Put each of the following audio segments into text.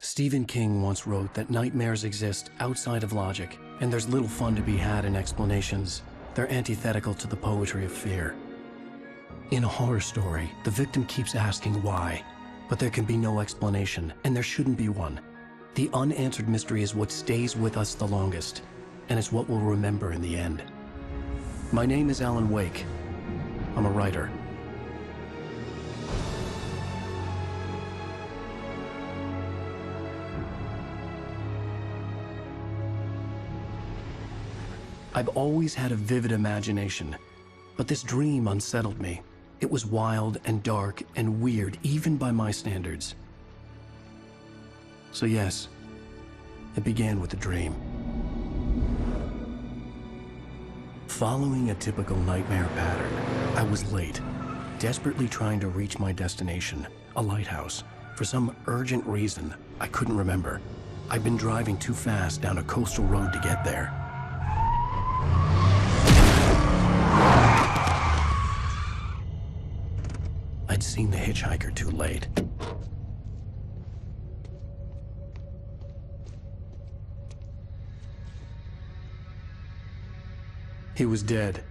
Stephen King once wrote that nightmares exist outside of logic, and there's little fun to be had in explanations. They're antithetical to the poetry of fear. In a horror story, the victim keeps asking why, but there can be no explanation, and there shouldn't be one. The unanswered mystery is what stays with us the longest, and it's what we'll remember in the end. My name is Alan Wake. I'm a writer. I've always had a vivid imagination, but this dream unsettled me. It was wild and dark and weird, even by my standards. So yes, it began with a dream. Following a typical nightmare pattern, I was late, desperately trying to reach my destination, a lighthouse. For some urgent reason, I couldn't remember. I'd been driving too fast down a coastal road to get there. I'd seen the hitchhiker too late. He was dead.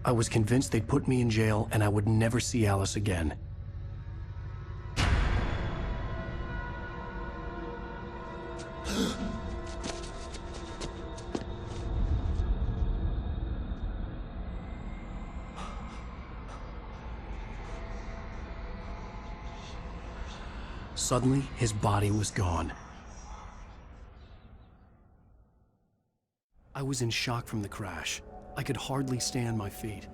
I was convinced they'd put me in jail and I would never see Alice again. Suddenly, his body was gone. I was in shock from the crash. I could hardly stay on my feet.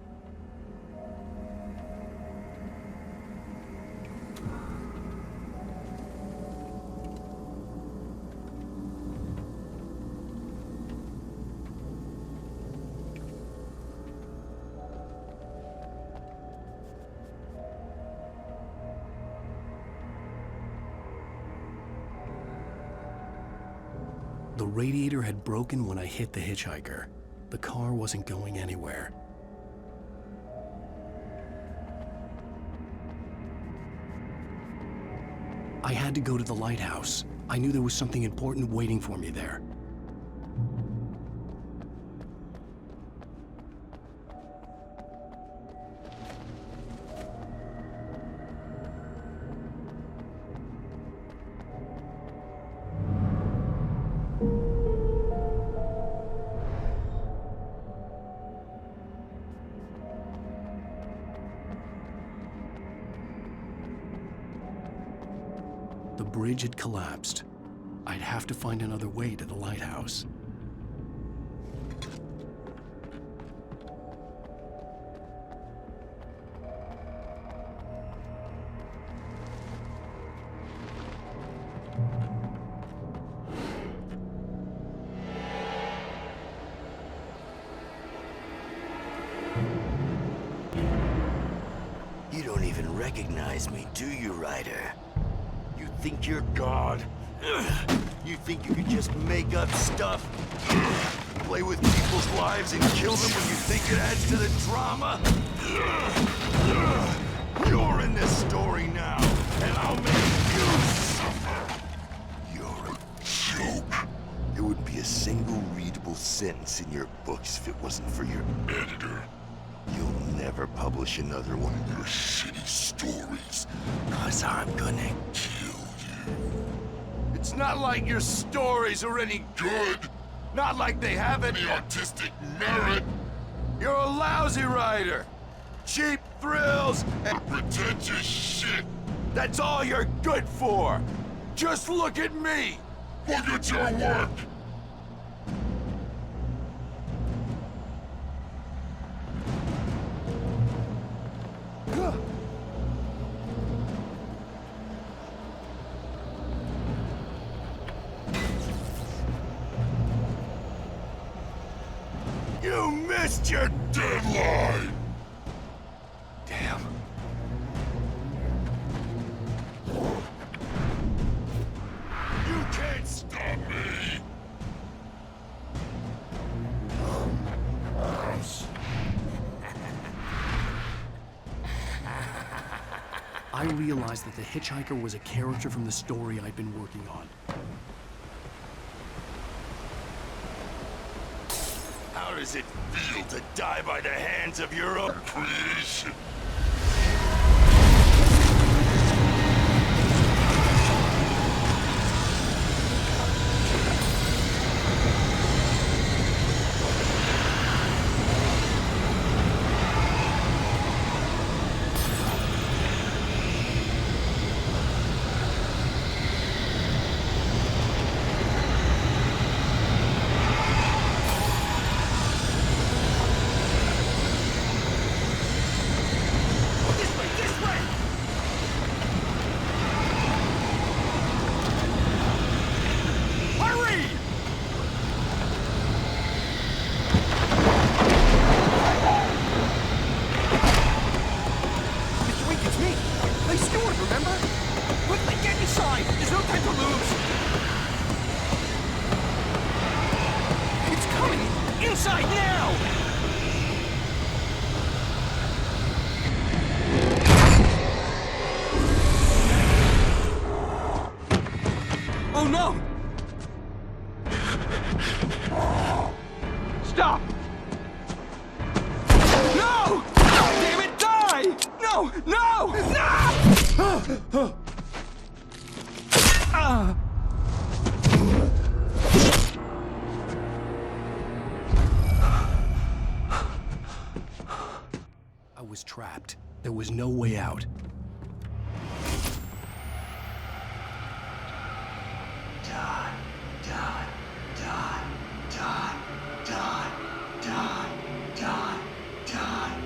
The radiator had broken when I hit the hitchhiker. The car wasn't going anywhere. I had to go to the lighthouse. I knew there was something important waiting for me there. The bridge had collapsed. I'd have to find another way to the lighthouse. You don't even recognize me, do you, Ryder? You think you're God? You think you could just make up stuff? Play with people's lives and kill them when you think it adds to the drama? You're in this story now, and I'll make you suffer. You're a joke. There wouldn't be a single readable sentence in your books if it wasn't for your editor. You'll never publish another one of your shitty stories, 'cause I'm gonna kill you. It's not like your stories are any good. Not like they have any artistic merit. You're a lousy writer. Cheap thrills and pretentious shit. That's all you're good for. Just look at me. Look at your work. You missed your deadline! Damn. You can't stop me! I realized that the hitchhiker was a character from the story I'd been working on. How does it feel to die by the hands of your own creation? Inside now! Oh no! Stop! No! Damn it, die! No! No! No! I was trapped. There was no way out. Die, die, die, die, die, die, die, die.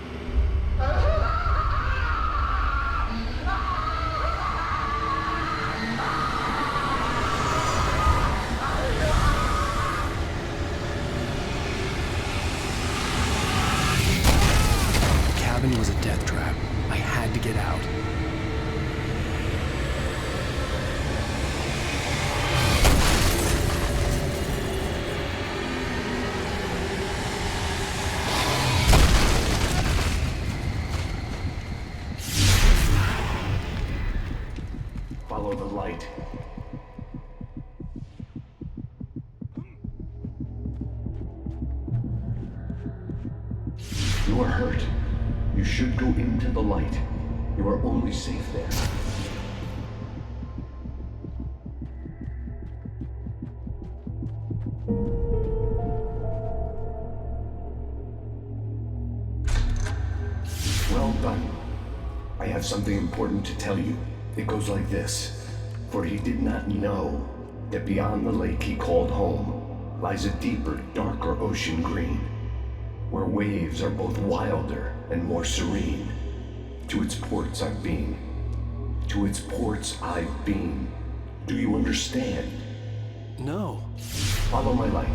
The cabin was a death trap. I had to get out. Follow the light. You are hurt. You should go into the light. You are only safe there. Well done. I have something important to tell you. It goes like this. For he did not know that beyond the lake he called home lies a deeper, darker ocean green, where waves are both wilder and more serene. To its ports I've been. To its ports I've been. Do you understand? No. Follow my light.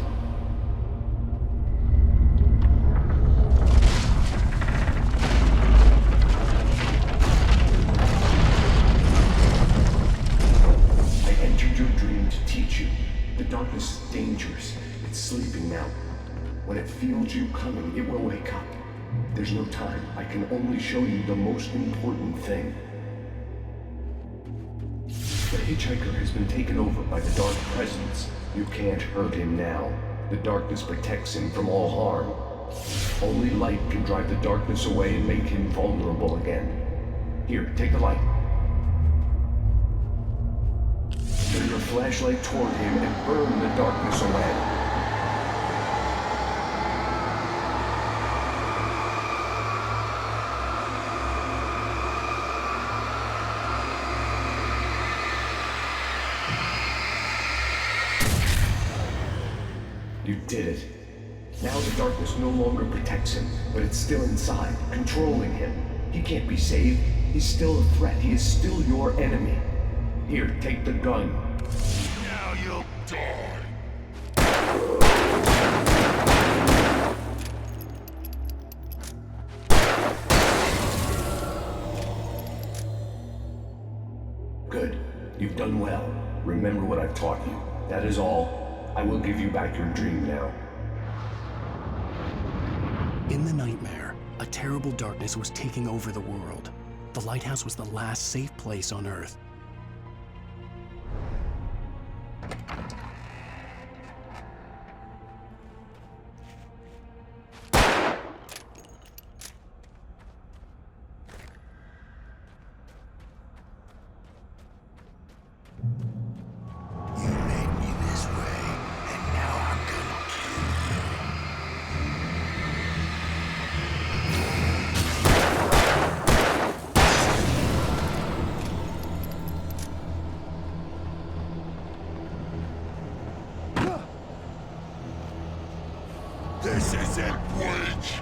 I entered your dream to teach you. The darkness is dangerous. It's sleeping now. When it feels you coming, it will wake up. There's no time. I can only show you the most important thing. The hitchhiker has been taken over by the dark presence. You can't hurt him now. The darkness protects him from all harm. Only light can drive the darkness away and make him vulnerable again. Here, take the light. Turn your flashlight toward him and burn the darkness away. You did it. Now the darkness no longer protects him, but it's still inside, controlling him. He can't be saved. He's still a threat. He is still your enemy. Here, take the gun. Now you'll die. Good. You've done well. Remember what I've taught you. That is all. I will give you back your dream now. In the nightmare, a terrible darkness was taking over the world. The the lighthouse was the last safe place on Earth. You made me this way, and now I'm gonna kill you. This isn't Bleach!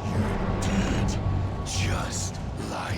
You're dead, just like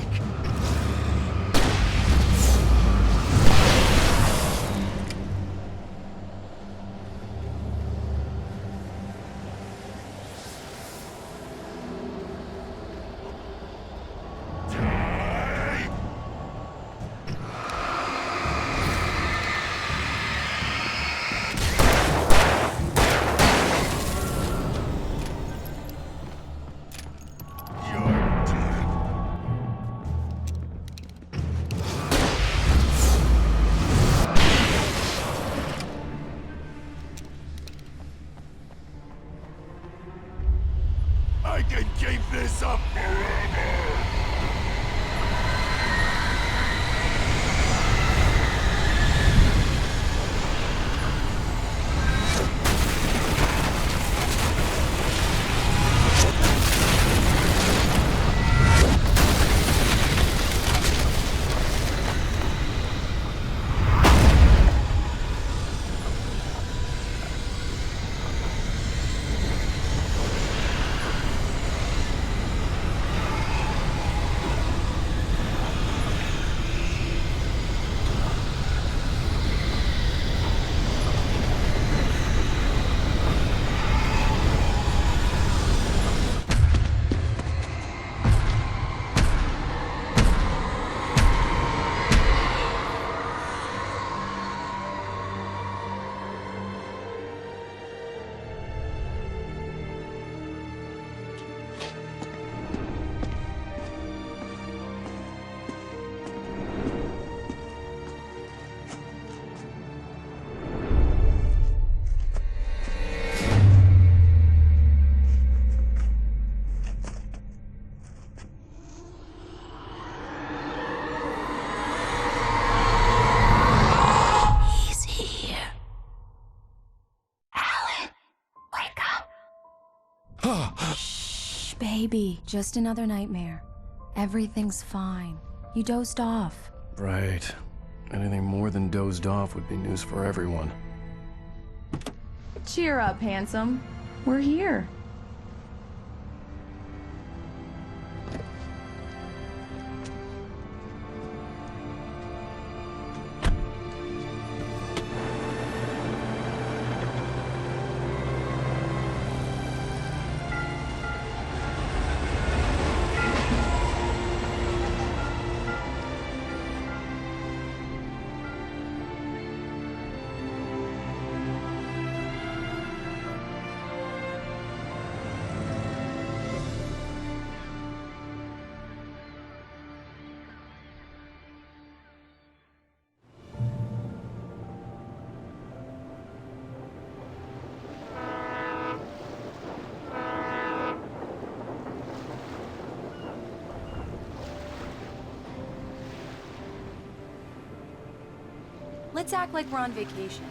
I can keep this up forever! Shh, baby. Just another nightmare. Everything's fine. You dozed off. Right. Anything more than dozed off would be news for everyone. Cheer up, handsome. We're here. Let's act like we're on vacation.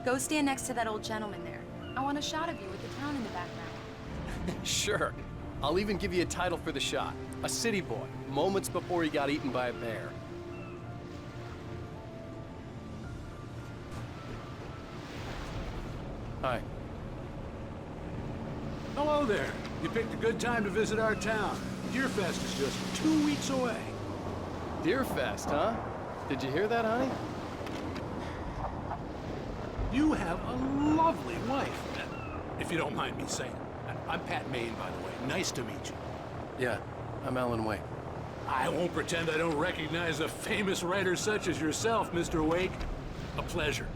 Go stand next to that old gentleman there. I want a shot of you with the town in the background. Sure. I'll even give you a title for the shot. A city boy, moments before he got eaten by a bear. Hi. Hello there. You picked a good time to visit our town. Deerfest is just 2 weeks away. Deerfest, huh? Did you hear that, honey? You have a lovely wife, if you don't mind me saying. I'm Pat Maine, by the way. Nice to meet you. Yeah, I'm Alan Wake. I won't pretend I don't recognize a famous writer such as yourself, Mr. Wake. A pleasure.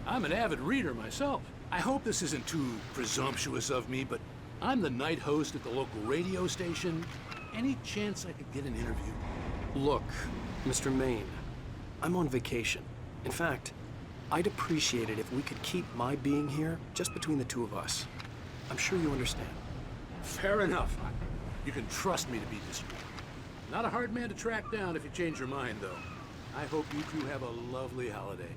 I'm an avid reader myself. I hope this isn't too presumptuous of me, but I'm the night host at the local radio station. Any chance I could get an interview? Look, Mr. Maine, I'm on vacation. In fact, I'd appreciate it if we could keep my being here just between the two of us. I'm sure you understand. Fair enough. You can trust me to be discreet. Not a hard man to track down if you change your mind, though. I hope you two have a lovely holiday.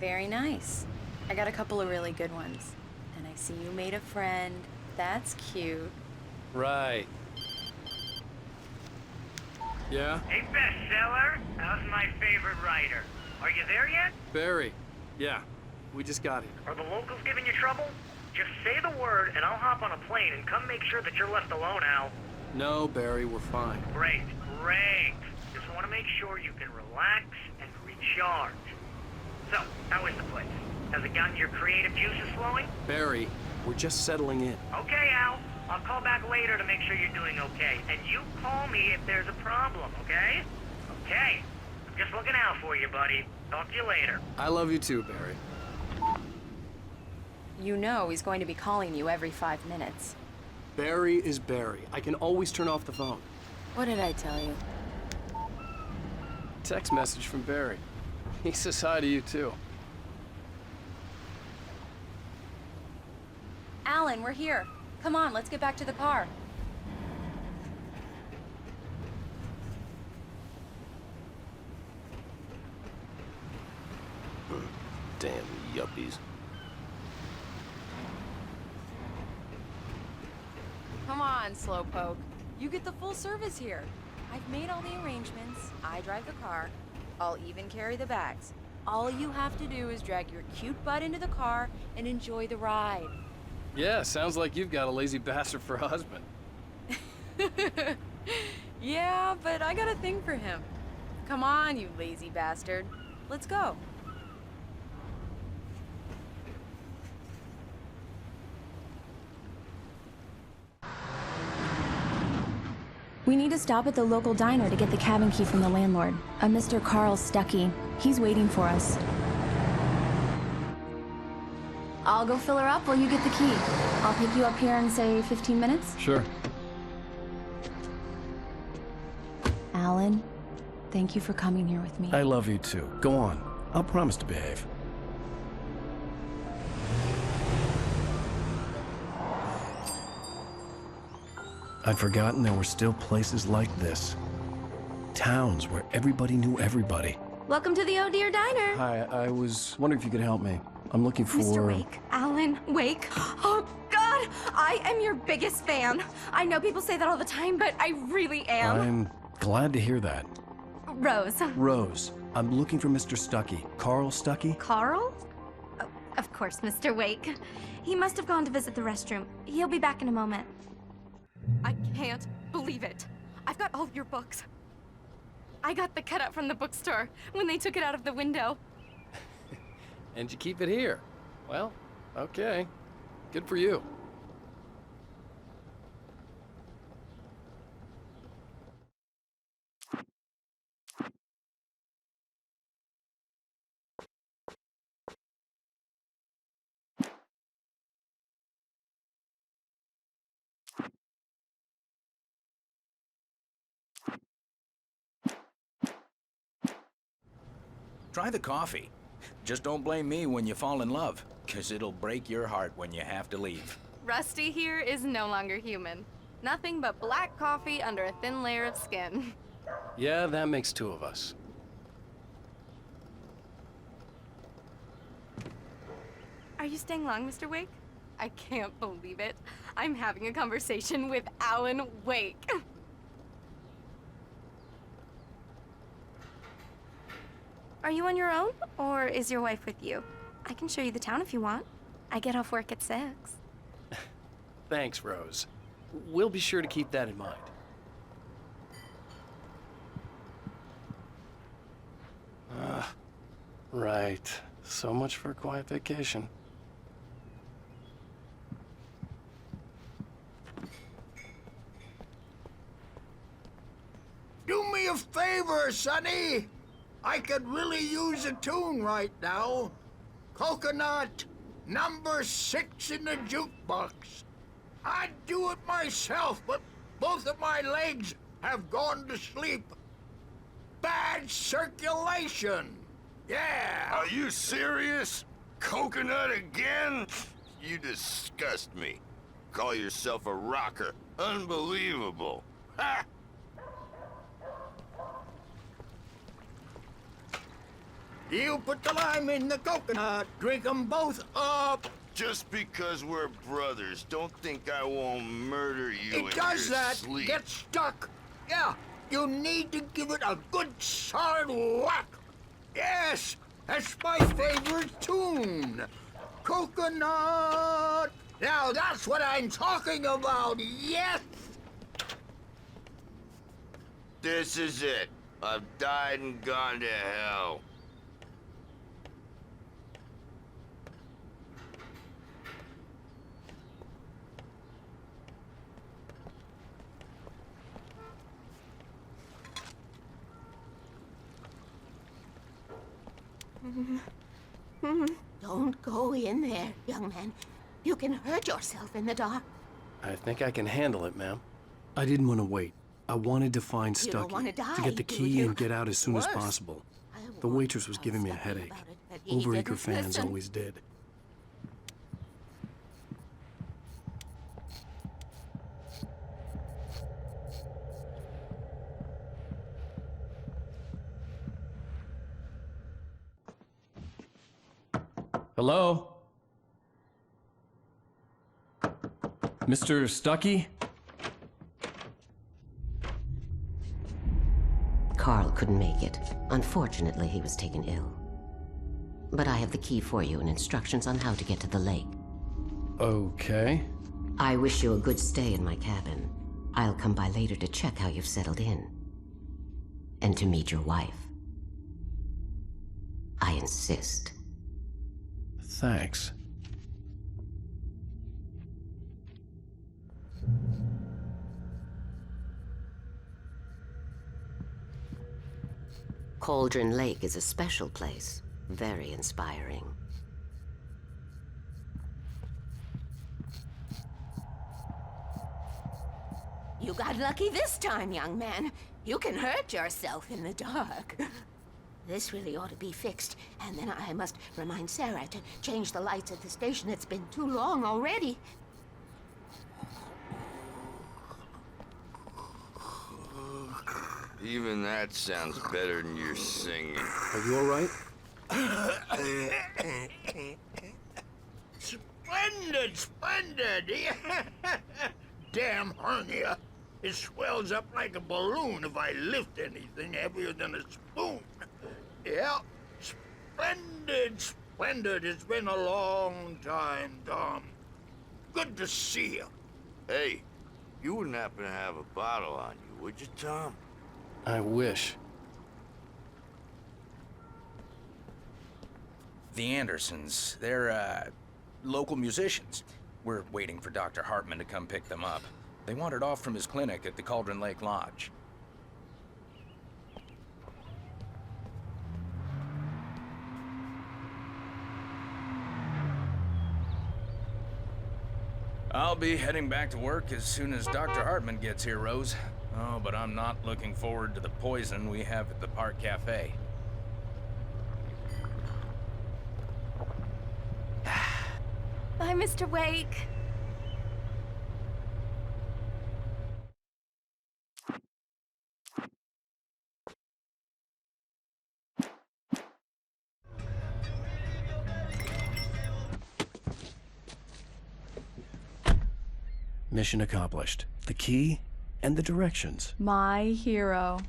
Very nice. I got a couple of really good ones. And I see you made a friend. That's cute. Right. Yeah? Hey, bestseller, how's my favorite writer? Are you there yet? Barry. Yeah, we just got here. Are the locals giving you trouble? Just say the word and I'll hop on a plane and come make sure that you're left alone, Al. No, Barry, we're fine. Great. Just want to make sure you can relax and recharge. So, how is the place? Has it gotten your creative juices flowing? Barry, we're just settling in. Okay, Al. I'll call back later to make sure you're doing okay. And you call me if there's a problem, okay? Okay. I'm just looking out for you, buddy. Talk to you later. I love you too, Barry. You know he's going to be calling you every 5 minutes. Barry is Barry. I can always turn off the phone. What did I tell you? Text message from Barry. He says hi to you too. Alan, we're here. Come on, let's get back to the car. Damn yuppies. Come on, Slowpoke. You get the full service here. I've made all the arrangements. I drive the car. I'll even carry the bags. All you have to do is drag your cute butt into the car and enjoy the ride. Yeah, sounds like you've got a lazy bastard for a husband. Yeah, but I got a thing for him. Come on, you lazy bastard. Let's go. We need to stop at the local diner to get the cabin key from the landlord, a Mr. Carl Stuckey. He's waiting for us. I'll go fill her up while you get the key. I'll pick you up here in, say, 15 minutes? Sure. Alan, thank you for coming here with me. I love you too. Go on. I'll promise to behave. I'd forgotten there were still places like this. Towns where everybody knew everybody. Welcome to the Oh Dear Diner. Hi, I was wondering if you could help me. I'm looking for... Mr. Wake. Alan Wake. Oh, God! I am your biggest fan. I know people say that all the time, but I really am. I'm glad to hear that. Rose. Rose, I'm looking for Mr. Stuckey. Carl Stuckey? Carl? Oh, of course, Mr. Wake. He must have gone to visit the restroom. He'll be back in a moment. I can't believe it. I've got all your books. I got the cutout from the bookstore when they took it out of the window. And you keep it here. Well, okay. Good for you. Try the coffee. Just don't blame me when you fall in love, 'cause it'll break your heart when you have to leave. Rusty here is no longer human. Nothing but black coffee under a thin layer of skin. Yeah, that makes two of us. Are you staying long, Mr. Wake? I can't believe it. I'm having a conversation with Alan Wake. Are you on your own, or is your wife with you? I can show you the town if you want. I get off work at 6. Thanks, Rose. We'll be sure to keep that in mind. Right. So much for a quiet vacation. Do me a favor, Sonny. I could really use a tune right now. Coconut, number 6 in the jukebox. I'd do it myself, but both of my legs have gone to sleep. Bad circulation. Yeah. Are you serious? Coconut again? You disgust me. Call yourself a rocker. Unbelievable. Ha! You put the lime in the coconut. Drink them both up. Just because we're brothers, don't think I won't murder you in It does your that. sleep. Get stuck. Yeah, you need to give it a good solid whack. Yes, that's my favorite tune. Coconut. Now that's what I'm talking about. Yes. This is it. I've died and gone to hell. Don't go in there, young man. You can hurt yourself in the dark. I think I can handle it, ma'am. I didn't want to wait. I wanted to find You don't Stucky, wanna die, to get the do key you? and get out as soon as Worse. possible. I The warned waitress was giving me a Stucky headache. about it, but he Overeager didn't fans listen. always did. Hello? Mr. Stucky? Carl couldn't make it. Unfortunately, he was taken ill. But I have the key for you and instructions on how to get to the lake. Okay. I wish you a good stay in my cabin. I'll come by later to check how you've settled in. And to meet your wife. I insist. Thanks. Cauldron Lake is a special place. Very inspiring. You got lucky this time, young man. You can hurt yourself in the dark. This really ought to be fixed, and then I must remind Sarah to change the lights at the station. It's been too long already. Even that sounds better than your singing. Are you alright? Splendid, splendid. Damn hernia. It swells up like a balloon if I lift anything heavier than a spoon. Yeah, splendid, splendid. It's been a long time, Tom. Good to see you. Hey, you wouldn't happen to have a bottle on you, would you, Tom? I wish. The Andersons, they're, local musicians. We're waiting for Dr. Hartman to come pick them up. They wandered off from his clinic at the Cauldron Lake Lodge. I'll be heading back to work as soon as Dr. Hartman gets here, Rose. Oh, but I'm not looking forward to the poison we have at the Park Cafe. Bye, Mr. Wake. Mission accomplished. The key and the directions. My hero.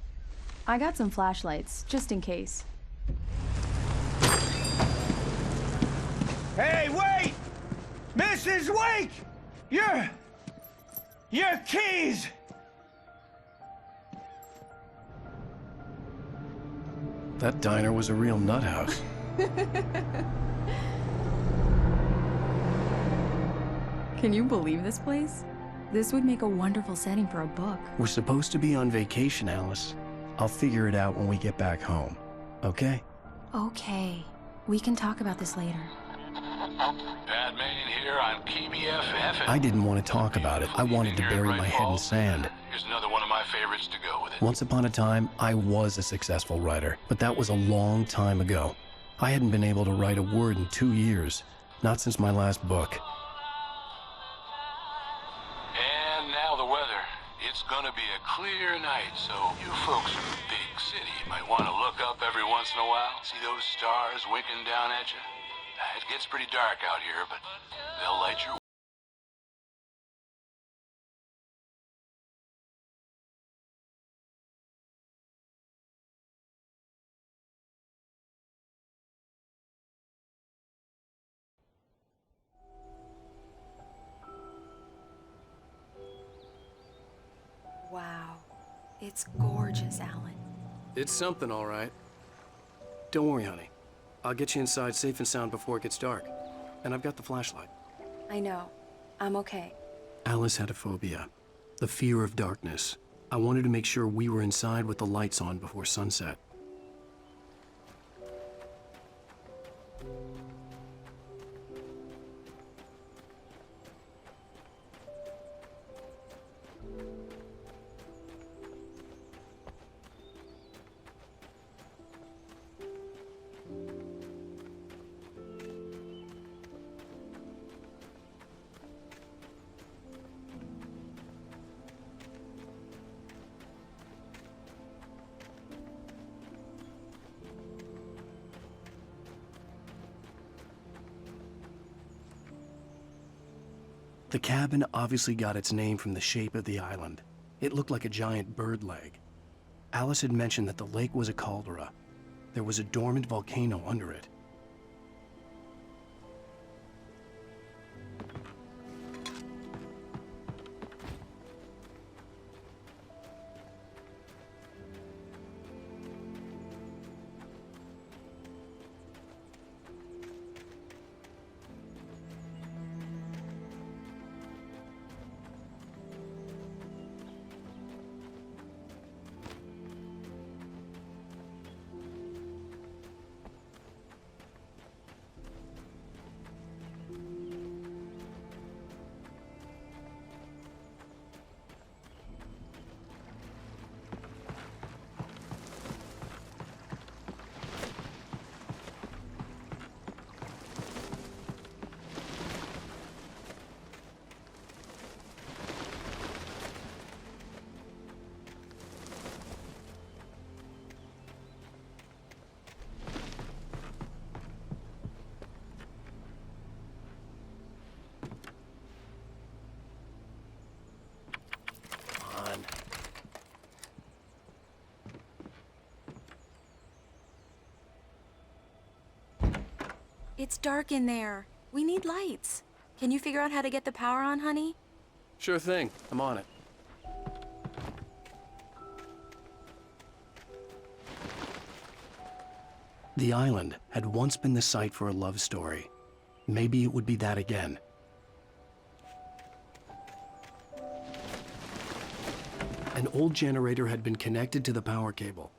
I got some flashlights, just in case. Hey, wait! Mrs. Wake! Your keys! That diner was a real nut house. Can you believe this place? This would make a wonderful setting for a book. We're supposed to be on vacation, Alice. I'll figure it out when we get back home. Okay? Okay. We can talk about this later. Padme here on KBFF. I didn't want to talk about it. I wanted to bury my head in sand. Here's another one of my favorites to go with it. Once upon a time, I was a successful writer, but that was a long time ago. I hadn't been able to write a word in 2 years, not since my last book. And now the weather. It's gonna be a clear night, so you folks in the big city might want to look up every once in a while. See those stars winking down at you? It gets pretty dark out here, but they'll light your way. Wow. It's gorgeous, Alan. It's something, all right. Don't worry, honey. I'll get you inside safe and sound before it gets dark. And I've got the flashlight. I know. I'm okay. Alice had a phobia. The fear of darkness. I wanted to make sure we were inside with the lights on before sunset. The cabin obviously got its name from the shape of the island. It looked like a giant bird leg. Alice had mentioned that the lake was a caldera. There was a dormant volcano under it. It's dark in there. We need lights. Can you figure out how to get the power on, honey? Sure thing. I'm on it. The island had once been the site for a love story. Maybe it would be that again. An old generator had been connected to the power cable.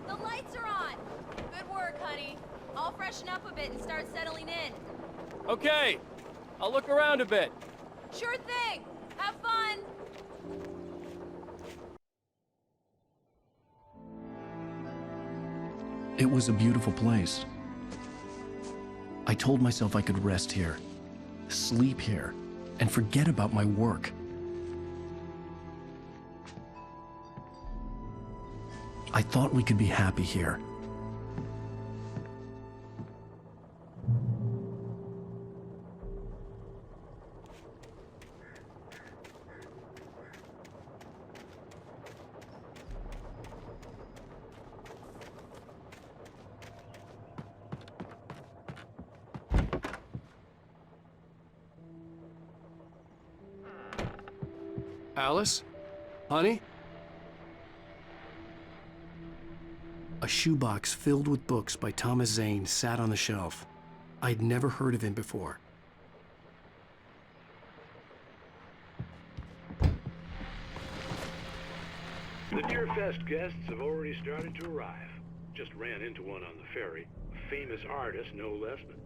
The lights are on! Good work, honey. I'll freshen up a bit and start settling in. Okay, I'll look around a bit. Sure thing! Have fun! It was a beautiful place. I told myself I could rest here, sleep here, and forget about my work. I thought we could be happy here. Alice? Honey? A shoebox filled with books by Thomas Zane sat on the shelf. I'd never heard of him before. The Deer Fest guests have already started to arrive. Just ran into one on the ferry. A famous artist, no less, but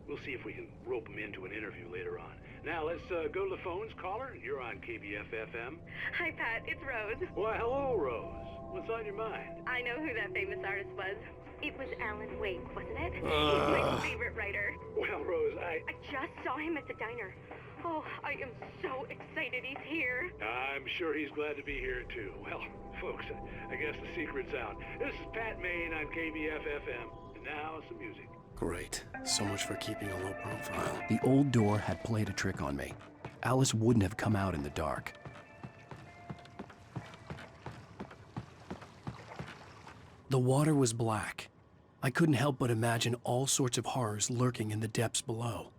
we'll see if we can rope him into an interview later on. Now, let's go to the phones. Caller, you're on KBF-FM. Hi, Pat. It's Rose. Why, hello, Rose. What's on your mind? I know who that famous artist was. It was Alan Wake, wasn't it? He's my favorite writer. Well, Rose, I just saw him at the diner. Oh, I am so excited he's here. I'm sure he's glad to be here, too. Well, folks, I guess the secret's out. This is Pat Maine on KBF-FM. And now, some music. Great. So much for keeping a low profile. The old door had played a trick on me. Alice wouldn't have come out in the dark. The water was black. I couldn't help but imagine all sorts of horrors lurking in the depths below.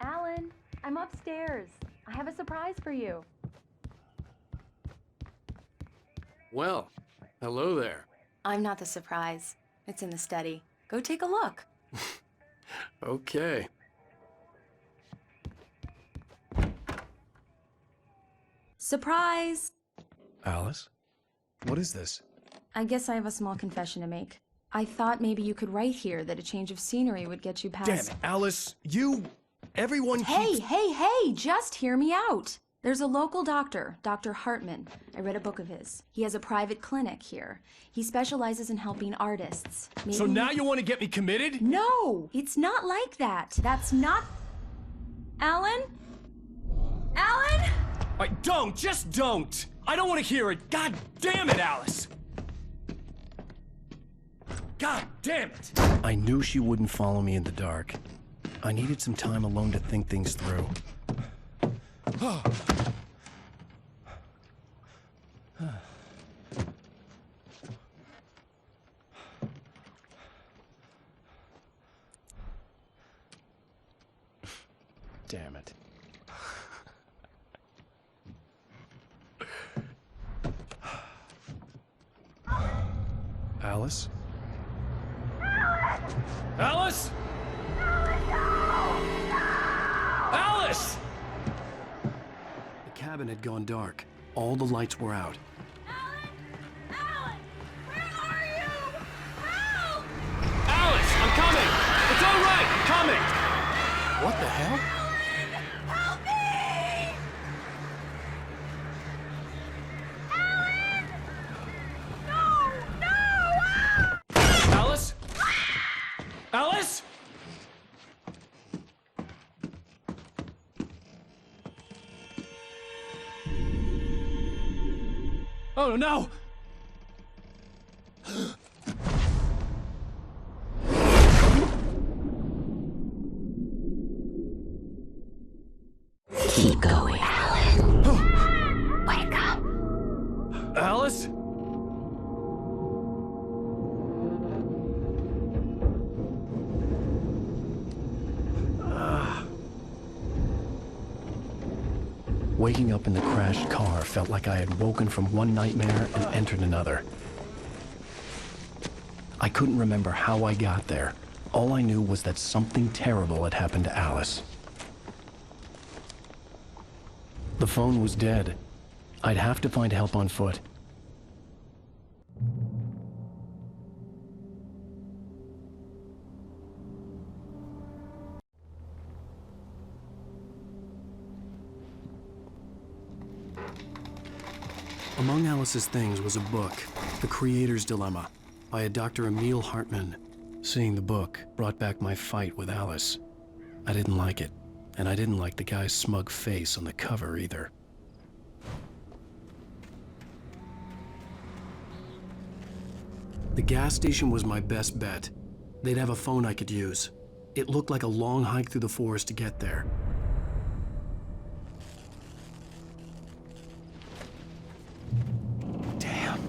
Alan, I'm upstairs. I have a surprise for you. Well, hello there. I'm not the surprise. It's in the study. Go take a look. Okay. Surprise! Alice? What is this? I guess I have a small confession to make. I thought maybe you could write here that a change of scenery would get you past— Damn it, Alice! Everyone keeps— Hey, just hear me out. There's a local doctor, Dr. Hartman. I read a book of his. He has a private clinic here. He specializes in helping artists. So now you want to get me committed? No, it's not like that. That's not— Alan? Alan? Just don't! I don't want to hear it! God damn it, Alice! God damn it! I knew she wouldn't follow me in the dark. I needed some time alone to think things through. Damn it. Alice? Alice? Alice! The cabin had gone dark. All the lights were out. Alan! Where are you? Help! Alice, I'm coming! It's all right, I'm coming! What the hell? Help me! Alan! No! Alice? Alice? Oh no! Keep going, Alan. Wake up. Alice? Waking up in the crashed car felt like I had woken from one nightmare and entered another. I couldn't remember how I got there. All I knew was that something terrible had happened to Alice. The phone was dead. I'd have to find help on foot. Among Alice's things was a book, The Creator's Dilemma, by a Dr. Emil Hartmann. Seeing the book brought back my fight with Alice. I didn't like it, and I didn't like the guy's smug face on the cover either. The gas station was my best bet. They'd have a phone I could use. It looked like a long hike through the forest to get there. Damn.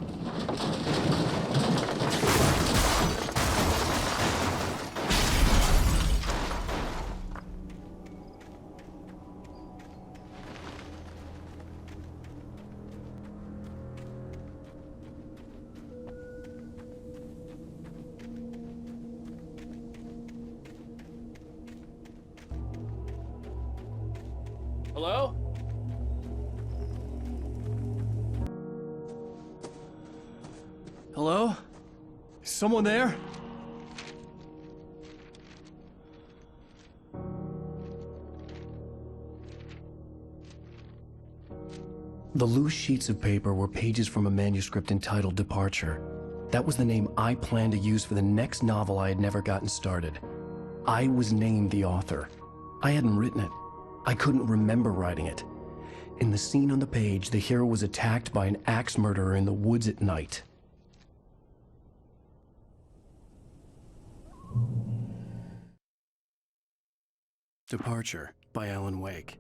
Hello? Hello? Is someone there? The loose sheets of paper were pages from a manuscript entitled Departure. That was the name I planned to use for the next novel I had never gotten started. I was named the author. I hadn't written it. I couldn't remember writing it. In the scene on the page, the hero was attacked by an axe murderer in the woods at night. Departure by Alan Wake.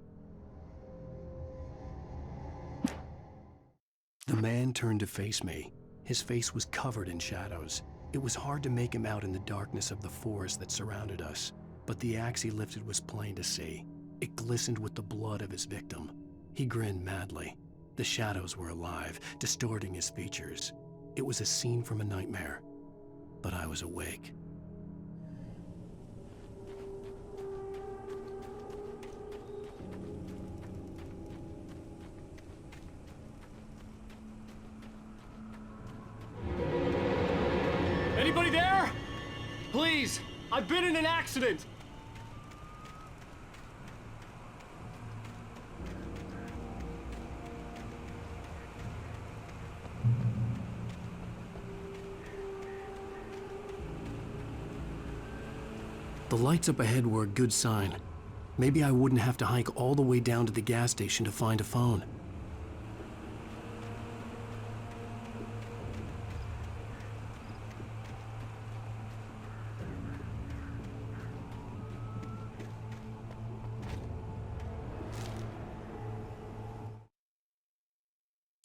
The man turned to face me. His face was covered in shadows. It was hard to make him out in the darkness of the forest that surrounded us, but the axe he lifted was plain to see. It glistened with the blood of his victim. He grinned madly. The shadows were alive, distorting his features. It was a scene from a nightmare, but I was awake. Anybody there? Please, I've been in an accident. The lights up ahead were a good sign. Maybe I wouldn't have to hike all the way down to the gas station to find a phone.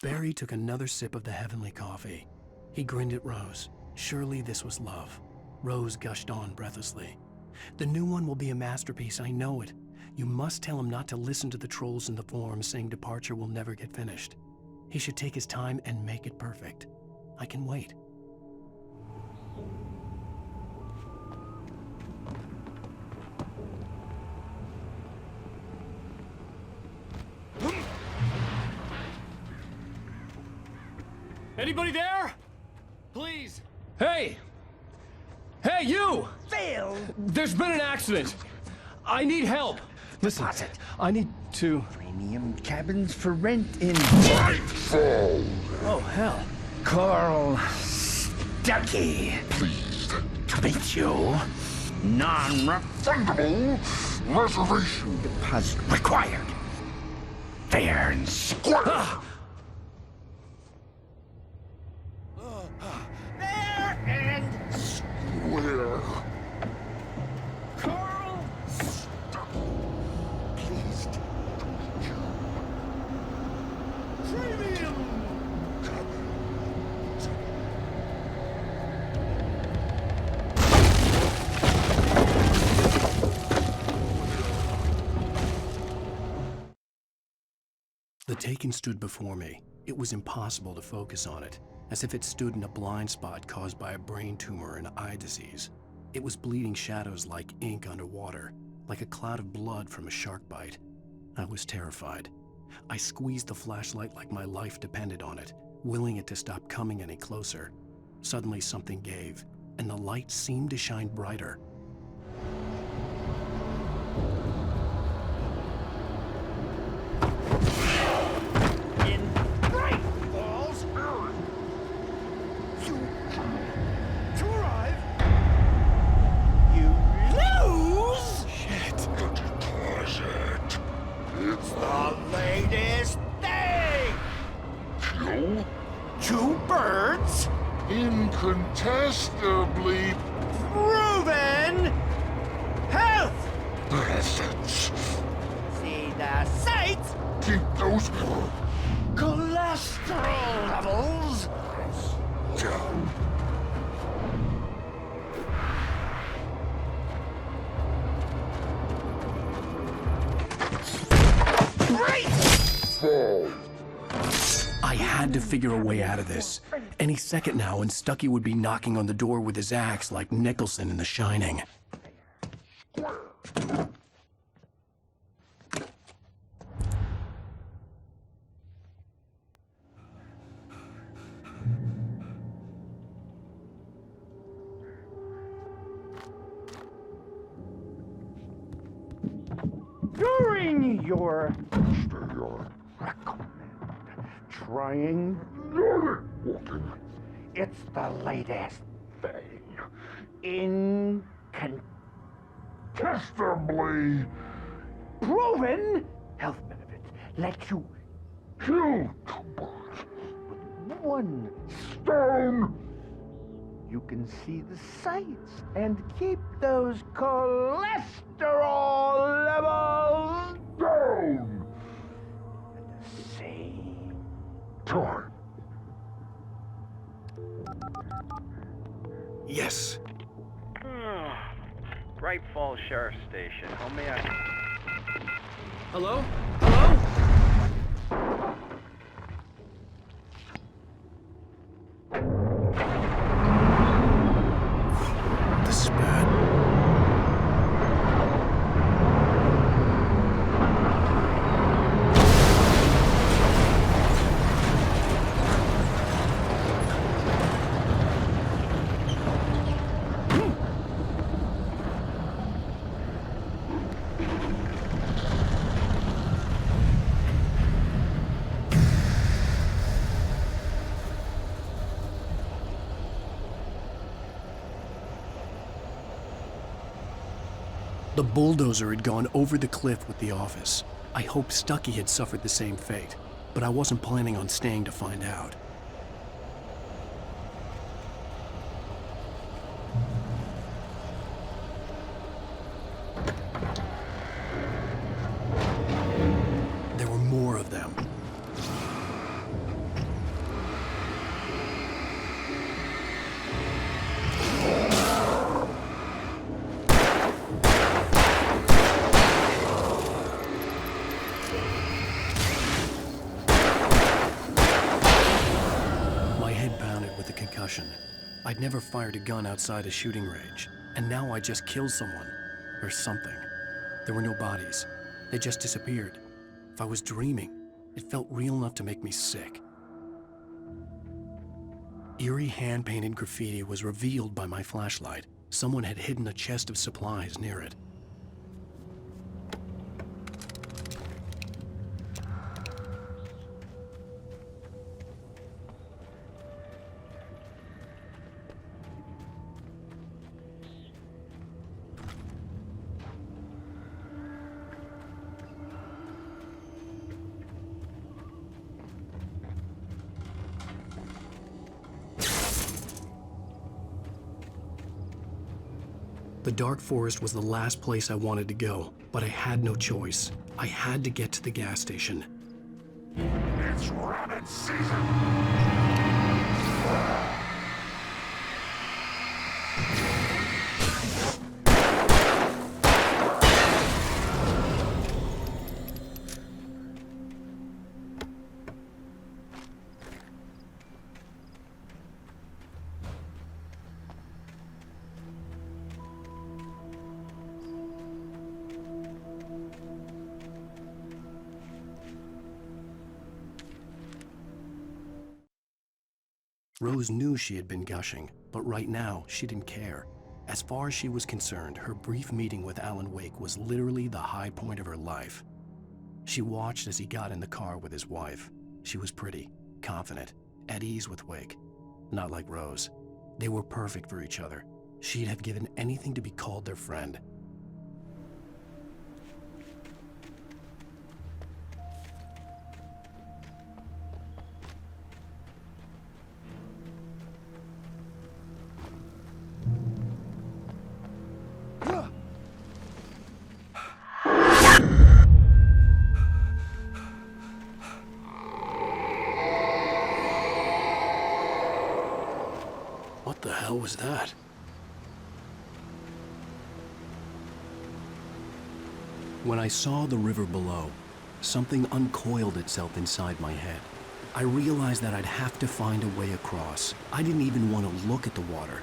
Barry took another sip of the heavenly coffee. He grinned at Rose. Surely this was love. Rose gushed on breathlessly. The new one will be a masterpiece, I know it. You must tell him not to listen to the trolls in the forums saying Departure will never get finished. He should take his time and make it perfect. I can wait. Anybody there? Please. Hey! Hey, you! Phil! There's been an accident. I need help. Listen, I need to... Premium cabins for rent in... Nightfall! Oh, hell. Carl Stuckey. Pleased To meet you. Non-refundable reservation deposit required. Fair and square. Fair and Where? Carl Stuckey. Pleased to meet you. Premium. The Taken stood before me. It was impossible to focus on it, as if it stood in a blind spot caused by a brain tumor and eye disease. It was bleeding shadows like ink underwater, like a cloud of blood from a shark bite. I was terrified. I squeezed the flashlight like my life depended on it, willing it to stop coming any closer. Suddenly something gave, and the light seemed to shine brighter. In Nightfall. natural levels. I had to figure a way out of this. Any second now, and Stucky would be knocking on the door with his axe like Nicholson in The Shining. During your recommend trying walking. It's the latest thing. Incontestably proven health benefits. Let you kill two birds with one stone. You can see the sights and keep those cholesterol levels down at the same time. Yes. Bright Falls Sheriff Station. How may I... Hello? Hello? This is bad. The bulldozer had gone over the cliff with the office. I hoped Stucky had suffered the same fate, but I wasn't planning on staying to find out. There were more of them. I'd never fired a gun outside a shooting range, and now I just killed someone. Or something. There were no bodies. They just disappeared. If I was dreaming, it felt real enough to make me sick. Eerie hand-painted graffiti was revealed by my flashlight. Someone had hidden a chest of supplies near it. The dark forest was the last place I wanted to go, but I had no choice. I had to get to the gas station. It's rabbit season. Rose knew she had been gushing, but right now, she didn't care. As far as she was concerned, her brief meeting with Alan Wake was literally the high point of her life. She watched as he got in the car with his wife. She was pretty, confident, at ease with Wake. Not like Rose. They were perfect for each other. She'd have given anything to be called their friend. What was that? When I saw the river below, something uncoiled itself inside my head. I realized that I'd have to find a way across. I didn't even want to look at the water.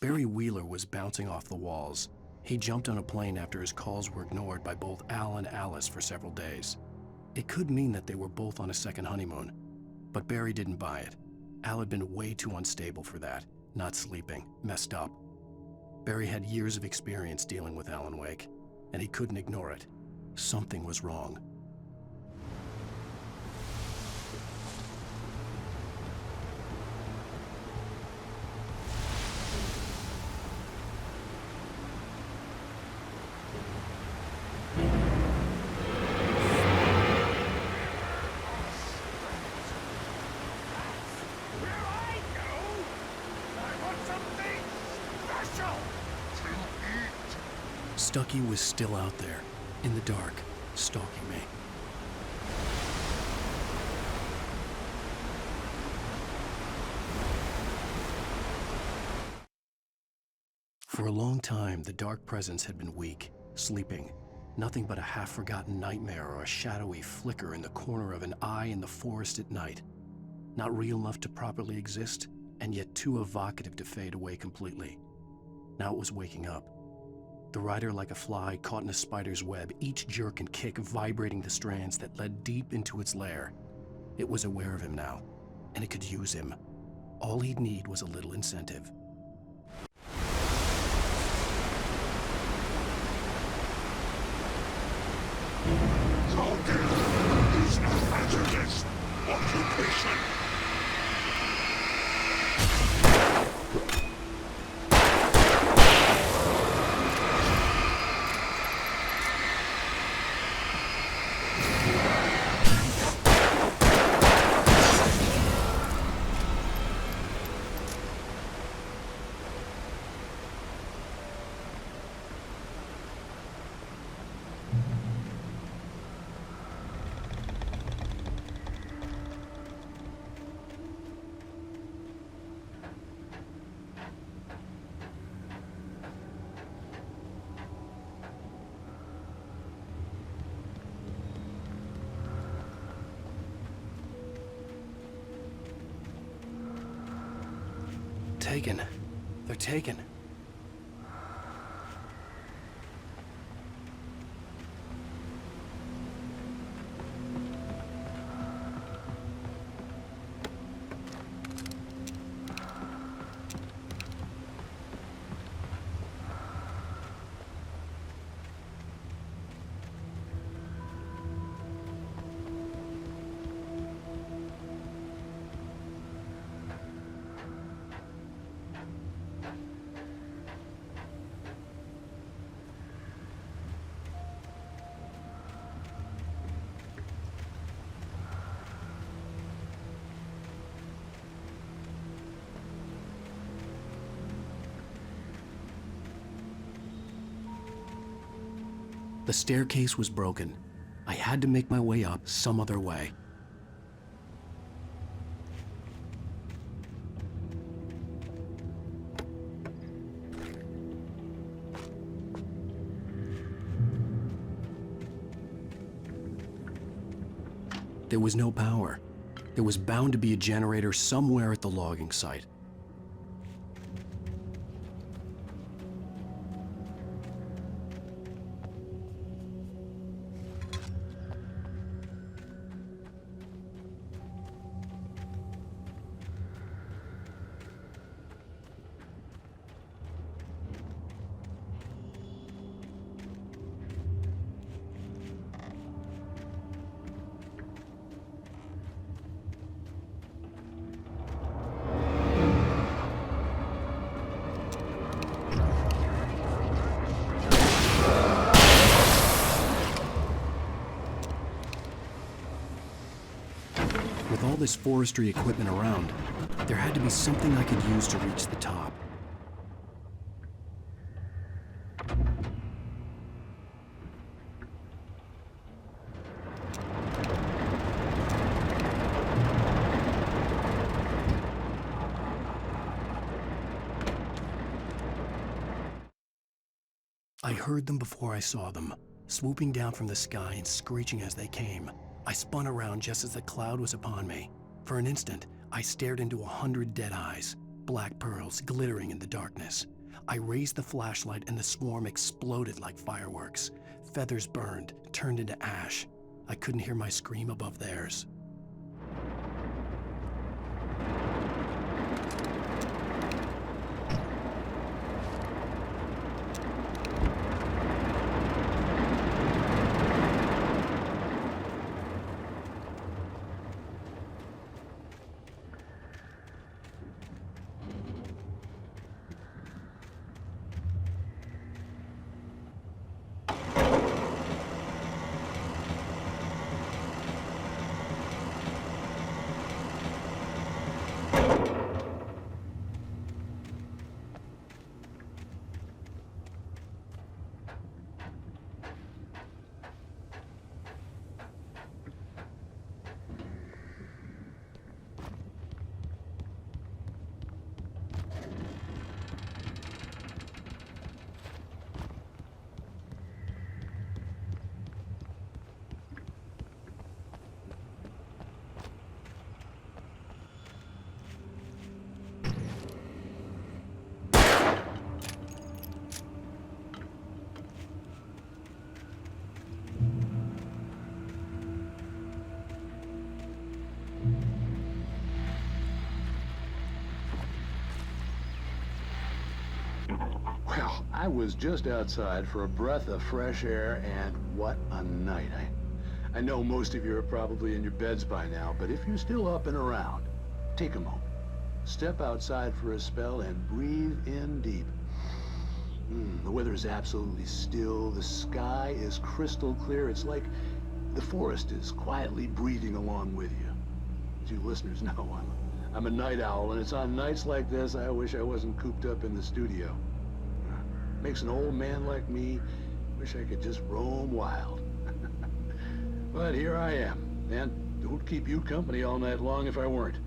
Barry Wheeler was bouncing off the walls. He jumped on a plane after his calls were ignored by both Al and Alice for several days. It could mean that they were both on a second honeymoon, but Barry didn't buy it. Al had been way too unstable for that, not sleeping, messed up. Barry had years of experience dealing with Alan Wake, and he couldn't ignore it. Something was wrong. Stucky was still out there, in the dark, stalking me. For a long time, the dark presence had been weak, sleeping. Nothing but a half-forgotten nightmare or a shadowy flicker in the corner of an eye in the forest at night. Not real enough to properly exist, and yet too evocative to fade away completely. Now it was waking up. The rider like a fly caught in a spider's web, each jerk and kick vibrating the strands that led deep into its lair. It was aware of him now, and it could use him. All he'd need was a little incentive. Talking is a hazardous occupation. Taken. They're taken. The staircase was broken. I had to make my way up some other way. There was no power. There was bound to be a generator somewhere at the logging site. With all this forestry equipment around, there had to be something I could use to reach the top. I heard them before I saw them, swooping down from the sky and screeching as they came. I spun around just as the cloud was upon me. For an instant, I stared into 100 dead eyes, black pearls glittering in the darkness. I raised the flashlight and the swarm exploded like fireworks. Feathers burned, turned into ash. I couldn't hear my scream above theirs. Well, I was just outside for a breath of fresh air, and what a night. I know most of you are probably in your beds by now, but if you're still up and around, take a moment. Step outside for a spell and breathe in deep. The weather is absolutely still. The sky is crystal clear. It's like the forest is quietly breathing along with you. As you listeners know, I'm a night owl, and it's on nights like this I wish I wasn't cooped up in the studio. Makes an old man like me wish I could just roam wild. But here I am, and don't keep you company all night long if I weren't.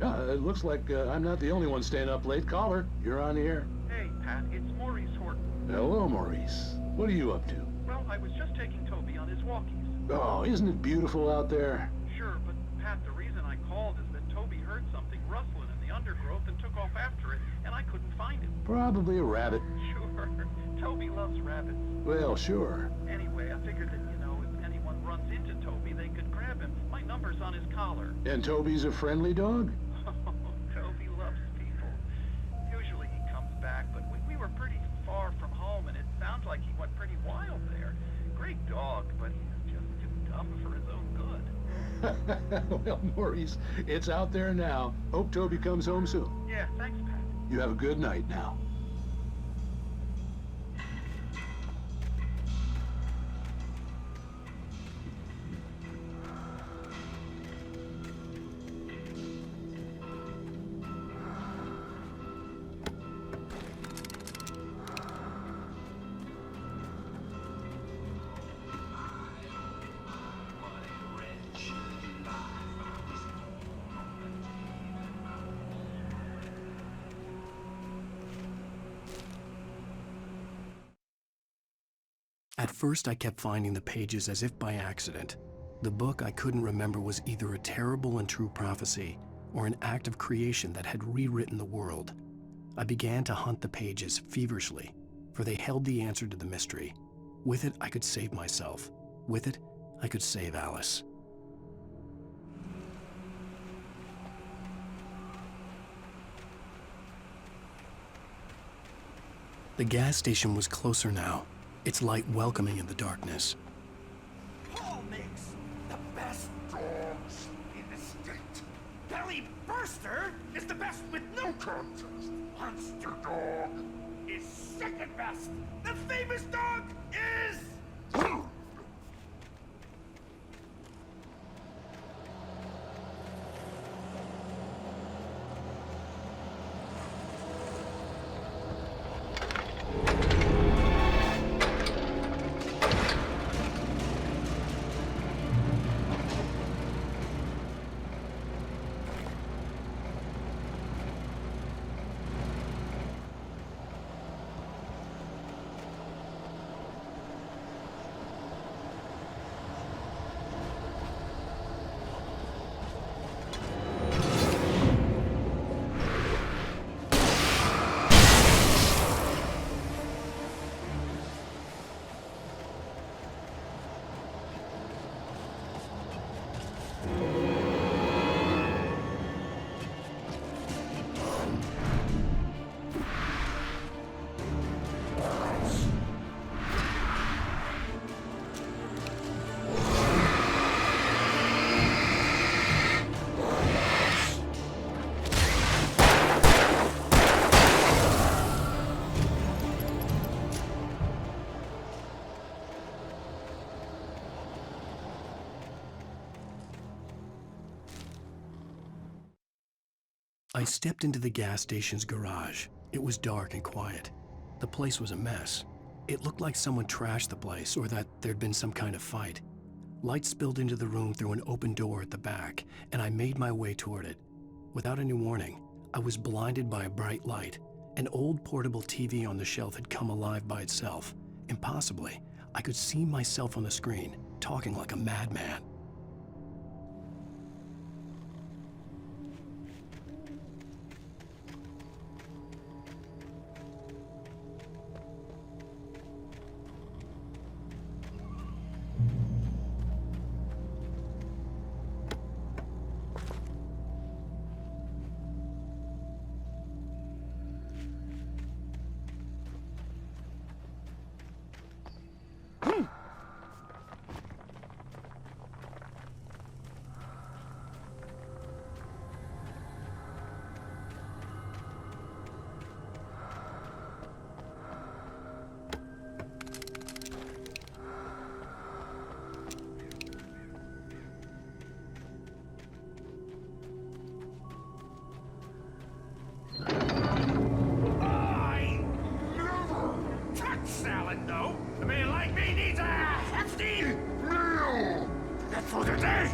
It looks like I'm not the only one staying up late. Caller, you're on the air. Hey, Pat, it's Maurice Horton. Hello, Maurice. What are you up to? Well, I was just taking Toby on his walkies. Oh, isn't it beautiful out there? Sure, but Pat, the reason I called is that Toby heard something rustling in the undergrowth and took off after it, and I couldn't find it. Probably a rabbit. Sure. Toby loves rabbits. Well, sure. Anyway, I figured that, if anyone runs into Toby, they could grab him. My number's on his collar. And Toby's a friendly dog? Toby loves people. Usually he comes back, but we were pretty far from home, and it sounds like he went pretty wild there. Great dog, but he's just too dumb for his own good. Well, Maurice, it's out there now. Hope Toby comes home soon. Yeah, thanks, Pat. You have a good night now. At first, I kept finding the pages as if by accident. The book I couldn't remember was either a terrible and true prophecy or an act of creation that had rewritten the world. I began to hunt the pages feverishly, for they held the answer to the mystery. With it, I could save myself. With it, I could save Alice. The gas station was closer now, its light welcoming in the darkness. Paul makes the best dogs in the state. Belly Burster is the best with no contest. Monster Dog is second best. The famous dog is... I stepped into the gas station's garage. It was dark and quiet. The place was a mess. It looked like someone trashed the place or that there'd been some kind of fight. Light spilled into the room through an open door at the back, and I made my way toward it. Without any warning, I was blinded by a bright light. An old portable TV on the shelf had come alive by itself. Impossibly, I could see myself on the screen, talking like a madman. Salad, though. A man like me needs a hefty meal to get through the day.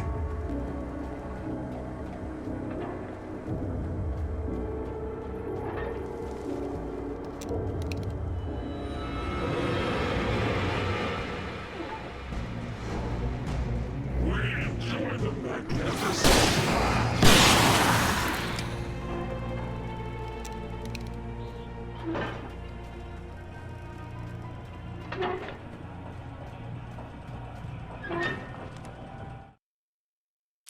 We enjoy the magnificent.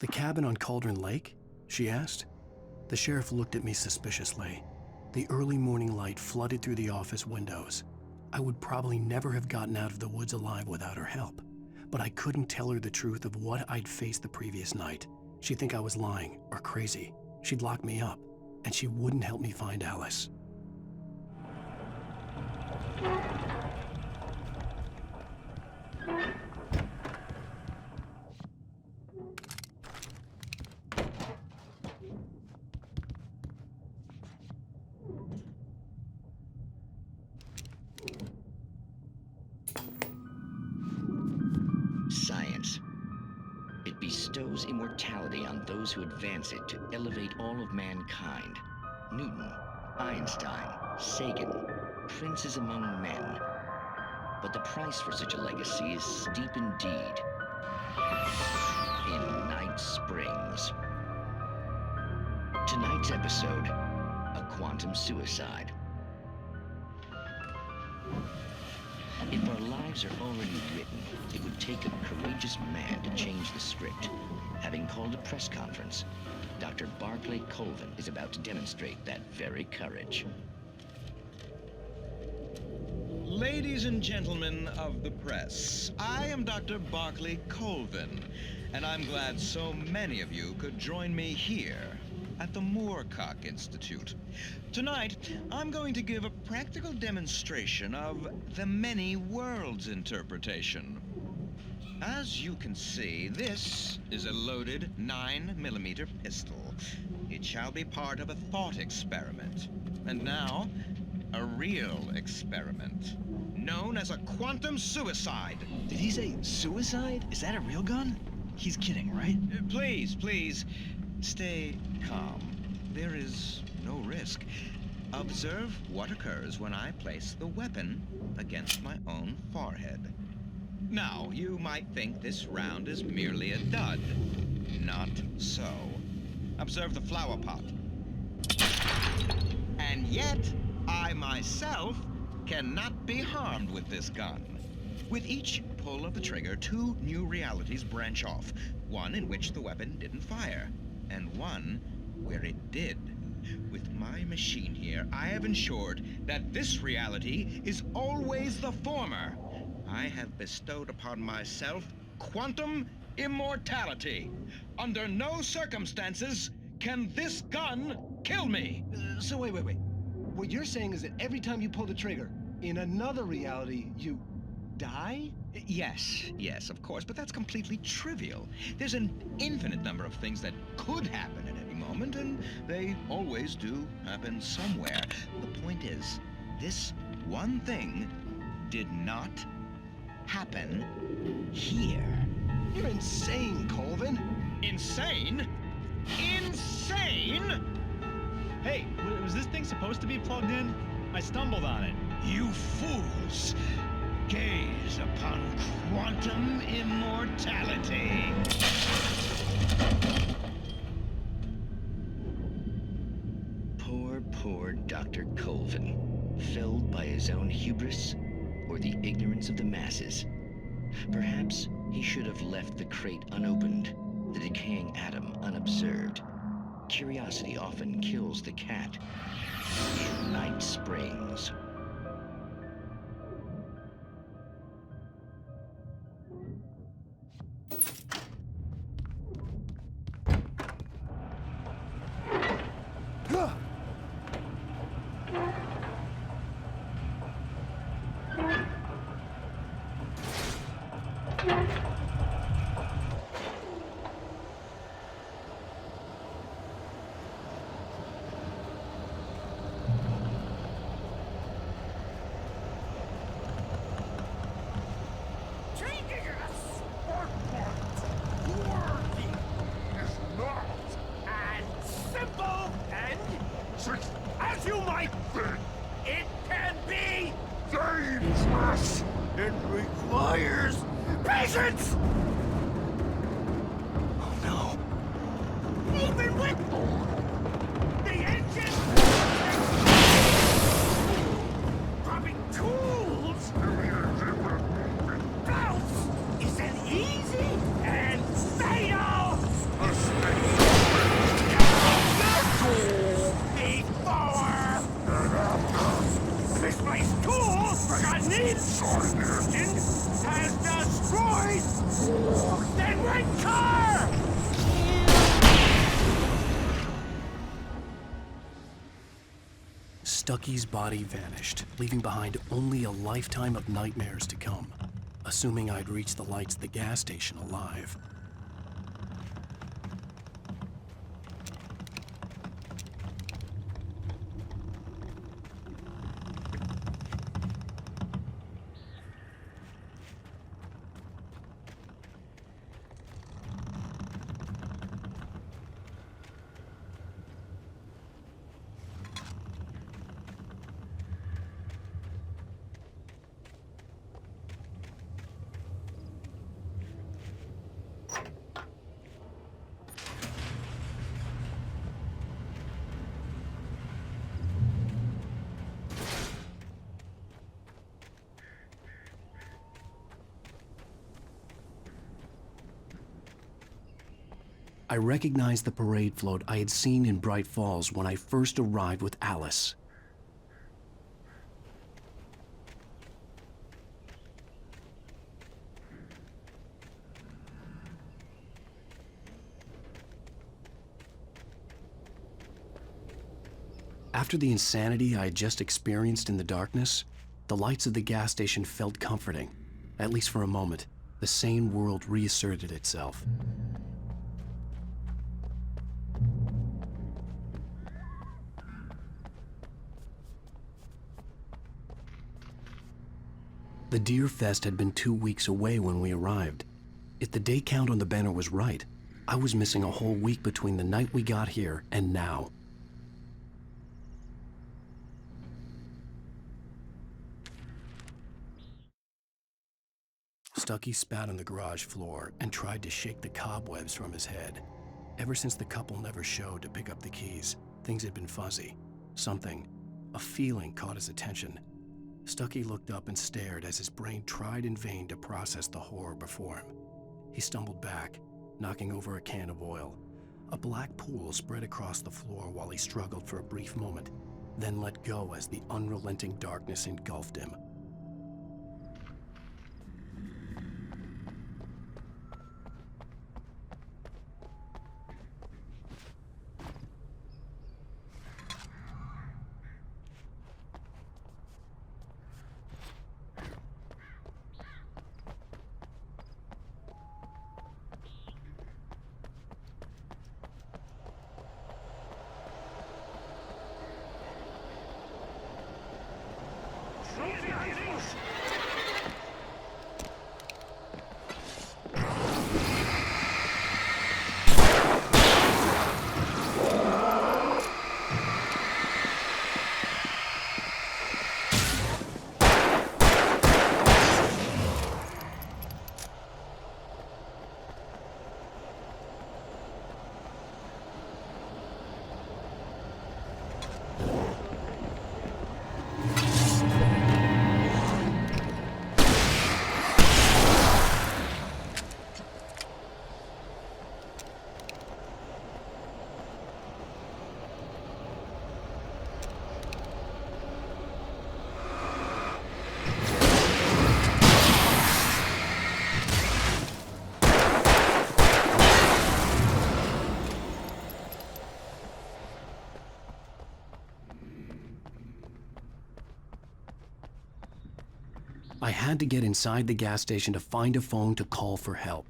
The cabin on Cauldron Lake? She asked. The sheriff looked at me suspiciously. The early morning light flooded through the office windows. I would probably never have gotten out of the woods alive without her help, but I couldn't tell her the truth of what I'd faced the previous night. She'd think I was lying or crazy. She'd lock me up, and she wouldn't help me find Alice. Science. It bestows immortality on those who advance it to elevate all of mankind. Newton, Einstein, Sagan, princes among men. But the price for such a legacy is steep indeed. In Night Springs. Tonight's episode, a quantum suicide. If our lives are already written, it would take a courageous man to change the script. Having called a press conference, Dr. Barclay Colvin is about to demonstrate that very courage. Ladies and gentlemen of the press, I am Dr. Barclay Colvin, and I'm glad so many of you could join me here at the Moorcock Institute. Tonight, I'm going to give a practical demonstration of the many worlds interpretation. As you can see, this is a loaded 9mm pistol. It shall be part of a thought experiment. And now, a real experiment, known as a quantum suicide. Did he say suicide? Is that a real gun? He's kidding, right? Please, stay calm. There is no risk. Observe what occurs when I place the weapon against my own forehead. Now, you might think this round is merely a dud. Not so. Observe the flower pot. And yet, I myself cannot be harmed with this gun. With each pull of the trigger, two new realities branch off. One in which the weapon didn't fire, and one where it did. With my machine here, I have ensured that this reality is always the former. I have bestowed upon myself quantum immortality. Under no circumstances can this gun kill me. So wait. What you're saying is that every time you pull the trigger, in another reality, you die? Yes, of course, but that's completely trivial. There's an infinite number of things that could happen at any moment. moment, and they always do happen somewhere. The point is, this one thing did not happen here. You're insane, Colvin. Insane? Insane? Hey, was this thing supposed to be plugged in? I stumbled on it. You fools! Gaze upon quantum immortality. Poor Dr. Colvin. Felled by his own hubris or the ignorance of the masses. Perhaps he should have left the crate unopened, the decaying atom unobserved. Curiosity often kills the cat. Night Springs. As you might think, it can be dangerous. It requires patience. Oh no! Even with the engine dropping tools, doubts is an easy and fatal mistake. Misplaced tools, forgotten needs, engine has destroyed that red car! Stucky's body vanished, leaving behind only a lifetime of nightmares to come, assuming I'd reached the lights at the gas station alive. I recognized the parade float I had seen in Bright Falls when I first arrived with Alice. After the insanity I had just experienced in the darkness, the lights of the gas station felt comforting. At least for a moment, the sane world reasserted itself. The Deer Fest had been 2 weeks away when we arrived. If the day count on the banner was right, I was missing a whole week between the night we got here and now. Stucky spat on the garage floor and tried to shake the cobwebs from his head. Ever since the couple never showed to pick up the keys, things had been fuzzy. Something, a feeling caught his attention. Stucky looked up and stared as his brain tried in vain to process the horror before him. He stumbled back, knocking over a can of oil. A black pool spread across the floor while he struggled for a brief moment, then let go as the unrelenting darkness engulfed him. had to get inside the gas station to find a phone to call for help.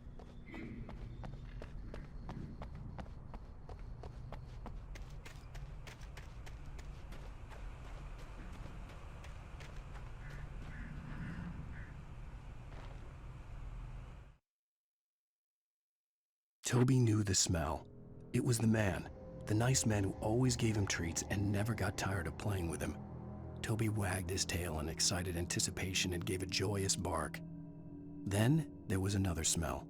Toby knew the smell. It was the man, the nice man who always gave him treats and never got tired of playing with him. Toby wagged his tail in excited anticipation and gave a joyous bark. Then there was another smell,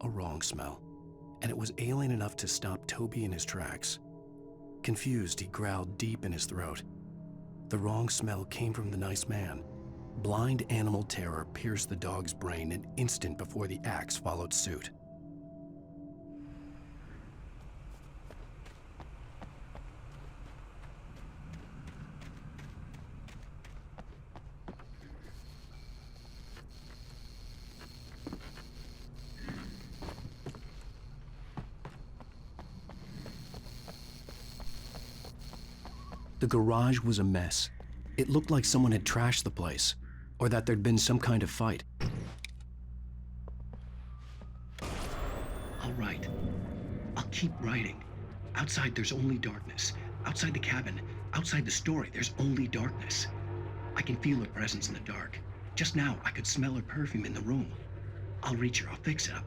a wrong smell, and it was alien enough to stop Toby in his tracks. Confused, he growled deep in his throat. The wrong smell came from the nice man. Blind animal terror pierced the dog's brain an instant before the axe followed suit. The garage was a mess. It looked like someone had trashed the place, or that there'd been some kind of fight. I'll write. I'll keep writing. Outside, there's only darkness. Outside the cabin, outside the story, there's only darkness. I can feel her presence in the dark. Just now, I could smell her perfume in the room. I'll reach her. I'll fix it up.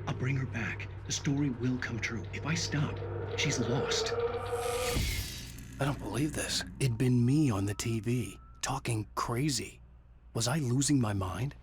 I'll bring her back. The story will come true. If I stop, she's lost. I don't believe this. It'd been me on the TV, talking crazy. Was I losing my mind?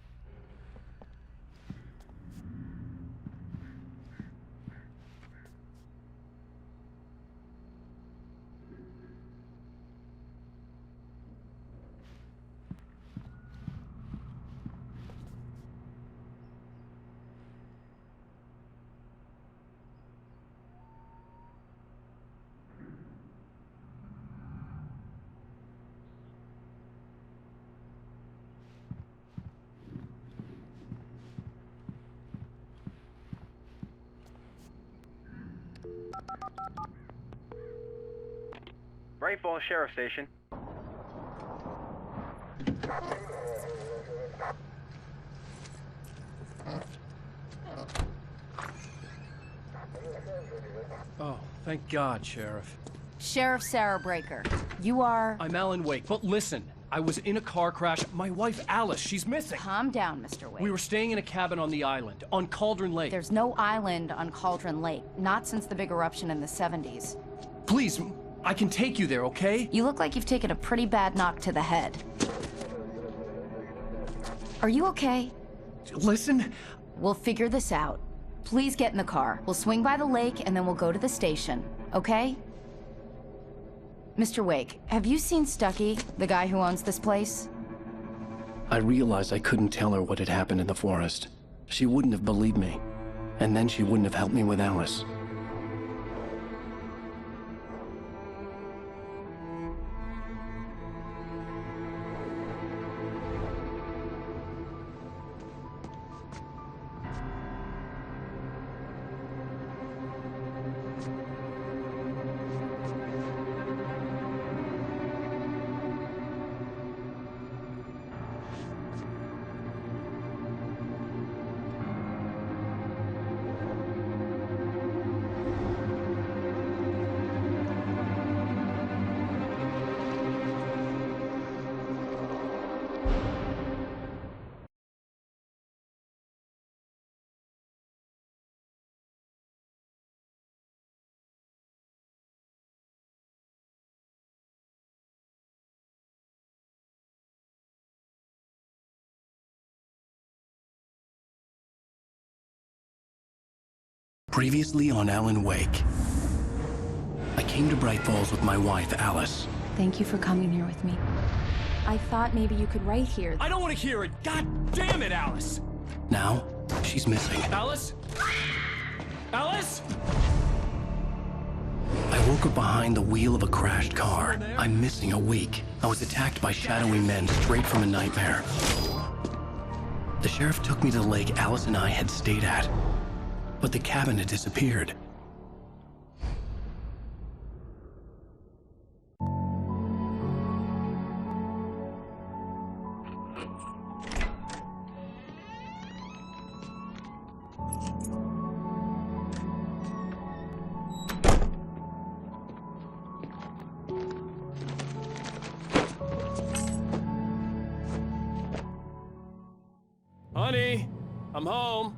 Bright Falls Sheriff Station. Oh, thank God, Sheriff. Sheriff Sarah Breaker, you are... I'm Alan Wake, but listen, I was in a car crash. My wife, Alice, she's missing. Calm down, Mr. Wake. We were staying in a cabin on the island, on Cauldron Lake. There's no island on Cauldron Lake, not since the big eruption in the 70s. Please, I can take you there, okay? You look like you've taken a pretty bad knock to the head. Are you okay? Listen. We'll figure this out. Please get in the car. We'll swing by the lake and then we'll go to the station, okay? Mr. Wake, have you seen Stucky, the guy who owns this place? I realized I couldn't tell her what had happened in the forest. She wouldn't have believed me. And then she wouldn't have helped me with Alice. Previously on Alan Wake. I came to Bright Falls with my wife, Alice. Thank you for coming here with me. I thought maybe you could write here. I don't want to hear it! God damn it, Alice! Now, she's missing. Alice? Alice? I woke up behind the wheel of a crashed car. I'm missing a week. I was attacked by shadowy men straight from a nightmare. The sheriff took me to the lake Alice and I had stayed at. But the cabin had disappeared. Honey, I'm home.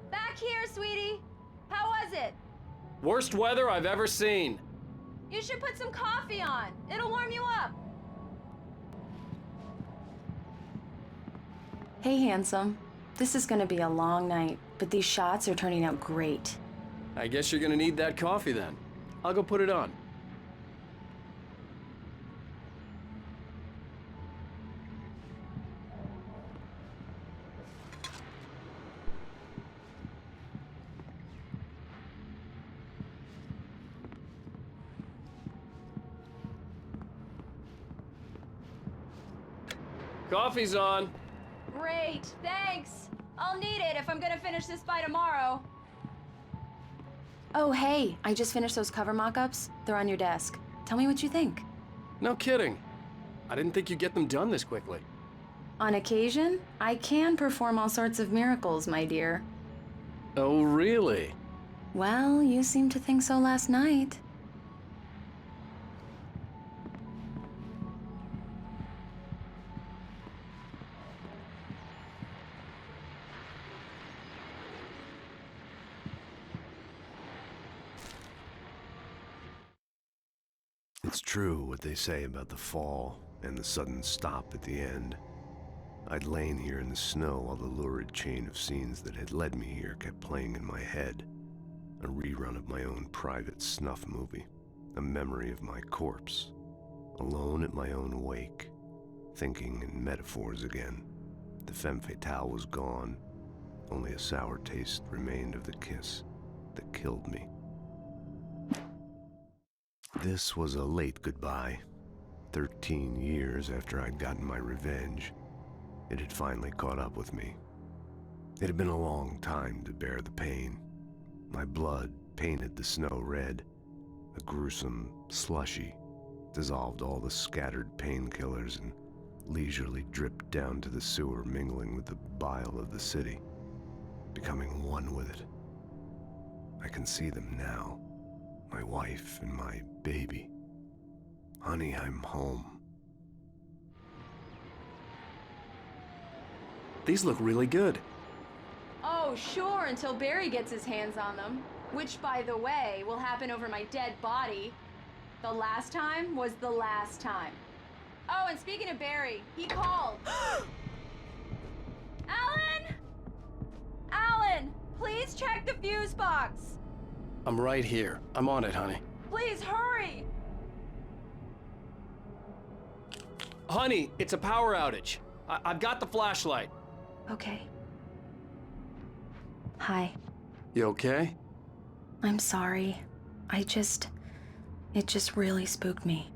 Back here, sweetie. How was it? Worst weather I've ever seen. You should put some coffee on. It'll warm you up. Hey, handsome. This is gonna be a long night, but these shots are turning out great. I guess you're gonna need that coffee then. I'll go put it on. Coffee's on. Great, thanks. I'll need it if I'm gonna finish this by tomorrow. Oh, hey, I just finished those cover mock-ups. They're on your desk. Tell me what you think. No kidding. I didn't think you'd get them done this quickly. On occasion, I can perform all sorts of miracles, my dear. Oh, really? Well, you seemed to think so last night. It's true what they say about the fall and the sudden stop at the end. I'd lain here in the snow while the lurid chain of scenes that had led me here kept playing in my head. A rerun of my own private snuff movie. A memory of my corpse. Alone at my own wake. Thinking in metaphors again. The femme fatale was gone. Only a sour taste remained of the kiss that killed me. This was a late goodbye. 13 years after I'd gotten my revenge, it had finally caught up with me. It had been a long time to bear the pain. My blood painted the snow red. A gruesome slushy dissolved all the scattered painkillers and leisurely dripped down to the sewer, mingling with the bile of the city, becoming one with it. I can see them now. My wife and my baby. Honey, I'm home. These look really good. Oh, sure, until Barry gets his hands on them. Which, by the way, will happen over my dead body. The last time was the last time. Oh, and speaking of Barry, he called. Alan! Alan, please check the fuse box. I'm right here. I'm on it, honey. Please hurry! Honey, it's a power outage. I've got the flashlight. Okay. Hi. You okay? I'm sorry. It just really spooked me.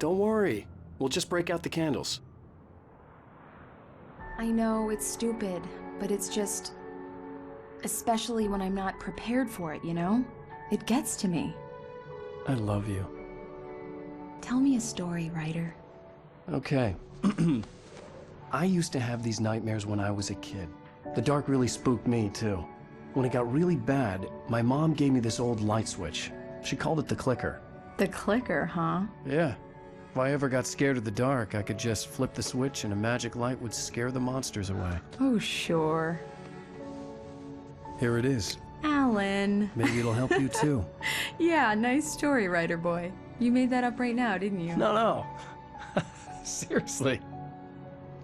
Don't worry. We'll just break out the candles. I know it's stupid, but it's just... especially when I'm not prepared for it, you know? It gets to me. I love you. Tell me a story, writer. Okay. I used to have these nightmares when I was a kid. The dark really spooked me, too. When it got really bad, my mom gave me this old light switch. She called it the clicker. The clicker, huh? Yeah. If I ever got scared of the dark, I could just flip the switch and a magic light would scare the monsters away. Oh, sure. Here it is. Alan. Maybe it'll help you, too. Yeah, nice story, writer boy. You made that up right now, didn't you? No. Seriously.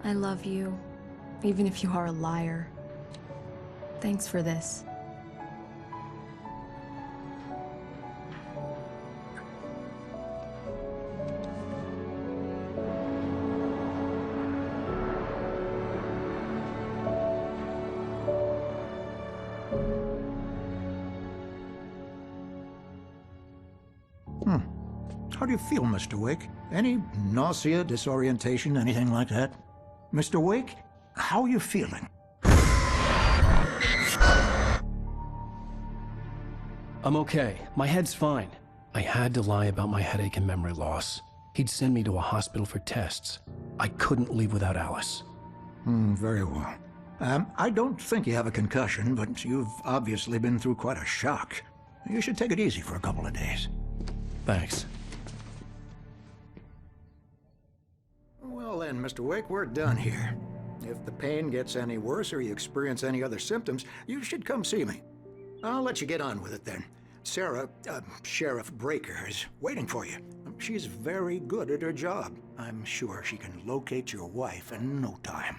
I love you, even if you are a liar. Thanks for this. How do you feel, Mr. Wake? Any nausea, disorientation, anything like that? Mr. Wake, how are you feeling? I'm okay. My head's fine. I had to lie about my headache and memory loss. He'd send me to a hospital for tests. I couldn't leave without Alice. Very well. I don't think you have a concussion, but you've obviously been through quite a shock. You should take it easy for a couple of days. Thanks. Well then, Mr. Wake, we're done here. If the pain gets any worse or you experience any other symptoms, you should come see me. I'll let you get on with it then. Sarah, Sheriff Breaker, is waiting for you. She's very good at her job. I'm sure she can locate your wife in no time.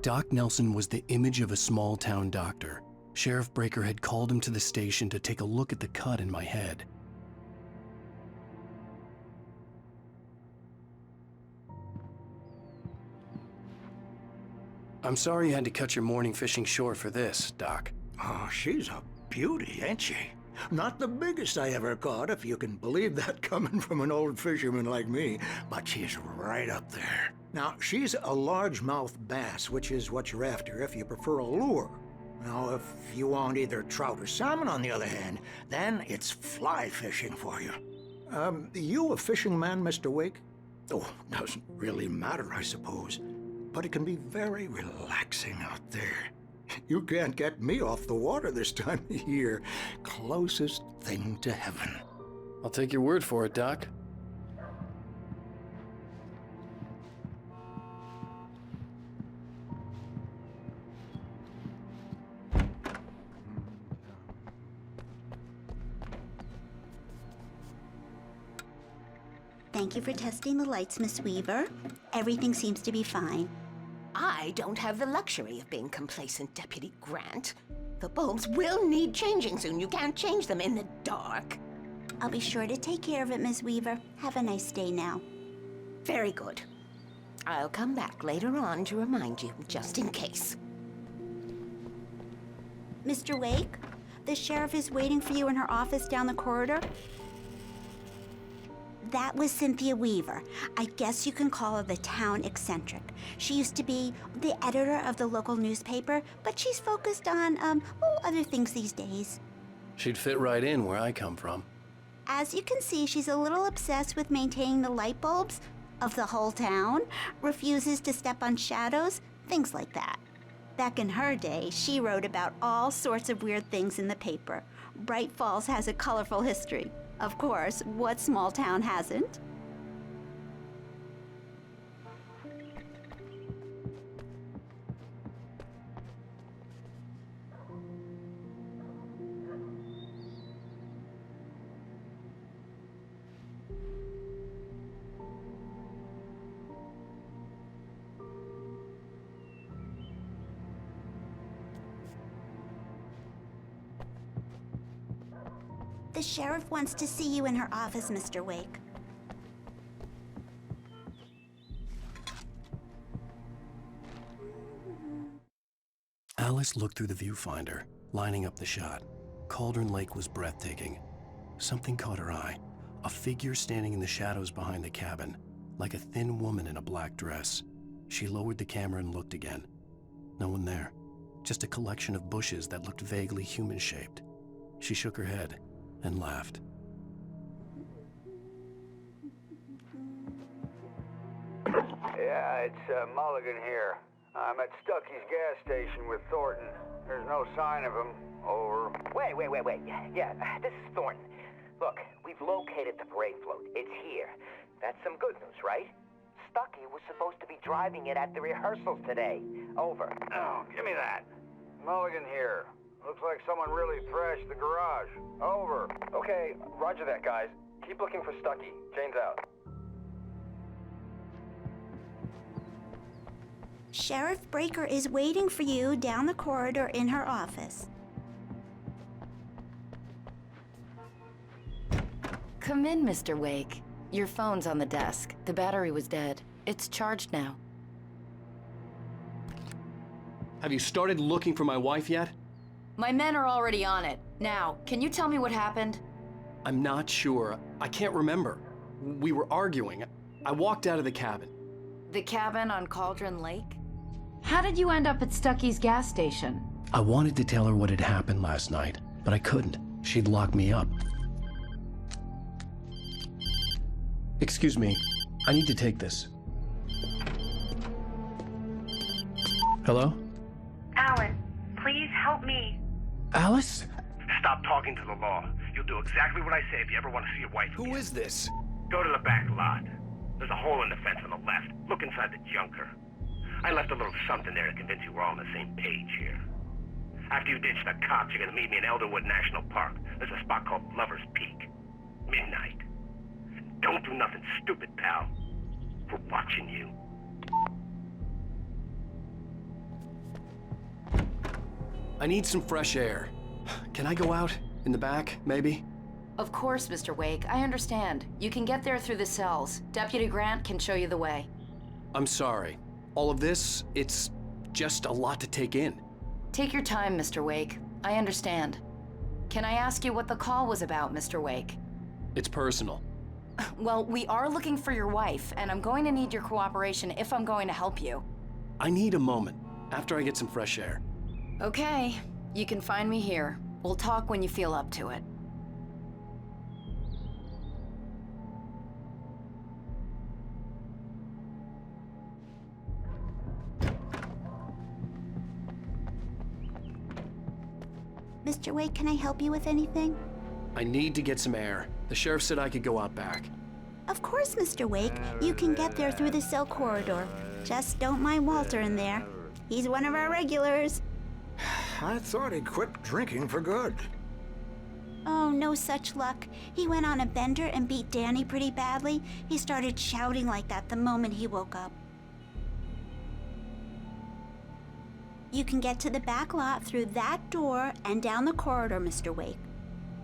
Doc Nelson was the image of a small-town doctor. Sheriff Breaker had called him to the station to take a look at the cut in my head. I'm sorry you had to cut your morning fishing short for this, Doc. Oh, she's a beauty, ain't she? Not the biggest I ever caught, if you can believe that coming from an old fisherman like me, but she's right up there. Now, she's a largemouth bass, which is what you're after if you prefer a lure. Now, if you want either trout or salmon, on the other hand, then it's fly fishing for you. You a fishing man, Mr. Wake? Oh, doesn't really matter, I suppose. But it can be very relaxing out there. You can't get me off the water this time of year. Closest thing to heaven. I'll take your word for it, Doc. Thank you for testing the lights, Miss Weaver. Everything seems to be fine. I don't have the luxury of being complacent, Deputy Grant. The bulbs will need changing soon. You can't change them in the dark. I'll be sure to take care of it, Miss Weaver. Have a nice day now. Very good. I'll come back later on to remind you, just in case. Mr. Wake, the sheriff is waiting for you in her office down the corridor. That was Cynthia Weaver. I guess you can call her the town eccentric. She used to be the editor of the local newspaper, but she's focused on, other things these days. She'd fit right in where I come from. As you can see, she's a little obsessed with maintaining the light bulbs of the whole town, refuses to step on shadows, things like that. Back in her day, she wrote about all sorts of weird things in the paper. Bright Falls has a colorful history. Of course, what small town hasn't? The sheriff wants to see you in her office, Mr. Wake. Alice looked through the viewfinder, lining up the shot. Cauldron Lake was breathtaking. Something caught her eye. A figure standing in the shadows behind the cabin, like a thin woman in a black dress. She lowered the camera and looked again. No one there. Just a collection of bushes that looked vaguely human-shaped. She shook her head and laughed. Yeah, it's Mulligan here. I'm at Stucky's gas station with Thornton. There's no sign of him. Over. Wait. Yeah, this is Thornton. Look, we've located the parade float. It's here. That's some good news, right? Stucky was supposed to be driving it at the rehearsals today. Over. Oh, give me that. Mulligan here. Looks like someone really thrashed the garage. Over. Okay, roger that, guys. Keep looking for Stucky. Jane's out. Sheriff Breaker is waiting for you down the corridor in her office. Come in, Mr. Wake. Your phone's on the desk. The battery was dead. It's charged now. Have you started looking for my wife yet? My men are already on it. Now, can you tell me what happened? I'm not sure. I can't remember. We were arguing. I walked out of the cabin. The cabin on Cauldron Lake? How did you end up at Stucky's gas station? I wanted to tell her what had happened last night, but I couldn't. She'd lock me up. Excuse me. I need to take this. Hello? Alan, please help me. Alice? Stop talking to the law. You'll do exactly what I say if you ever want to see your wife again. Who is this? Go to the back lot. There's a hole in the fence on the left. Look inside the junker. I left a little something there to convince you we're all on the same page here. After you ditch the cops, you're gonna meet me in Elderwood National Park. There's a spot called Lover's Peak. Midnight. Don't do nothing stupid, pal. We're watching you. I need some fresh air. Can I go out? In the back, maybe? Of course, Mr. Wake. I understand. You can get there through the cells. Deputy Grant can show you the way. I'm sorry. All of this, it's just a lot to take in. Take your time, Mr. Wake. I understand. Can I ask you what the call was about, Mr. Wake? It's personal. Well, we are looking for your wife, and I'm going to need your cooperation if I'm going to help you. I need a moment, after I get some fresh air. Okay. You can find me here. We'll talk when you feel up to it. Mr. Wake, can I help you with anything? I need to get some air. The sheriff said I could go out back. Of course, Mr. Wake. You can get there through the cell corridor. Just don't mind Walter in there. He's one of our regulars. I thought he'd quit drinking for good. Oh, no such luck. He went on a bender and beat Danny pretty badly. He started shouting like that the moment he woke up. You can get to the back lot through that door and down the corridor, Mr. Wake.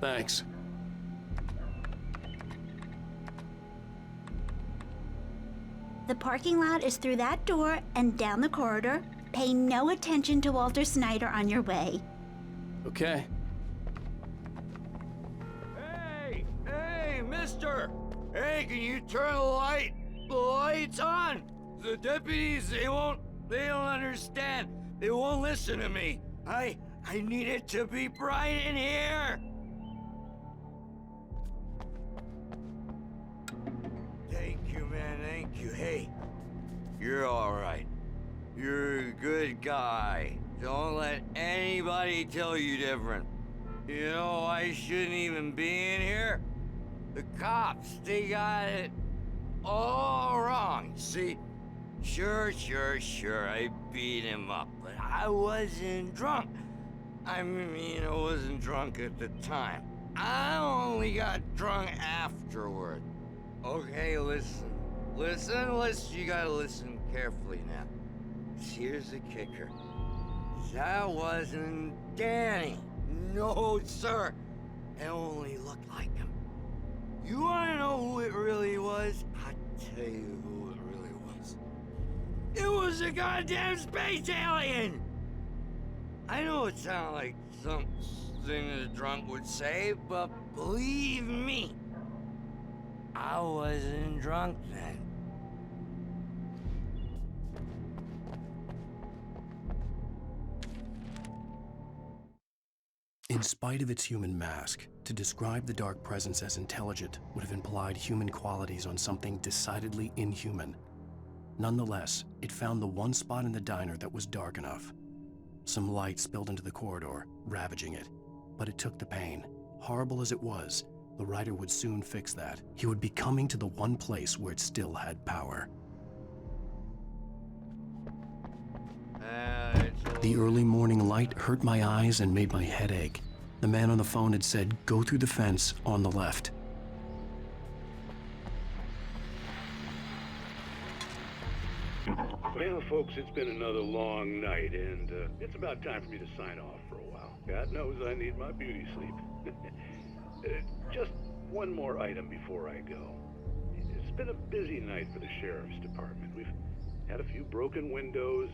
Thanks. The parking lot is through that door and down the corridor. Pay no attention to Walter Snyder on your way. Okay. Hey, mister! Hey, can you turn the lights on? The deputies, they don't understand. They won't listen to me. I need it to be bright in here. Thank you, man, thank you. Hey, you're all right. You're a good guy. Don't let anybody tell you different. You know, I shouldn't even be in here. The cops, they got it all wrong. See, sure, I beat him up, but I wasn't drunk. I mean, I wasn't drunk at the time. I only got drunk afterward. Okay, listen, you gotta listen carefully now. Here's the kicker. That wasn't Danny. No, sir. It only looked like him. You wanna know who it really was? I'll tell you who it really was. It was a goddamn space alien! I know it sounds like something a drunk would say, but believe me, I wasn't drunk then. In spite of its human mask, to describe the dark presence as intelligent would have implied human qualities on something decidedly inhuman. Nonetheless, it found the one spot in the diner that was dark enough. Some light spilled into the corridor, ravaging it. But it took the pain. Horrible as it was, the writer would soon fix that. He would be coming to the one place where it still had power. The early morning light hurt my eyes and made my head ache. The man on the phone had said, "Go through the fence on the left." Well, folks, it's been another long night, and it's about time for me to sign off for a while. God knows I need my beauty sleep. Just one more item before I go. It's been a busy night for the Sheriff's Department. We've had a few broken windows,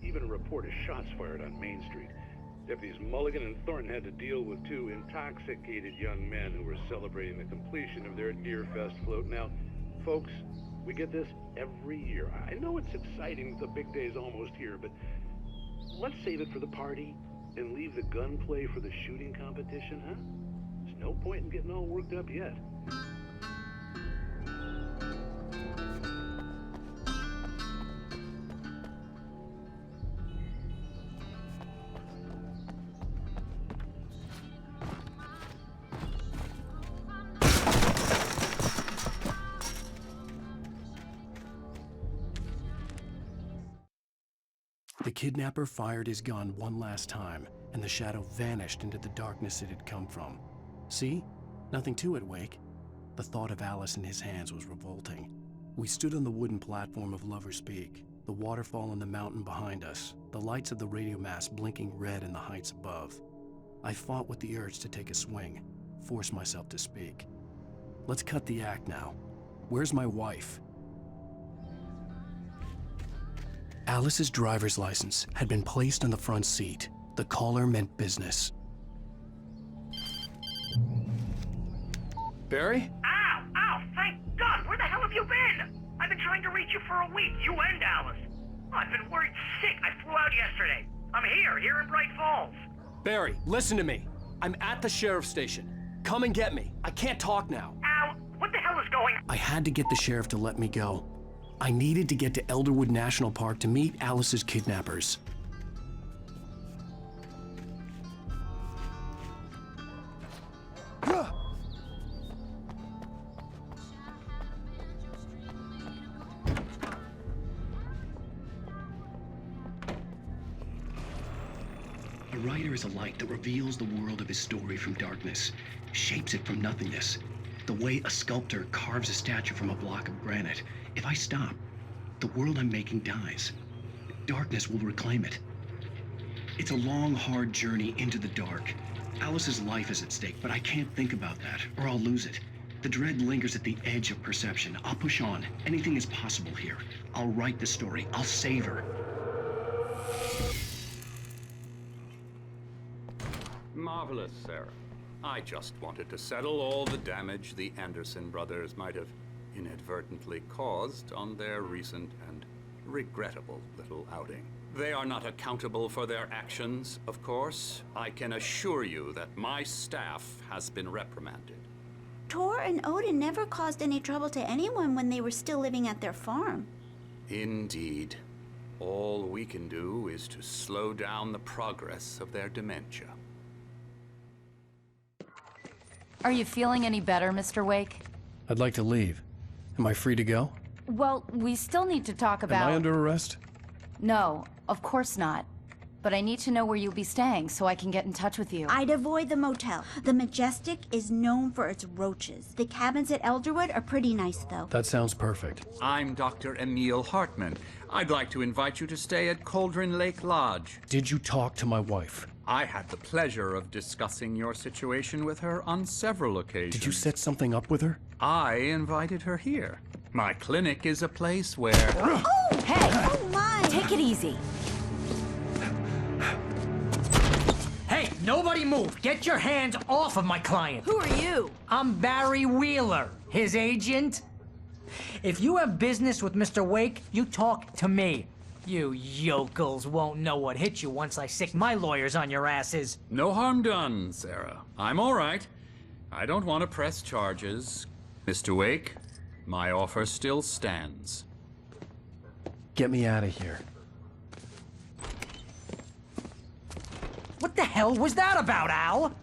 even a report of shots fired on Main Street. Deputies Mulligan and Thornton had to deal with two intoxicated young men who were celebrating the completion of their Deerfest float. Now, folks, we get this every year. I know it's exciting, the big day's almost here, but let's save it for the party and leave the gunplay for the shooting competition, huh? There's no point in getting all worked up yet. kidnapper fired his gun one last time, and the shadow vanished into the darkness it had come from. See? Nothing to it, Wake. The thought of Alice in his hands was revolting. We stood on the wooden platform of Lover's Peak, the waterfall on the mountain behind us, the lights of the radio mast blinking red in the heights above. I fought with the urge to take a swing, force myself to speak. Let's cut the act now. Where's my wife? Alice's driver's license had been placed on the front seat. The caller meant business. Barry? Ow! Ow! Thank God! Where the hell have you been? I've been trying to reach you for a week, you and Alice. I've been worried sick. I flew out yesterday. I'm here in Bright Falls. Barry, listen to me. I'm at the sheriff's station. Come and get me. I can't talk now. Al, what the hell is going on? I had to get the sheriff to let me go. I needed to get to Elderwood National Park to meet Alice's kidnappers. A writer is a light that reveals the world of his story from darkness, shapes it from nothingness. The way a sculptor carves a statue from a block of granite. If I stop, the world I'm making dies. Darkness will reclaim it. It's a long, hard journey into the dark. Alice's life is at stake, but I can't think about that, or I'll lose it. The dread lingers at the edge of perception. I'll push on. Anything is possible here. I'll write the story. I'll save her. Marvelous, Sarah. I just wanted to settle all the damage the Anderson brothers might have inadvertently caused on their recent and regrettable little outing. They are not accountable for their actions, of course. I can assure you that my staff has been reprimanded. Tor and Odin never caused any trouble to anyone when they were still living at their farm. Indeed. All we can do is to slow down the progress of their dementia. Are you feeling any better, Mr. Wake? I'd like to leave. Am I free to go? Well, we still need to talk about... Am I under arrest? No, of course not. But I need to know where you'll be staying so I can get in touch with you. I'd avoid the motel. The Majestic is known for its roaches. The cabins at Elderwood are pretty nice, though. That sounds perfect. I'm Dr. Emil Hartman. I'd like to invite you to stay at Cauldron Lake Lodge. Did you talk to my wife? I had the pleasure of discussing your situation with her on several occasions. Did you set something up with her? I invited her here. My clinic is a place where... Oh! Hey! Oh, my! Take it easy. Hey, nobody move! Get your hands off of my client! Who are you? I'm Barry Wheeler, his agent. If you have business with Mr. Wake, you talk to me. You yokels won't know what hit you once I sick my lawyers on your asses. No harm done, Sarah. I'm all right. I don't want to press charges. Mr. Wake, my offer still stands. Get me out of here. What the hell was that about, Al?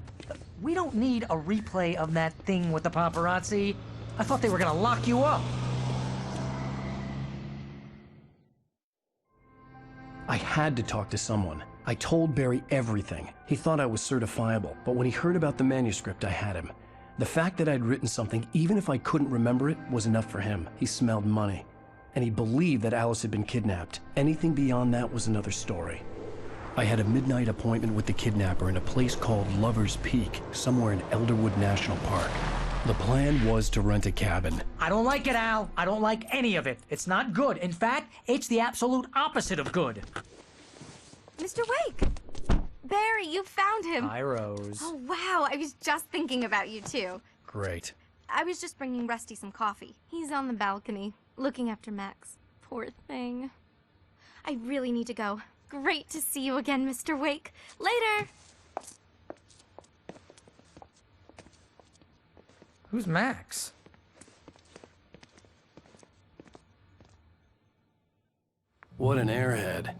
We don't need a replay of that thing with the paparazzi. I thought they were gonna lock you up. I had to talk to someone. I told Barry everything. He thought I was certifiable, but when he heard about the manuscript, I had him. The fact that I'd written something, even if I couldn't remember it, was enough for him. He smelled money. And he believed that Alice had been kidnapped. Anything beyond that was another story. I had a midnight appointment with the kidnapper in a place called Lover's Peak, somewhere in Elderwood National Park. The plan was to rent a cabin. I don't like it, Al. I don't like any of it. It's not good. In fact, it's the absolute opposite of good. Mr. Wake! Barry, you found him! Hi, Rose. Oh, wow. I was just thinking about you, too. Great. I was just bringing Rusty some coffee. He's on the balcony, looking after Max. Poor thing. I really need to go. Great to see you again, Mr. Wake. Later! Who's Max? What an airhead.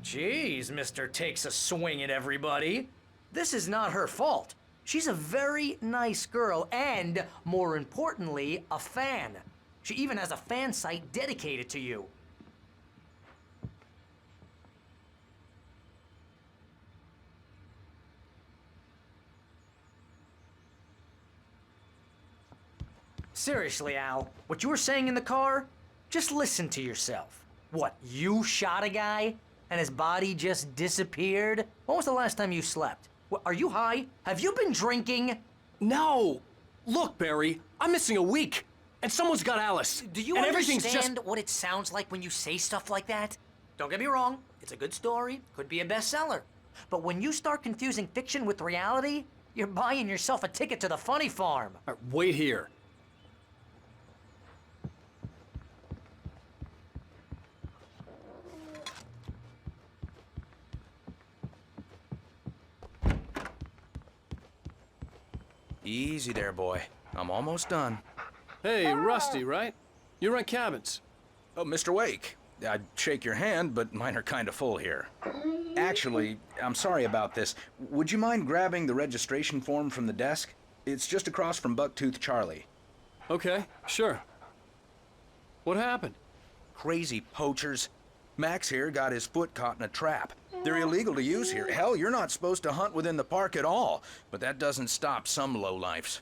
Jeez, Mr. Takes a swing at everybody. This is not her fault. She's a very nice girl and, more importantly, a fan. She even has a fan site dedicated to you. Seriously, Al, what you were saying in the car? Just listen to yourself. What, you shot a guy and his body just disappeared? When was the last time you slept? What, are you high? Have you been drinking? No! Look, Barry, I'm missing a week, and someone's got Alice. Do you and everything's understand what it sounds like when you say stuff like that? Don't get me wrong, it's a good story, could be a bestseller. But when you start confusing fiction with reality, you're buying yourself a ticket to the funny farm. All right, wait here. Easy there, boy. I'm almost done. Hey, Rusty, right? You rent cabins. Oh, Mr. Wake. I'd shake your hand, but mine are kind of full here. Actually, I'm sorry about this. Would you mind grabbing the registration form from the desk? It's just across from Bucktooth Charlie. Okay, sure. What happened? Crazy poachers. Max here got his foot caught in a trap. They're illegal to use here. Hell, you're not supposed to hunt within the park at all. But that doesn't stop some lowlifes.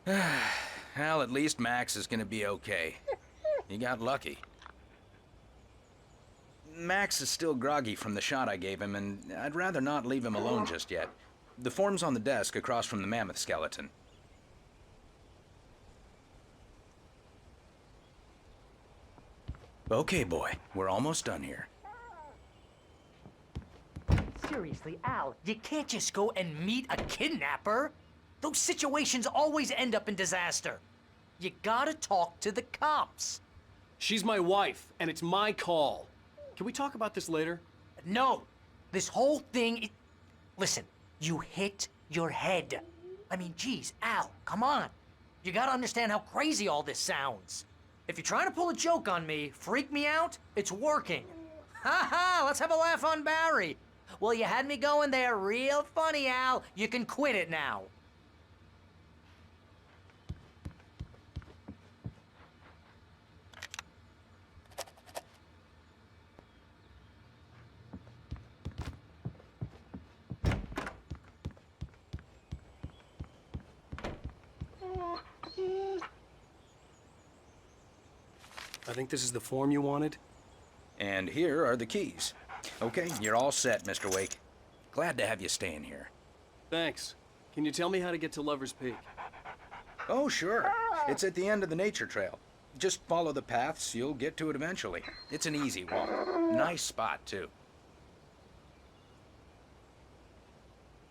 Well, at least Max is gonna be okay. He got lucky. Max is still groggy from the shot I gave him, and I'd rather not leave him alone just yet. The form's on the desk across from the mammoth skeleton. Okay, boy. We're almost done here. Seriously, Al, you can't just go and meet a kidnapper. Those situations always end up in disaster. You gotta talk to the cops. She's my wife, and it's my call. Can we talk about this later? No. This whole thing... Listen, you hit your head. I mean, geez, Al, come on. You gotta understand how crazy all this sounds. If you're trying to pull a joke on me, freak me out, it's working. Ha ha, let's have a laugh on Barry. Well, you had me going there real funny, Al. You can quit it now. I think this is the form you wanted. And here are the keys. Okay, you're all set, Mr. Wake. Glad to have you staying here. Thanks. Can you tell me how to get to Lover's Peak? Oh, sure. It's at the end of the nature trail. Just follow the paths, you'll get to it eventually. It's an easy walk. Nice spot, too.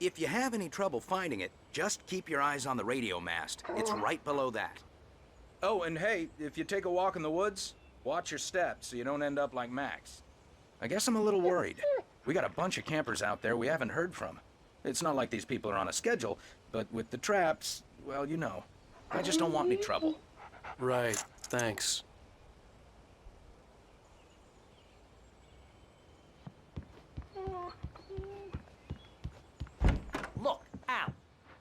If you have any trouble finding it, just keep your eyes on the radio mast. It's right below that. Oh, and hey, if you take a walk in the woods, watch your steps so you don't end up like Max. I guess I'm a little worried. We got a bunch of campers out there we haven't heard from. It's not like these people are on a schedule, but with the traps, well, you know. I just don't want any trouble. Right, thanks. Look, Al,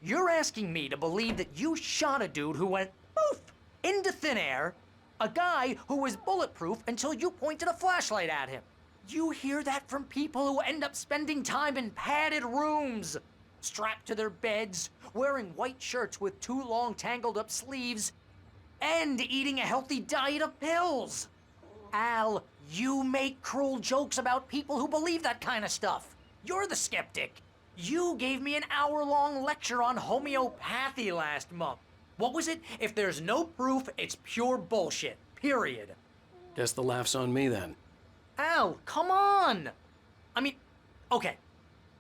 you're asking me to believe that you shot a dude who went poof into thin air, a guy who was bulletproof until you pointed a flashlight at him. You hear that from people who end up spending time in padded rooms, strapped to their beds, wearing white shirts with too long tangled up sleeves, and eating a healthy diet of pills. Al, you make cruel jokes about people who believe that kind of stuff. You're the skeptic. You gave me an hour-long lecture on homeopathy last month. What was it? If there's no proof, it's pure bullshit. Period. Guess the laugh's on me then. Al, come on! I mean, okay.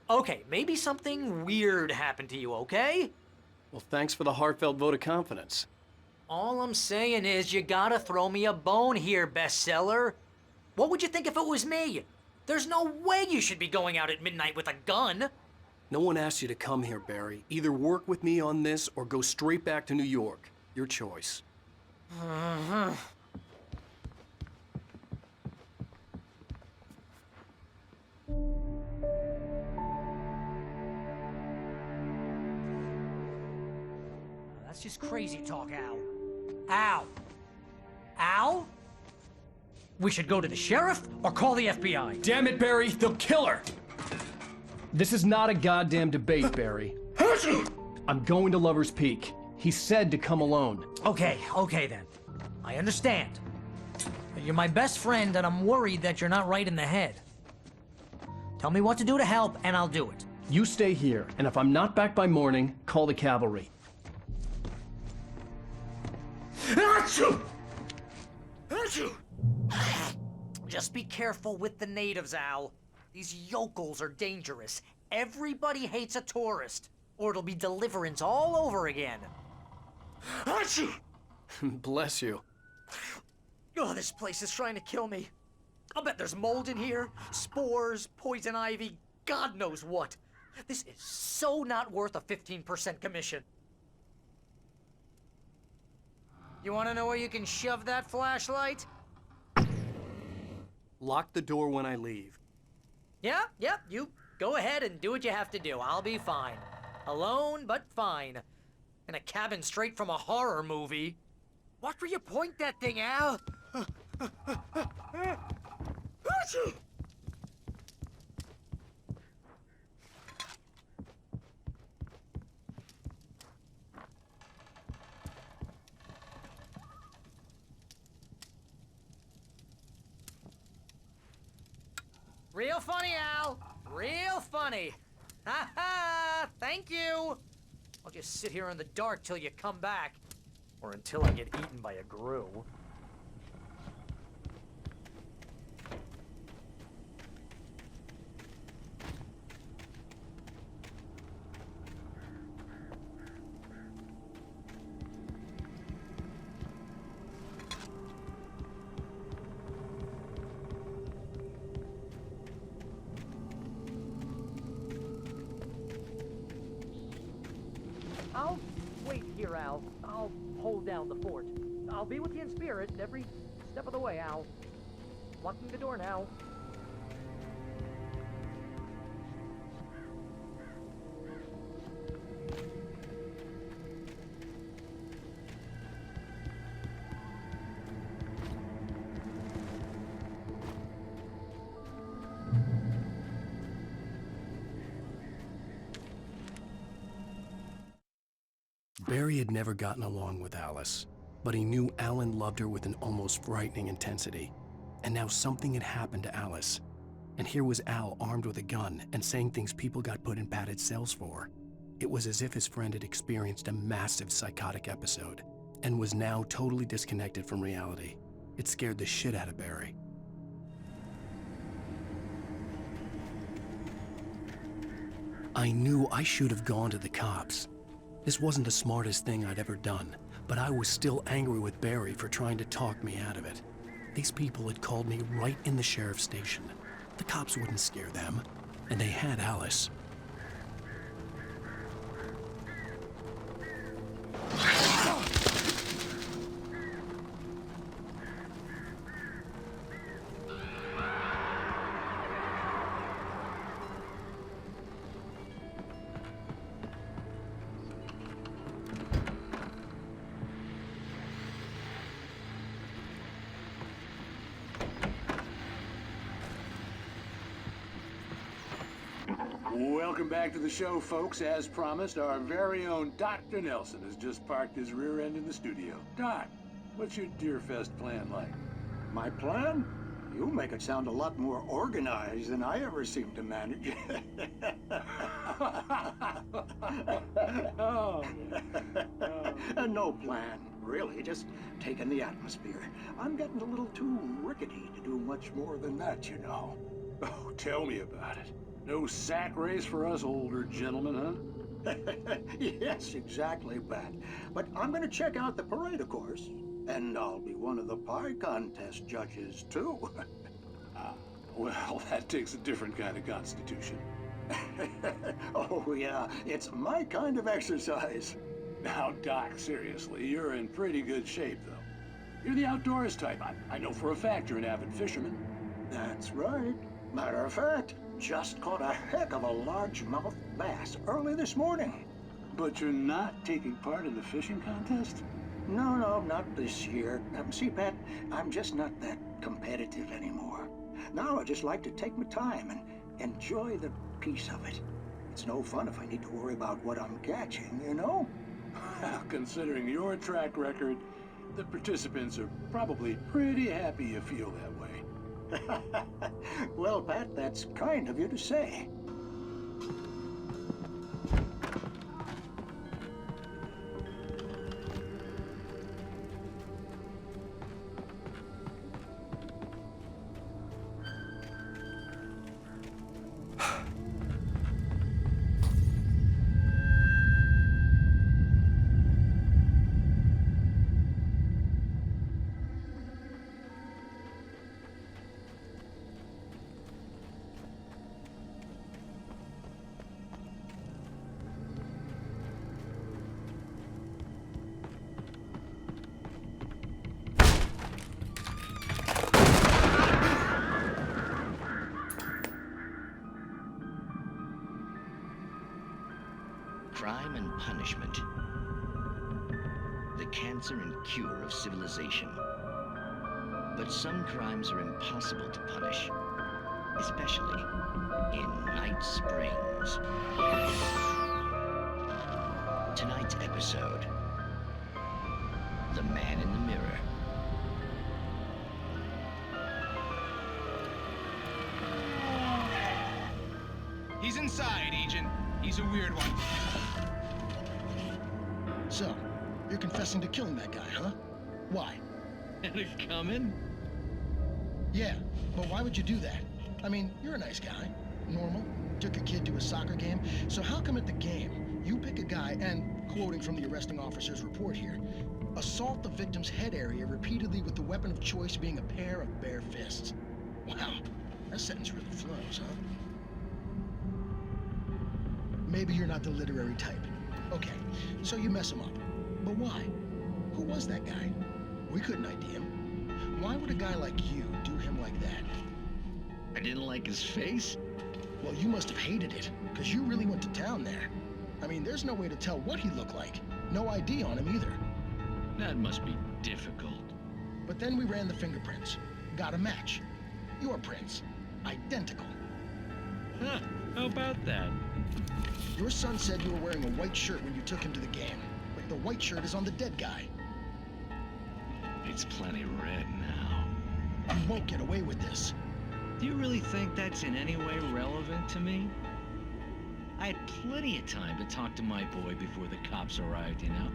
Okay, maybe something weird happened to you, okay? Well, thanks for the heartfelt vote of confidence. All I'm saying is you gotta throw me a bone here, bestseller. What would you think if it was me? There's no way you should be going out at midnight with a gun. No one asked you to come here, Barry. Either work with me on this or go straight back to New York. Your choice. That's just crazy talk, Al. Al? Al? We should go to the sheriff or call the FBI. Damn it, Barry, they'll kill her! This is not a goddamn debate, Barry. I'm going to Lover's Peak. He said to come alone. Okay then. I understand. You're my best friend, and I'm worried that you're not right in the head. Tell me what to do to help, and I'll do it. You stay here, and if I'm not back by morning, call the cavalry. Achoo! Achoo! Just be careful with the natives, Al. These yokels are dangerous. Everybody hates a tourist, or it'll be deliverance all over again. Achoo! Bless you. Oh, this place is trying to kill me. I'll bet there's mold in here, spores, poison ivy, God knows what. This is so not worth a 15% commission. You want to know where you can shove that flashlight? Lock the door when I leave. Yeah, you go ahead and do what you have to do. I'll be fine. Alone, but fine. In a cabin straight from a horror movie. Watch where you point that thing, Al. Achoo! Real funny, Al. Real funny. Ha ha! Thank you. I'll just sit here in the dark till you come back. Or until I get eaten by a grue. I'll wait here, Al. I'll hold down the fort. I'll be with you in spirit every step of the way, Al. Locking the door now. Barry had never gotten along with Alice, but he knew Alan loved her with an almost frightening intensity. And now something had happened to Alice. And here was Al armed with a gun and saying things people got put in padded cells for. It was as if his friend had experienced a massive psychotic episode and was now totally disconnected from reality. It scared the shit out of Barry. I knew I should have gone to the cops. This wasn't the smartest thing I'd ever done, but I was still angry with Barry for trying to talk me out of it. These people had called me right in the sheriff's station. The cops wouldn't scare them, and they had Alice. Welcome back to the show, folks. As promised, our very own Dr. Nelson has just parked his rear end in the studio. Doc, what's your Deerfest plan like? My plan? You make it sound a lot more organized than I ever seem to manage. No plan, really. Just taking the atmosphere. I'm getting a little too rickety to do much more than that, you know. Oh, tell me about it. No sack race for us older gentlemen, huh? Yes, exactly, Pat. But I'm going to check out the parade, of course. And I'll be one of the pie contest judges, too. Well, that takes a different kind of constitution. Oh, yeah. It's my kind of exercise. Now, Doc, seriously, you're in pretty good shape, though. You're the outdoors type. I know for a fact you're an avid fisherman. That's right. Matter of fact, just caught a heck of a largemouth bass early this morning. But you're not taking part in the fishing contest? No, not this year. See, Pat, I'm just not that competitive anymore. Now I just like to take my time and enjoy the peace of it. It's no fun if I need to worry about what I'm catching, you know? Well, considering your track record, the participants are probably pretty happy you feel that way. Well, Pat, that's kind of you to say. Crime and punishment. The cancer and cure of civilization. But some crimes are impossible to punish, especially in Night Springs. Tonight's episode, The Man in the Mirror. He's inside, Agent. He's a weird one. So, you're confessing to killing that guy, huh? Why? Had it coming? Yeah, but why would you do that? I mean, you're a nice guy. Normal. Took a kid to a soccer game. So how come at the game, you pick a guy and, quoting from the arresting officer's report here, assault the victim's head area repeatedly with the weapon of choice being a pair of bare fists? Wow, that sentence really flows, huh? Maybe you're not the literary type. Okay, so you mess him up. But why? Who was that guy? We couldn't ID him. Why would a guy like you do him like that? I didn't like his face? Well, you must have hated it, because you really went to town there. I mean, there's no way to tell what he looked like. No ID on him either. That must be difficult. But then we ran the fingerprints. Got a match. Your prints. Identical. Huh, how about that? Your son said you were wearing a white shirt when you took him to the game. But the white shirt is on the dead guy. It's plenty red now. You won't get away with this. Do you really think that's in any way relevant to me? I had plenty of time to talk to my boy before the cops arrived, you know?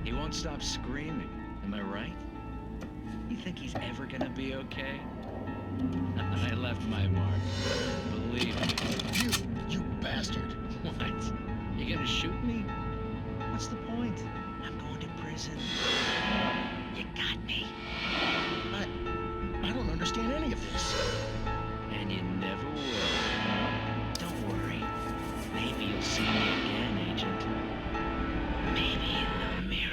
He won't stop screaming, am I right? You think he's ever gonna be okay? I left my mark. Believe me. You bastard. What? You gonna shoot me? What's the point? I'm going to prison. You got me. I don't understand any of this. And you never will. Don't worry. Maybe you'll see me again, Agent. Maybe in the mirror.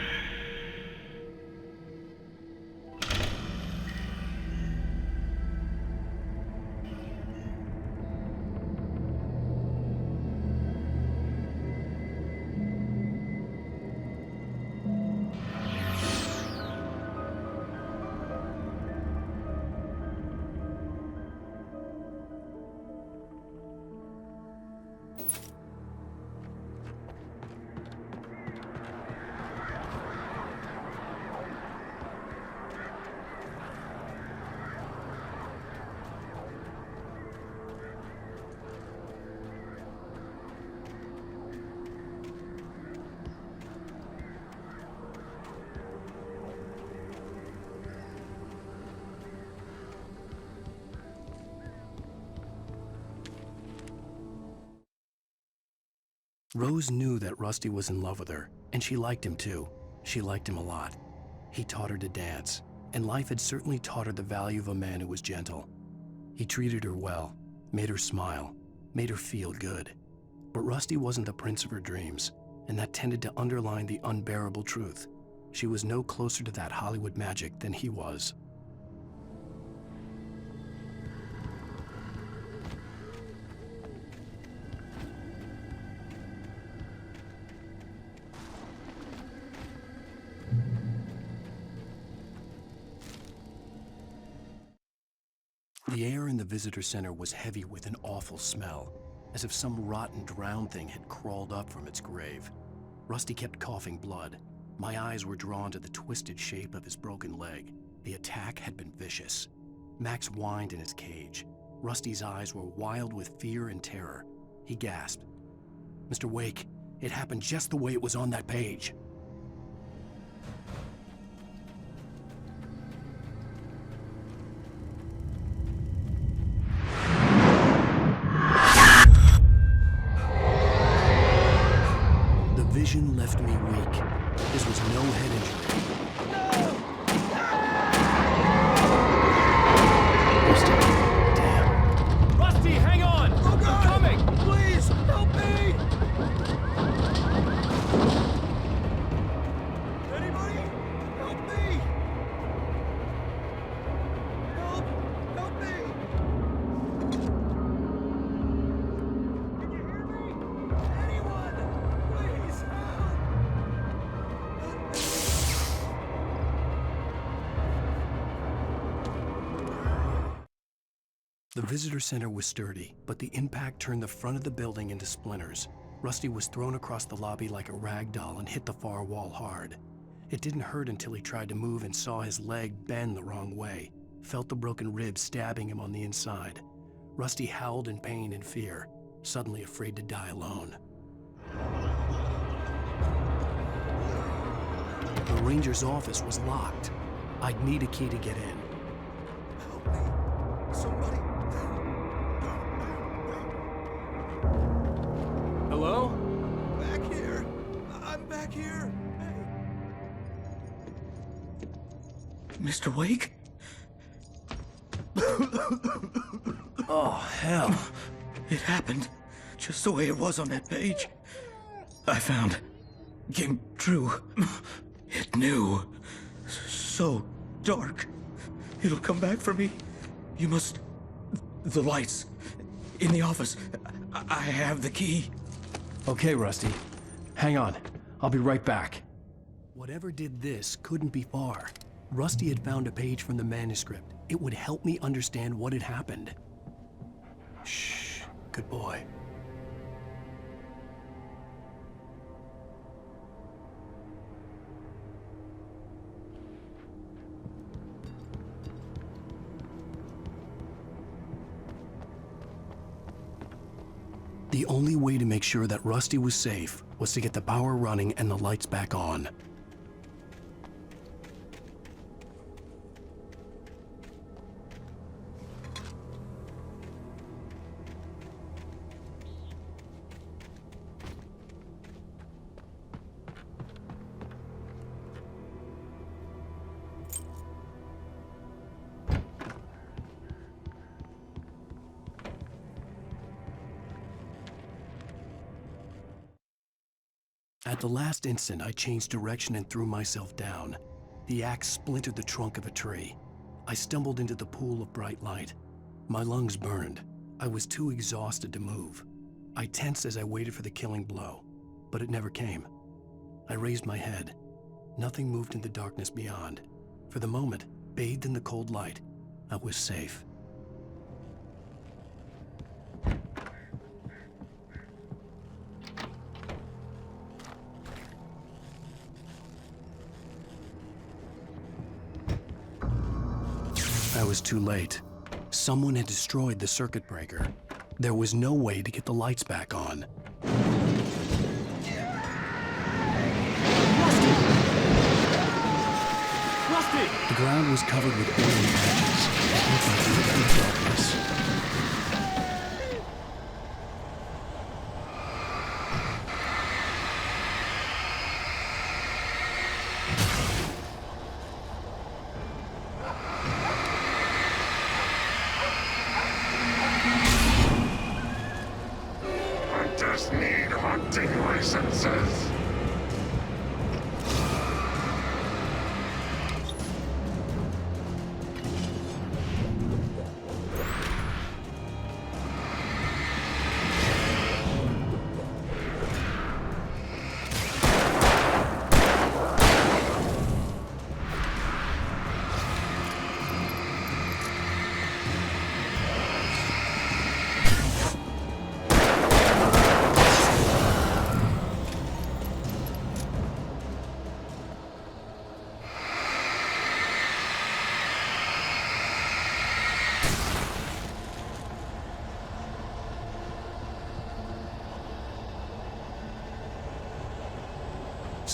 Rose knew that Rusty was in love with her, and she liked him too. She liked him a lot. He taught her to dance, and life had certainly taught her the value of a man who was gentle. He treated her well, made her smile, made her feel good. But Rusty wasn't the prince of her dreams, and that tended to underline the unbearable truth. She was no closer to that Hollywood magic than he was. The air in the visitor center was heavy with an awful smell, as if some rotten drowned thing had crawled up from its grave. Rusty kept coughing blood. My eyes were drawn to the twisted shape of his broken leg. The attack had been vicious. Max whined in his cage. Rusty's eyes were wild with fear and terror. He gasped. "Mr. Wake, it happened just the way it was on that page." The vision left me weak. This was no head injury. Rusty, hang on! Oh, God. I'm coming! Please, help me! Anybody? Help me! Help! Help me! Can you hear me? Anyone? Please, help! The visitor center was sturdy, but the impact turned the front of the building into splinters. Rusty was thrown across the lobby like a rag doll and hit the far wall hard. It didn't hurt until he tried to move and saw his leg bend the wrong way, felt the broken ribs stabbing him on the inside. Rusty howled in pain and fear, suddenly afraid to die alone. The ranger's office was locked. I'd need a key to get in. Help me! Somebody! Hello? Back here! I'm back here! Mr. Wake? Oh, hell. It happened just the way it was on that page. I found. Came true. It knew. So dark. It'll come back for me. You must... The lights. In the office. I have the key. Okay, Rusty. Hang on. I'll be right back. Whatever did this couldn't be far. Rusty had found a page from the manuscript. It would help me understand what had happened. Shh, good boy. The only way to make sure that Rusty was safe was to get the power running and the lights back on. At the last instant, I changed direction and threw myself down. The axe splintered the trunk of a tree. I stumbled into the pool of bright light. My lungs burned. I was too exhausted to move. I tensed as I waited for the killing blow, but it never came. I raised my head. Nothing moved in the darkness beyond. For the moment, bathed in the cold light, I was safe. I was too late. Someone had destroyed the circuit breaker. There was no way to get the lights back on. Rusty! The ground was covered with oily patches. It looked like liquid darkness. Hunters need hunting licenses.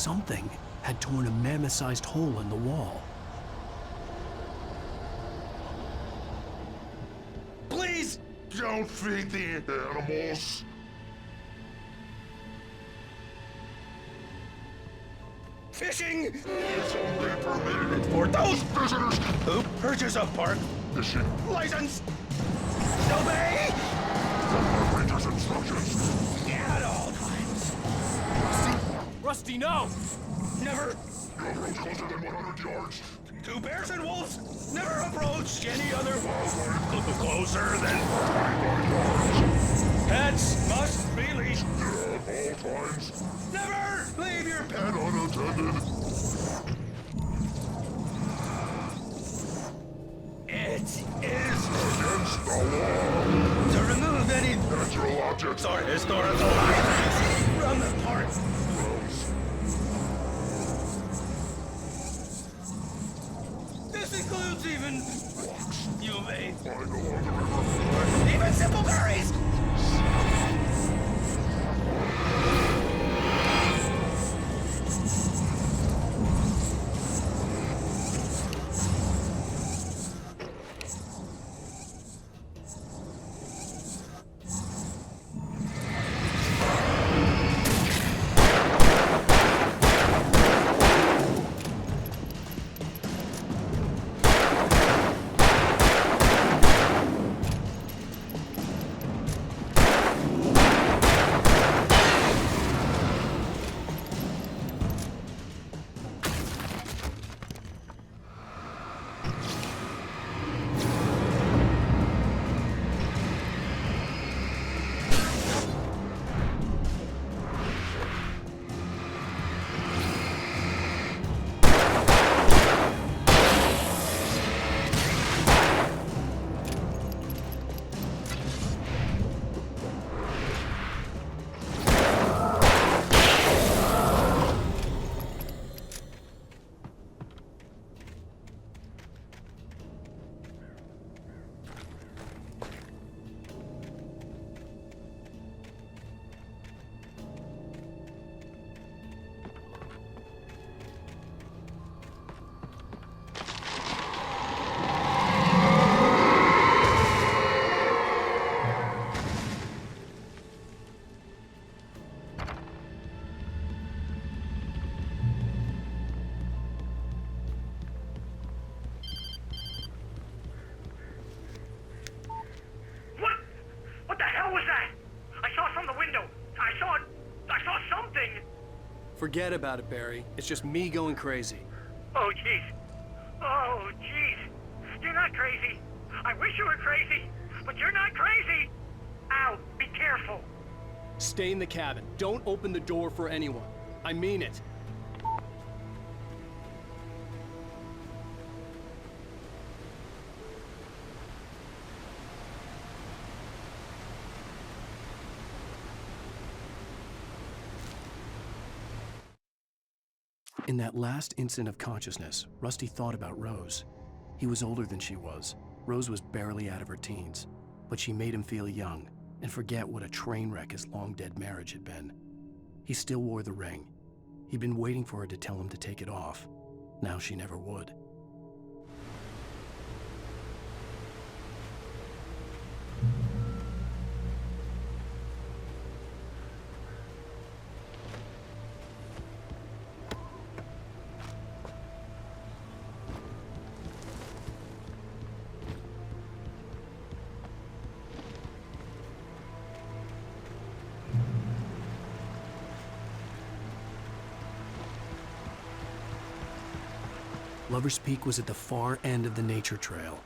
Something had torn a mammoth-sized hole in the wall. Please! Don't feed the animals. Fishing! It's only permitted For those visitors. who purchase a park Fishing. license. Obey! Rangers' instructions. At all times. Rusty, no! Never. No approach closer than 100 yards. To bears and wolves, never approach any other wildlife closer than 25 yards. Pets must be leashed. At all times. Never leave your pet And unattended. It is Against the law. to remove any Natural objects. or historical items from the park. Gross. This includes even you may I no longer remember. even simple berries. What the hell was that? I saw it from the window. I saw something. Forget about it, Barry. It's just me going crazy. Oh, jeez. Oh, jeez. You're not crazy. I wish you were crazy, but you're not crazy. Ow, be careful. Stay in the cabin. Don't open the door for anyone. I mean it. In that last instant of consciousness, Rusty thought about Rose. He was older than she was. Rose was barely out of her teens, but she made him feel young and forget what a train wreck his long-dead marriage had been. He still wore the ring. He'd been waiting for her to tell him to take it off. Now she never would. Lover's Peak was at the far end of the nature trail.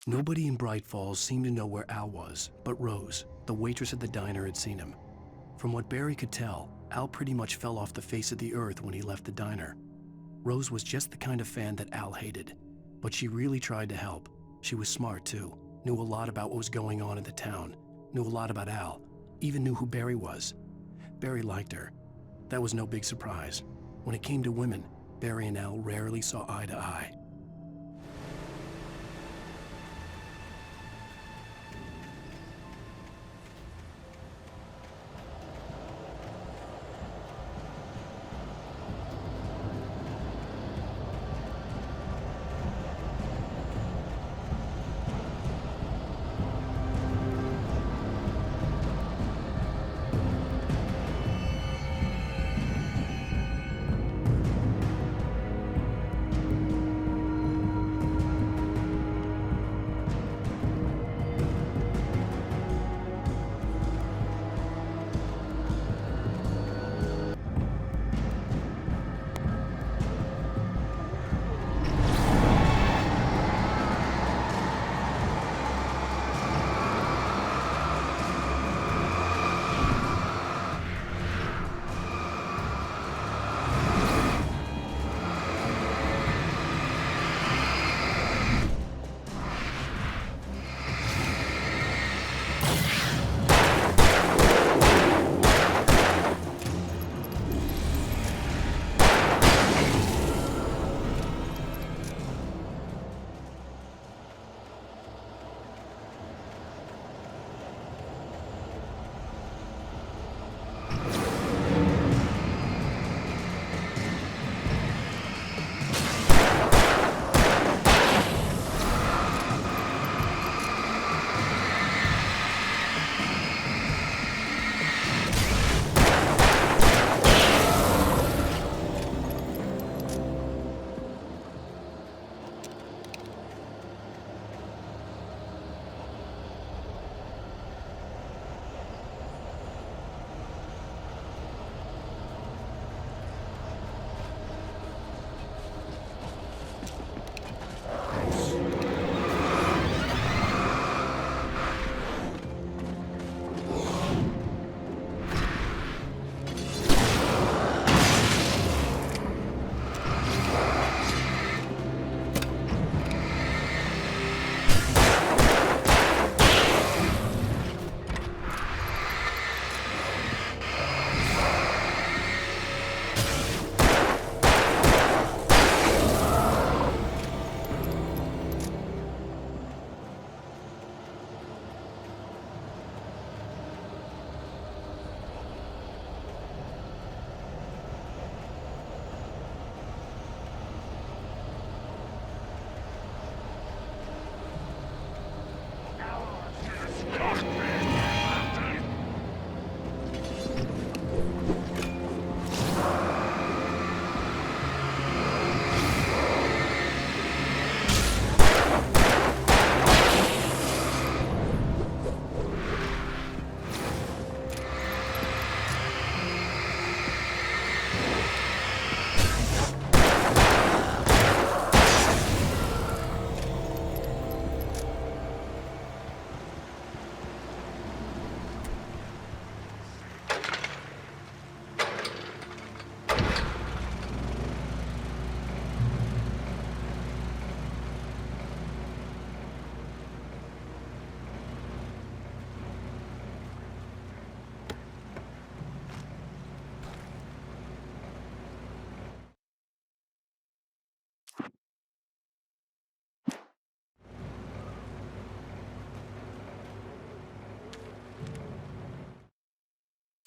Nobody in Bright Falls seemed to know where Al was, but Rose, the waitress at the diner, had seen him. From what Barry could tell, Al pretty much fell off the face of the earth when he left the diner. Rose was just the kind of fan that Al hated, but she really tried to help. She was smart too, knew a lot about what was going on in the town, knew a lot about Al, even knew who Barry was. Barry liked her. That was no big surprise. When it came to women, Barry and Al rarely saw eye to eye.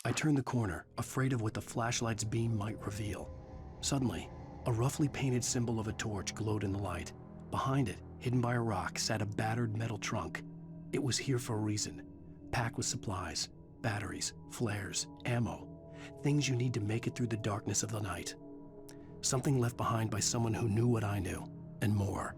I turned the corner, afraid of what the flashlight's beam might reveal. Suddenly, a roughly painted symbol of a torch glowed in the light. Behind it, hidden by a rock, sat a battered metal trunk. It was here for a reason, packed with supplies, batteries, flares, ammo, things you need to make it through the darkness of the night. Something left behind by someone who knew what I knew, and more.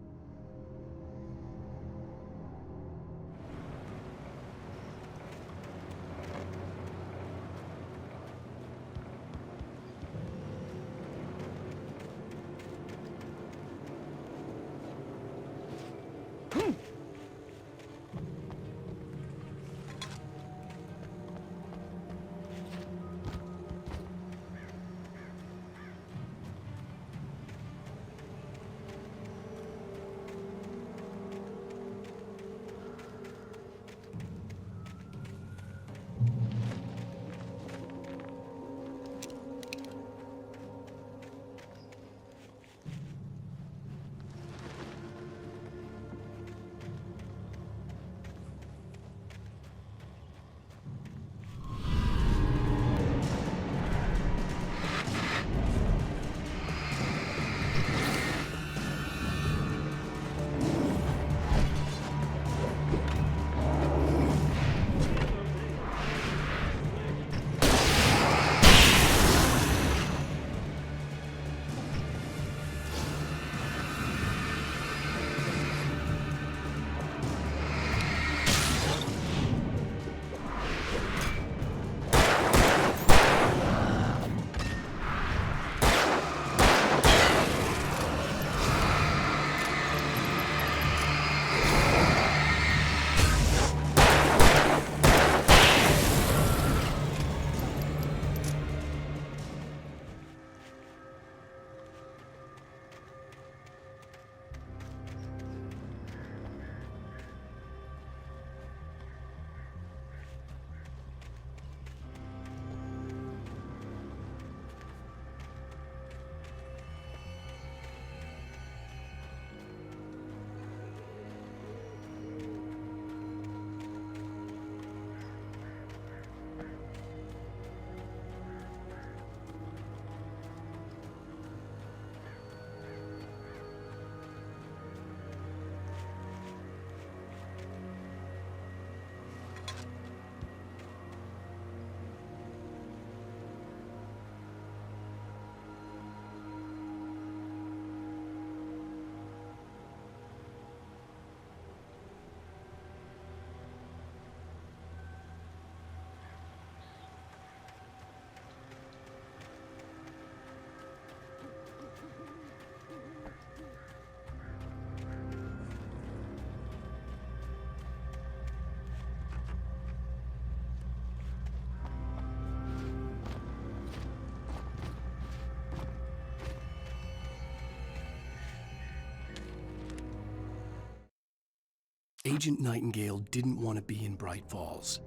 Agent Nightingale didn't want to be in Bright Falls.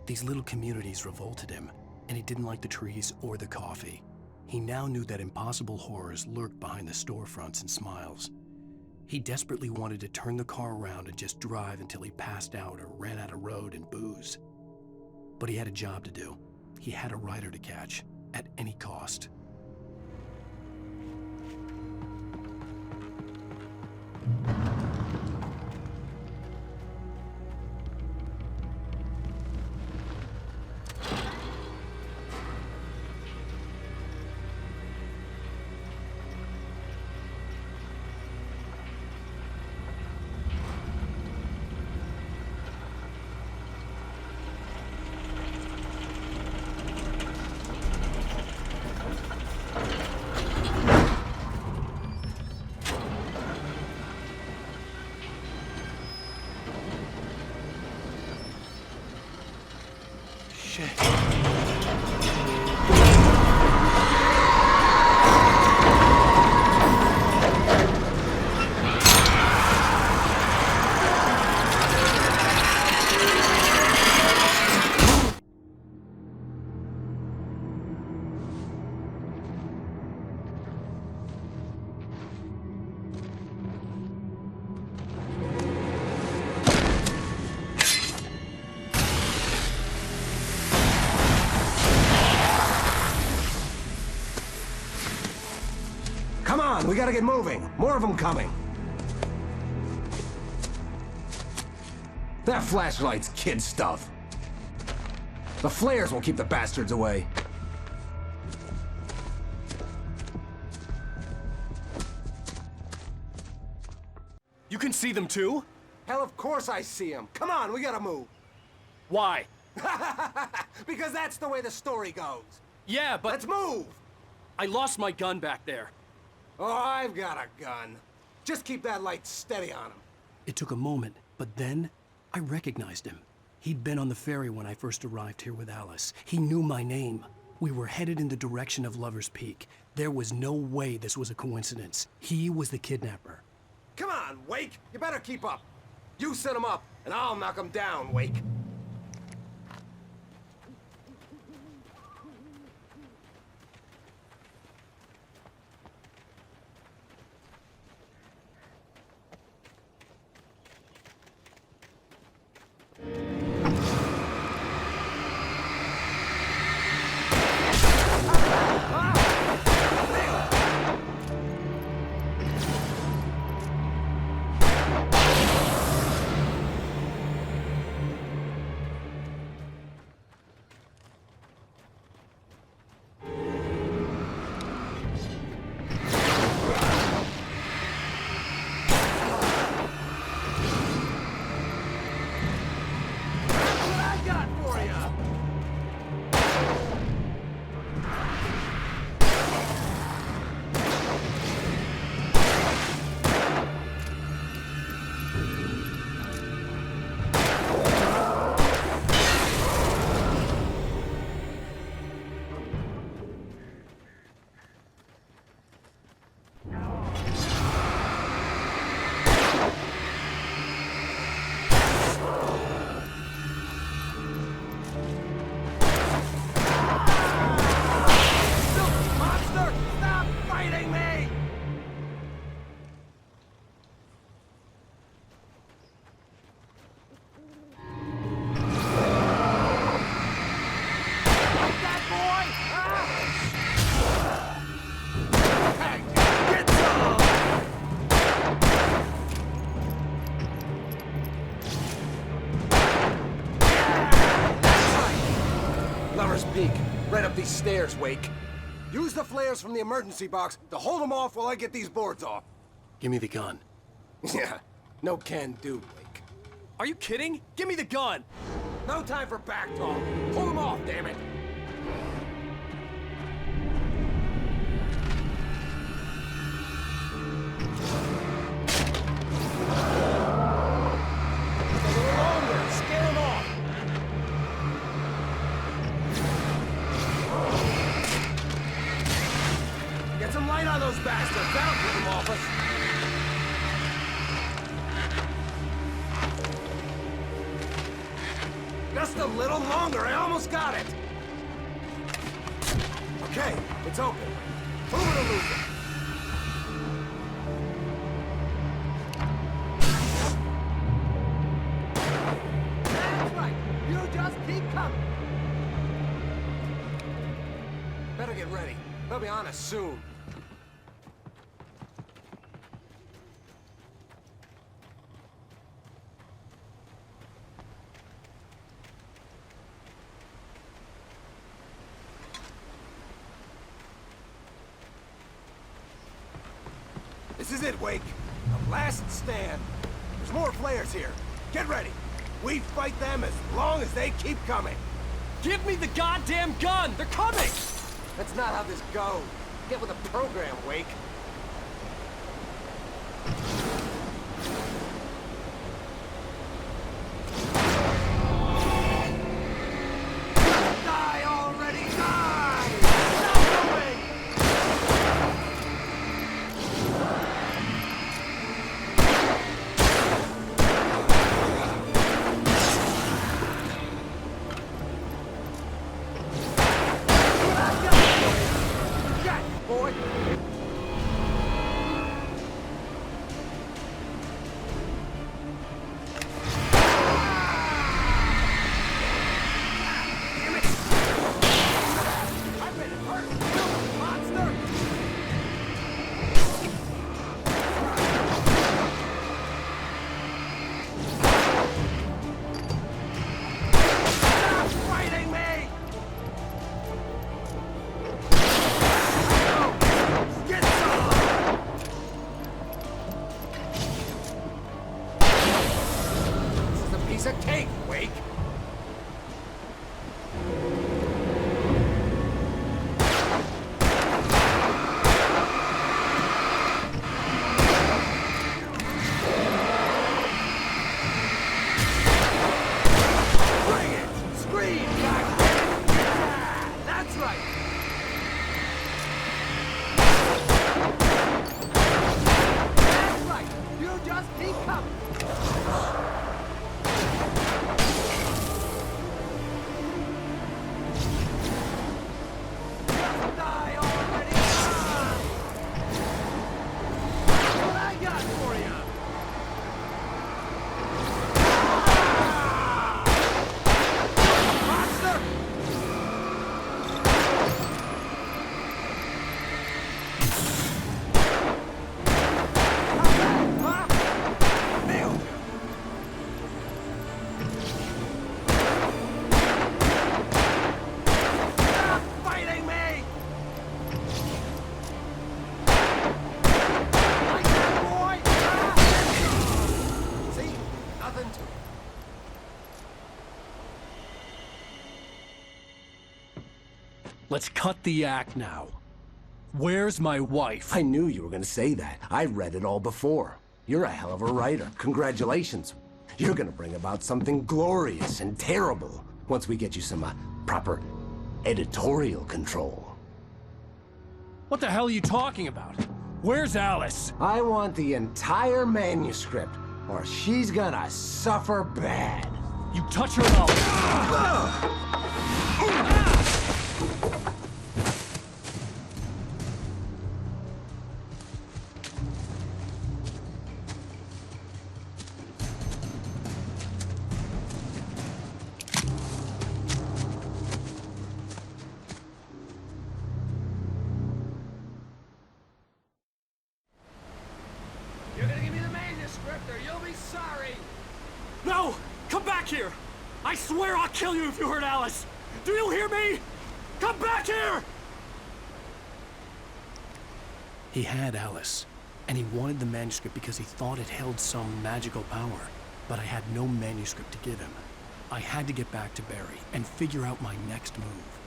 These little communities revolted him, and he didn't like the trees or the coffee. He now knew that impossible horrors lurked behind the storefronts and smiles. He desperately wanted to turn the car around and just drive until he passed out or ran out of road and booze. But he had a job to do. He had a rider to catch, at any cost. Come on, we gotta get moving. More of them coming. That flashlight's kid stuff. The flares will keep the bastards away. You can see them too? Hell, of course I see them. Come on, we gotta move. Why? Because that's the way the story goes. Yeah, but... Let's move! I lost my gun back there. Oh, I've got a gun. Just keep that light steady on him. It took a moment, but then I recognized him. He'd been on the ferry when I first arrived here with Alice. He knew my name. We were headed in the direction of Lover's Peak. There was no way this was a coincidence. He was the kidnapper. Come on, Wake! You better keep up. You set him up, and I'll knock him down, Wake. Peak. Right up these stairs, Wake. Use the flares from the emergency box to hold them off while I get these boards off. Give me the gun. Yeah, no can do, Wake. Are you kidding? Give me the gun! No time for back talk. Hold them off, damn it! A little longer. Scare them off. Get some light on those bastards. That'll keep them off us. Just a little longer, I almost got it! Okay, it's open. Move it or lose it. That's right! You just keep coming! Better get ready. They'll be on us soon. This is it, Wake. The last stand. There's more flares here. Get ready. We fight them as long as they keep coming. Give me the goddamn gun! They're coming! That's not how this goes. Get with the program, Wake. Die already! Die! Stop moving! Boy! Piece of cake, Wake! Bring it! Scream, goddammit! Yeah! That's right! That's right! You just keep coming! Die already! Ah! What I got for you! Monster! Huh? Nailed you! Stop fighting me! Like that, boy! Ah! See? Nothing to it. Let's cut the act now. Where's my wife? I knew you were gonna say that. I read it all before. You're a hell of a writer. Congratulations. You're gonna bring about something glorious and terrible once we get you some proper editorial control. What the hell are you talking about? Where's Alice? I want the entire manuscript, or she's gonna suffer bad. You touch her and I'll... You're gonna give me the manuscript or you'll be sorry! No! Come back here! I swear I'll kill you if you hurt Alice! Do you hear me? Come back here! He had Alice, and he wanted the manuscript because he thought it held some magical power. But I had no manuscript to give him. I had to get back to Barry and figure out my next move.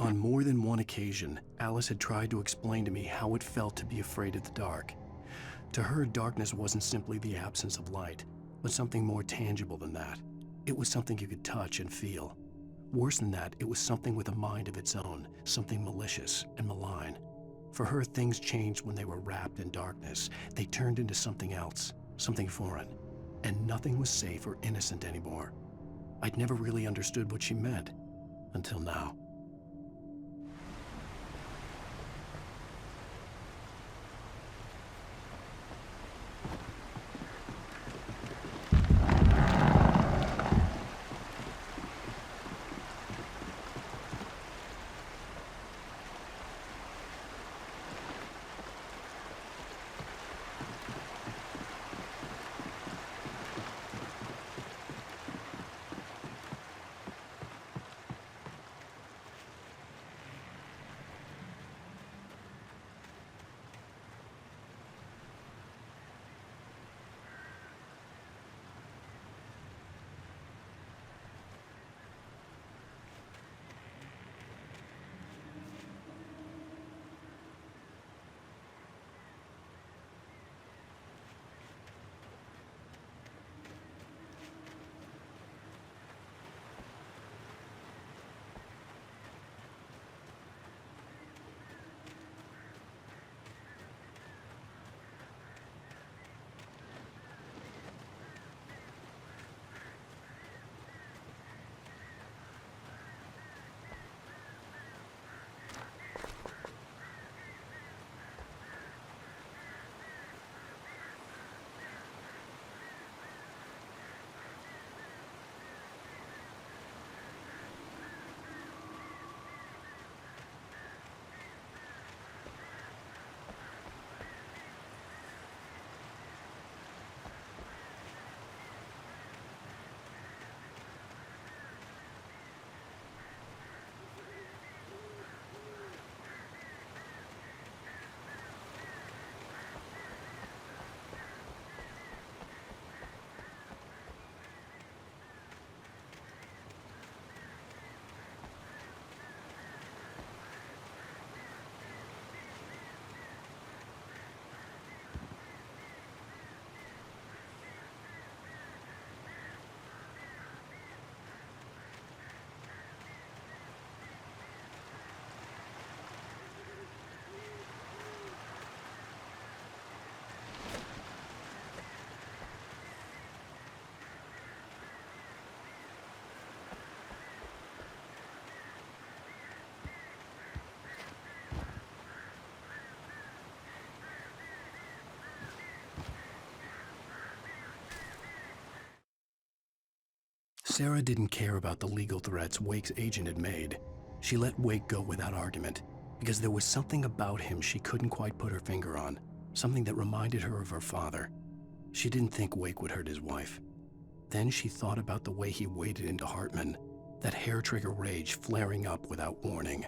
On more than one occasion, Alice had tried to explain to me how it felt to be afraid of the dark. To her, darkness wasn't simply the absence of light, but something more tangible than that. It was something you could touch and feel. Worse than that, it was something with a mind of its own, something malicious and malign. For her, things changed when they were wrapped in darkness. They turned into something else, something foreign, and nothing was safe or innocent anymore. I'd never really understood what she meant, until now. Sarah didn't care about the legal threats Wake's agent had made. She let Wake go without argument, because there was something about him she couldn't quite put her finger on, something that reminded her of her father. She didn't think Wake would hurt his wife. Then she thought about the way he waded into Hartman, that hair-trigger rage flaring up without warning.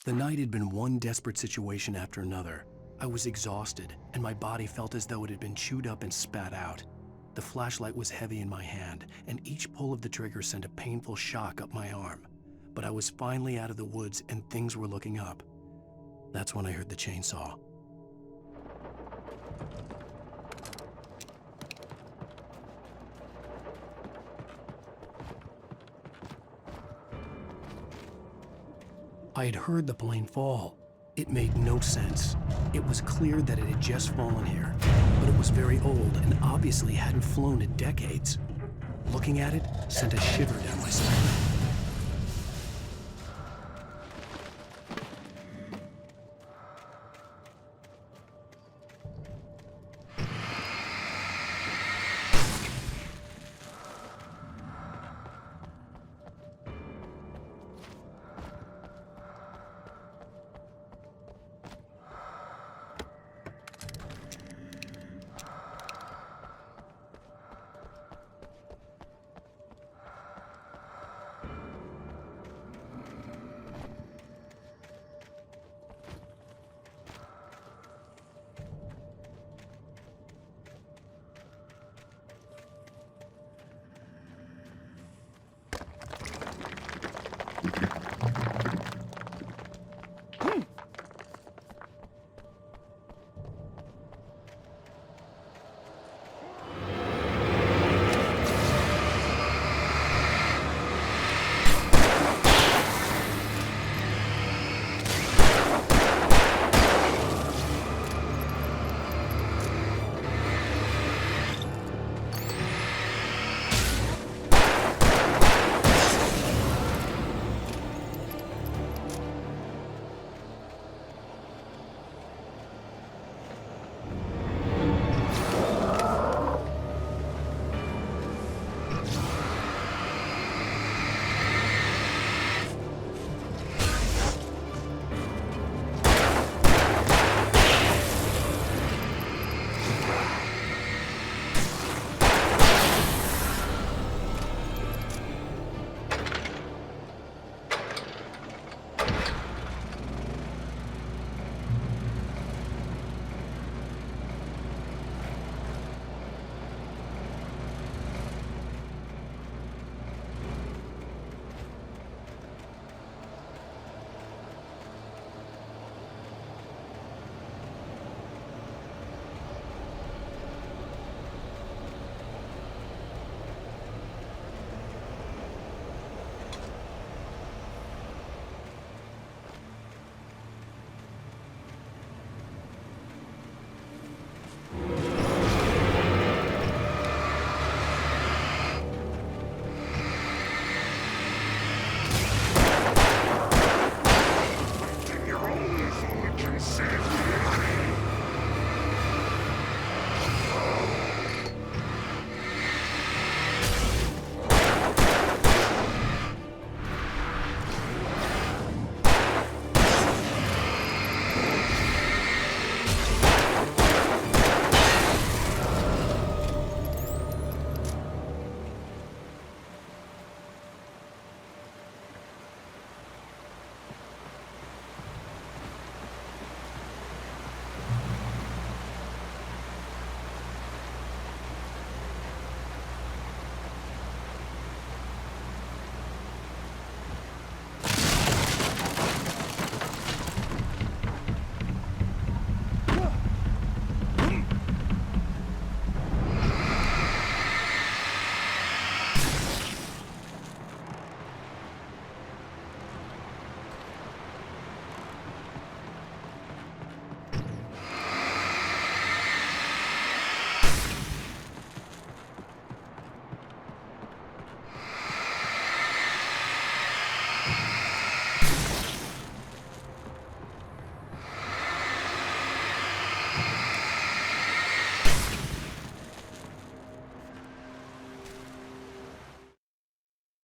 The night had been one desperate situation after another. I was exhausted, and my body felt as though it had been chewed up and spat out. The flashlight was heavy in my hand, and each pull of the trigger sent a painful shock up my arm. But I was finally out of the woods, and things were looking up. That's when I heard the chainsaw. I had heard the plane fall. It made no sense. It was clear that it had just fallen here, but it was very old and obviously hadn't flown in decades. Looking at it sent a shiver down my spine.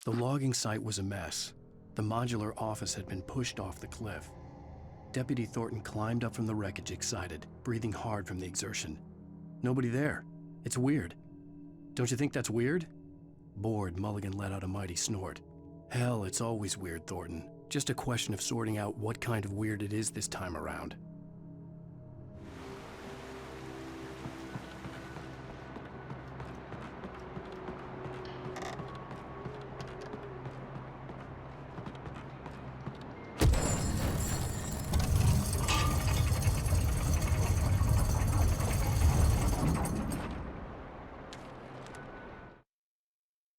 The logging site was a mess. The modular office had been pushed off the cliff. Deputy Thornton climbed up from the wreckage excited, breathing hard from the exertion. Nobody there. It's weird. Don't you think that's weird? Bored, Mulligan let out a mighty snort. Hell, it's always weird, Thornton. Just a question of sorting out what kind of weird it is this time around.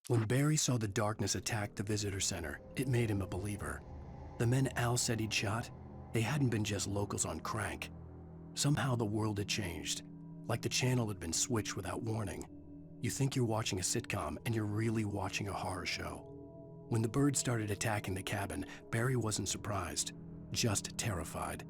When Barry saw the darkness attack the visitor center, it made him a believer. The men Al said he'd shot, they hadn't been just locals on crank. Somehow the world had changed, like the channel had been switched without warning. You think you're watching a sitcom, and you're really watching a horror show. When the birds started attacking the cabin, Barry wasn't surprised, just terrified.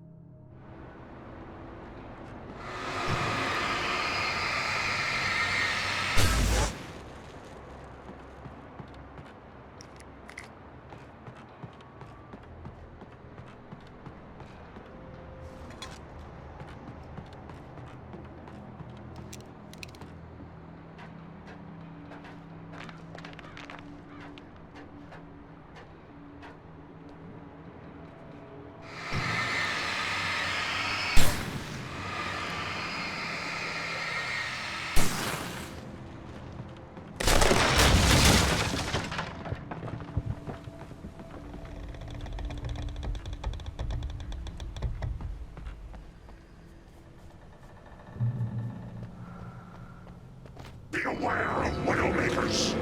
Beware of Widowmakers!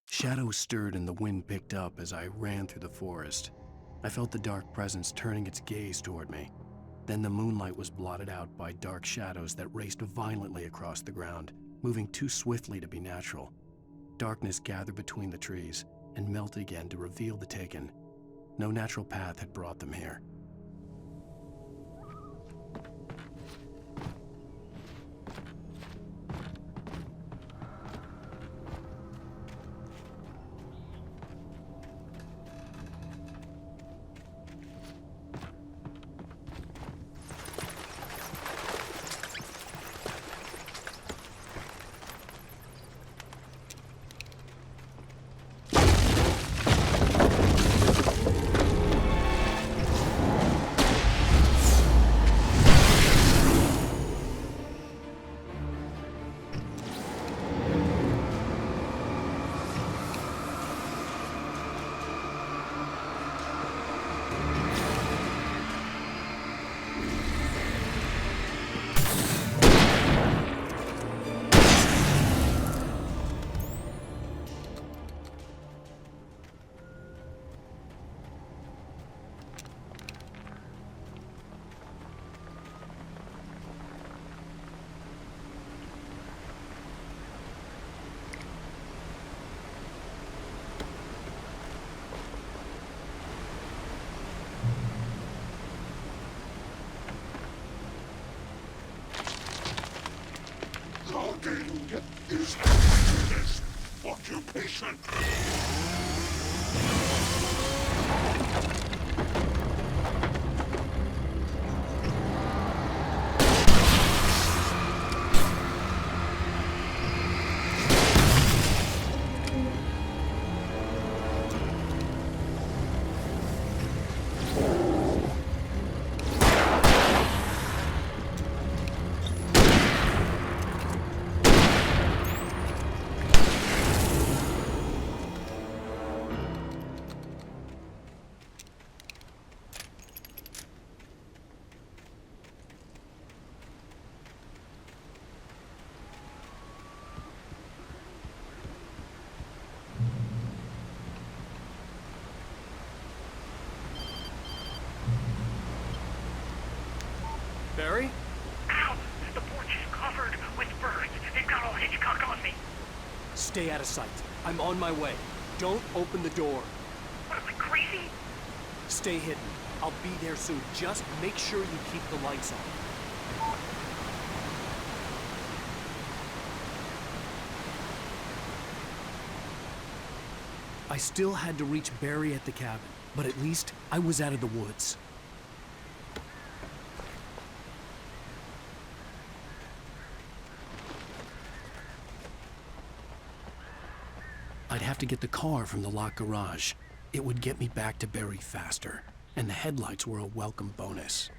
Shadows stirred and the wind picked up as I ran through the forest. I felt the dark presence turning its gaze toward me. Then the moonlight was blotted out by dark shadows that raced violently across the ground, moving too swiftly to be natural. Darkness gathered between the trees and melted again to reveal the Taken. No natural path had brought them here. Logging is happiness occupation. Stay out of sight. I'm on my way. Don't open the door. What, am I crazy? Stay hidden. I'll be there soon. Just make sure you keep the lights on. I still had to reach Barry at the cabin, but at least I was out of the woods. I'd have to get the car from the locked garage. It would get me back to Barry faster, and the headlights were a welcome bonus.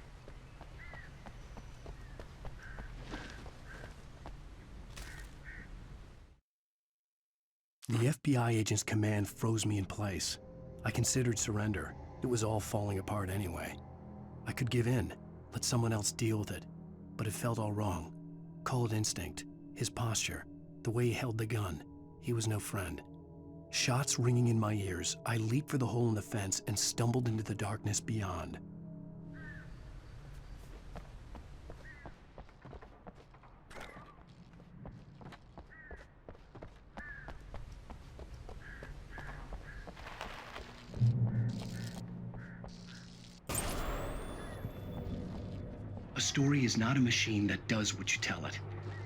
The FBI agent's command froze me in place. I considered surrender. It was all falling apart anyway. I could give in, let someone else deal with it, but it felt all wrong. Call it instinct, his posture, the way he held the gun. He was no friend. Shots ringing in my ears, I leaped for the hole in the fence and stumbled into the darkness beyond. A story is not a machine that does what you tell it.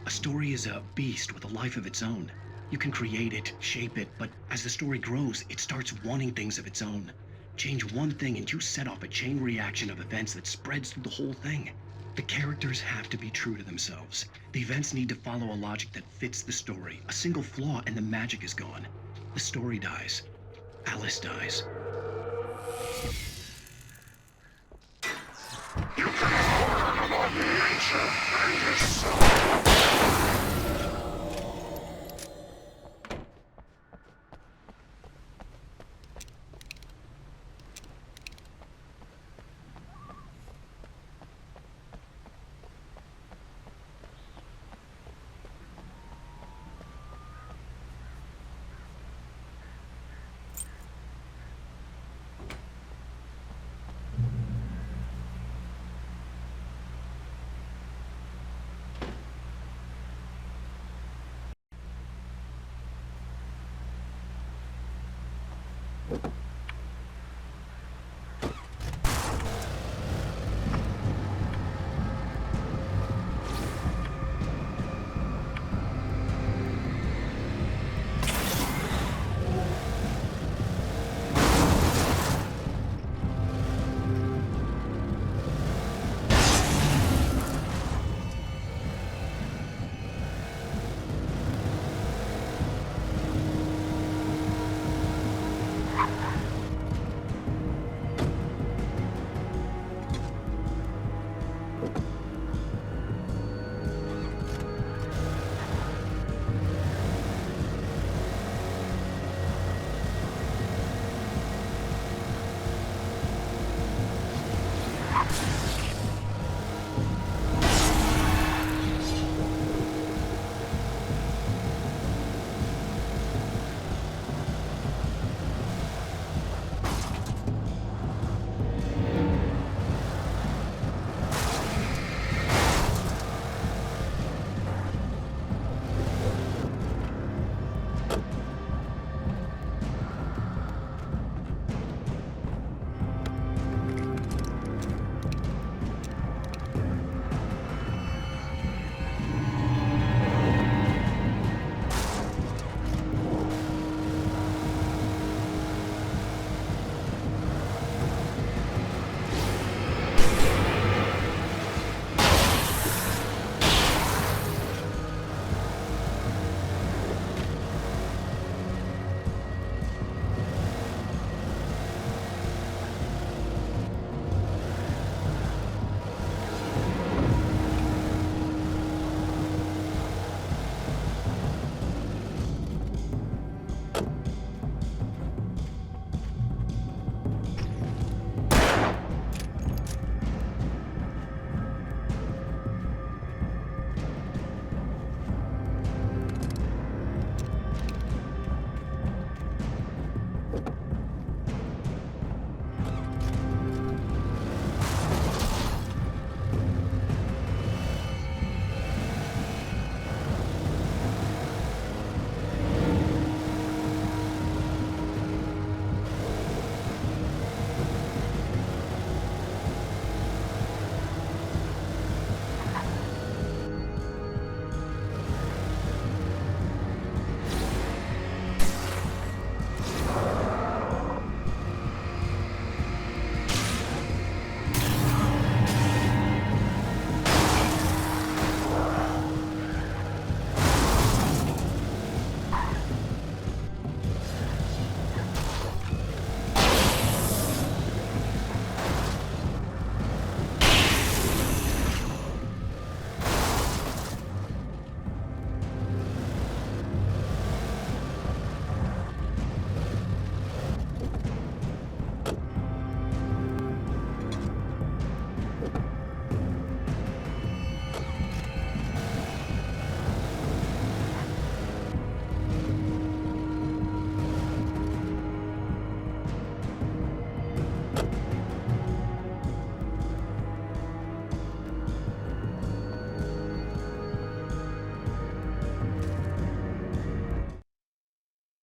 A story is a beast with a life of its own. You can create it, shape it, but as the story grows, it starts wanting things of its own. Change one thing and you set off a chain reaction of events that spreads through the whole thing. The characters have to be true to themselves. The events need to follow a logic that fits the story. A single flaw and the magic is gone. The story dies. Alice dies. You can learn about nature and yourself.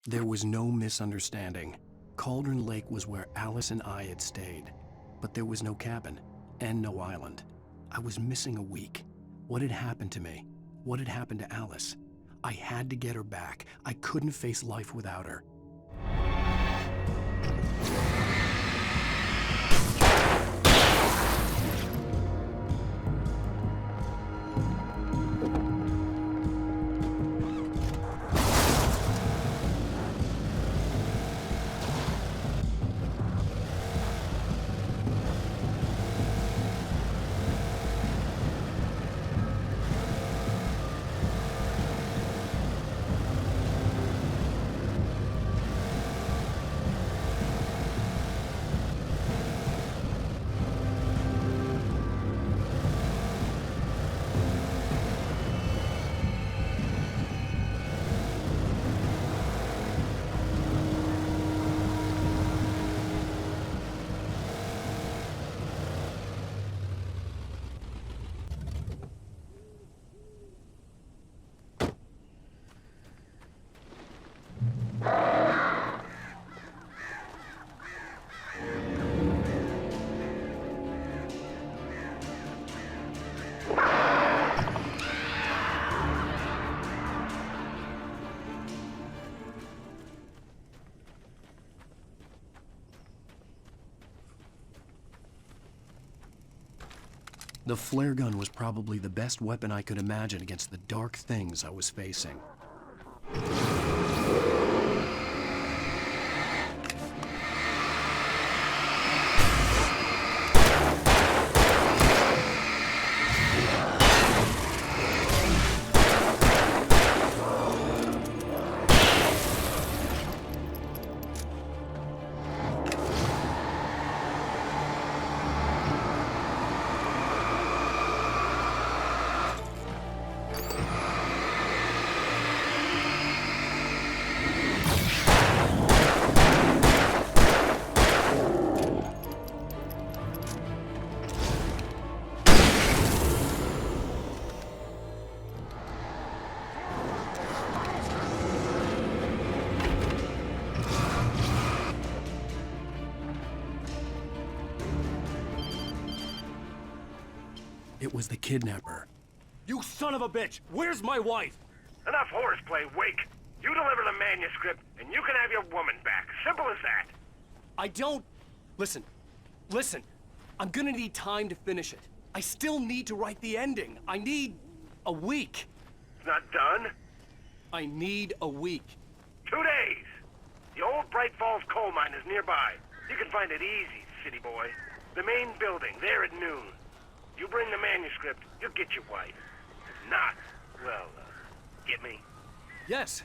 There was no misunderstanding. Cauldron Lake was where Alice and I had stayed, but there was no cabin and no island. I was missing a week. What had happened to me? What had happened to Alice? I had to get her back. I couldn't face life without her. The flare gun was probably the best weapon I could imagine against the dark things I was facing. It was the kidnapper. You son of a bitch! Where's my wife? Enough horseplay, Wake. You deliver the manuscript, and you can have your woman back. Simple as that. I don't... Listen. I'm gonna need time to finish it. I still need to write the ending. I need a week. It's not done? I need a week. 2 days. The old Bright Falls coal mine is nearby. You can find it easy, city boy. The main building, there at noon. You bring the manuscript, you'll get your wife. If not, well, get me? Yes,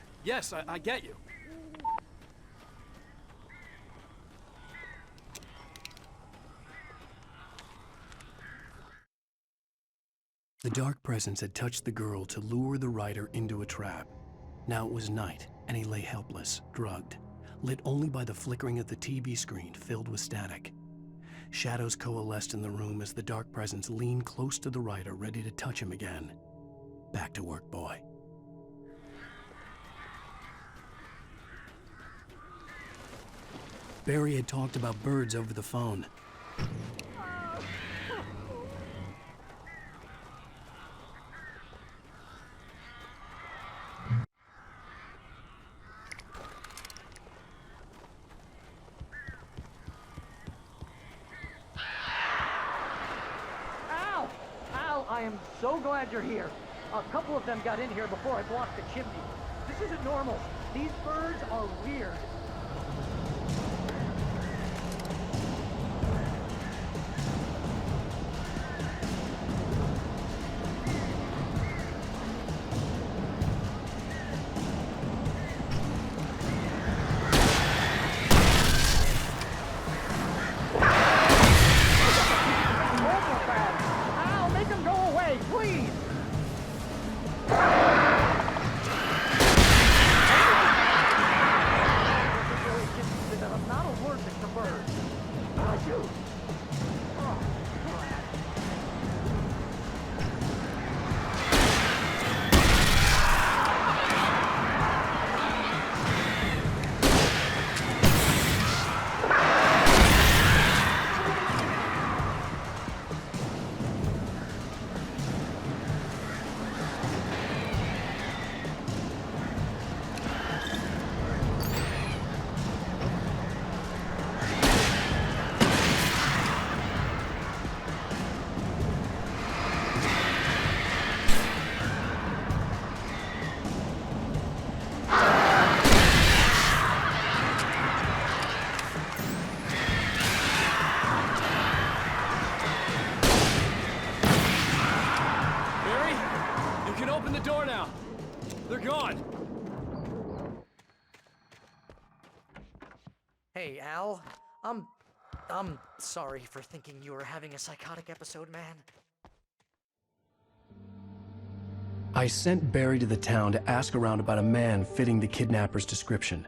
I get you. The dark presence had touched the girl to lure the writer into a trap. Now it was night, and he lay helpless, drugged, lit only by the flickering of the TV screen filled with static. Shadows coalesced in the room as the dark presence leaned close to the writer, ready to touch him again. Back to work, boy. Barry had talked about birds over the phone. I am so glad you're here. A couple of them got in here before I blocked the chimney. This isn't normal. These birds are weird. Hey, Al. I'm sorry for thinking you were having a psychotic episode, man. I sent Barry to the town to ask around about a man fitting the kidnapper's description.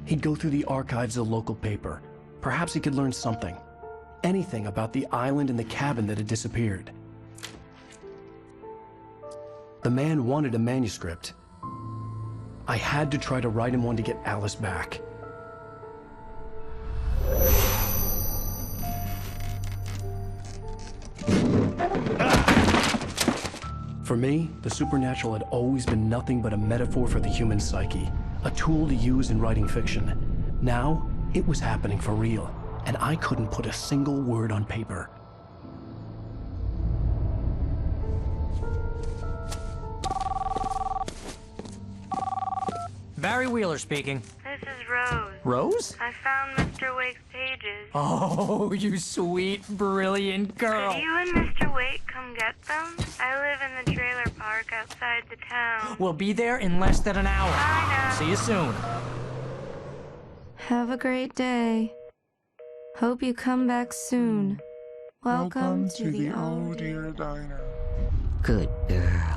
He'd go through the archives of the local paper. Perhaps he could learn something. Anything about the island and the cabin that had disappeared. The man wanted a manuscript. I had to try to write him one to get Alice back. For me, the supernatural had always been nothing but a metaphor for the human psyche, a tool to use in writing fiction. Now, it was happening for real, and I couldn't put a single word on paper. Barry Wheeler speaking. This is Rose. Rose? I found Mr. Wake's pages. Oh, you sweet, brilliant girl. Could you and Mr. Wake come get them? I live in the trailer park outside the town. We'll be there in less than an hour. Bye now. See you soon. Have a great day. Hope you come back soon. Welcome to the Oh Dear Diner. Good girl.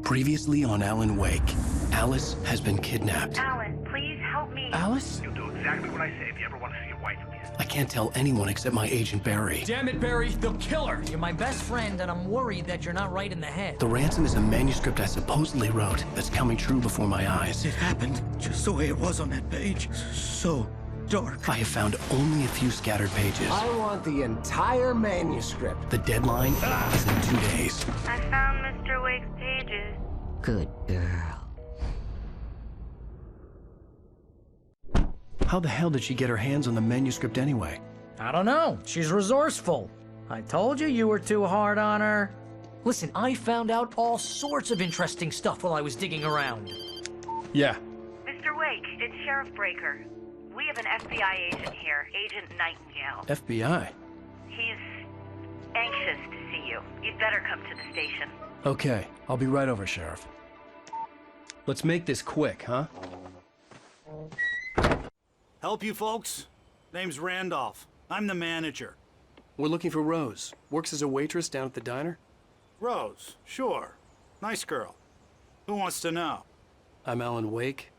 Previously on Alan Wake, Alice has been kidnapped. Alan, please help me. Alice? You'll do exactly what I say if you ever want to see your wife again. I can't tell anyone except my agent Barry. Damn it, Barry, they'll kill her. You're my best friend, and I'm worried that you're not right in the head. The ransom is a manuscript I supposedly wrote that's coming true before my eyes. It happened just the way it was on that page. So dark. I have found only a few scattered pages. I want the entire manuscript. The deadline is in 2 days. I found Mr. Wake's pages. Good girl. How the hell did she get her hands on the manuscript anyway? I don't know. She's resourceful. I told you you were too hard on her. Listen, I found out all sorts of interesting stuff while I was digging around. Yeah. Mr. Wake, it's Sheriff Breaker. We have an FBI agent here, Agent Nightingale. FBI? He's anxious to see you. You'd better come to the station. Okay, I'll be right over, Sheriff. Let's make this quick, huh? Help you folks? Name's Randolph. I'm the manager. We're looking for Rose. Works as a waitress down at the diner. Rose, sure. Nice girl. Who wants to know? I'm Alan Wake.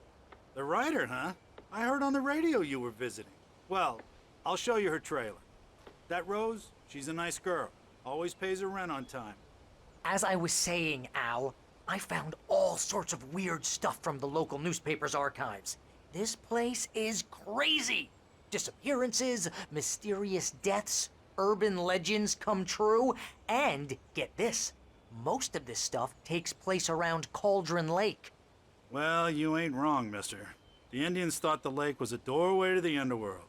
The writer, huh? I heard on the radio you were visiting. Well, I'll show you her trailer. That Rose, she's a nice girl. Always pays her rent on time. As I was saying, Al, I found all sorts of weird stuff from the local newspaper's archives. This place is crazy. Disappearances, mysterious deaths, urban legends come true, and get this, most of this stuff takes place around Cauldron Lake. Well, you ain't wrong, mister. The Indians thought the lake was a doorway to the underworld.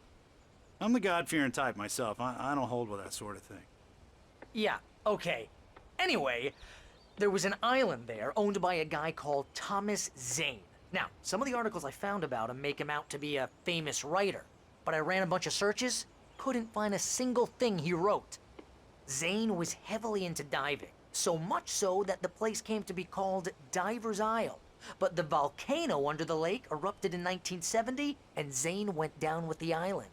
I'm the God-fearing type myself. I don't hold with that sort of thing. Yeah, okay. Anyway, there was an island there owned by a guy called Thomas Zane. Now, some of the articles I found about him make him out to be a famous writer, but I ran a bunch of searches, couldn't find a single thing he wrote. Zane was heavily into diving, so much so that the place came to be called Diver's Isle. But the volcano under the lake erupted in 1970, and Zane went down with the island.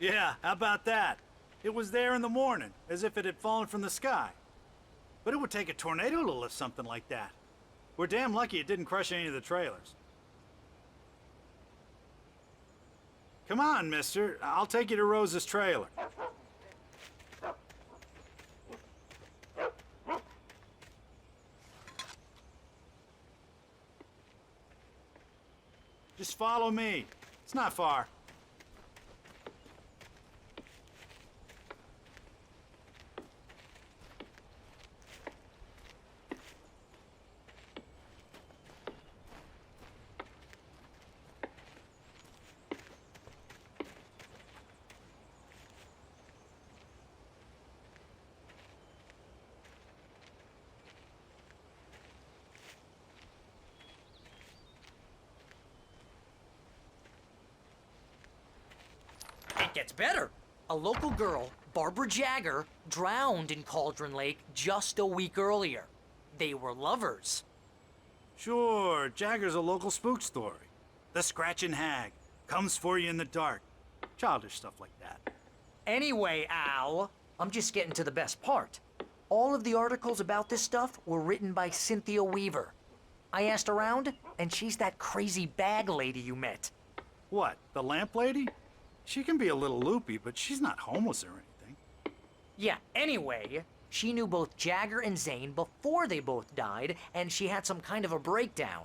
Yeah, how about that? It was there in the morning, as if it had fallen from the sky. But it would take a tornado to lift something like that. We're damn lucky it didn't crush any of the trailers. Come on, mister. I'll take you to Rose's trailer. Just follow me. It's not far. It gets better. A local girl, Barbara Jagger, drowned in Cauldron Lake just a week earlier. They were lovers. Sure, Jagger's a local spook story. The Scratching Hag comes for you in the dark. Childish stuff like that. Anyway, Al, I'm just getting to the best part. All of the articles about this stuff were written by Cynthia Weaver. I asked around, and she's that crazy bag lady you met. What, the lamp lady? She can be a little loopy, but she's not homeless or anything. Yeah, anyway, she knew both Jagger and Zane before they both died, and she had some kind of a breakdown.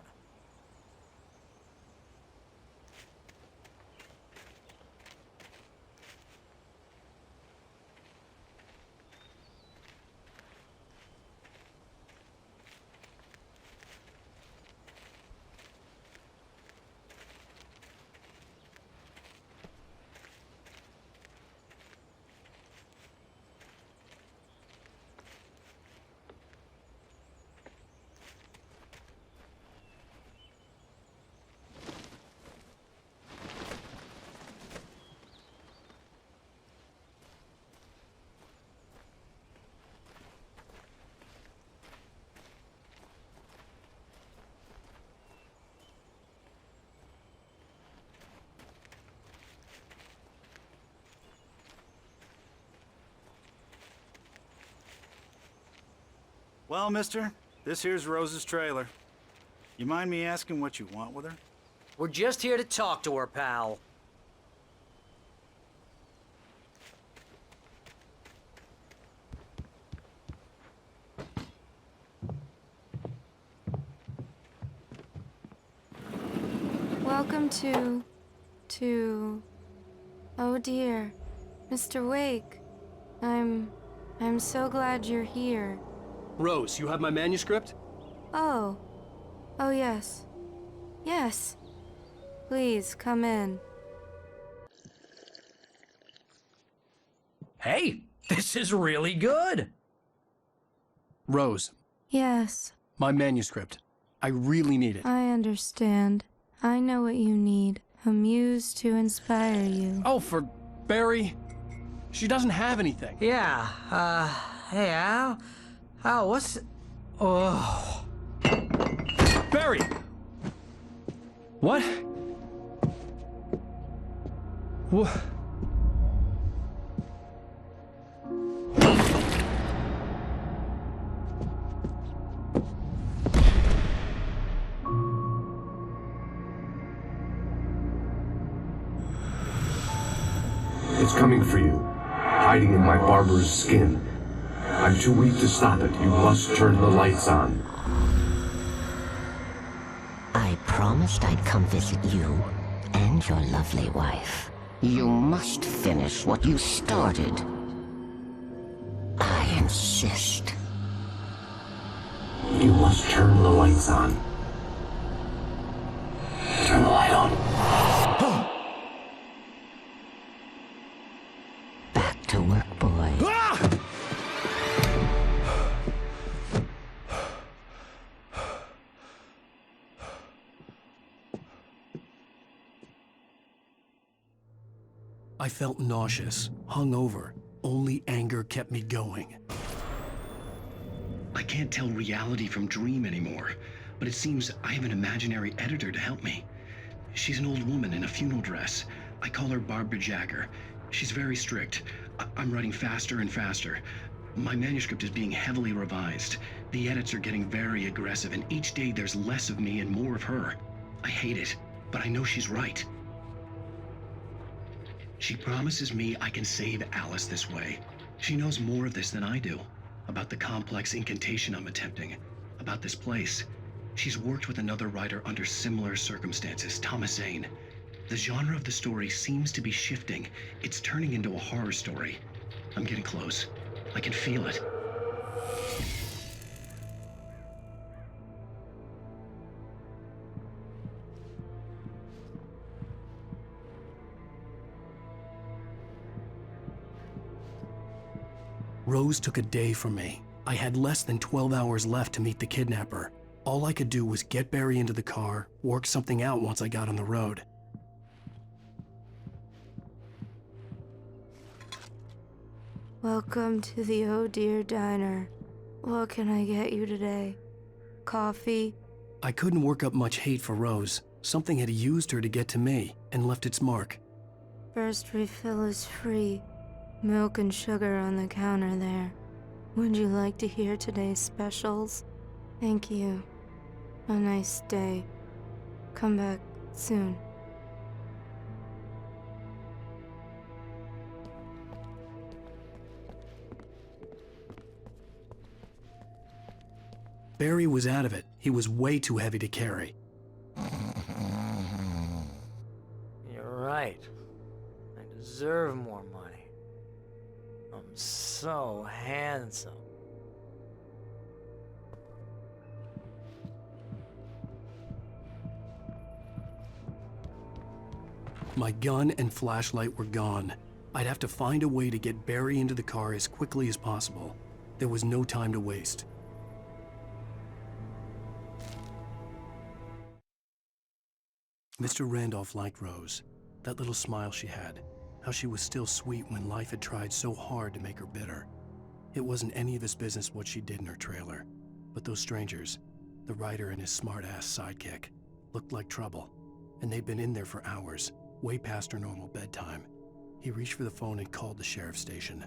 Well, mister, this here's Rose's trailer. You mind me asking what you want with her? We're just here to talk to her, pal. Welcome to... Oh dear, Mr. Wake. I'm so glad you're here. Rose, you have my manuscript? Oh. Oh, yes. Yes. Please, come in. Hey, this is really good. Rose, Yes, my manuscript. I really need it. I understand. I know what you need. A muse to inspire you. Oh, for Barry? She doesn't have anything. Yeah, hey, Al? Al, what's... Oh... Barry! What? What? It's coming for you, hiding in my barber's skin. I'm too weak to stop it. You must turn the lights on. I promised I'd come visit you and your lovely wife. You must finish what you started. I insist. You must turn the lights on. Turn the light on. Back to work, boy. I felt nauseous, hungover. Only anger kept me going. I can't tell reality from dream anymore, but it seems I have an imaginary editor to help me. She's an old woman in a funeral dress. I call her Barbara Jagger. She's very strict. I'm writing faster and faster. My manuscript is being heavily revised. The edits are getting very aggressive, and each day there's less of me and more of her. I hate it, but I know she's right. She promises me I can save Alice this way. She knows more of this than I do. About the complex incantation I'm attempting. About this place. She's worked with another writer under similar circumstances, Thomas Zane. The genre of the story seems to be shifting. It's turning into a horror story. I'm getting close. I can feel it. Rose took a day from me. I had less than 12 hours left to meet the kidnapper. All I could do was get Barry into the car, work something out once I got on the road. Welcome to the Oh Dear Diner. What can I get you today? Coffee? I couldn't work up much hate for Rose. Something had used her to get to me and left its mark. First refill is free. Milk and sugar on the counter there. Would you like to hear today's specials? Thank you. A nice day. Come back soon. Barry was out of it. He was way too heavy to carry. You're right. I deserve more money. I'm so handsome. My gun and flashlight were gone. I'd have to find a way to get Barry into the car as quickly as possible. There was no time to waste. Mr. Randolph liked Rose. That little smile she had. How she was still sweet when life had tried so hard to make her bitter. It wasn't any of his business what she did in her trailer. But those strangers, the writer and his smart-ass sidekick, looked like trouble. And they'd been in there for hours, way past her normal bedtime. He reached for the phone and called the sheriff's station.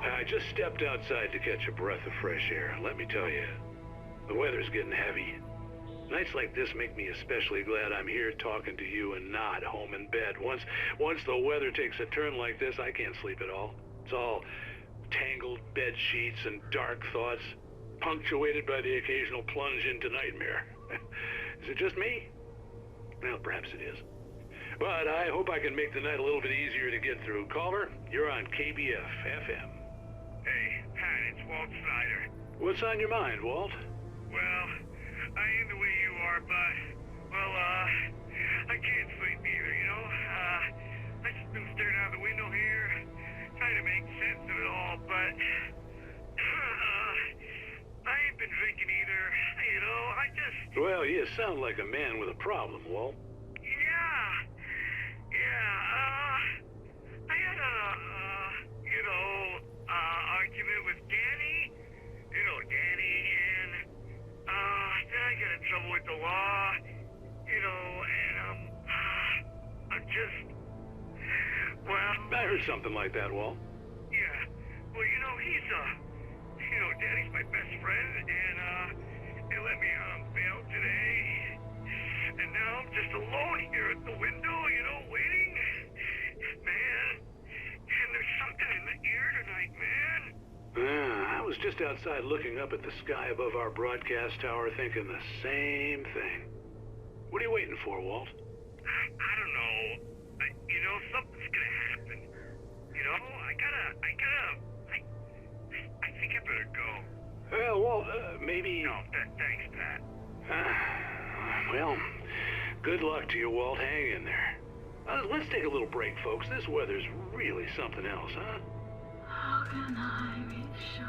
I just stepped outside to catch a breath of fresh air. Let me tell you, the weather's getting heavy. Nights like this make me especially glad I'm here talking to you and not home in bed. Once the weather takes a turn like this, I can't sleep at all. It's all tangled bed sheets and dark thoughts, punctuated by the occasional plunge into nightmare. Is it just me? Well, perhaps it is. But I hope I can make the night a little bit easier to get through. Caller, you're on KBF FM. Hey, Pat, it's Walt Snyder. What's on your mind, Walt? Well, I ain't the way you are, but, well, I can't sleep either, you know? I just been staring out the window here, trying to make sense of it all, but, I ain't been drinking either, you know, I just... Well, you sound like a man with a problem, Walt. I had argument with Danny, Danny, and, then I got in trouble with the law, and, I'm just, well... I heard something like that, Walt. Yeah, well, he's, Danny's my best friend, and, they let me out on bail today, and now I'm just alone here at the window, waiting. Man, and there's something in the air tonight, man. I was just outside looking up at the sky above our broadcast tower thinking the same thing. What are you waiting for, Walt? I don't know. Something's gonna happen. I think I better go. Well, Walt, maybe... No, thanks, Pat. Well, good luck to you, Walt. Hang in there. Let's take a little break, folks. This weather's really something else, huh? How can I be sure?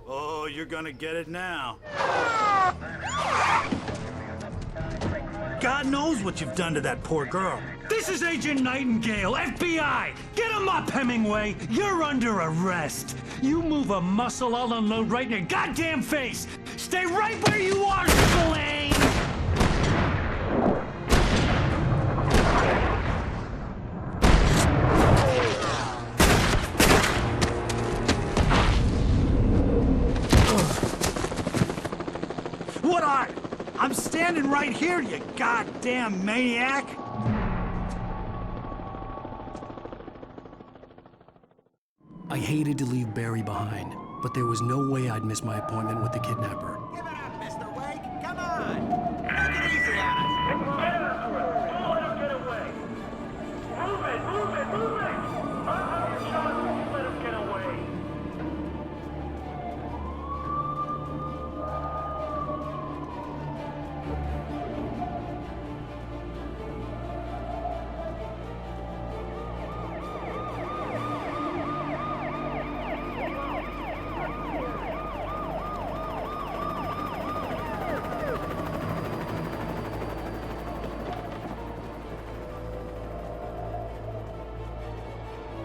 Oh, you're gonna get it now. God knows what you've done to that poor girl. This is Agent Nightingale, FBI! Get him up, Hemingway! You're under arrest! You move a muscle, I'll unload right in your goddamn face! Stay right where you are, Spillane! What are? I'm standing right here, you goddamn maniac! I hated to leave Barry behind, but there was no way I'd miss my appointment with the kidnapper. Give it up, Mr. Wake. Come on. Take it easy on us. Don't let him get away. Move it, move it, move it. I'll have your shot if you let him get away.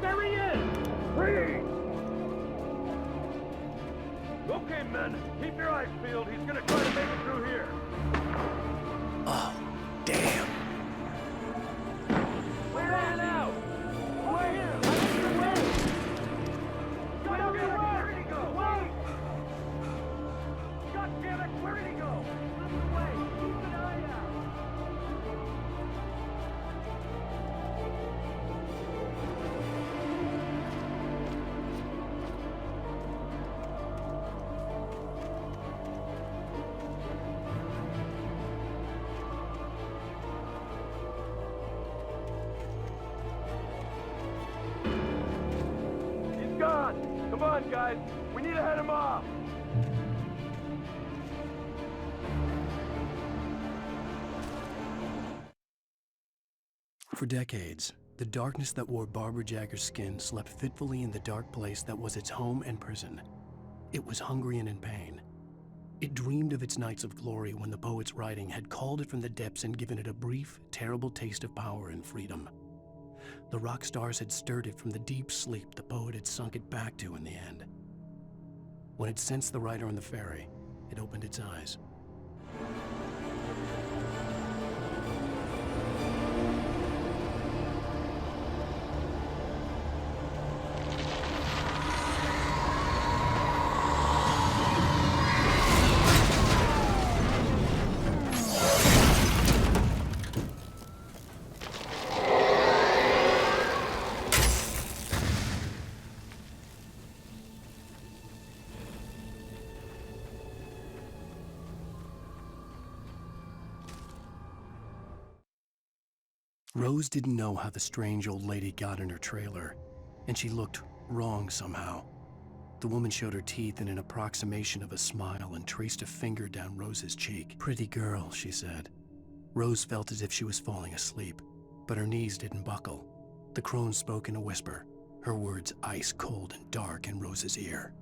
There he is! Freeze! Okay, men, keep your eyes peeled. He's gonna try to make it through here. Oh, damn. Where are you now? We're here! I'm on the way! God damn it! Where did he go? Wait! God damn it! Where did he go? On the way! Keep an eye out! He's gone! Come on, guys! We need to head him off! For decades, the darkness that wore Barbara Jagger's skin slept fitfully in the dark place that was its home and prison. It was hungry and in pain. It dreamed of its nights of glory when the poet's writing had called it from the depths and given it a brief, terrible taste of power and freedom. The rock stars had stirred it from the deep sleep the poet had sunk it back to in the end. When it sensed the writer on the ferry, it opened its eyes. Rose didn't know how the strange old lady got in her trailer, and she looked wrong somehow. The woman showed her teeth in an approximation of a smile and traced a finger down Rose's cheek. "Pretty girl," she said. Rose felt as if she was falling asleep, but her knees didn't buckle. The crone spoke in a whisper, her words ice cold and dark in Rose's ear.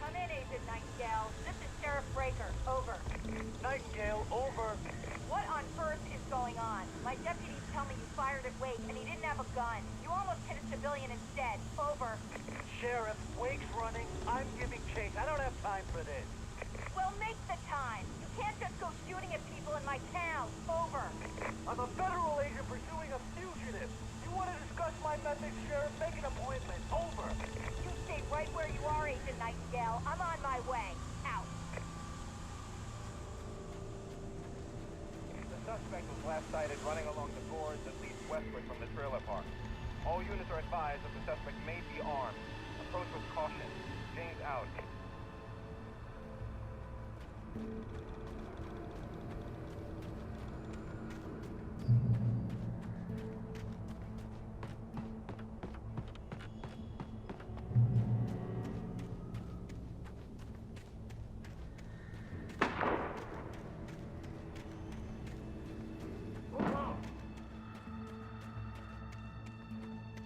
Come in, Agent Nightingale. This is Sheriff Breaker. Over. Nightingale, over. What on earth is going on? My deputies tell me you fired at Wake and he didn't have a gun. You almost hit a civilian instead. Over. Sheriff, Wake's running. I'm giving chase. I don't have time for this. Well, make the time. You can't just go shooting at people in my town. Over. I'm a federal agent pursuing a fugitive. You want to discuss my methods, Sheriff? Make an appointment. Over. You stay right where you are, Agent Nightingale. I'm on my way. Out. The suspect was last sighted running along the gorge that leads westward from the trailer park. All units are advised that the suspect may be armed. Approach with caution. James out.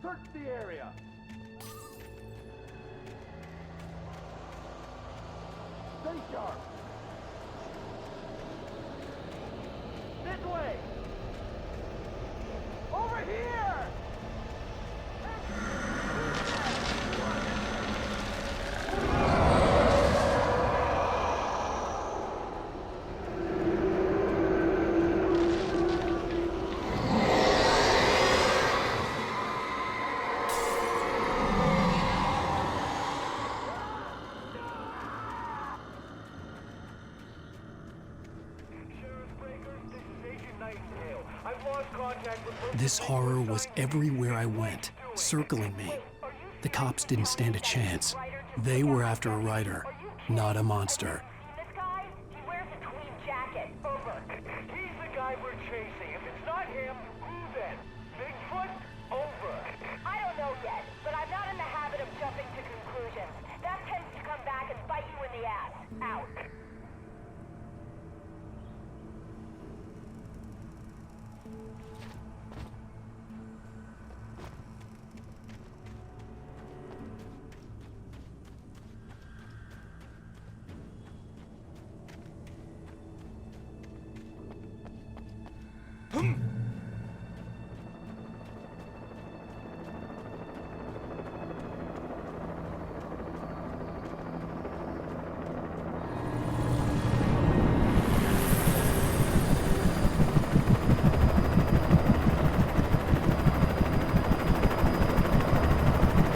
Search the area! Stay sharp! This way! Over here! This horror was everywhere I went, circling me. The cops didn't stand a chance. They were after a writer, not a monster. This guy, he wears a tweed jacket. Over. He's the guy we're chasing. If it's not him, who then? Bigfoot? Over. I don't know yet, but I'm not in the habit of jumping to conclusions. That tends to come back and bite you in the ass. Out.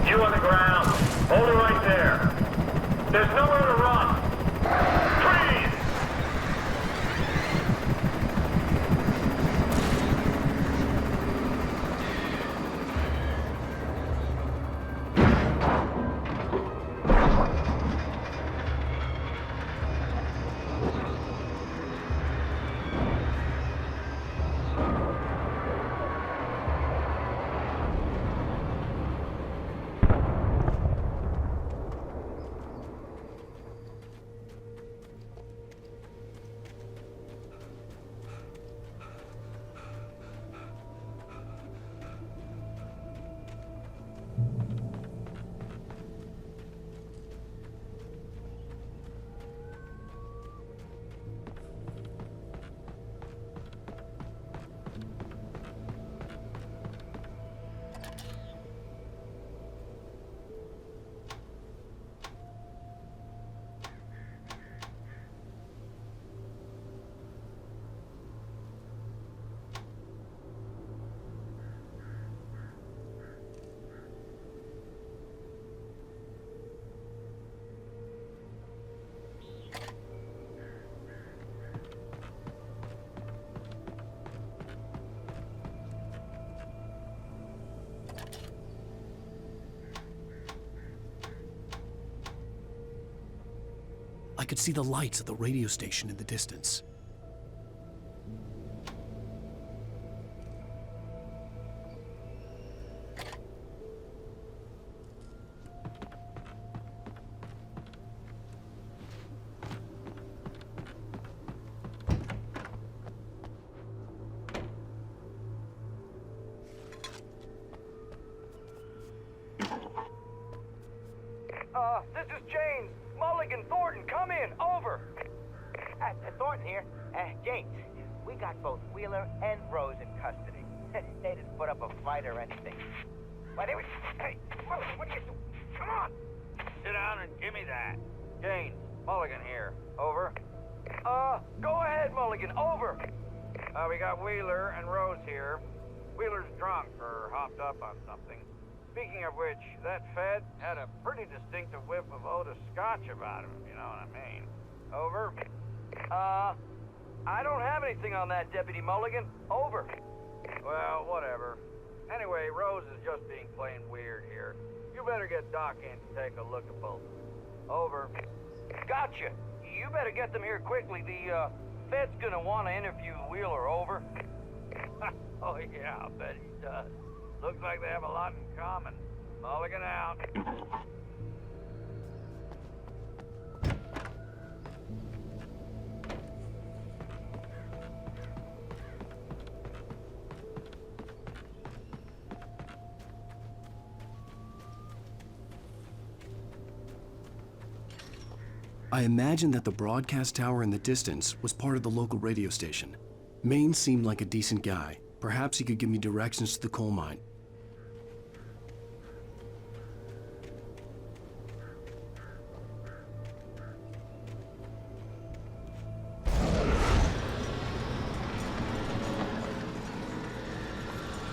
You on the ground. Hold it right there. There's nowhere to run. Freeze! I could see the lights of the radio station in the distance. This is James. Mulligan, Thornton, come in. Over. Thornton here. James, we got both Wheeler and Rose in custody. They didn't put up a fight or anything. Why, they were... Hey, what are you doing? Come on! Sit down and give me that. James, Mulligan here. Over. Go ahead, Mulligan. Over. We got Wheeler and Rose here. Wheeler's drunk or hopped up on something. Speaking of which, that Fed had a pretty distinctive whiff of Otis Scotch about him, if you know what I mean. Over. I don't have anything on that, Deputy Mulligan. Over. Well, whatever. Anyway, Rose is just being plain weird here. You better get Doc in to take a look at both. Over. Gotcha. You better get them here quickly. The Fed's gonna want to interview Wheeler. Over. Oh yeah, I bet he does. Looks like they have a lot in common. Mulligan out. I imagined that the broadcast tower in the distance was part of the local radio station. Maine seemed like a decent guy. Perhaps he could give me directions to the coal mine.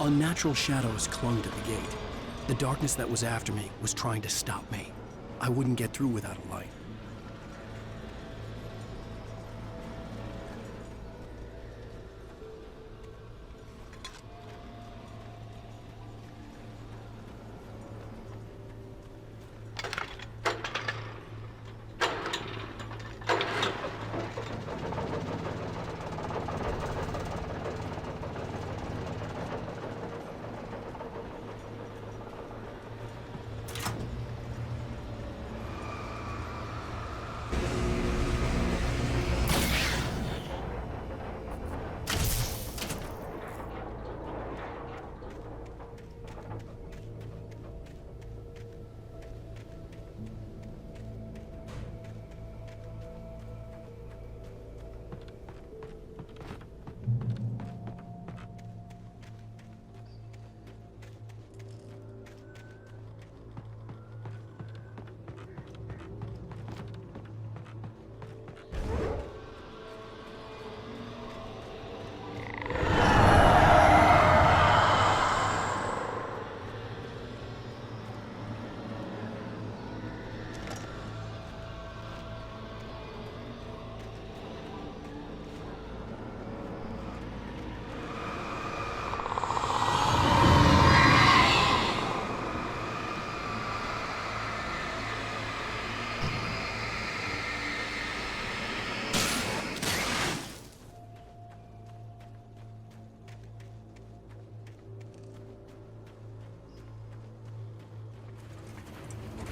Unnatural shadows clung to the gate. The darkness that was after me was trying to stop me. I wouldn't get through without a light.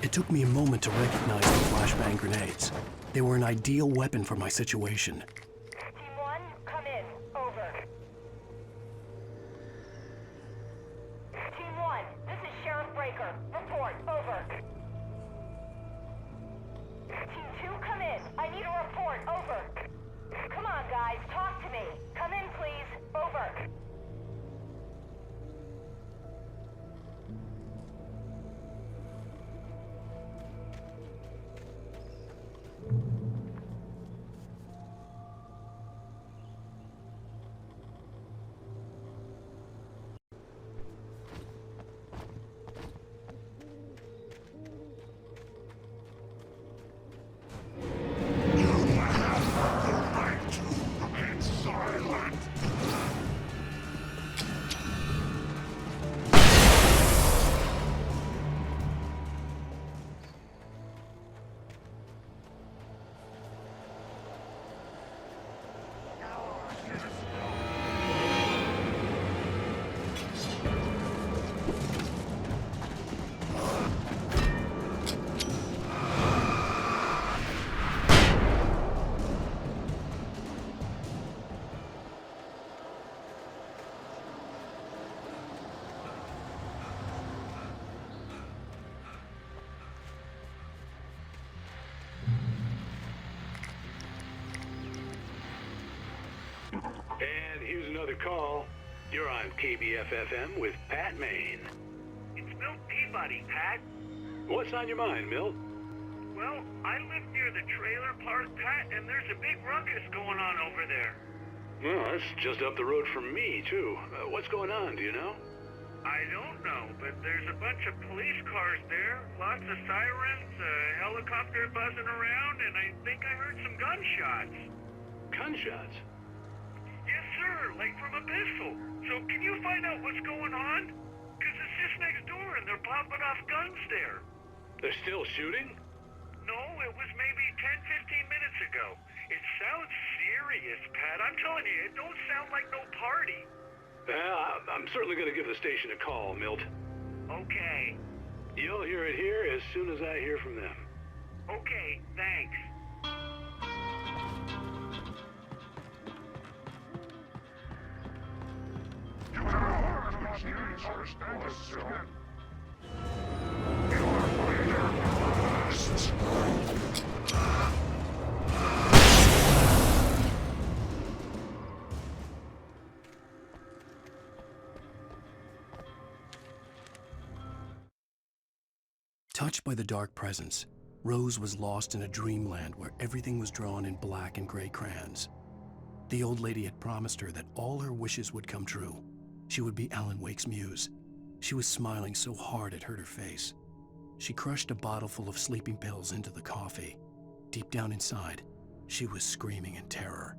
It took me a moment to recognize the flashbang grenades. They were an ideal weapon for my situation. Team 1, come in. Over. Team 1, this is Sheriff Breaker. Report. Over. Team 2, come in. I need a report. Over. Come on, guys. Talk to me. Come in, please. Over. And here's another call. You're on KBF-FM with Pat Maine. It's Milt Peabody, Pat. What's on your mind, Milt? Well, I live near the trailer park, Pat, and there's a big ruckus going on over there. Well, that's just up the road from me, too. What's going on, do you know? I don't know, but there's a bunch of police cars there, lots of sirens, a helicopter buzzing around, and I think I heard some gunshots. Gunshots? Yes, sir. sir, like from a pistol. So can you find out what's going on? Because it's just next door and they're popping off guns there. They're still shooting? No, it was maybe 10-15 minutes ago. It sounds serious, Pat. I'm telling you, it don't sound like no party. I'm certainly going to give the station a call, Milt. Okay. You'll hear it here as soon as I hear from them. Okay, thanks. Touched by the dark presence, Rose was lost in a dreamland where everything was drawn in black and gray crayons. The old lady had promised her that all her wishes would come true. She would be Alan Wake's muse. She was smiling so hard it hurt her face. She crushed a bottle full of sleeping pills into the coffee. Deep down inside, she was screaming in terror.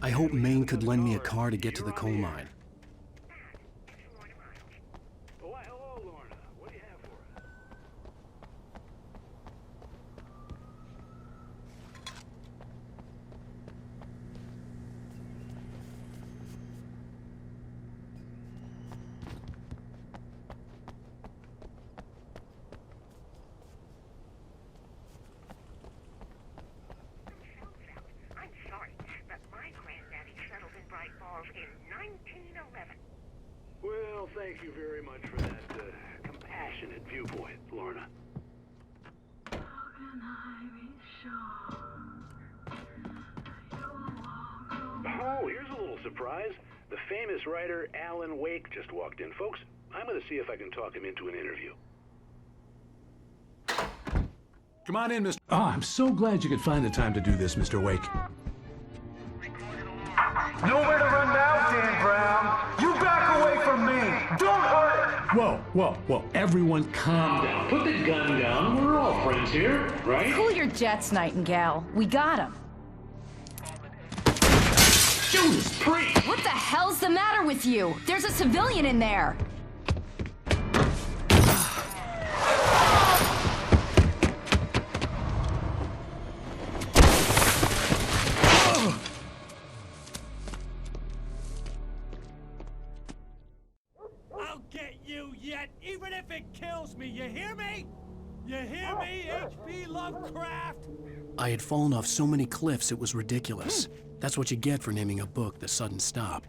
I hope Maine could lend me a car to get to the coal mine. Hello, Lorna. What do you have for us? I'm sorry, but my granddaddy settled in Bright Falls in 1911. Well, thank you very much for that compassionate viewpoint, Lorna. Oh, here's a little surprise. The famous writer Alan Wake just walked in. Folks, I'm going to see if I can talk him into an interview. Come on in, Mr. Oh, I'm so glad you could find the time to do this, Mr. Wake. Nowhere to run now, Dan Brown. You back away from me. Don't hurt it. Whoa. Everyone calm down. Put the gun down. We're all friends here, right? Cool your jets, Nightingale. We got him. Judas Priest! What the hell's the matter with you? There's a civilian in there. I'll get you yet, even if it kills me. You hear me? You hear me, H.P. Lovecraft? I had fallen off so many cliffs it was ridiculous. That's what you get for naming a book The Sudden Stop.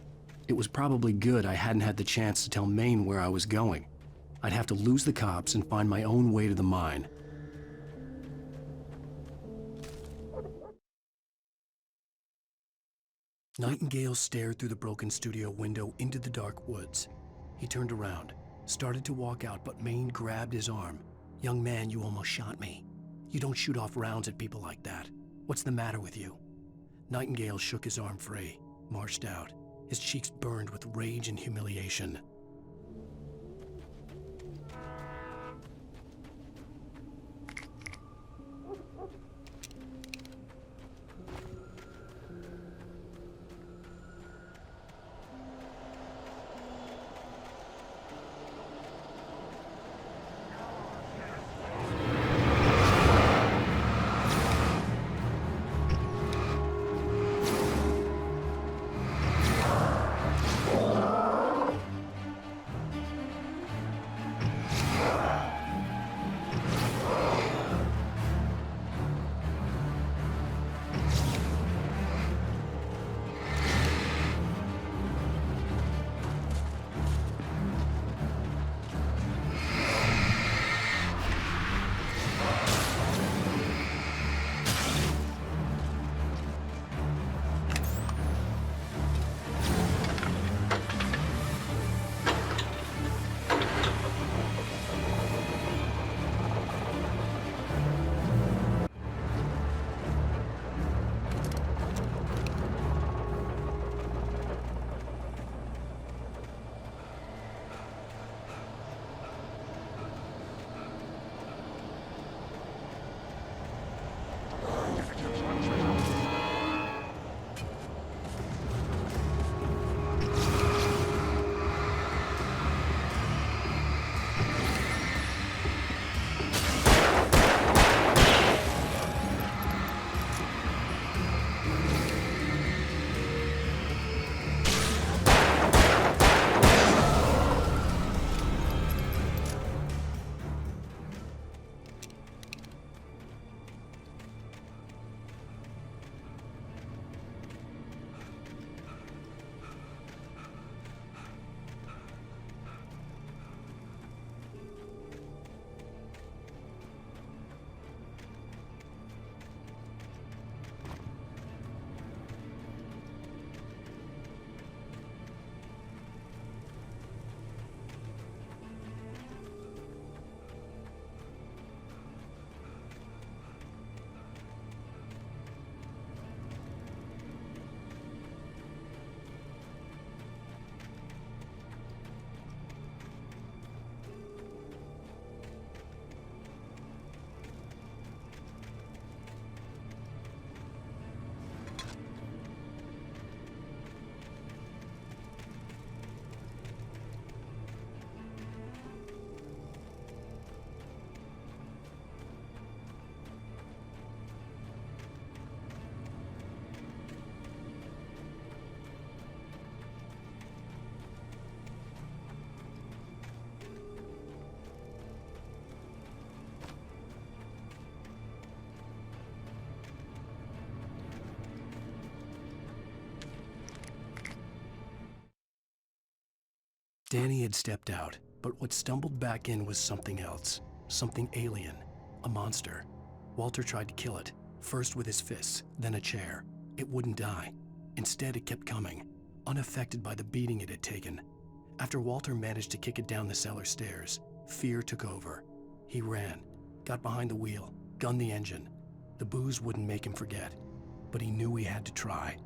It was probably good I hadn't had the chance to tell Maine where I was going. I'd have to lose the cops and find my own way to the mine. Nightingale stared through the broken studio window into the dark woods. He turned around, started to walk out, but Maine grabbed his arm. "Young man, you almost shot me. You don't shoot off rounds at people like that. What's the matter with you?" Nightingale shook his arm free, marched out. His cheeks burned with rage and humiliation. Danny had stepped out, but what stumbled back in was something else. Something alien. A monster. Walter tried to kill it, first with his fists, then a chair. It wouldn't die. Instead, it kept coming, unaffected by the beating it had taken. After Walter managed to kick it down the cellar stairs, fear took over. He ran, got behind the wheel, gunned the engine. The booze wouldn't make him forget, but he knew he had to try.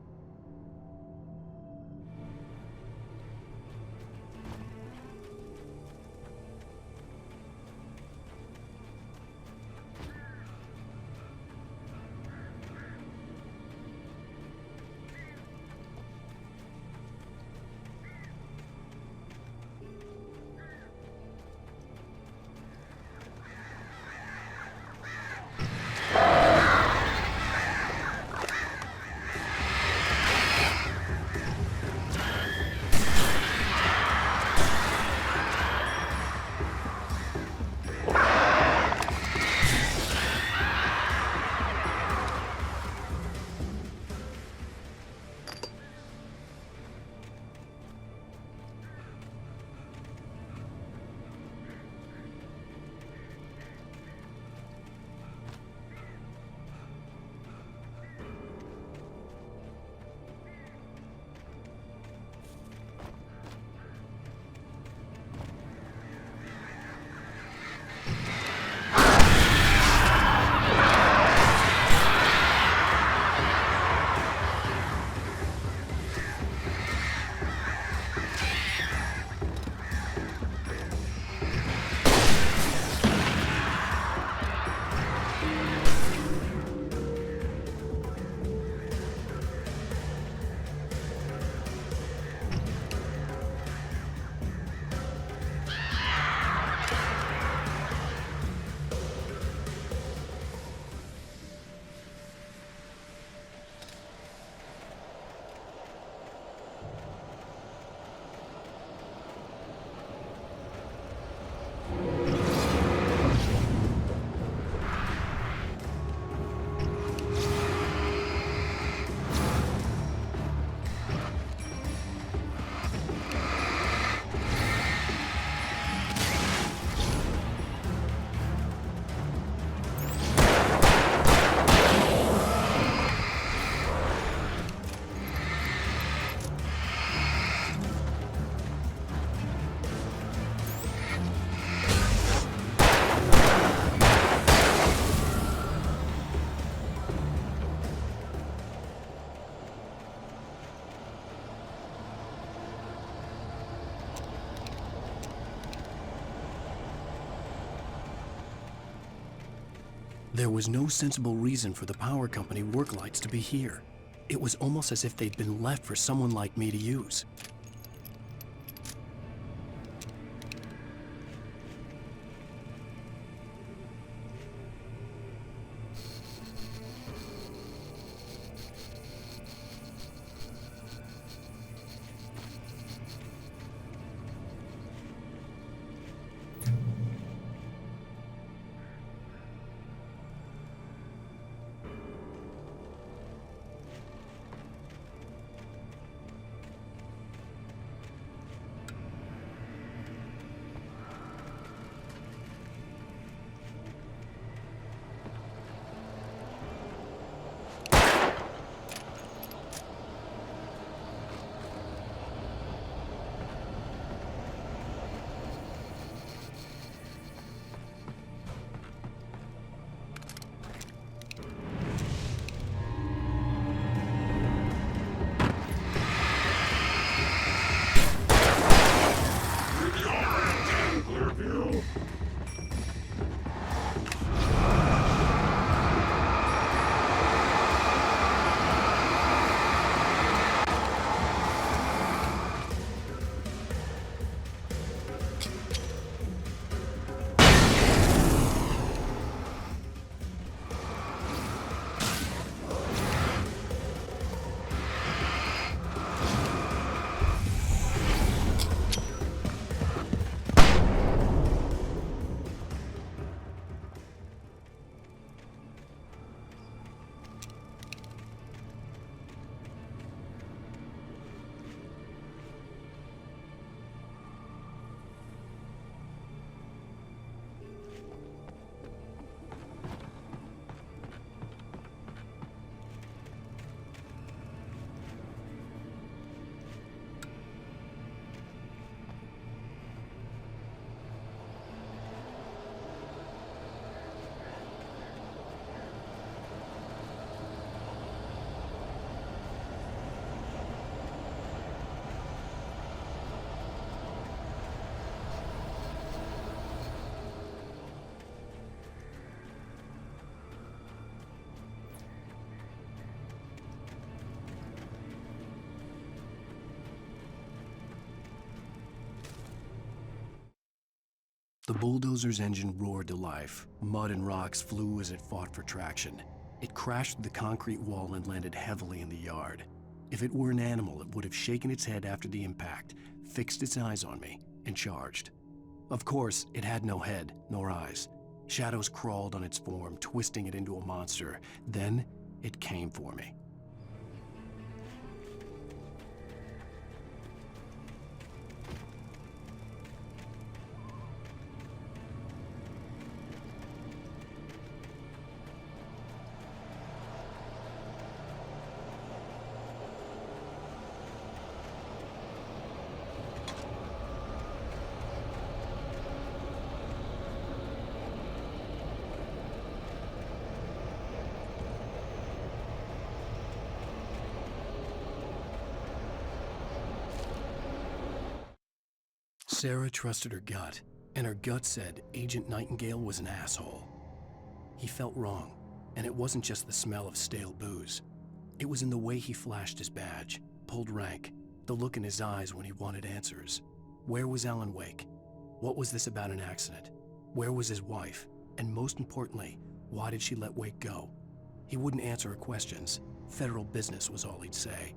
There was no sensible reason for the power company work lights to be here. It was almost as if they'd been left for someone like me to use. The bulldozer's engine roared to life. Mud and rocks flew as it fought for traction. It crashed through the concrete wall and landed heavily in the yard. If it were an animal, it would have shaken its head after the impact, fixed its eyes on me, and charged. Of course, it had no head, nor eyes. Shadows crawled on its form, twisting it into a monster. Then, it came for me. Sarah trusted her gut, and her gut said Agent Nightingale was an asshole. He felt wrong, and it wasn't just the smell of stale booze. It was in the way he flashed his badge, pulled rank, the look in his eyes when he wanted answers. Where was Alan Wake? What was this about an accident? Where was his wife? And most importantly, why did she let Wake go? He wouldn't answer her questions. Federal business was all he'd say.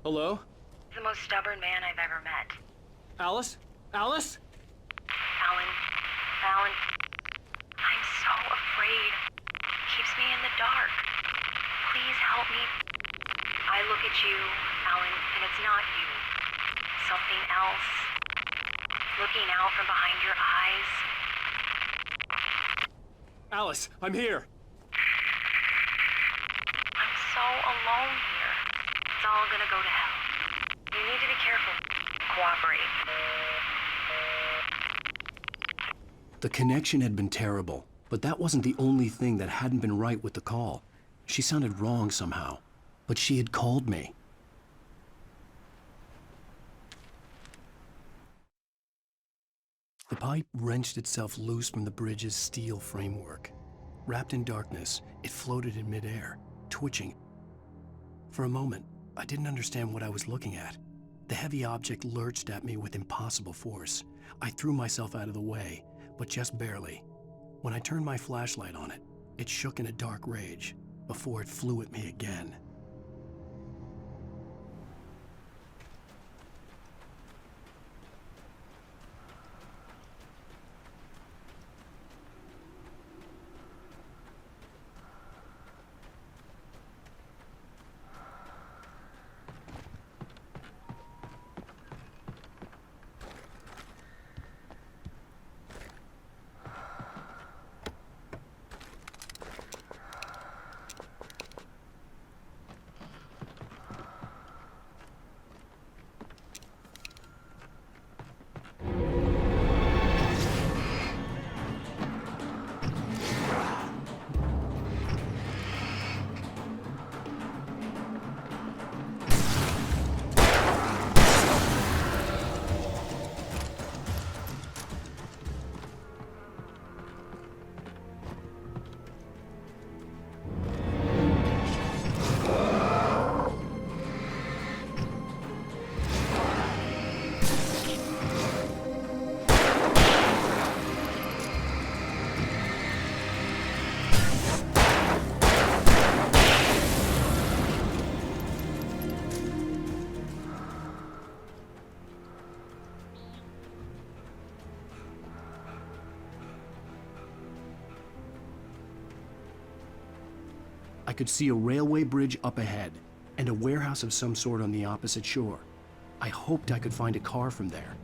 Hello? The most stubborn man I've ever met. Alice? Alice? Alan, I'm so afraid. Keeps me in the dark. Please help me. I look at you, Alan, and it's not you. Something else. Looking out from behind your eyes. Alice, I'm here. I'm so alone here. It's all gonna go to hell. You need to be careful. Cooperate. The connection had been terrible, but that wasn't the only thing that hadn't been right with the call. She sounded wrong somehow, but she had called me. The pipe wrenched itself loose from the bridge's steel framework. Wrapped in darkness, it floated in midair, twitching. For a moment, I didn't understand what I was looking at. The heavy object lurched at me with impossible force. I threw myself out of the way, but just barely. When I turned my flashlight on it, it shook in a dark rage before it flew at me again. I could see a railway bridge up ahead, and a warehouse of some sort on the opposite shore. I hoped I could find a car from there.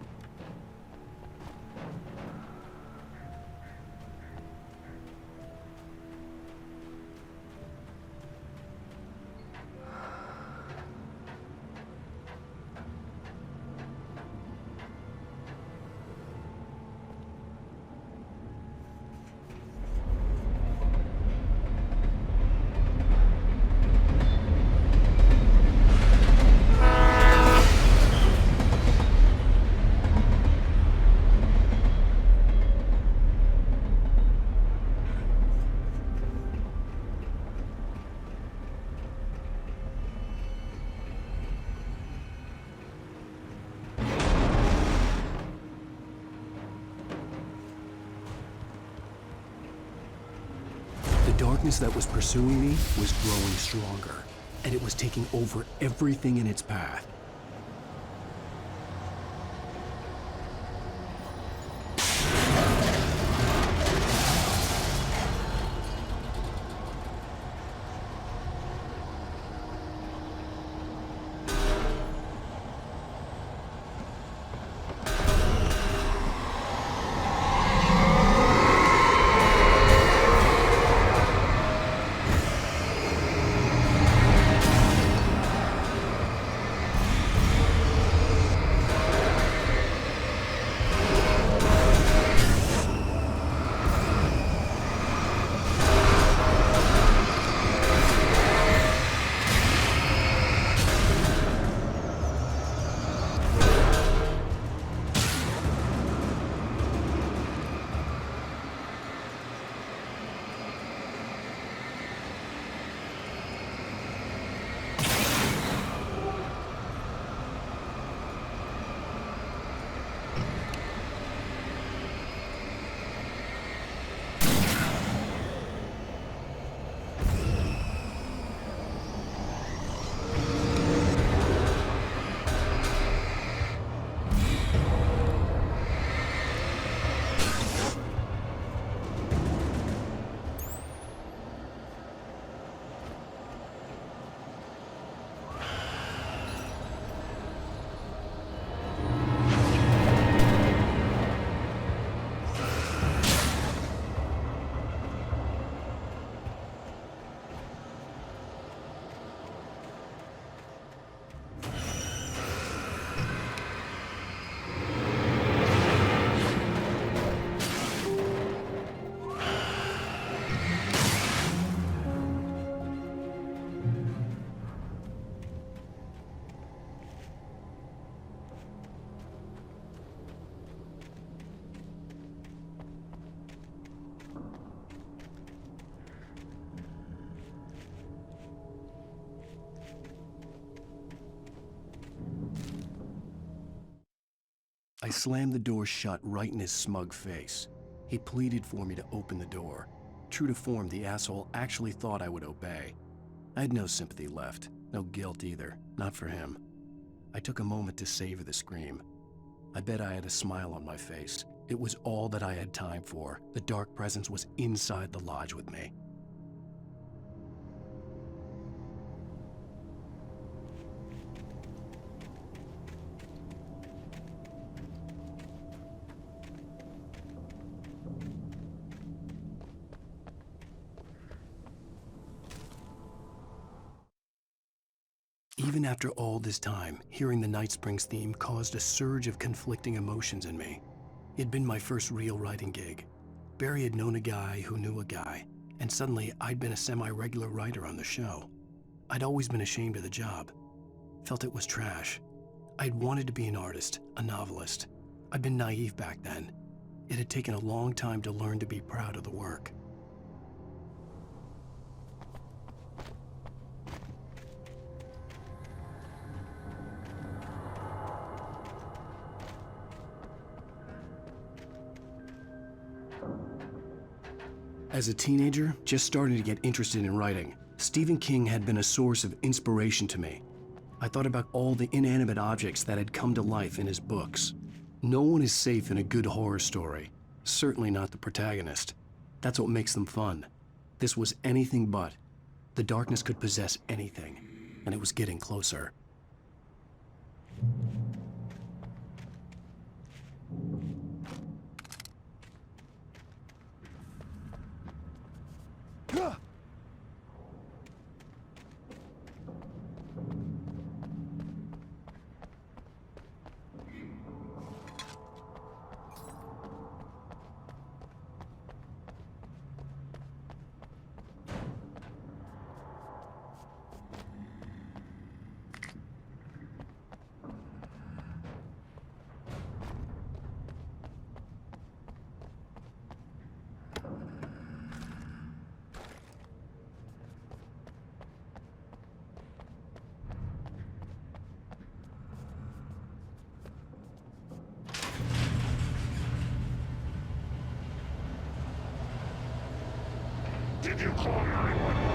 darkness that was pursuing me was growing stronger, and it was taking over everything in its path. I slammed the door shut right in his smug face. He pleaded for me to open the door. True to form, the asshole actually thought I would obey. I had no sympathy left, no guilt either, not for him. I took a moment to savor the scream. I bet I had a smile on my face. It was all that I had time for. The dark presence was inside the lodge with me. Even after all this time, hearing the Night Springs theme caused a surge of conflicting emotions in me. It had been my first real writing gig. Barry had known a guy who knew a guy, and suddenly I'd been a semi-regular writer on the show. I'd always been ashamed of the job. Felt it was trash. I'd wanted to be an artist, a novelist. I'd been naive back then. It had taken a long time to learn to be proud of the work. As a teenager, just starting to get interested in writing, Stephen King had been a source of inspiration to me. I thought about all the inanimate objects that had come to life in his books. No one is safe in a good horror story, certainly not the protagonist. That's what makes them fun. This was anything but. The darkness could possess anything, and it was getting closer. Did you call 911?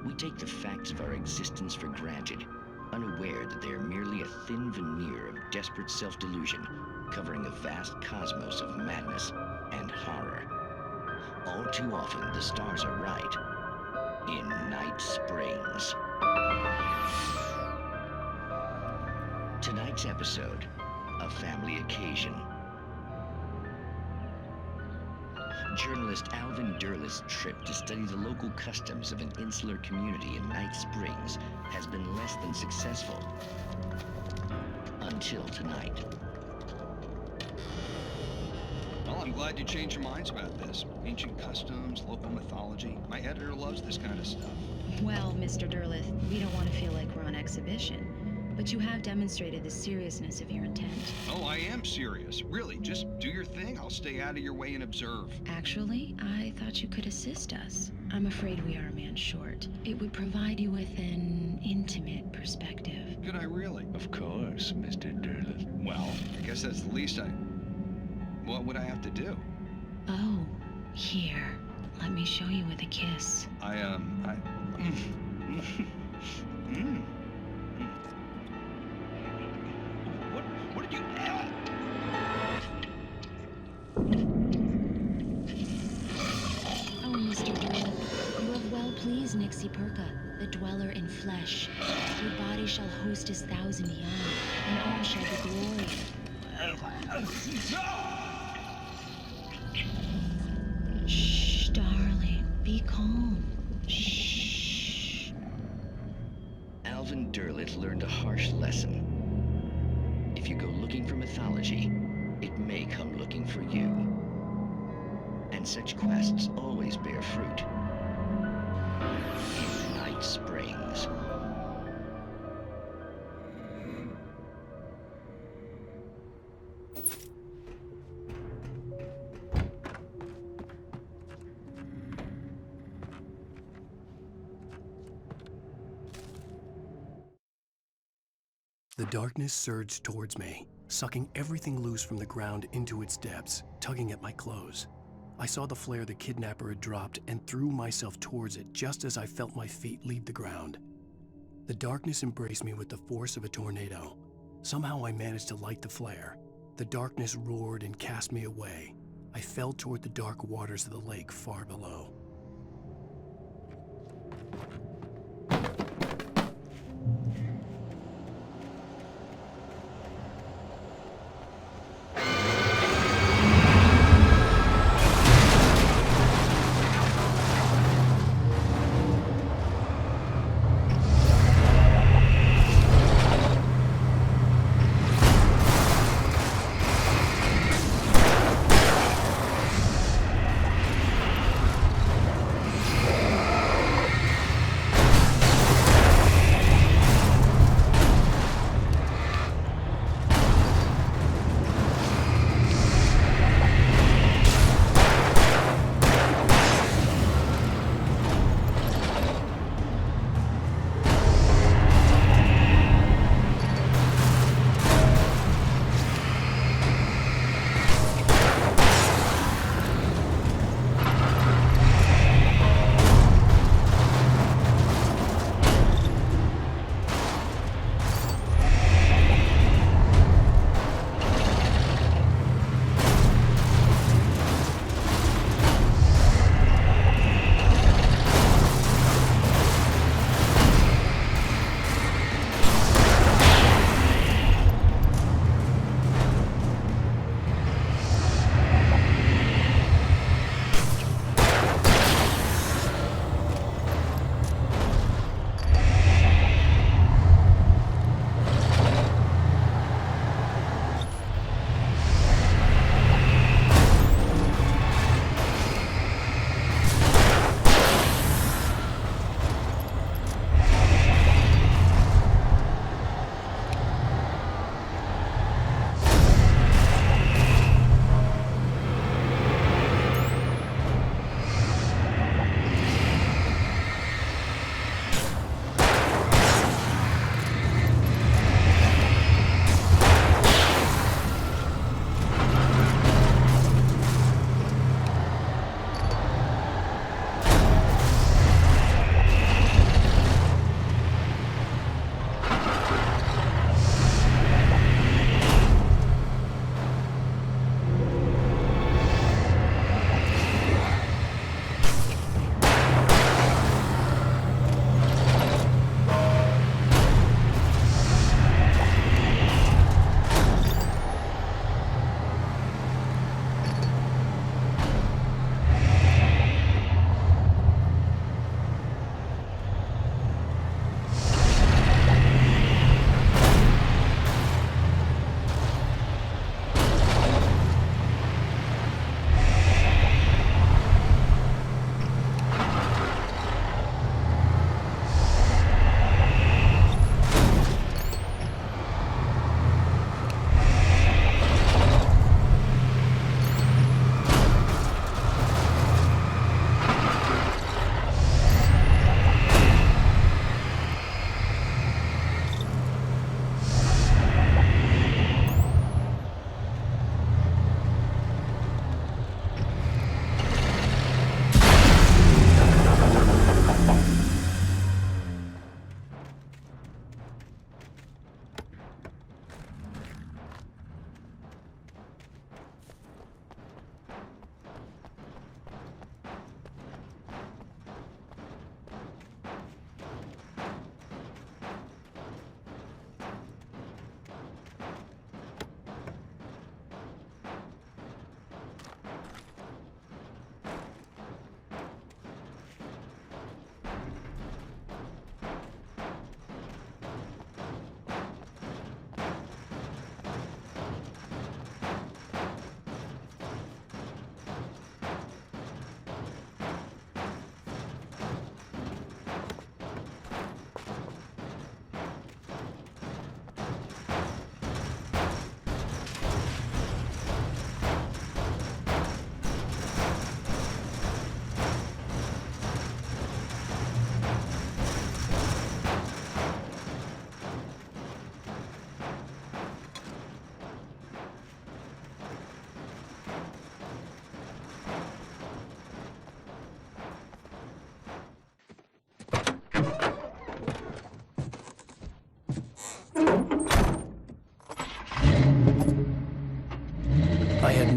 We take the facts of our existence for granted, unaware that they are merely a thin veneer of desperate self-delusion, covering a vast cosmos of madness and horror. All too often, the stars are right. In Night Springs. Tonight's episode, a family occasion. Journalist Alvin Derleth's trip to study the local customs of an insular community in Night Springs has been less than successful. Until tonight. Well, I'm glad you changed your minds about this. Ancient customs, local mythology. My editor loves this kind of stuff. Well, Mr. Derleth, we don't want to feel like we're on exhibition. But you have demonstrated the seriousness of your intent. Oh, I am serious. Really, just do your thing. I'll stay out of your way and observe. Actually, I thought you could assist us. I'm afraid we are a man short. It would provide you with an intimate perspective. Could I really? Of course, Mr. Derleth. Well, I guess that's the least What would I have to do? Oh, here. Let me show you with a kiss. What did you... Oh, Mr. Derleth, you have well pleased Nixie Perka, the dweller in flesh. Your body shall host his 1,000 young, and all shall be glory. Shh, darling, be calm. Shh. Alvin Derleth learned a harsh lesson. If you go looking for mythology, it may come looking for you. And such quests always bear fruit. In Night Springs. The darkness surged towards me, sucking everything loose from the ground into its depths, tugging at my clothes. I saw the flare the kidnapper had dropped and threw myself towards it just as I felt my feet leave the ground. The darkness embraced me with the force of a tornado. Somehow I managed to light the flare. The darkness roared and cast me away. I fell toward the dark waters of the lake far below.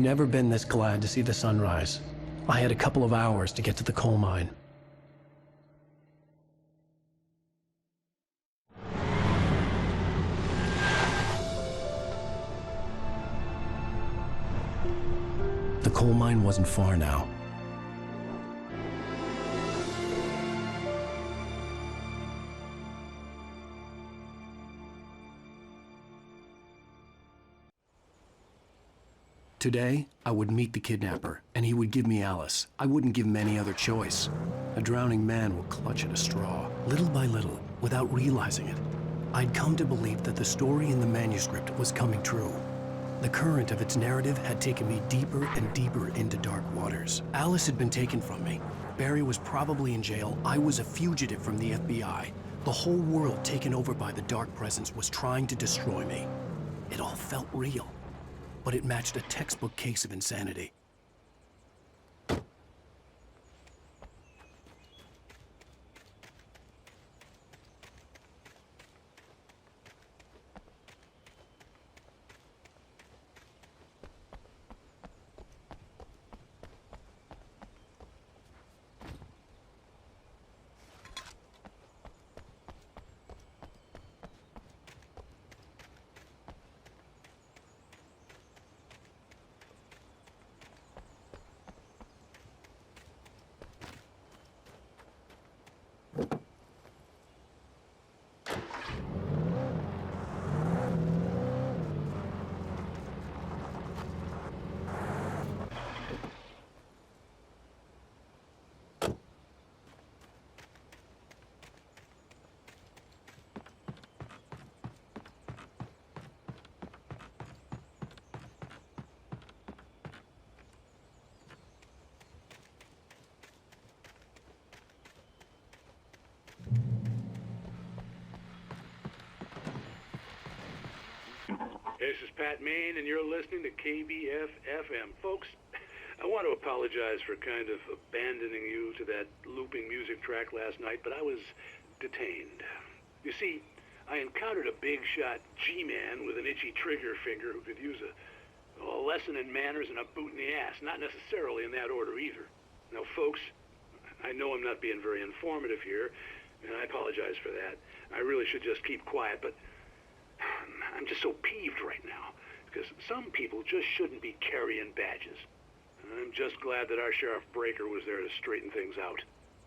never been this glad to see the sunrise. I had a couple of hours to get to the coal mine. The coal mine wasn't far now. Today, I would meet the kidnapper, and he would give me Alice. I wouldn't give him any other choice. A drowning man will clutch at a straw, little by little, without realizing it. I'd come to believe that the story in the manuscript was coming true. The current of its narrative had taken me deeper and deeper into dark waters. Alice had been taken from me. Barry was probably in jail. I was a fugitive from the FBI. The whole world taken over by the dark presence was trying to destroy me. It all felt real, but it matched a textbook case of insanity. This is Pat Main, and you're listening to KBF-FM. Folks, I want to apologize for kind of abandoning you to that looping music track last night, but I was detained. You see, I encountered a big-shot G-man with an itchy trigger finger who could use a lesson in manners and a boot in the ass, not necessarily in that order either. Now, folks, I know I'm not being very informative here, and I apologize for that. I really should just keep quiet, but I'm just so peeved right now, because some people just shouldn't be carrying badges. And I'm just glad that our Sheriff Breaker was there to straighten things out.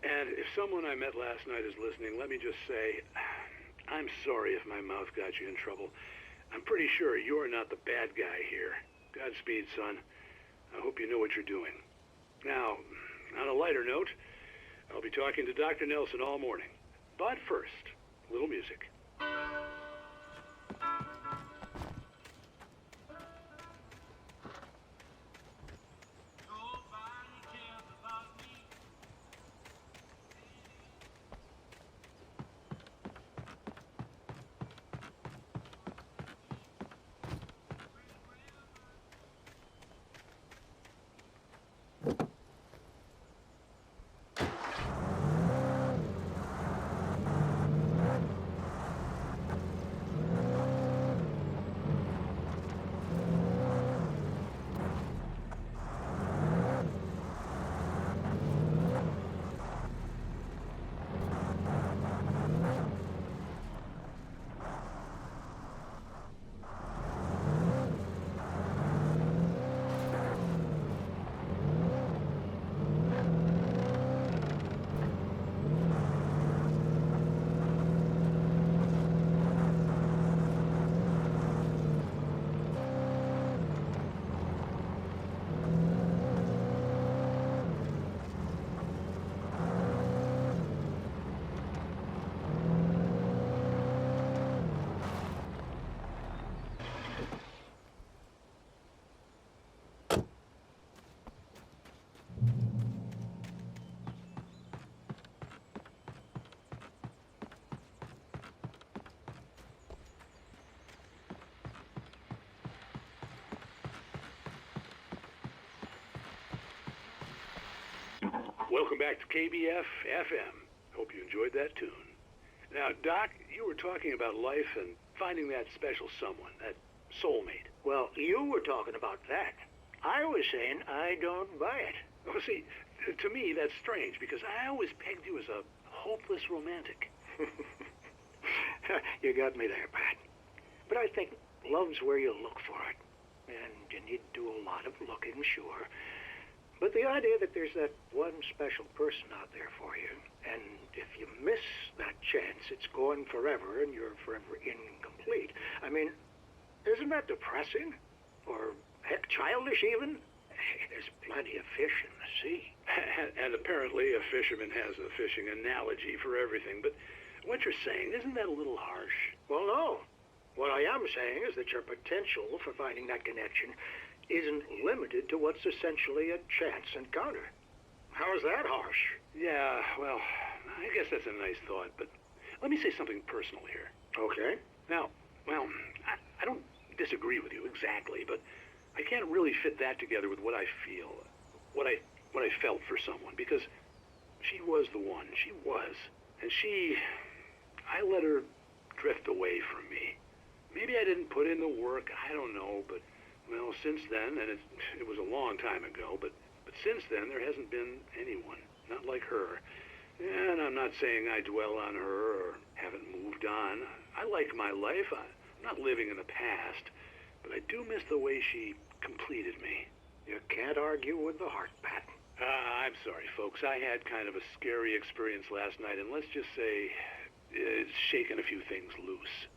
And if someone I met last night is listening, let me just say, I'm sorry if my mouth got you in trouble. I'm pretty sure you're not the bad guy here. Godspeed, son. I hope you know what you're doing. Now, on a lighter note, I'll be talking to Dr. Nelson all morning. But first, a little music. Welcome back to KBF-FM. Hope you enjoyed that tune. Now, Doc, you were talking about life and finding that special someone, that soulmate. Well, you were talking about that. I was saying I don't buy it. Well, see, to me that's strange because I always pegged you as a hopeless romantic. You got me there, Pat. But I think love's where you look for it. And you need to do a lot of looking, sure. But the idea that there's that one special person out there for you, and if you miss that chance, it's gone forever and you're forever incomplete. I mean, isn't that depressing? Or, heck, childish even? Hey, there's plenty of fish in the sea. And apparently a fisherman has a fishing analogy for everything, but what you're saying, isn't that a little harsh? Well, no. What I am saying is that your potential for finding that connection isn't limited to what's essentially a chance encounter. How is that harsh? Yeah, well, I guess that's a nice thought, but let me say something personal here. Okay. Now, well, I don't disagree with you exactly, but I can't really fit that together with what I feel, what I felt for someone, because she was the one. She was. And I let her drift away from me. Maybe I didn't put in the work, I don't know, but, well, since then, and it was a long time ago, but since then there hasn't been anyone, not like her. And I'm not saying I dwell on her or haven't moved on. I like my life. I'm not living in the past, but I do miss the way she completed me. You can't argue with the heart, Pat. I'm sorry, folks. I had kind of a scary experience last night, and let's just say it's shaken a few things loose.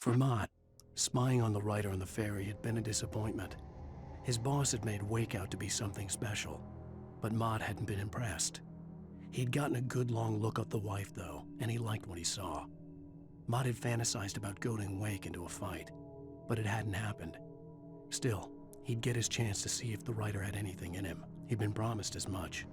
For Mott, spying on the writer on the ferry had been a disappointment. His boss had made Wake out to be something special, but Mott hadn't been impressed. He'd gotten a good long look at the wife, though, and he liked what he saw. Mott had fantasized about goading Wake into a fight, but it hadn't happened. Still, he'd get his chance to see if the writer had anything in him. He'd been promised as much.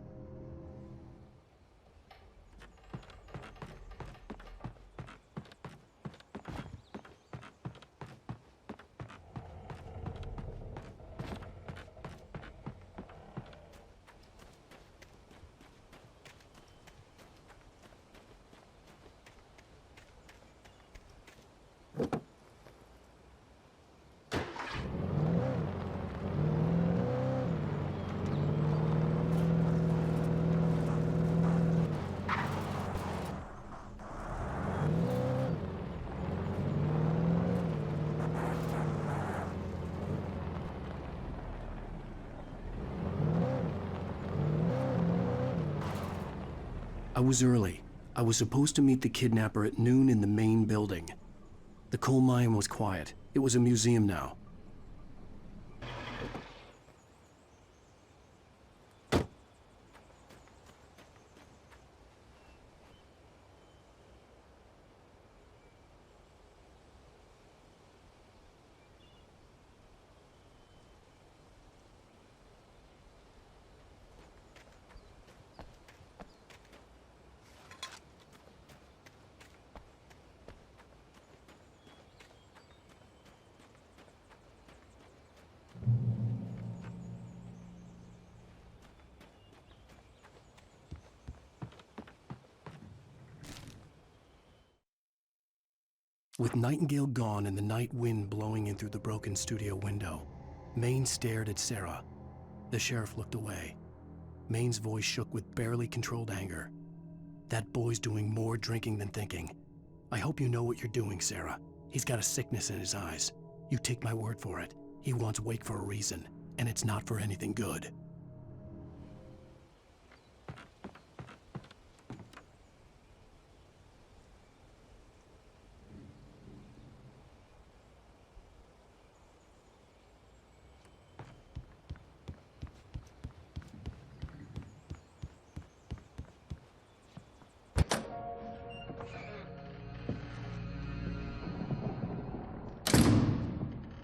I was early. I was supposed to meet the kidnapper at noon in the main building. The coal mine was quiet. It was a museum now. With Nightingale gone and the night wind blowing in through the broken studio window, Maine stared at Sarah. The sheriff looked away. Maine's voice shook with barely controlled anger. That boy's doing more drinking than thinking. I hope you know what you're doing, Sarah. He's got a sickness in his eyes. You take my word for it. He wants Wake for a reason, and it's not for anything good.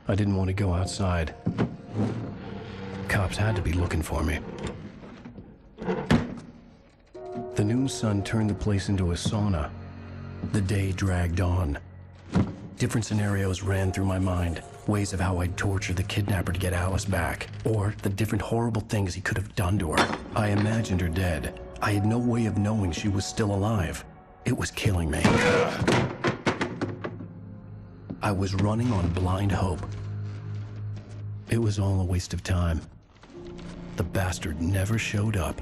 I didn't want to go outside. Cops had to be looking for me. The noon sun turned the place into a sauna. The day dragged on. Different scenarios ran through my mind. Ways of how I'd torture the kidnapper to get Alice back. Or the different horrible things he could have done to her. I imagined her dead. I had no way of knowing she was still alive. It was killing me. I was running on blind hope. It was all a waste of time. The bastard never showed up.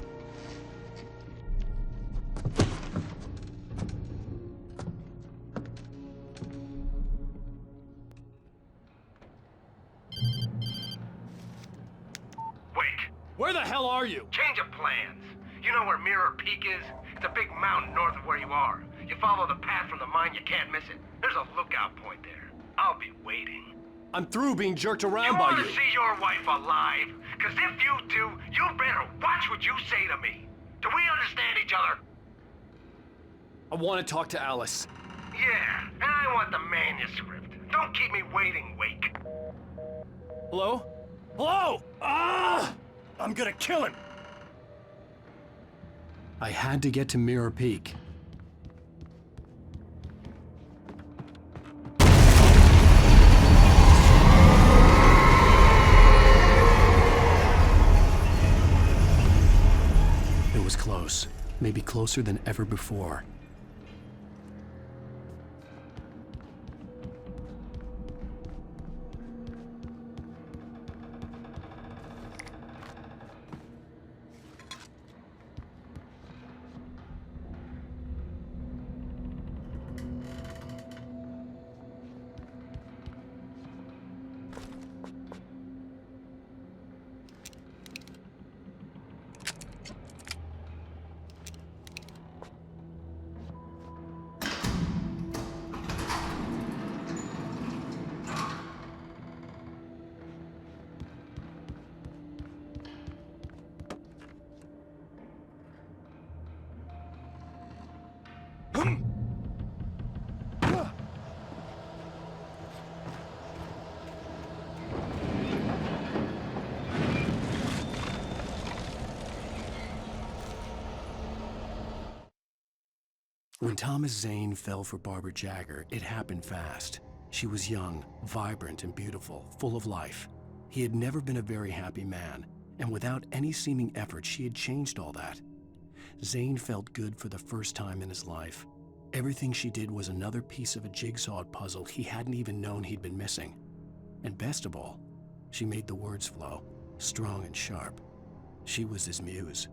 Wait. Where the hell are you? Change of plans. You know where Mirror Peak is? It's a big mountain north of where you are. You follow the path from the mine, you can't miss it. There's a lookout point there. I'll be waiting. I'm through being jerked around by You you. want to see your wife alive? Because if you do, you better watch what you say to me. Do we understand each other? I want to talk to Alice. Yeah, and I want the manuscript. Don't keep me waiting, Wake. Hello? Hello? Ah! I'm gonna kill him. I had to get to Mirror Peak. It was close. Maybe closer than ever before. When Thomas Zane fell for Barbara Jagger, it happened fast. She was young, vibrant, and beautiful, full of life. He had never been a very happy man, and without any seeming effort, she had changed all that. Zane felt good for the first time in his life. Everything she did was another piece of a jigsaw puzzle he hadn't even known he'd been missing. And best of all, she made the words flow, strong and sharp. She was his muse.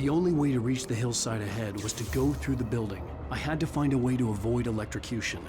The only way to reach the hillside ahead was to go through the building. I had to find a way to avoid electrocution.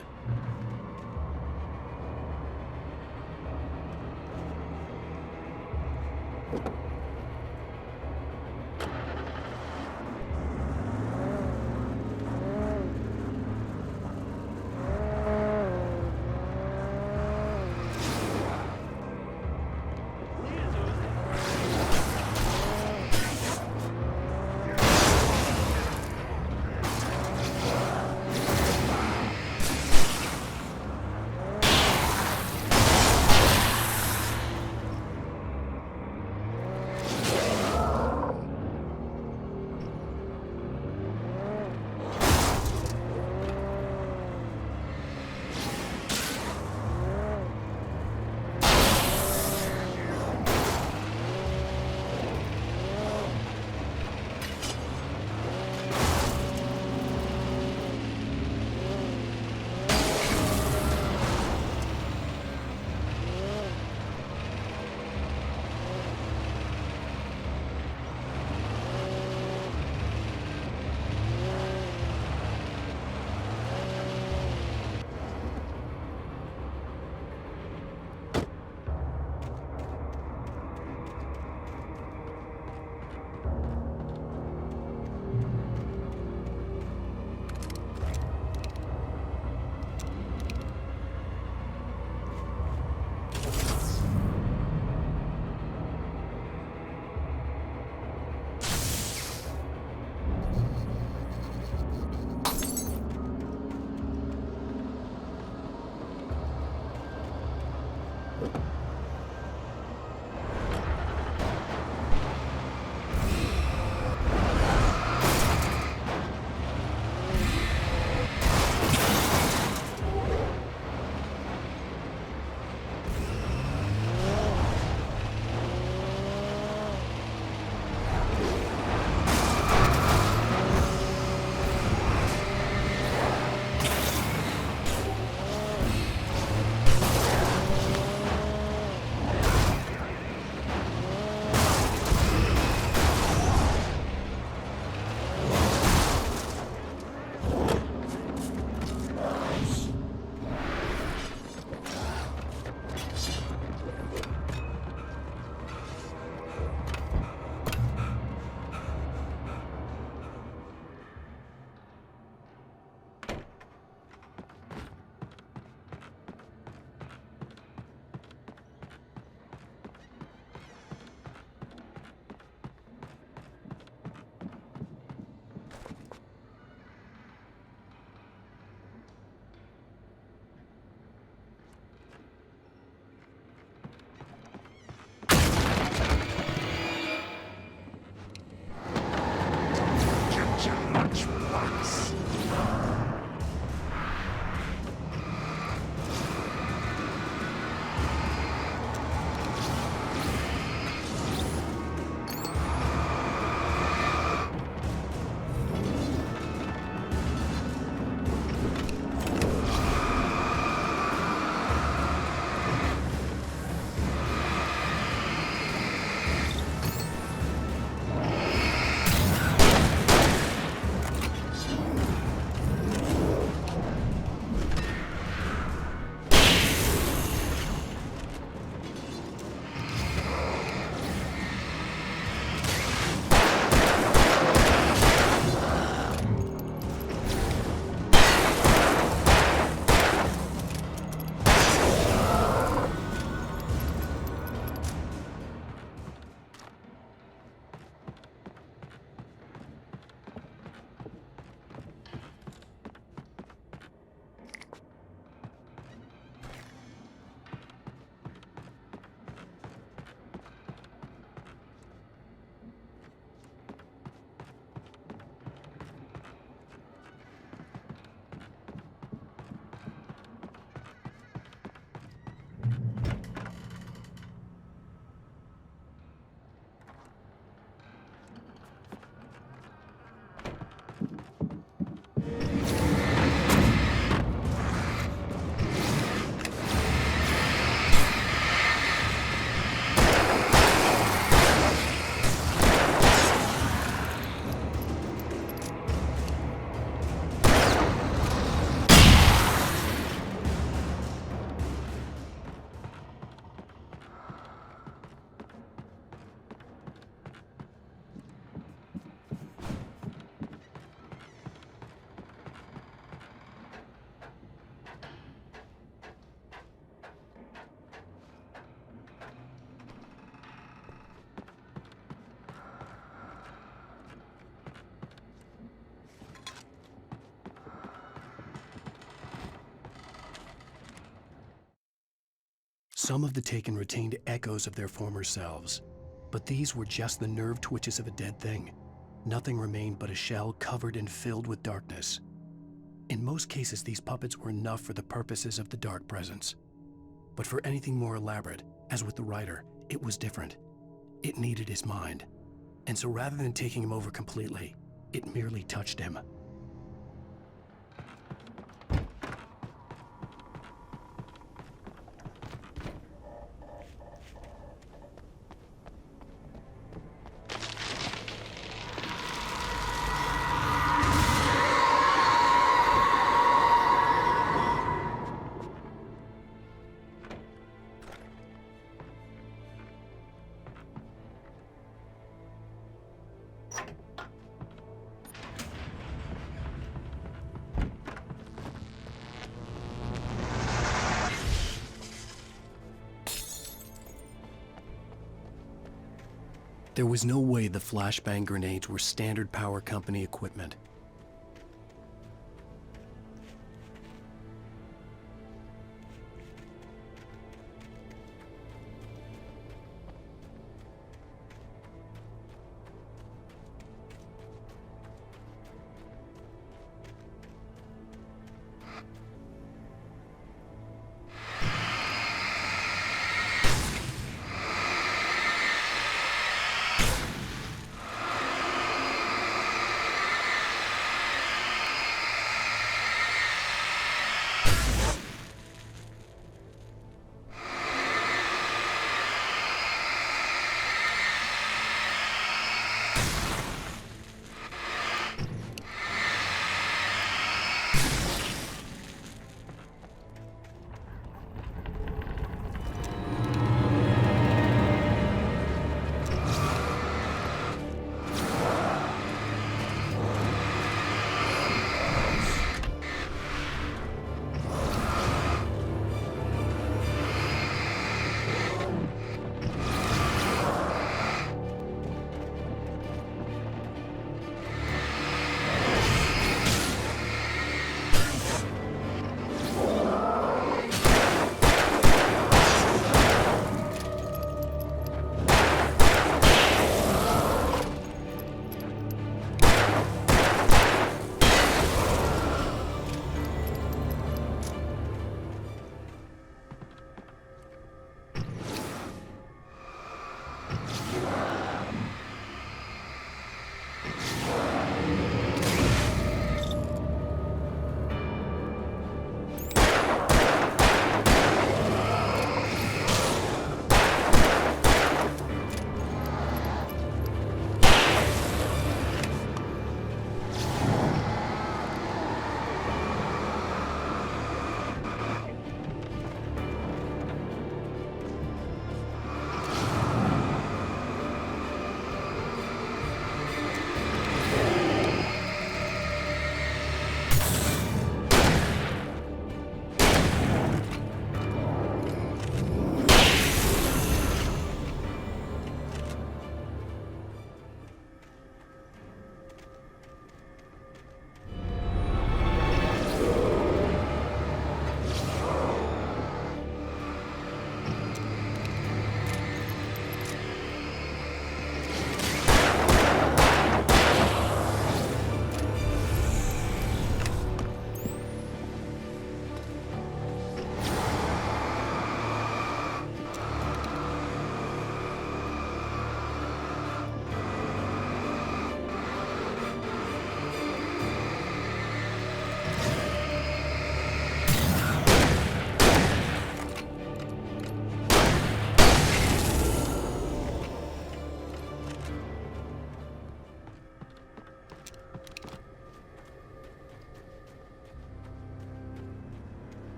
Some of the taken retained echoes of their former selves, but these were just the nerve twitches of a dead thing. Nothing remained but a shell covered and filled with darkness. In most cases, these puppets were enough for the purposes of the dark presence. But for anything more elaborate, as with the writer, it was different. It needed his mind. And so rather than taking him over completely, it merely touched him. There was no way the flashbang grenades were standard power company equipment.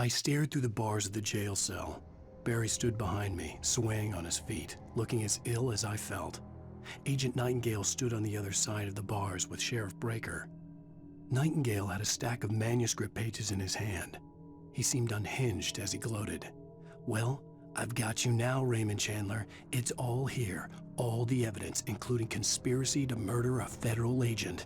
I stared through the bars of the jail cell. Barry stood behind me, swaying on his feet, looking as ill as I felt. Agent Nightingale stood on the other side of the bars with Sheriff Breaker. Nightingale had a stack of manuscript pages in his hand. He seemed unhinged as he gloated. Well, I've got you now, Raymond Chandler. It's all here. All the evidence, including conspiracy to murder a federal agent.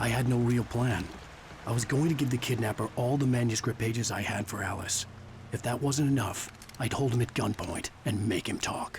I had no real plan. I was going to give the kidnapper all the manuscript pages I had for Alice. If that wasn't enough, I'd hold him at gunpoint and make him talk.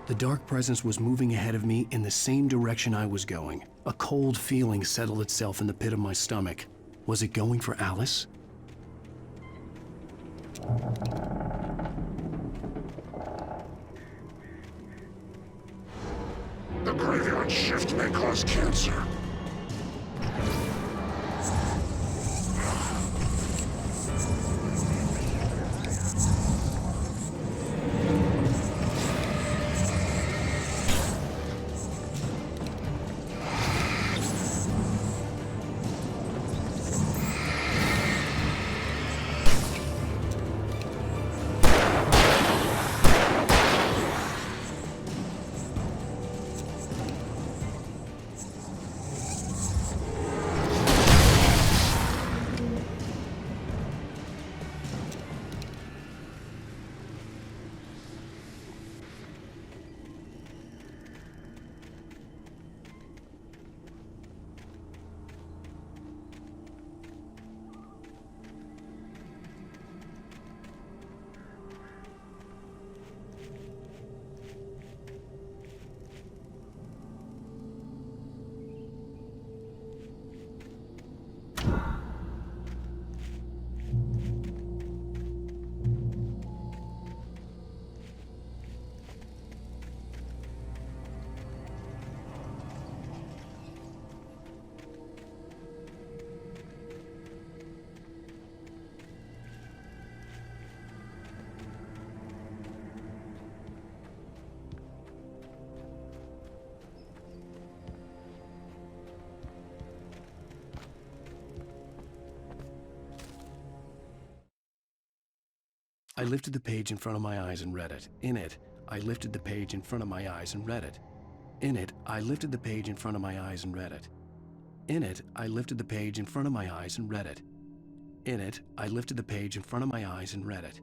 The dark presence was moving ahead of me in the same direction I was going. A cold feeling settled itself in the pit of my stomach. Was it going for Alice? The graveyard shift may cause cancer. I lifted the page in front of my eyes and read it. In it, I lifted the page in front of my eyes and read it. In it, I lifted the page in front of my eyes and read it. In it, I lifted the page in front of my eyes and read it. In it, I lifted the page in front of my eyes and read it.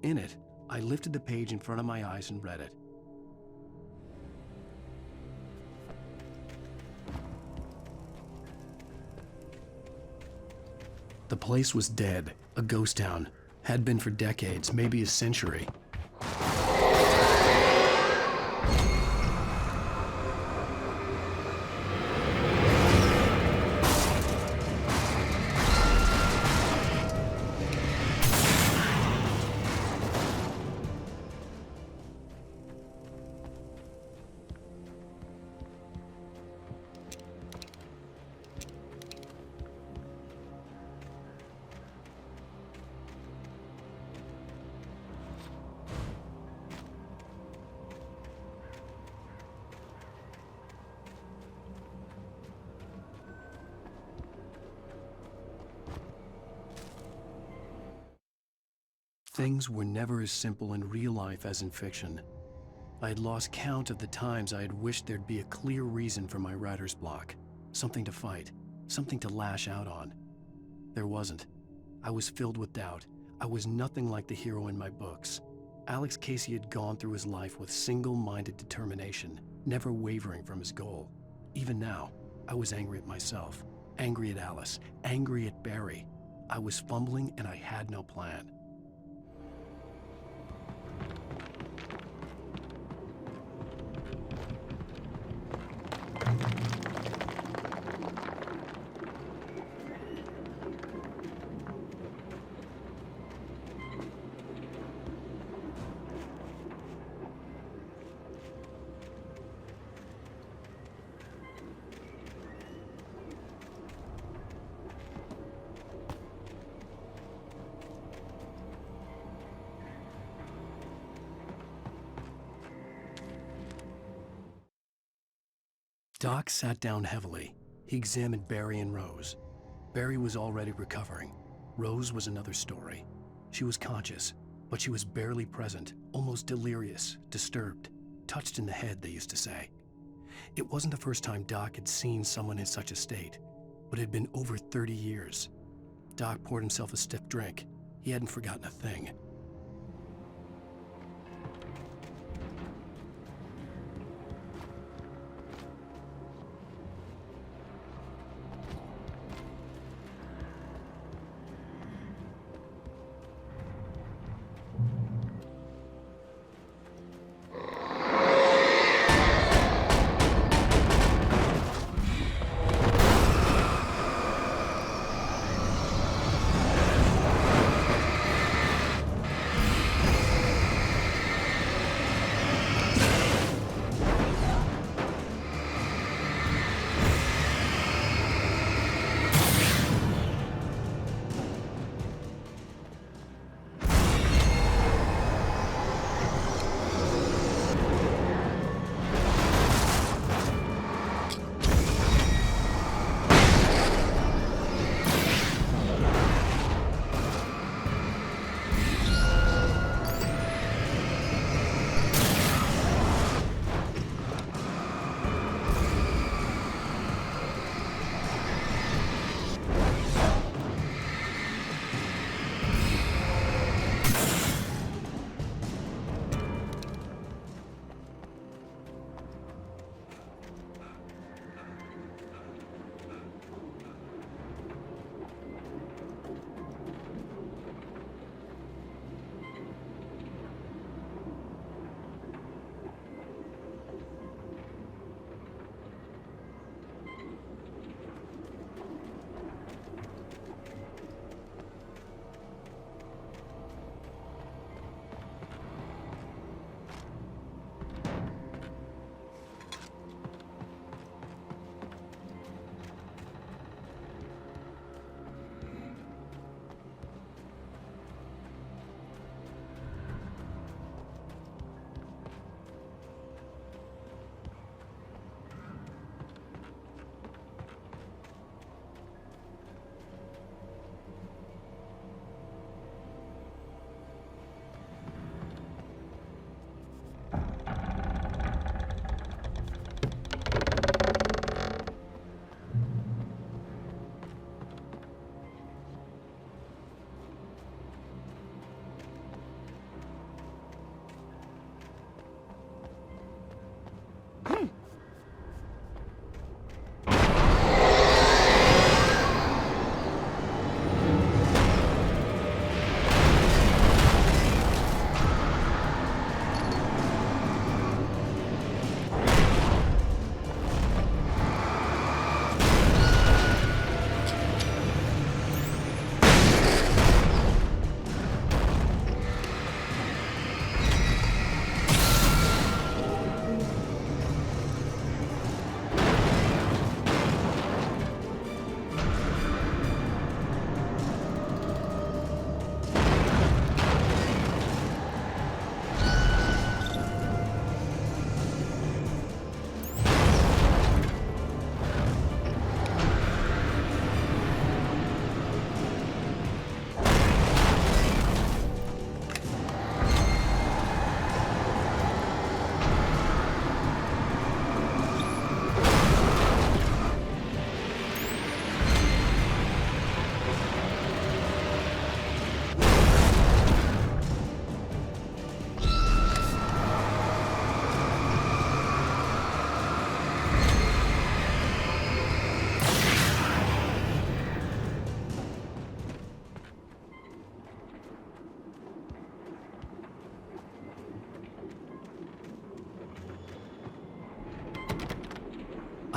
In it, I lifted the page in front of my eyes and read it. The place was dead, a ghost town. Had been for decades, maybe a century. Things were never as simple in real life as in fiction. I had lost count of the times I had wished there'd be a clear reason for my writer's block. Something to fight, something to lash out on. There wasn't. I was filled with doubt. I was nothing like the hero in my books. Alex Casey had gone through his life with single-minded determination, never wavering from his goal. Even now, I was angry at myself, angry at Alice, angry at Barry. I was fumbling and I had no plan. Doc sat down heavily. He examined Barry and Rose. Barry was already recovering. Rose was another story. She was conscious, but she was barely present, almost delirious, disturbed, touched in the head, they used to say. It wasn't the first time Doc had seen someone in such a state, but it had been over 30 years. Doc poured himself a stiff drink. He hadn't forgotten a thing.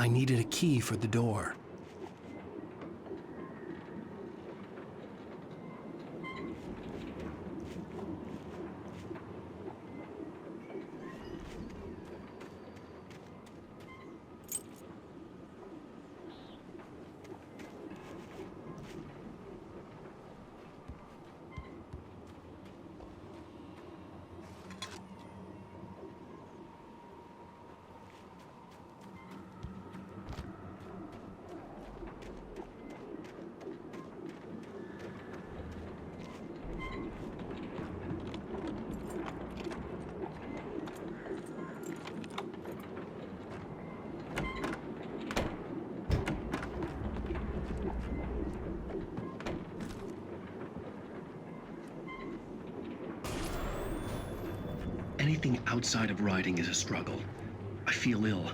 I needed a key for the door. Anything outside of writing is a struggle. I feel ill.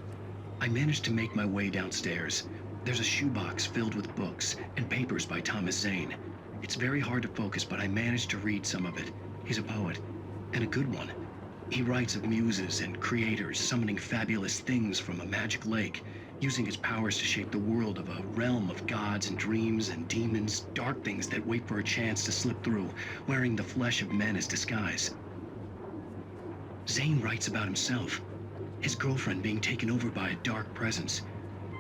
I managed to make my way downstairs. There's a shoebox filled with books and papers by Thomas Zane. It's very hard to focus, but I managed to read some of it. He's a poet, and a good one. He writes of muses and creators summoning fabulous things from a magic lake, using his powers to shape the world of a realm of gods and dreams and demons, dark things that wait for a chance to slip through, wearing the flesh of men as disguise. Zane writes about himself, his girlfriend being taken over by a dark presence,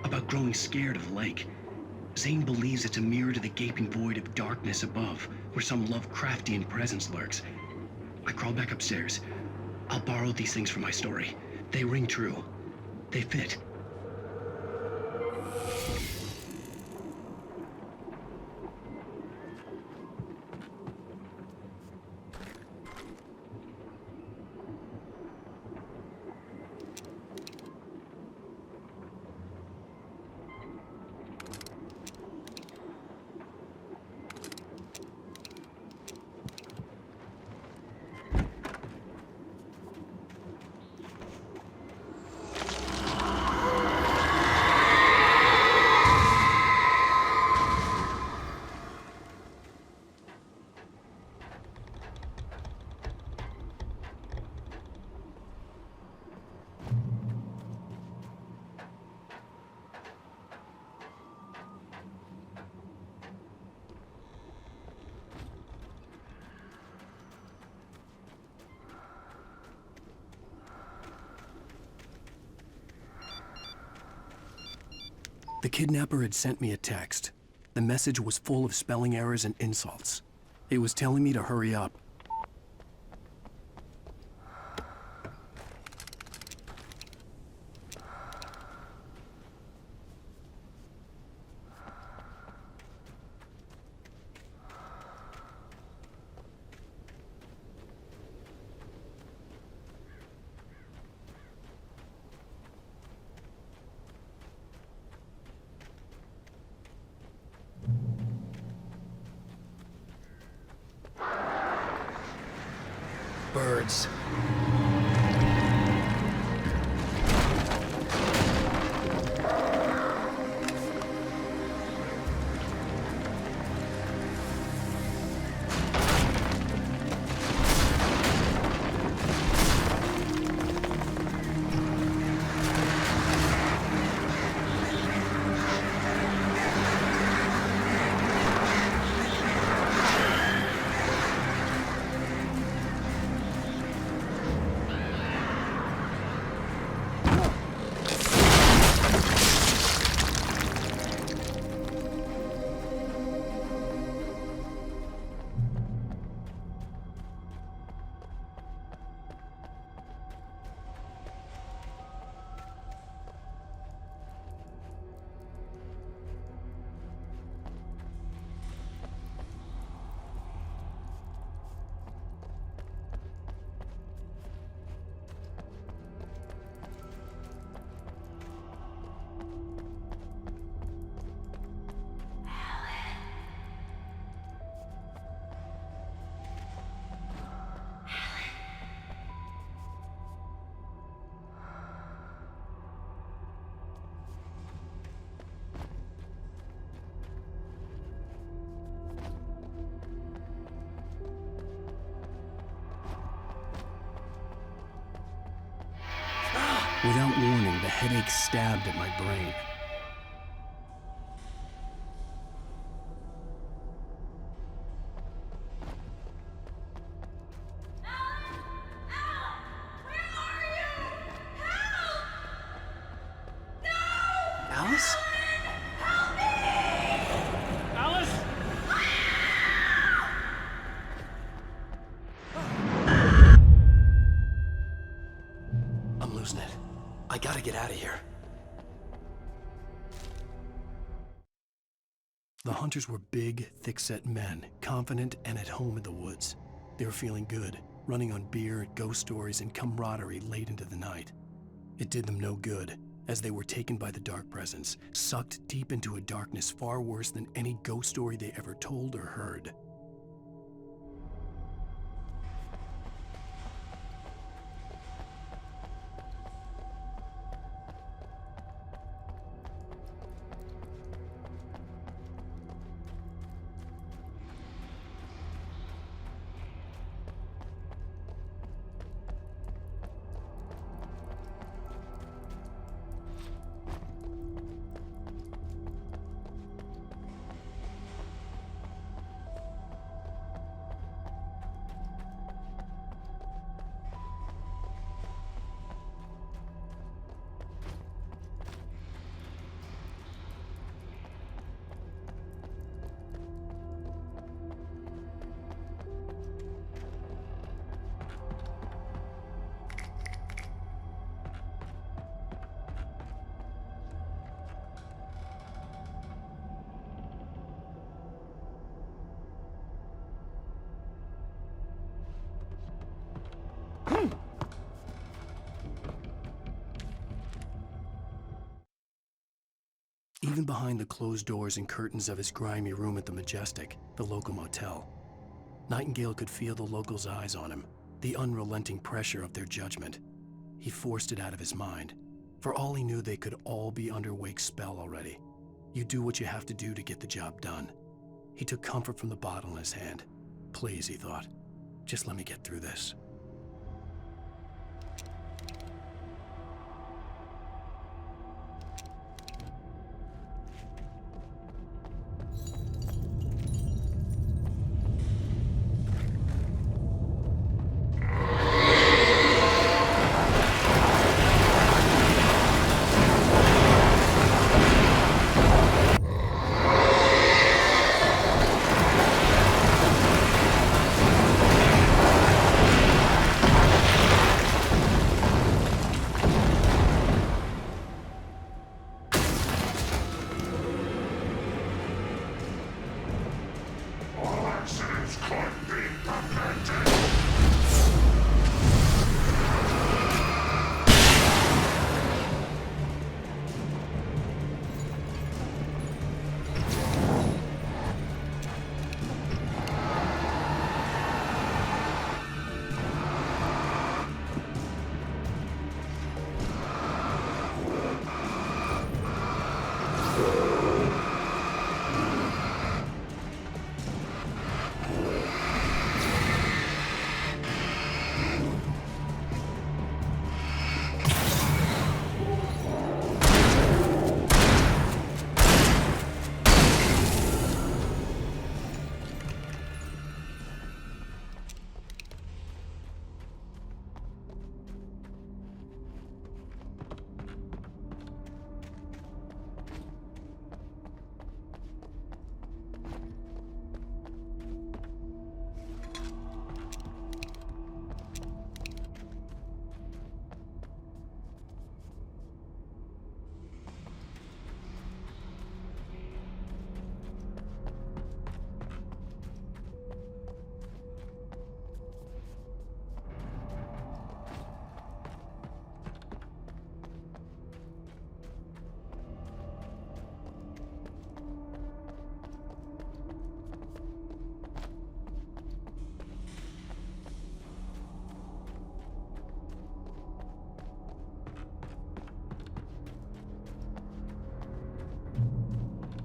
about growing scared of the lake. Zane believes it's a mirror to the gaping void of darkness above, where some Lovecraftian presence lurks. I crawl back upstairs. I'll borrow these things for my story. They ring true. They fit. The kidnapper had sent me a text. The message was full of spelling errors and insults. It was telling me to hurry up. Birds. Without warning, the headache stabbed at my brain. Alice? Alice? I'm losing it. I gotta get out of here. The hunters were big, thick-set men, confident and at home in the woods. They were feeling good, running on beer, ghost stories, and camaraderie late into the night. It did them no good, as they were taken by the dark presence, sucked deep into a darkness far worse than any ghost story they ever told or heard. Even behind the closed doors and curtains of his grimy room at the Majestic, the local motel, Nightingale could feel the locals' eyes on him, the unrelenting pressure of their judgment. He forced it out of his mind. For all he knew, they could all be under Wake's spell already. You do what you have to do to get the job done. He took comfort from the bottle in his hand. Please, he thought, just let me get through this.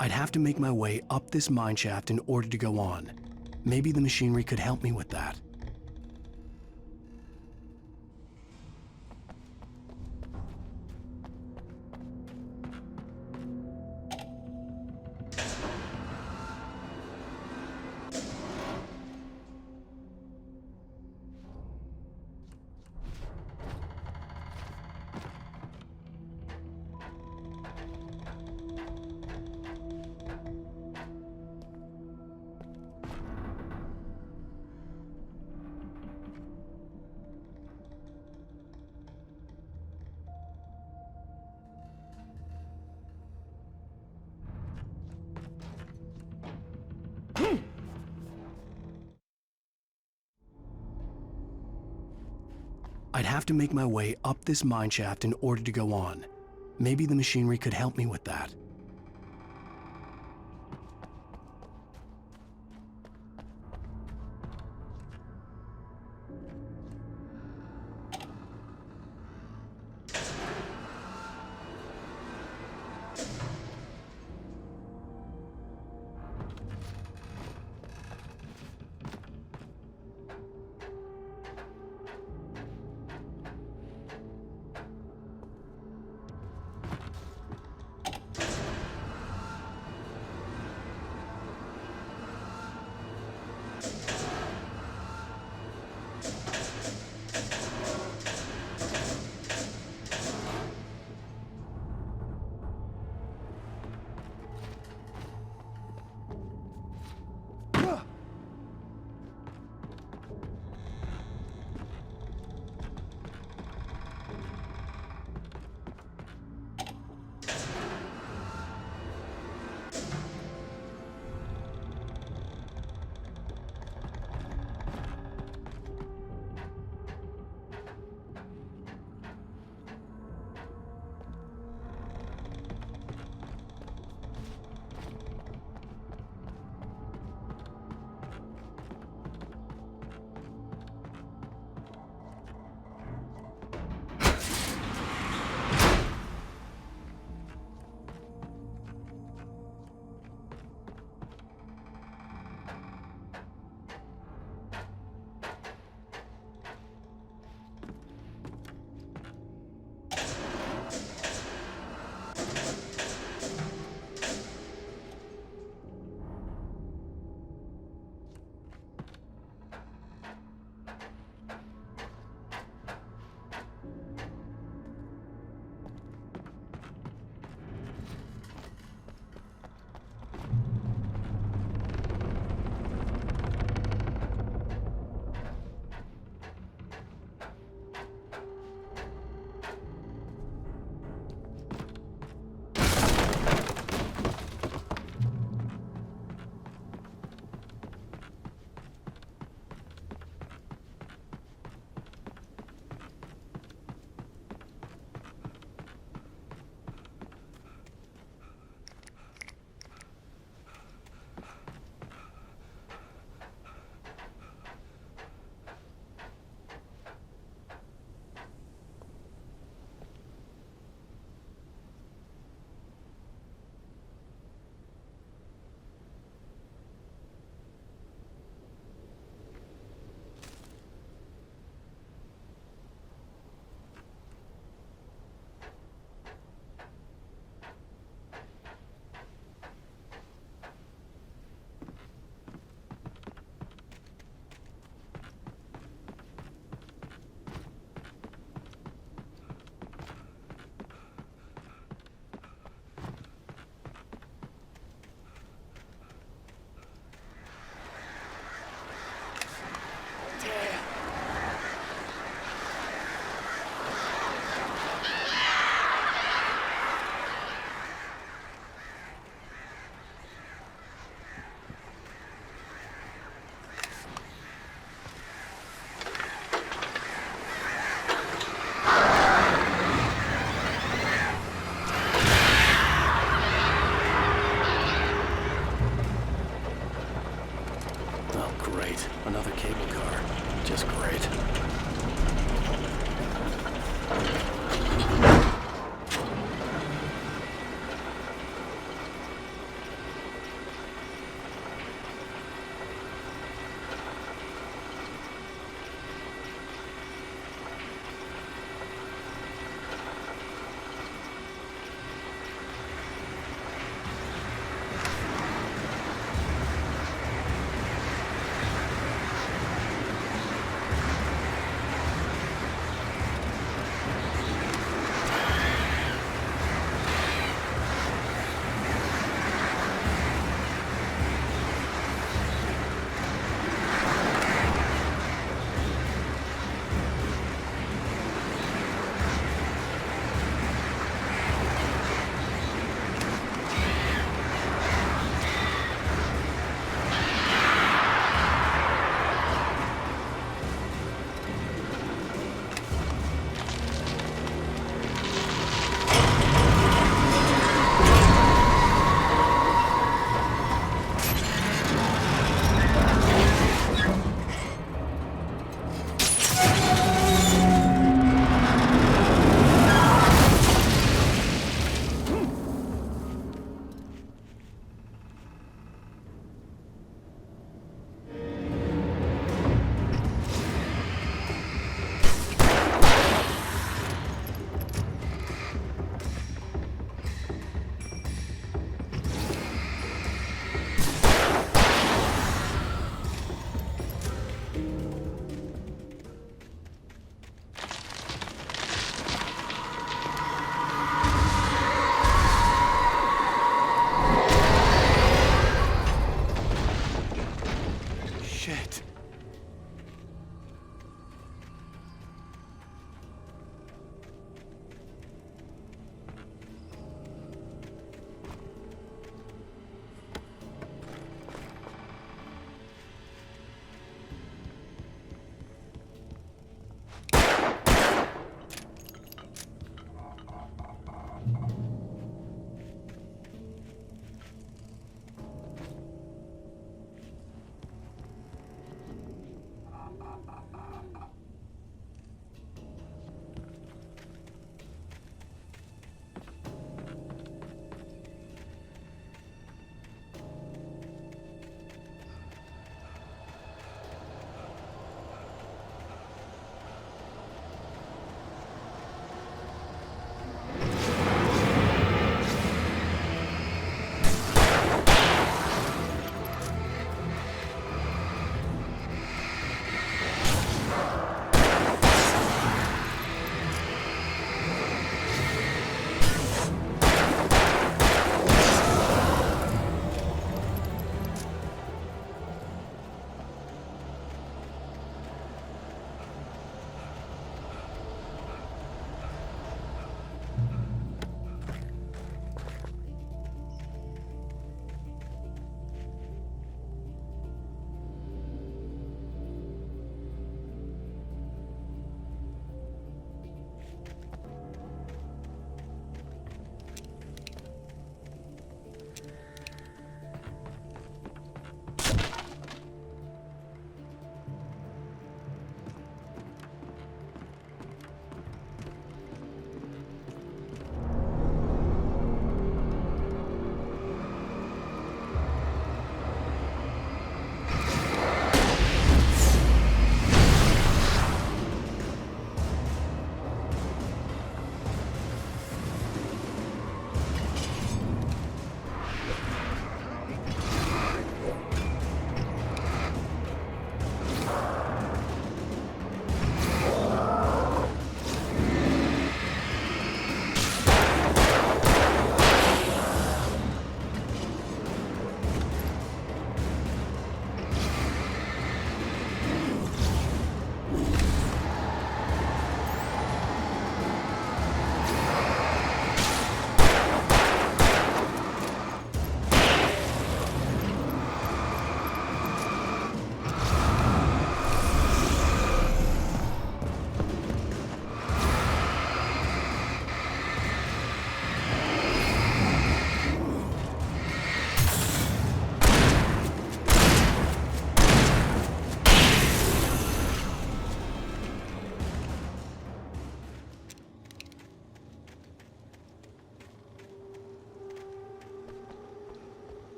I'd have to make my way up this mine shaft in order to go on. Maybe the machinery could help me with that. I'd have to make my way up this mine shaft in order to go on. Maybe the machinery could help me with that.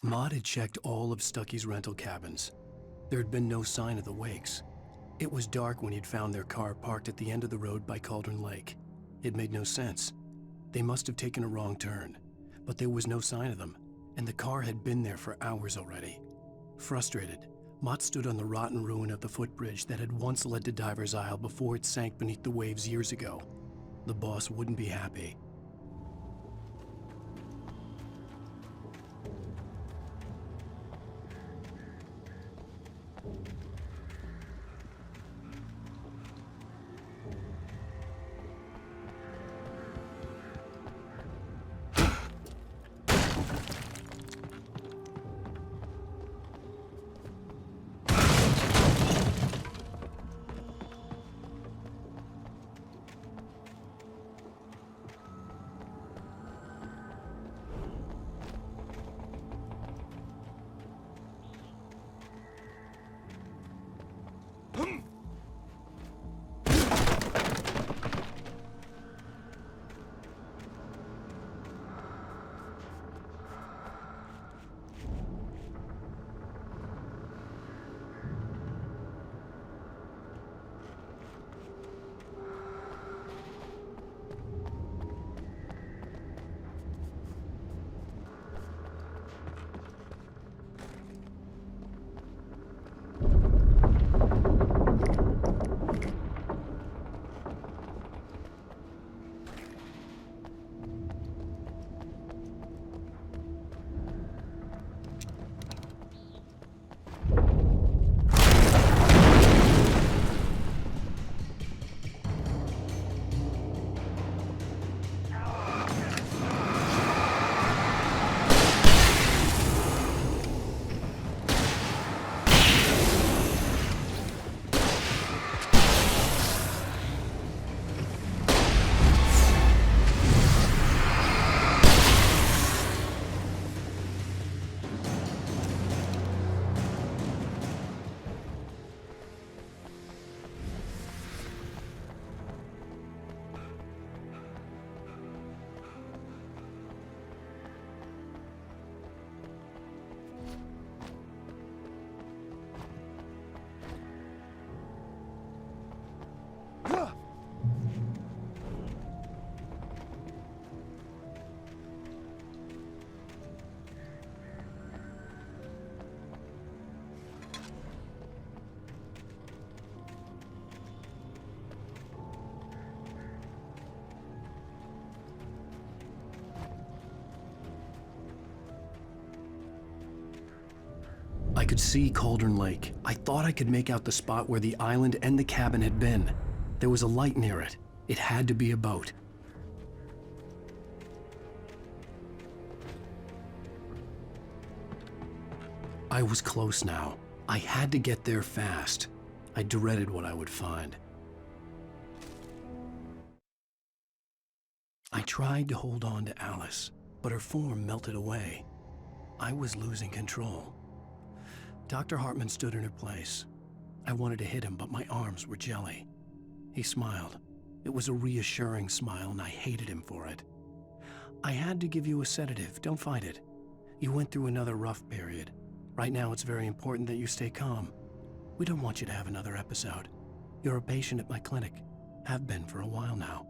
Maud had checked all of Stucky's rental cabins. There had been no sign of the Wakes. It was dark when he'd found their car parked at the end of the road by Cauldron Lake. It made no sense. They must have taken a wrong turn, but there was no sign of them, and the car had been there for hours already. Frustrated, Mott stood on the rotten ruin of the footbridge that had once led to Diver's Isle before it sank beneath the waves years ago. The boss wouldn't be happy. I could see Cauldron Lake. I thought I could make out the spot where the island and the cabin had been. There was a light near it. It had to be a boat. I was close now. I had to get there fast. I dreaded what I would find. I tried to hold on to Alice, but her form melted away. I was losing control. Dr. Hartman stood in her place. I wanted to hit him, but my arms were jelly. He smiled. It was a reassuring smile, and I hated him for it. I had to give you a sedative. Don't fight it. You went through another rough period. Right now, it's very important that you stay calm. We don't want you to have another episode. You're a patient at my clinic. Have been for a while now.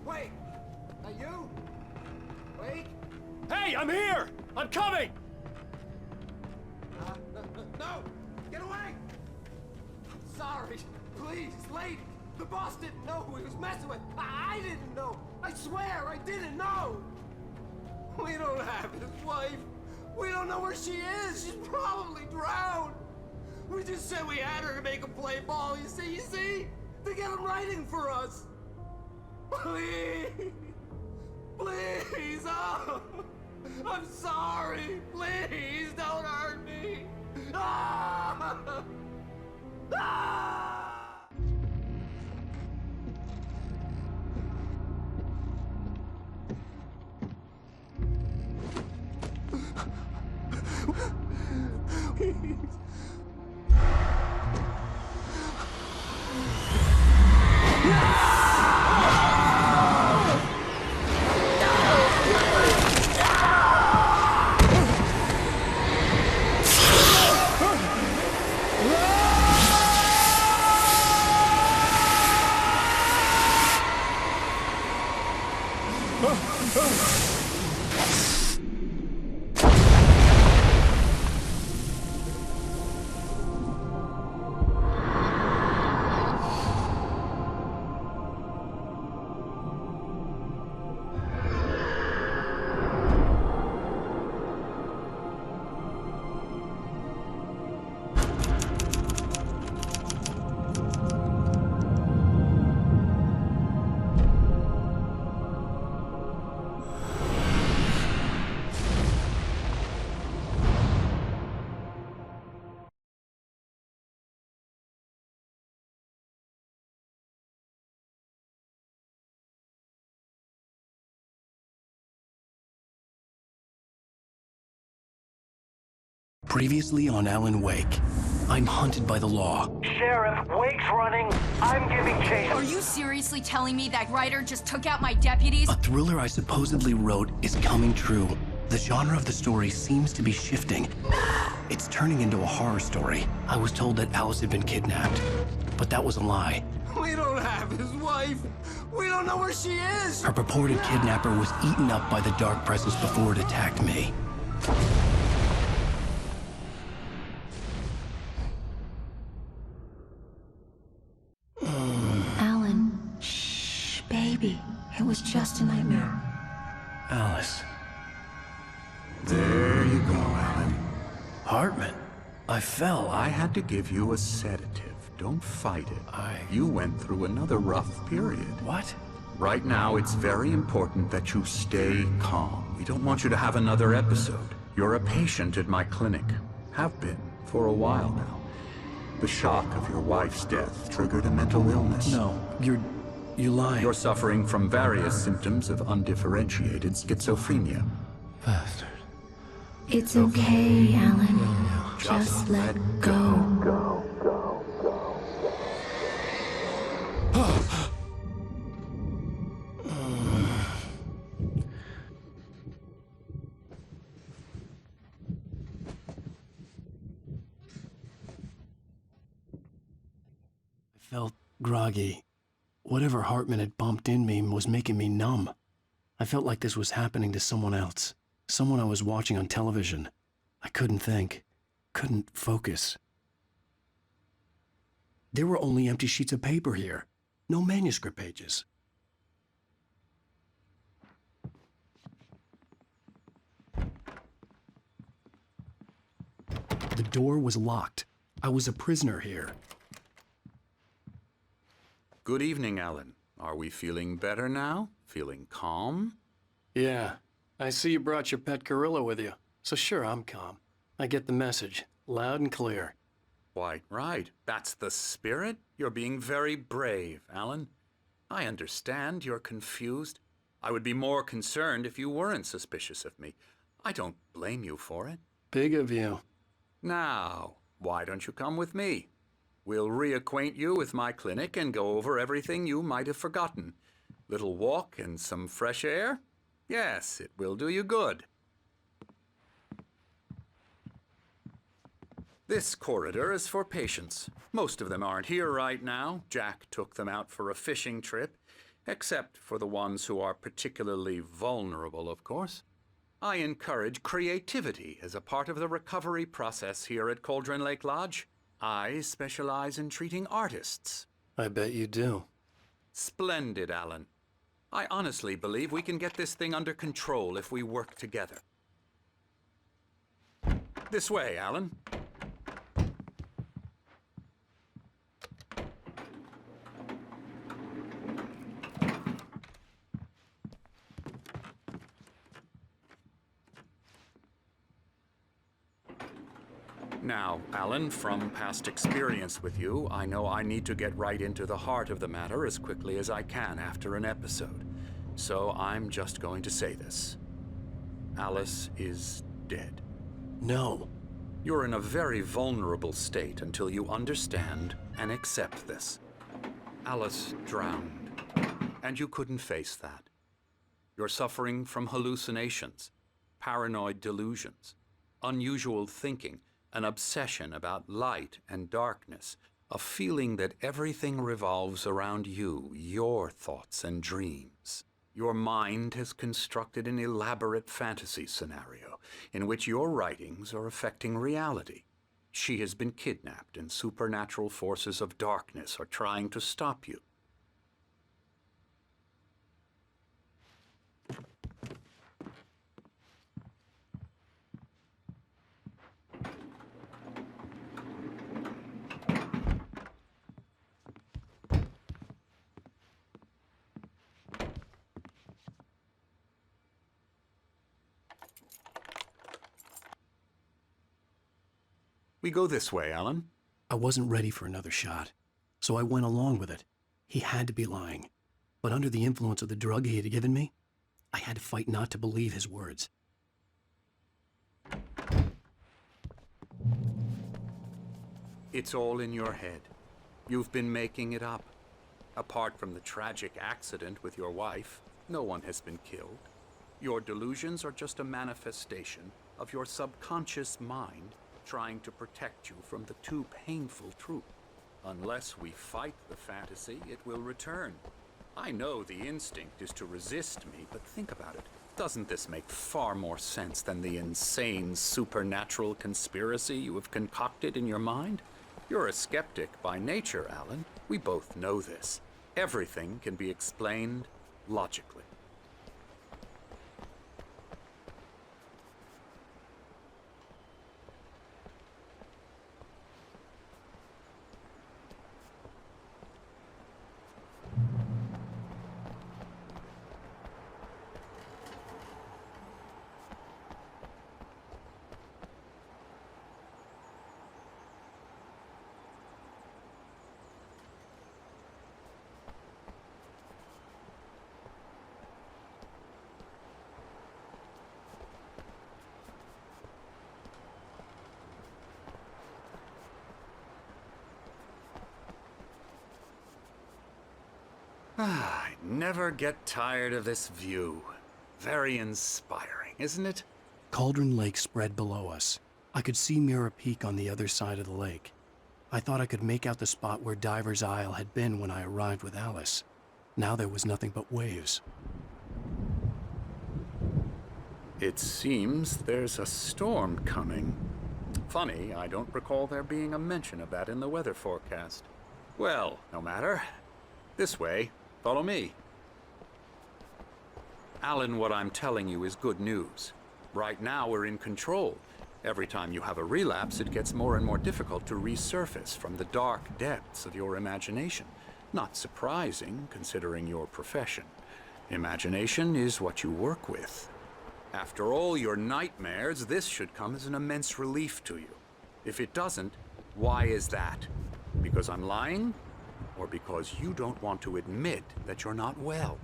Wait! Are you? Wait! Hey, I'm here! I'm coming! No! Get away! I'm sorry. Please, lady. The boss didn't know who he was messing with. I didn't know. I swear I didn't know. We don't have his wife. We don't know where she is. She's probably drowned. We just said we had her to make him play ball. You see? To get him writing for us. Please. Please. Oh. I'm sorry. Please don't hurt me. Ah! Ah! No! Previously on Alan Wake, I'm hunted by the law. Sheriff, Wake's running. I'm giving chase. Are you seriously telling me that writer just took out my deputies? A thriller I supposedly wrote is coming true. The genre of the story seems to be shifting. It's turning into a horror story. I was told that Alice had been kidnapped, but that was a lie. We don't have his wife. We don't know where she is. Her purported kidnapper was eaten up by the dark presence before it attacked me. Alan, shh, baby. It was just a nightmare. Alice. There you go, Alan. Hartman, I fell. I had to give you a sedative. Don't fight it. You went through another rough period. What? Right now, it's very important that you stay calm. We don't want you to have another episode. You're a patient at my clinic. Have been for a while now. The shock of your wife's death triggered a mental illness. No, you lie. You're suffering from various symptoms of undifferentiated schizophrenia. Bastard. It's okay, Alan. Just let go. I felt groggy. Whatever Hartman had bumped in me was making me numb. I felt like this was happening to someone else. Someone I was watching on television. I couldn't think. Couldn't focus. There were only empty sheets of paper here. No manuscript pages. The door was locked. I was a prisoner here. Good evening, Alan. Are we feeling better now? Feeling calm? Yeah. I see you brought your pet gorilla with you. So sure, I'm calm. I get the message. Loud and clear. Quite right. That's the spirit. You're being very brave, Alan. I understand you're confused. I would be more concerned if you weren't suspicious of me. I don't blame you for it. Big of you. Now, why don't you come with me? We'll reacquaint you with my clinic and go over everything you might have forgotten. Little walk and some fresh air? Yes, it will do you good. This corridor is for patients. Most of them aren't here right now. Jack took them out for a fishing trip, except for the ones who are particularly vulnerable, of course. I encourage creativity as a part of the recovery process here at Cauldron Lake Lodge. I specialize in treating artists. I bet you do. Splendid, Alan. I honestly believe we can get this thing under control if we work together. This way, Alan. Now, Alan, from past experience with you, I know I need to get right into the heart of the matter as quickly as I can after an episode. So I'm just going to say this. Alice is dead. No. You're in a very vulnerable state until you understand and accept this. Alice drowned, and you couldn't face that. You're suffering from hallucinations, paranoid delusions, unusual thinking, an obsession about light and darkness, a feeling that everything revolves around you, your thoughts and dreams. Your mind has constructed an elaborate fantasy scenario in which your writings are affecting reality. She has been kidnapped, and supernatural forces of darkness are trying to stop you. We go this way, Alan. I wasn't ready for another shot, so I went along with it. He had to be lying. But under the influence of the drug he had given me, I had to fight not to believe his words. It's all in your head. You've been making it up. Apart from the tragic accident with your wife, no one has been killed. Your delusions are just a manifestation of your subconscious mind trying to protect you from the too painful truth. Unless we fight the fantasy, it will return. I know the instinct is to resist me, but think about it. Doesn't this make far more sense than the insane supernatural conspiracy you have concocted in your mind? You're a skeptic by nature, Alan. We both know this. Everything can be explained logically. I never get tired of this view. Very inspiring, isn't it? Cauldron Lake spread below us. I could see Mirror Peak on the other side of the lake. I thought I could make out the spot where Diver's Isle had been when I arrived with Alice. Now there was nothing but waves. It seems there's a storm coming. Funny, I don't recall there being a mention of that in the weather forecast. Well, no matter. This way. Follow me. Alan, what I'm telling you is good news. Right now, we're in control. Every time you have a relapse, it gets more and more difficult to resurface from the dark depths of your imagination. Not surprising, considering your profession. Imagination is what you work with. After all your nightmares, this should come as an immense relief to you. If it doesn't, why is that? Because I'm lying? Or because you don't want to admit that you're not well?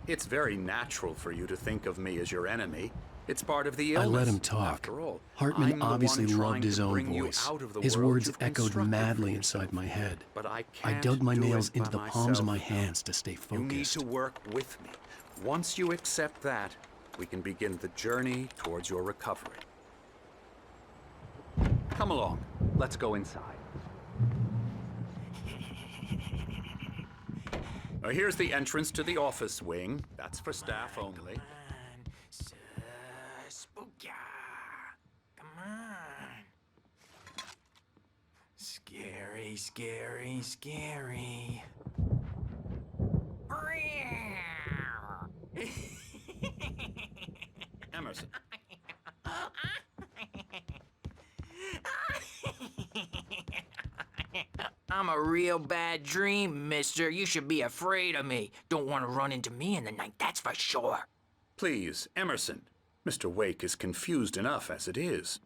It's very natural for you to think of me as your enemy. It's part of the illness. I let him talk. After all, Hartman obviously loved his own bring you voice. out of the His world words you've echoed constructed madly for inside yourself. my head. But I I can't dug my do nails it into the by palms of my myself. hands to stay focused. You need to work with me. Once you accept that, we can begin the journey towards your recovery. Come along. Let's go inside. Here's the entrance to the office wing. That's for staff only. Spooky. Come on. Scary, scary, scary. Emerson. I'm a real bad dream, mister. You should be afraid of me. Don't want to run into me in the night, that's for sure. Please, Emerson. Mr. Wake is confused enough as it is.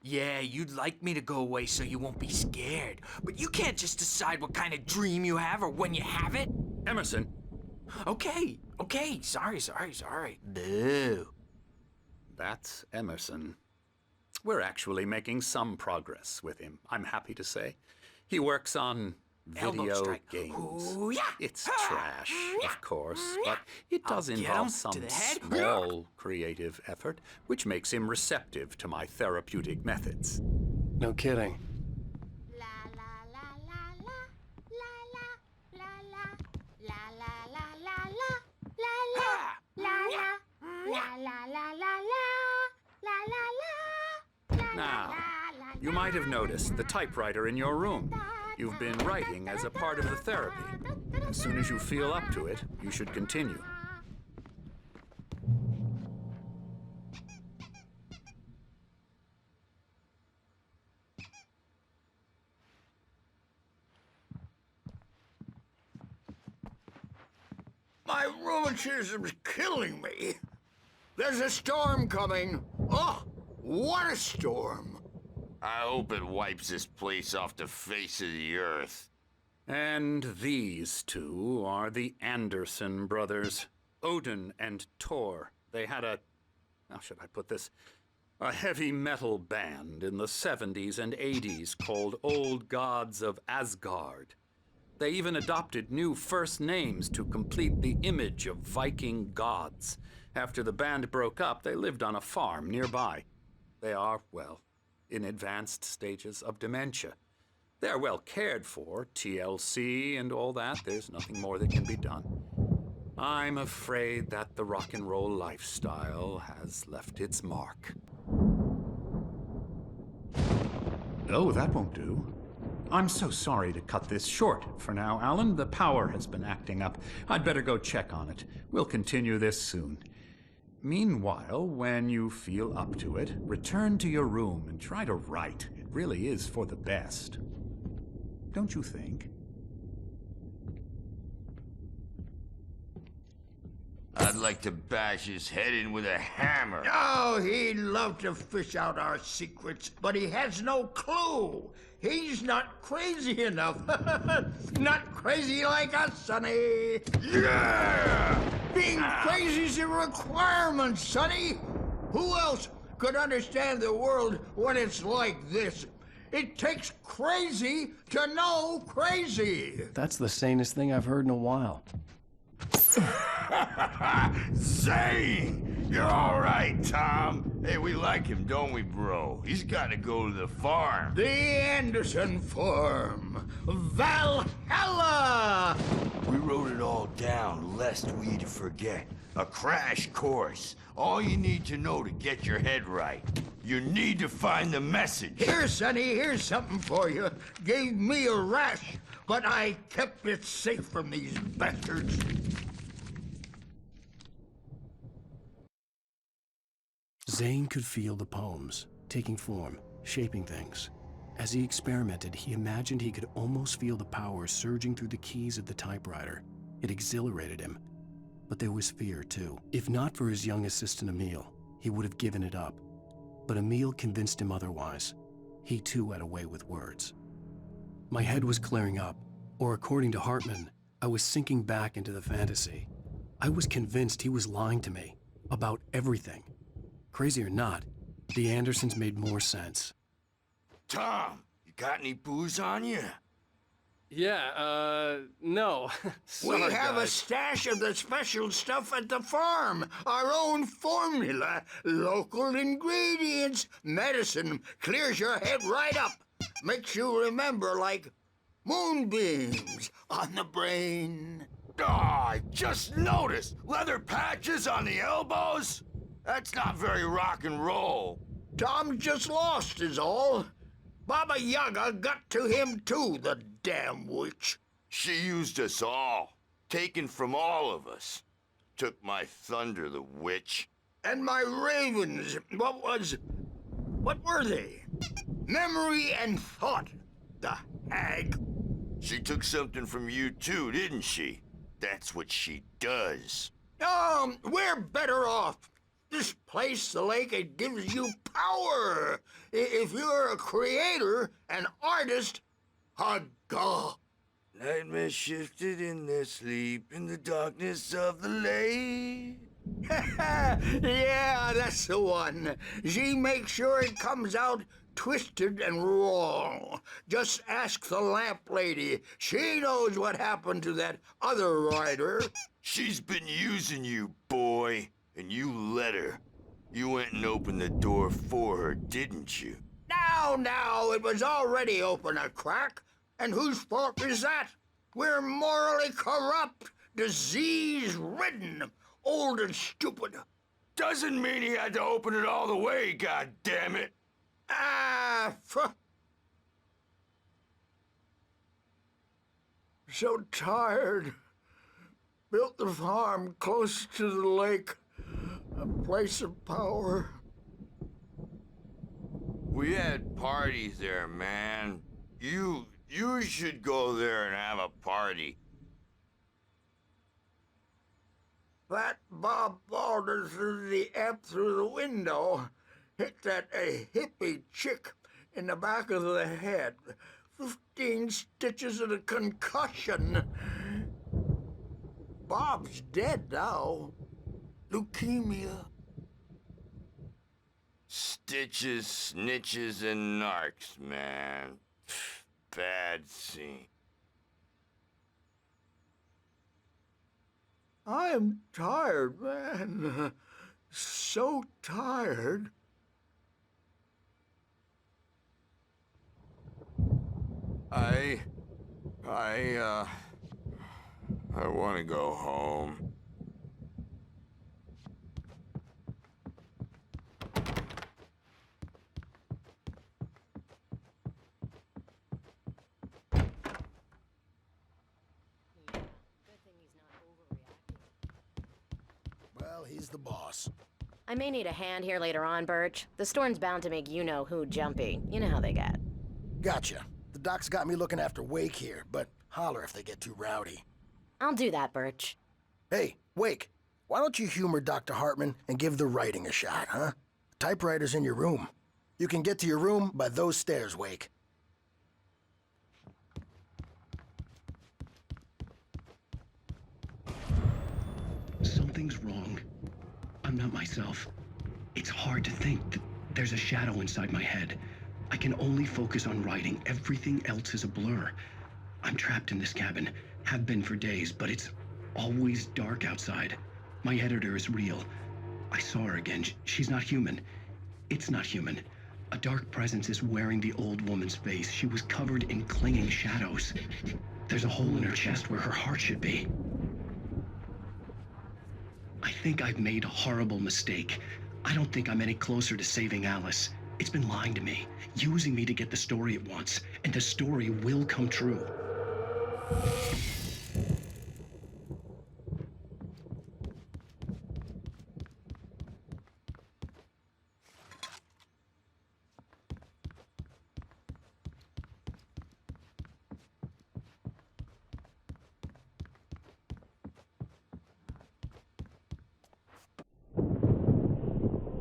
Yeah, you'd like me to go away so you won't be scared. But you can't just decide what kind of dream you have or when you have it. Emerson. Okay. Sorry. Boo. That's Emerson. We're actually making some progress with him, I'm happy to say. He works on video games. Ooh, yeah. It's trash, of course, but it does I'll get involve him some to the head. small creative effort, which makes him receptive to my therapeutic methods. No kidding. You might have noticed the typewriter in your room. You've been writing as a part of the therapy. As soon as you feel up to it, you should continue. My rheumatism's killing me. There's a storm coming. Oh, what a storm. I hope it wipes this place off the face of the earth. And these two are the Anderson brothers, Odin and Tor. They had how should I put this? A heavy metal band in the 70s and 80s called Old Gods of Asgard. They even adopted new first names to complete the image of Viking gods. After the band broke up, they lived on a farm nearby. They are, well, in advanced stages of dementia. They're well cared for, TLC and all that. There's nothing more that can be done. I'm afraid that the rock and roll lifestyle has left its mark. Oh, that won't do. I'm so sorry to cut this short for now, Alan. The power has been acting up. I'd better go check on it. We'll continue this soon. Meanwhile, when you feel up to it, return to your room and try to write. It really is for the best. Don't you think? I'd like to bash his head in with a hammer. Oh, he'd love to fish out our secrets, but he has no clue. He's not crazy enough. Not crazy like us, Sonny. Yeah! Being crazy's a requirement, Sonny. Who else could understand the world when it's like this? It takes crazy to know crazy. That's the sanest thing I've heard in a while. Zane! You're all right, Tom. Hey, we like him, don't we, bro? He's got to go to the farm. The Anderson farm. Valhalla! We wrote it all down, lest we'd forget. A crash course. All you need to know to get your head right. You need to find the message. Here, Sonny, here's something for you. Gave me a rash, but I kept it safe from these bastards. Zane could feel the poems, taking form, shaping things. As he experimented, he imagined he could almost feel the power surging through the keys of the typewriter. It exhilarated him. But there was fear, too. If not for his young assistant Emil, he would have given it up. But Emil convinced him otherwise. He too had a way with words. My head was clearing up, or according to Hartman, I was sinking back into the fantasy. I was convinced he was lying to me about everything. Crazy or not, the Andersons made more sense. Tom, you got any booze on you? Yeah, no. We Sorry, have a guys. stash of the special stuff at the farm. Our own formula. Local ingredients. Medicine clears your head right up. Makes you remember like moonbeams on the brain. Oh, I just noticed. Leather patches on the elbows? That's not very rock and roll. Tom just lost is all. Baba Yaga got to him too, the damn witch. She used us all. Taken from all of us. Took my thunder, the witch. And my ravens, what were they? Memory and thought, the hag. She took something from you too, didn't she? That's what she does. We're better off. This place, the lake, it gives you power. If you're a creator, an artist, haga. Nightmares shifted in their sleep in the darkness of the lake. Yeah, that's the one. She makes sure it comes out twisted and wrong. Just ask the lamp lady. She knows what happened to that other writer. She's been using you, boy. And you let her. You went and opened the door for her, didn't you? Now, it was already open a crack. And whose fault is that? We're morally corrupt, disease-ridden, old and stupid. Doesn't mean he had to open it all the way, goddammit. So tired. Built the farm close to the lake. A place of power. We had parties there, man. You should go there and have a party. That Bob Balder threw the amp through the window. Hit that hippie chick in the back of the head. 15 stitches and a concussion. Bob's dead now. Leukemia. Stitches, snitches, and narcs, man. Bad scene. I am tired, man. So tired. I want to go home. Well, he's the boss. I may need a hand here later on, Birch. The storm's bound to make you-know-who jumpy. You know how they get. Gotcha. The doc's got me looking after Wake here, but holler if they get too rowdy. I'll do that, Birch. Hey, Wake, why don't you humor Dr. Hartman and give the writing a shot, huh? The typewriter's in your room. You can get to your room by those stairs, Wake. Something's wrong. I'm not myself. It's hard to think that there's a shadow inside my head. I can only focus on writing. Everything else is a blur. I'm trapped in this cabin. Have been for days, but it's always dark outside. My editor is real. I saw her again. She's not human. It's not human. A dark presence is wearing the old woman's face. She was covered in clinging shadows. There's a hole in her chest where her heart should be. I think I've made a horrible mistake. I don't think I'm any closer to saving Alice. It's been lying to me, using me to get the story it wants, and the story will come true.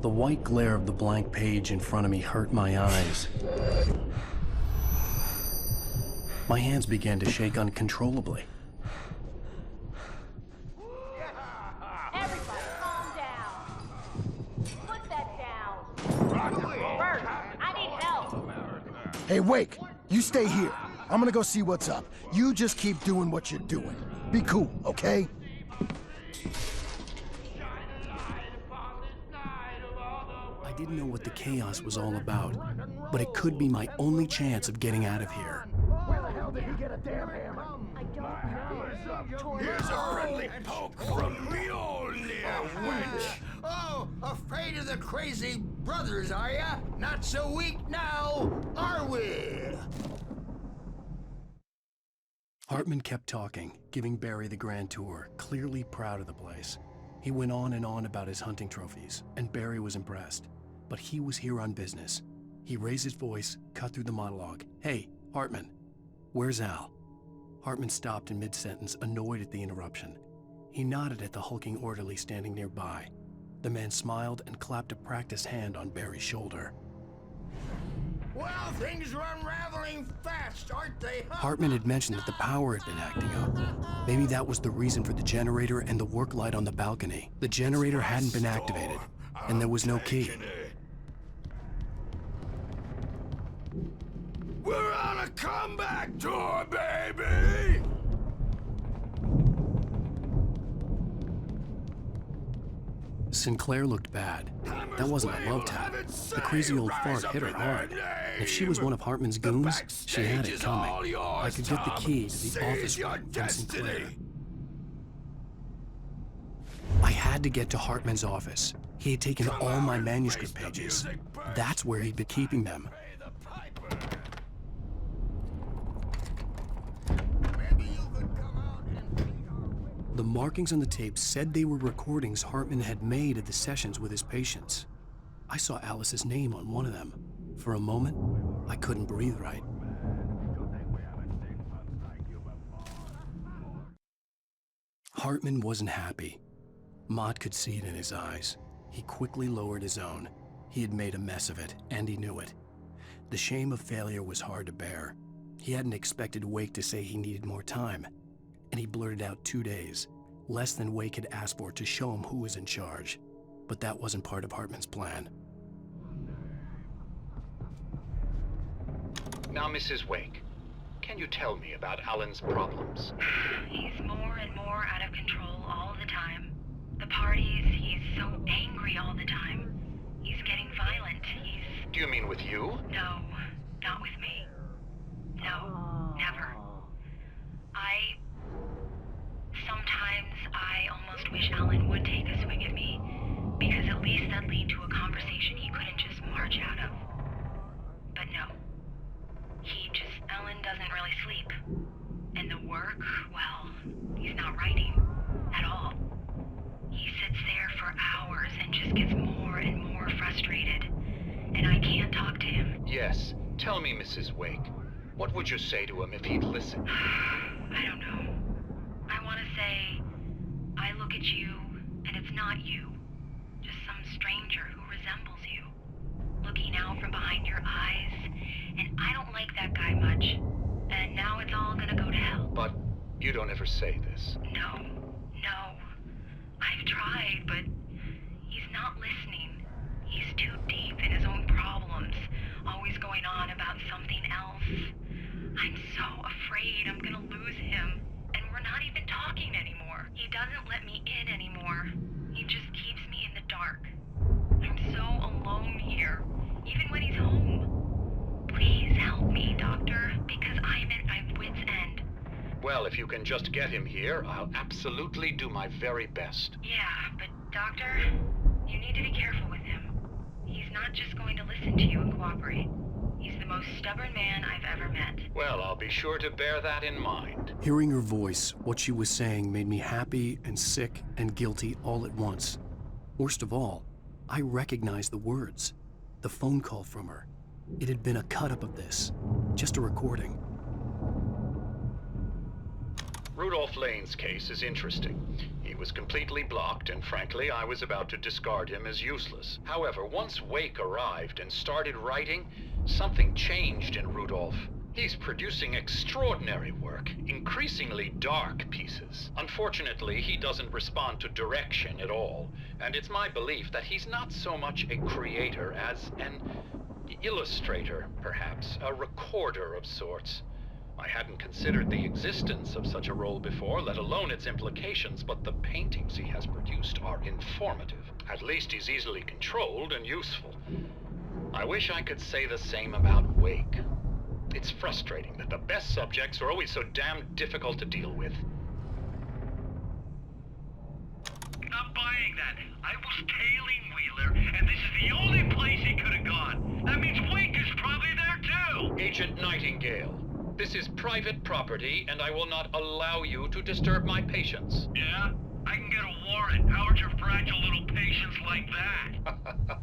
The white glare of the blank page in front of me hurt my eyes. My hands began to shake uncontrollably. Everybody, calm down. Put that down. Bert, I need help. Hey, Wake, you stay here. I'm gonna go see what's up. You just keep doing what you're doing. Be cool, okay? I didn't know what the chaos was all about, but it could be my only chance of getting out of here. Where the hell did he get a damn hammer? I don't know. Here's a friendly poke from Mjolnir, wench. Oh, afraid of the crazy brothers, are ya? Not so weak now, are we? Hartman kept talking, giving Barry the grand tour, clearly proud of the place. He went on and on about his hunting trophies, and Barry was impressed. But he was here on business. He raised his voice, cut through the monologue. Hey, Hartman, where's Al? Hartman stopped in mid-sentence, annoyed at the interruption. He nodded at the hulking orderly standing nearby. The man smiled and clapped a practiced hand on Barry's shoulder. Well, things are unraveling fast, aren't they? Hartman had mentioned that the power had been acting up. Maybe that was the reason for the generator and the work light on the balcony. The generator hadn't been activated, and there was no key. We're on a comeback tour, baby! Sinclair looked bad. That wasn't a love tap. The crazy old fart hit her hard. If she was one of Hartman's goons, she had it coming. I could get the key to the office room from Sinclair. I had to get to Hartman's office. He had taken all my manuscript pages. That's where he'd been keeping them. The markings on the tape said they were recordings Hartman had made at the sessions with his patients. I saw Alice's name on one of them. For a moment, I couldn't breathe right. Hartman wasn't happy. Mott could see it in his eyes. He quickly lowered his own. He had made a mess of it, and he knew it. The shame of failure was hard to bear. He hadn't expected Wake to say he needed more time, and he blurted out 2 days, less than Wake had asked for to show him who was in charge. But that wasn't part of Hartman's plan. Now, Mrs. Wake, can you tell me about Alan's problems? He's more and more out of control all the time. The parties, he's so angry all the time. He's getting violent. Do you mean with you? No, not with me. No, never. Sometimes I almost wish Alan would take a swing at me, because at least that'd lead to a conversation he couldn't just march out of. But no. Alan doesn't really sleep. And the work, well, he's not writing at all. He sits there for hours and just gets more and more frustrated. And I can't talk to him. Yes. Tell me, Mrs. Wake. What would you say to him if he'd listen? I don't know. I want to say, I look at you, and it's not you. Just some stranger who resembles you. Looking out from behind your eyes, and I don't like that guy much. And now it's all gonna go to hell. But you don't ever say this. No. I've tried, but he's not listening. He's too deep in his own problems, always going on about something else. I'm so afraid I'm gonna lose him, and we're not even talking anymore. He doesn't let me in anymore. He just keeps me in the dark. I'm so alone here, even when he's home. Please help me, Doctor, because I'm at my wit's end. Well, if you can just get him here, I'll absolutely do my very best. Yeah, but Doctor, you need to be careful with him. He's not just going to listen to you and cooperate. He's the most stubborn man I've ever met. Well, I'll be sure to bear that in mind. Hearing her voice, what she was saying made me happy and sick and guilty all at once. Worst of all, I recognized the words. The phone call from her. It had been a cut-up of this. Just a recording. Rudolph Lane's case is interesting. He was completely blocked, and frankly, I was about to discard him as useless. However, once Wake arrived and started writing, something changed in Rudolph. He's producing extraordinary work, increasingly dark pieces. Unfortunately, he doesn't respond to direction at all, and it's my belief that he's not so much a creator as an illustrator, perhaps, a recorder of sorts. I hadn't considered the existence of such a role before, let alone its implications, but the paintings he has produced are informative. At least he's easily controlled and useful. I wish I could say the same about Wake. It's frustrating that the best subjects are always so damn difficult to deal with. Not buying that. I was tailing Wheeler, and this is the only place he could have gone. That means Wake is probably there too. Agent Nightingale. This is private property, and I will not allow you to disturb my patients. Yeah? I can get a warrant. How would your fragile little patients like that?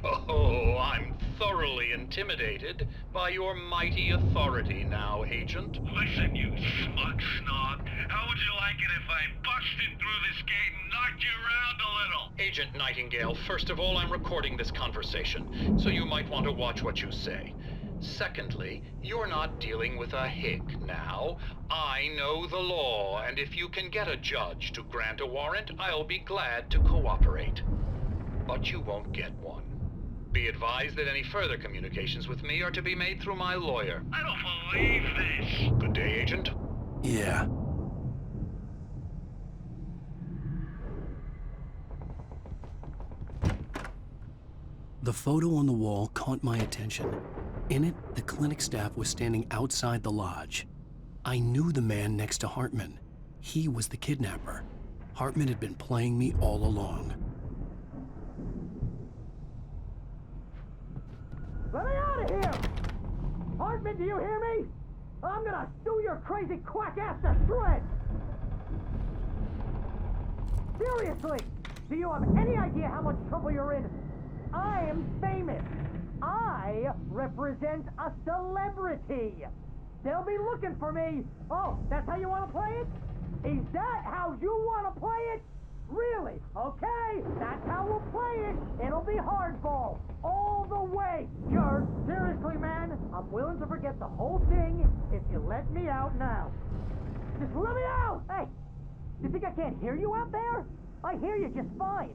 Oh, I'm thoroughly intimidated by your mighty authority now, Agent. Listen, you smug snob. How would you like it if I busted through this gate and knocked you around a little? Agent Nightingale, first of all, I'm recording this conversation, so you might want to watch what you say. Secondly, you're not dealing with a hick now. I know the law, and if you can get a judge to grant a warrant, I'll be glad to cooperate. But you won't get one. Be advised that any further communications with me are to be made through my lawyer. I don't believe this. Good day, Agent. Yeah. The photo on the wall caught my attention. In it, the clinic staff was standing outside the lodge. I knew the man next to Hartman. He was the kidnapper. Hartman had been playing me all along. Hartman, do you hear me? I'm gonna sue your crazy quack ass to shreds! Seriously, do you have any idea how much trouble you're in? I am famous. I represent a celebrity. They'll be looking for me. Oh, that's how you want to play it? Is that how you want to play it? Really? Okay, that's how we'll play it. It'll be hardball. All the way, jerk. Seriously, man, I'm willing to forget the whole thing if you let me out now. Just let me out! Hey, you think I can't hear you out there? I hear you just fine.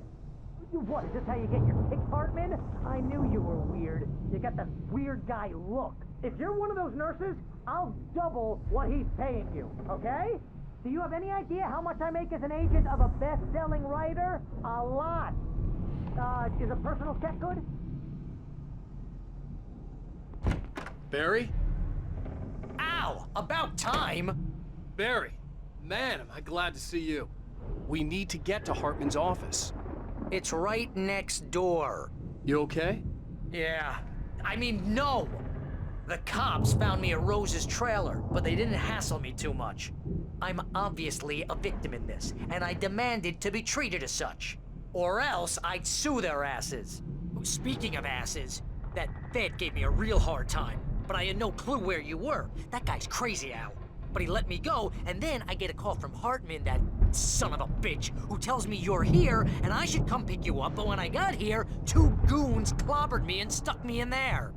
What, is this how you get your kicks, Hartman? I knew you were weird. You got the weird guy look. If you're one of those nurses, I'll double what he's paying you, okay? Do you have any idea how much I make as an agent of a best-selling writer? A lot. Is a personal check good? Barry? Ow! About time! Barry, man, am I glad to see you. We need to get to Hartman's office. It's right next door. You okay? Yeah. I mean, no! The cops found me at Rose's trailer, but they didn't hassle me too much. I'm obviously a victim in this, and I demanded to be treated as such. Or else I'd sue their asses. Speaking of asses, that vet gave me a real hard time, but I had no clue where you were. That guy's crazy, Al. But he let me go, and then I get a call from Hartman, that son of a bitch, who tells me you're here and I should come pick you up, but when I got here, 2 goons clobbered me and stuck me in there.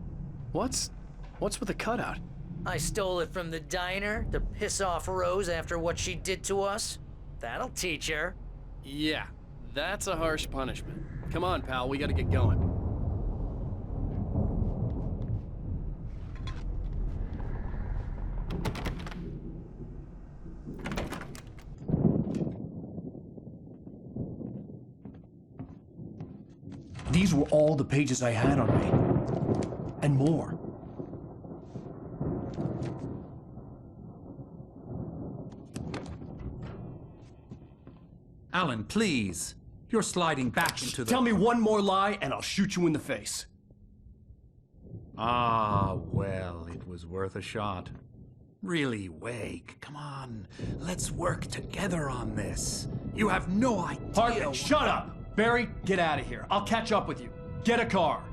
What's with the cutout? I stole it from the diner to piss off Rose after what she did to us. That'll teach her. Yeah, that's a harsh punishment. Come on, pal, we gotta get going. These were all the pages I had on me. And more. Alan, please. You're sliding back into the... Tell me one more lie and I'll shoot you in the face. Ah, well, it was worth a shot. Really, Wake, come on. Let's work together on this. You have no idea... Hartman, shut up! Barry, get out of here. I'll catch up with you. Get a car.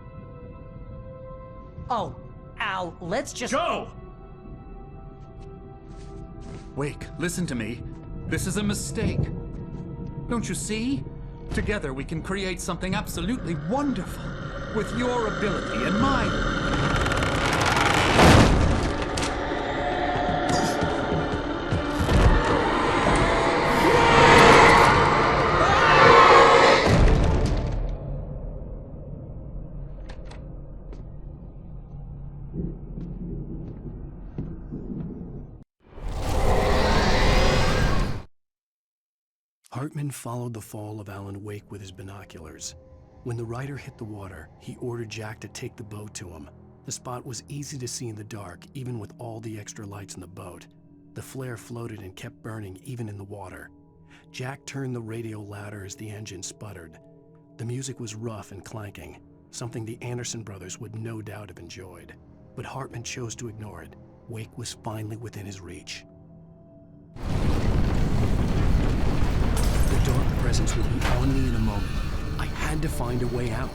Oh, Al, let's just... Go! Wake, listen to me. This is a mistake. Don't you see? Together we can create something absolutely wonderful. With your ability and mine. Hartman followed the fall of Alan Wake with his binoculars. When the rider hit the water, he ordered Jack to take the boat to him. The spot was easy to see in the dark, even with all the extra lights in the boat. The flare floated and kept burning even in the water. Jack turned the radio louder as the engine sputtered. The music was rough and clanking, something the Anderson brothers would no doubt have enjoyed. But Hartman chose to ignore it. Wake was finally within his reach. The dark presence would be on me in a moment. I had to find a way out.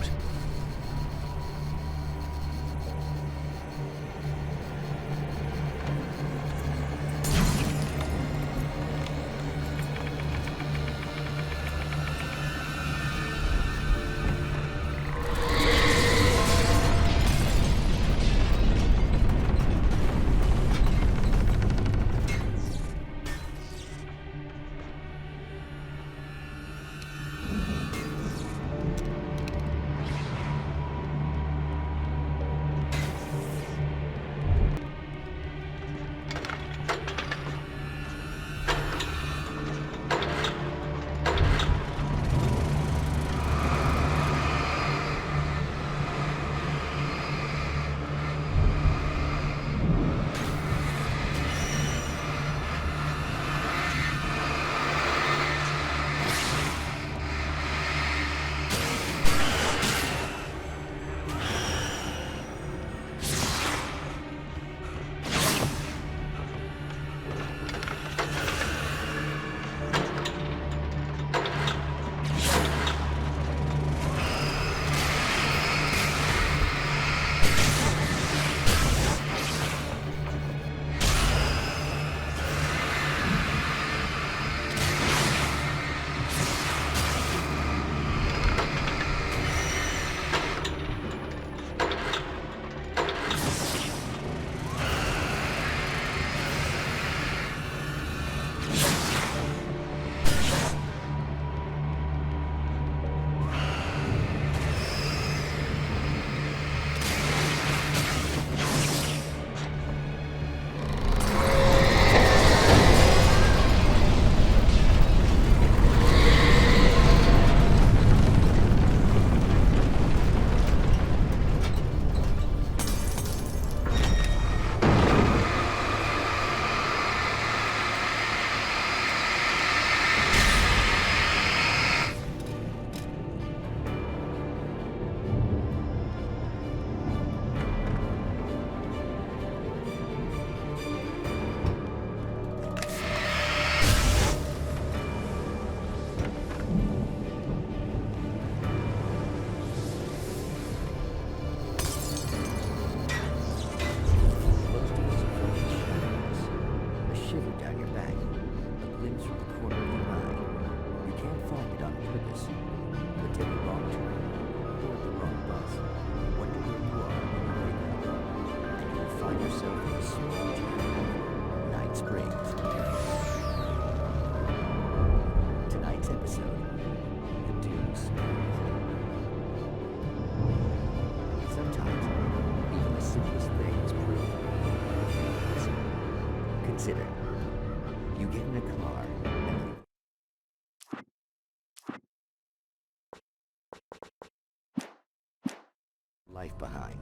life behind.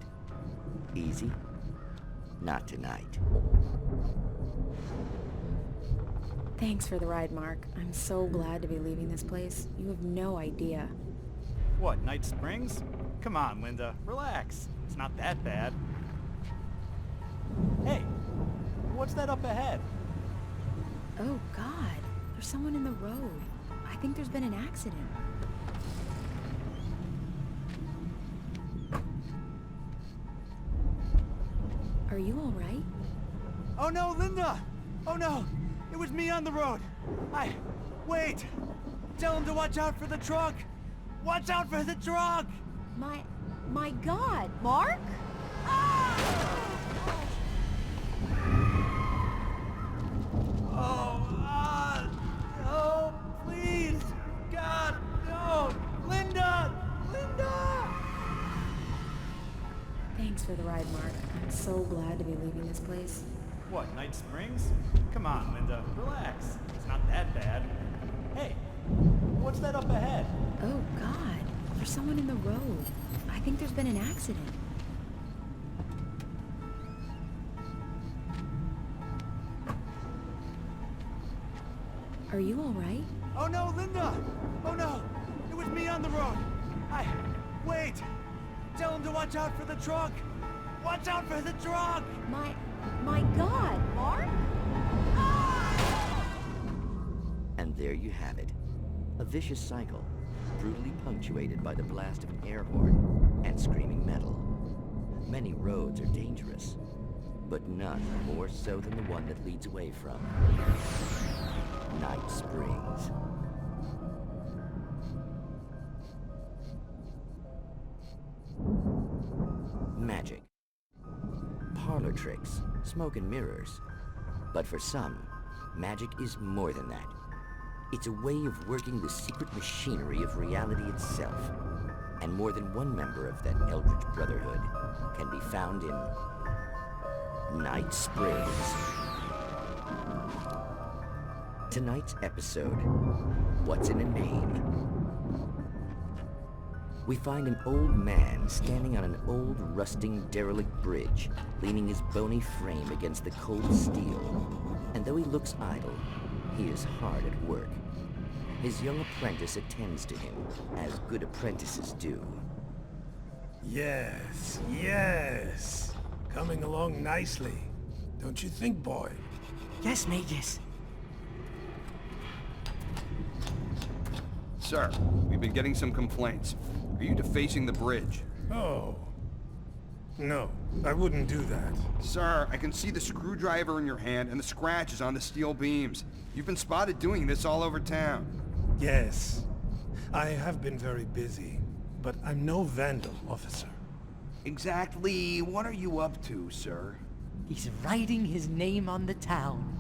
Easy? Not tonight. Thanks for the ride, Mark. I'm so glad to be leaving this place. You have no idea. What, Night Springs? Come on, Linda. Relax. It's not that bad. Hey, what's that up ahead? Oh, God. There's someone in the road. I think there's been an accident. Are you all right? Oh no, Linda! Oh no! It was me on the road! Wait! Tell him to watch out for the truck! Watch out for the truck! My God, Mark? Oh, please! God, no! Linda! Linda! Thanks for the ride, Mark. I'm so glad to be leaving this place. What, Night Springs? Come on, Linda. Relax. It's not that bad. Hey, what's that up ahead? Oh, God. There's someone in the road. I think there's been an accident. Are you all right? Oh no, Linda! Oh no! It was me on the road! Wait! Tell him to watch out for the truck! Watch out for the truck! My God, Mark? And there you have it. A vicious cycle, brutally punctuated by the blast of an air horn and screaming metal. Many roads are dangerous, but none more so than the one that leads away from Night Springs. Magic. Parlor tricks, smoke and mirrors. But for some, magic is more than that. It's a way of working the secret machinery of reality itself. And more than one member of that Eldritch Brotherhood can be found in Night Springs. Tonight's episode, What's in a Name? We find an old man standing on an old, rusting, derelict bridge, leaning his bony frame against the cold steel. And though he looks idle, he is hard at work. His young apprentice attends to him, as good apprentices do. Yes, yes. Coming along nicely. Don't you think, boy? Yes, Magus. Sir, we've been getting some complaints. Are you defacing the bridge? Oh. No, I wouldn't do that. Sir, I can see the screwdriver in your hand and the scratches on the steel beams. You've been spotted doing this all over town. Yes. I have been very busy, but I'm no vandal, officer. Exactly what are you up to, sir? He's writing his name on the town.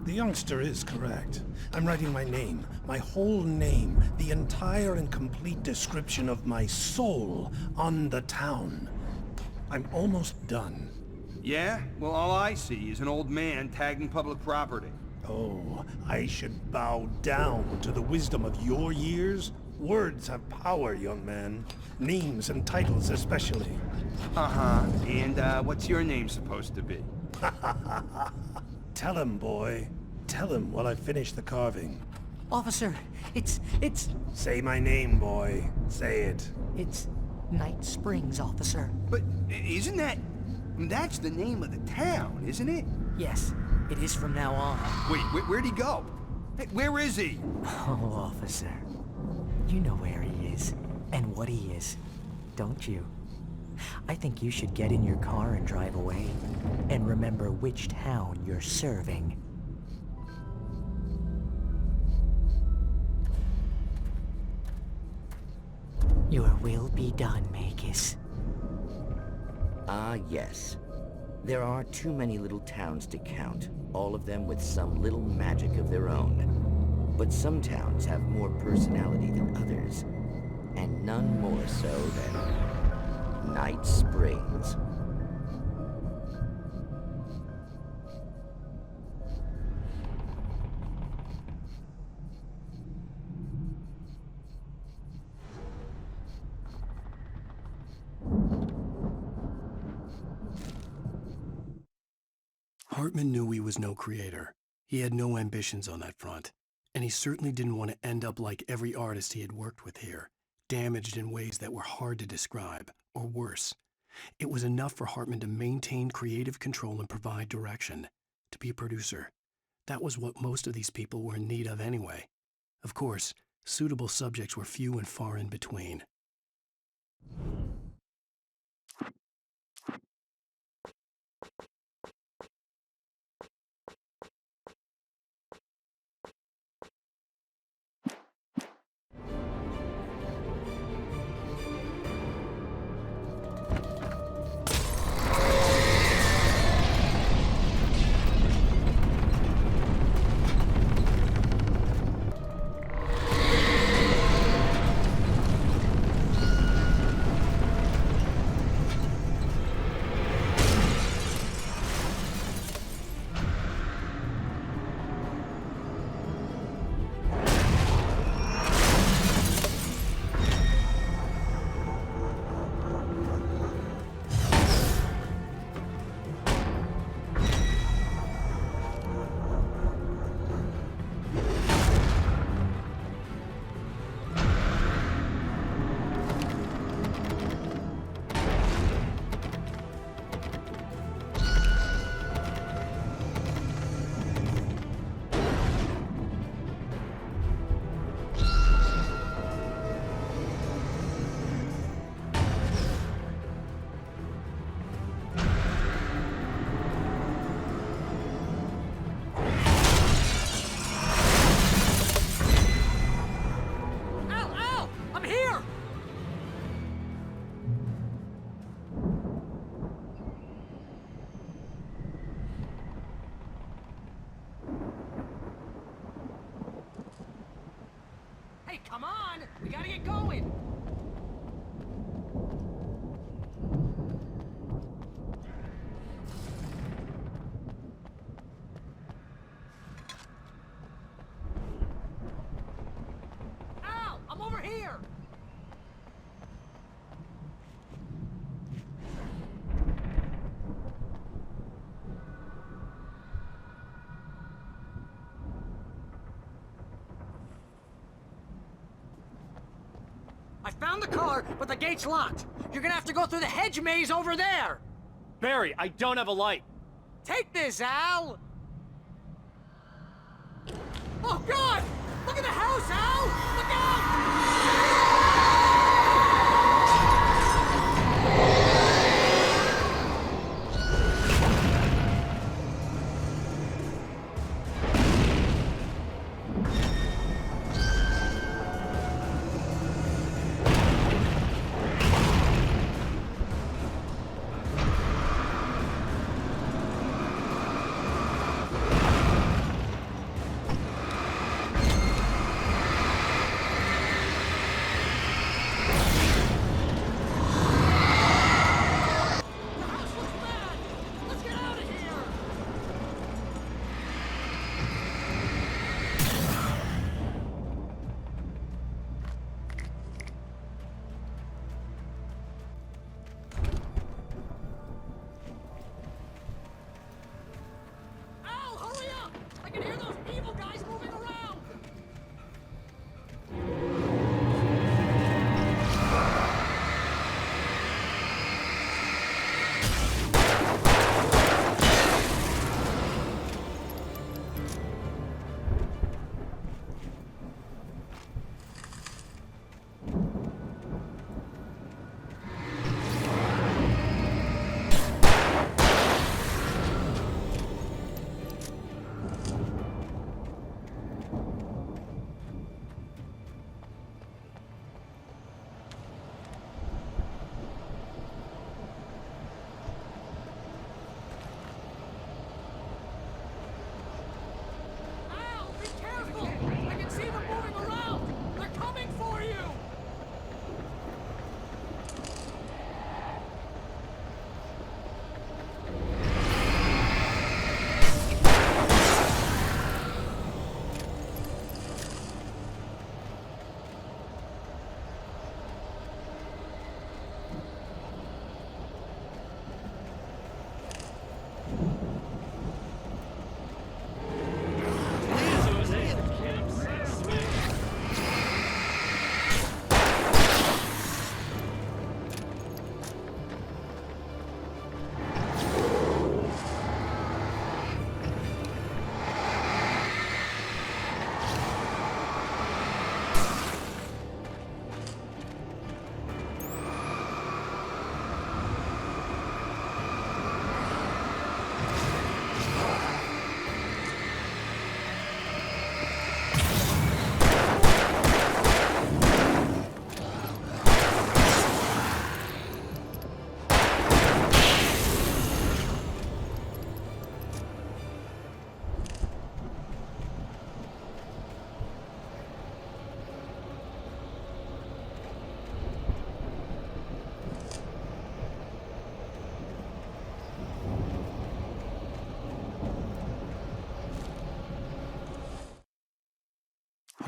The youngster is correct. I'm writing my name, my whole name, the entire and complete description of my soul on the town. I'm almost done. Yeah? Well, all I see is an old man tagging public property. Oh, I should bow down to the wisdom of your years? Words have power, young man. Names and titles especially. Uh-huh. And, what's your name supposed to be? Tell him, boy. Tell him while I finish the carving. Officer, it's... Say my name, boy. Say it. It's Night Springs, officer. But isn't that... That's the name of the town, isn't it? Yes, it is from now on. Wait, where'd he go? Hey, where is he? Oh, officer. You know where he is, and what he is, don't you? I think you should get in your car and drive away, and remember which town you're serving. Your will be done, Magus. Ah, yes. There are too many little towns to count, all of them with some little magic of their own. But some towns have more personality than others, and none more so than Night Springs. Hartman knew he was no creator. He had no ambitions on that front. And he certainly didn't want to end up like every artist he had worked with here, damaged in ways that were hard to describe, or worse. It was enough for Hartman to maintain creative control and provide direction, to be a producer. That was what most of these people were in need of anyway. Of course, suitable subjects were few and far in between. Hey, come on! We gotta get going! Al! I'm over here! I found the car, but the gate's locked. You're gonna have to go through the hedge maze over there. Barry, I don't have a light. Take this, Al! Oh, God! Look at the house, Al! Look out!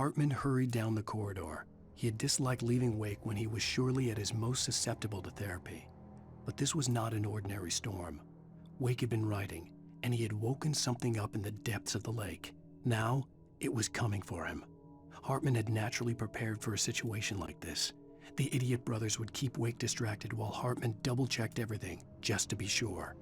Hartman hurried down the corridor. He had disliked leaving Wake when he was surely at his most susceptible to therapy. But this was not an ordinary storm. Wake had been writing, and he had woken something up in the depths of the lake. Now, it was coming for him. Hartman had naturally prepared for a situation like this. The idiot brothers would keep Wake distracted while Hartman double-checked everything, just to be sure.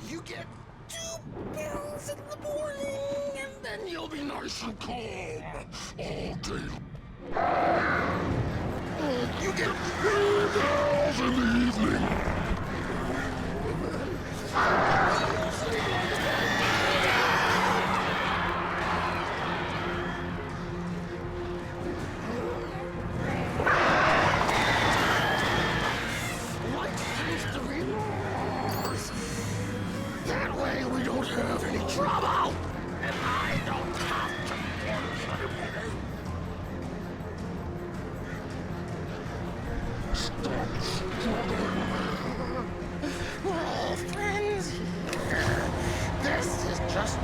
You get 2 pills in the morning, and then you'll be nice and calm all day. You get 3 pills in the evening. Life seems to be yours. That way we don't have any trouble, and I don't have to work anymore. Stop struggling. We're all friends here. This is just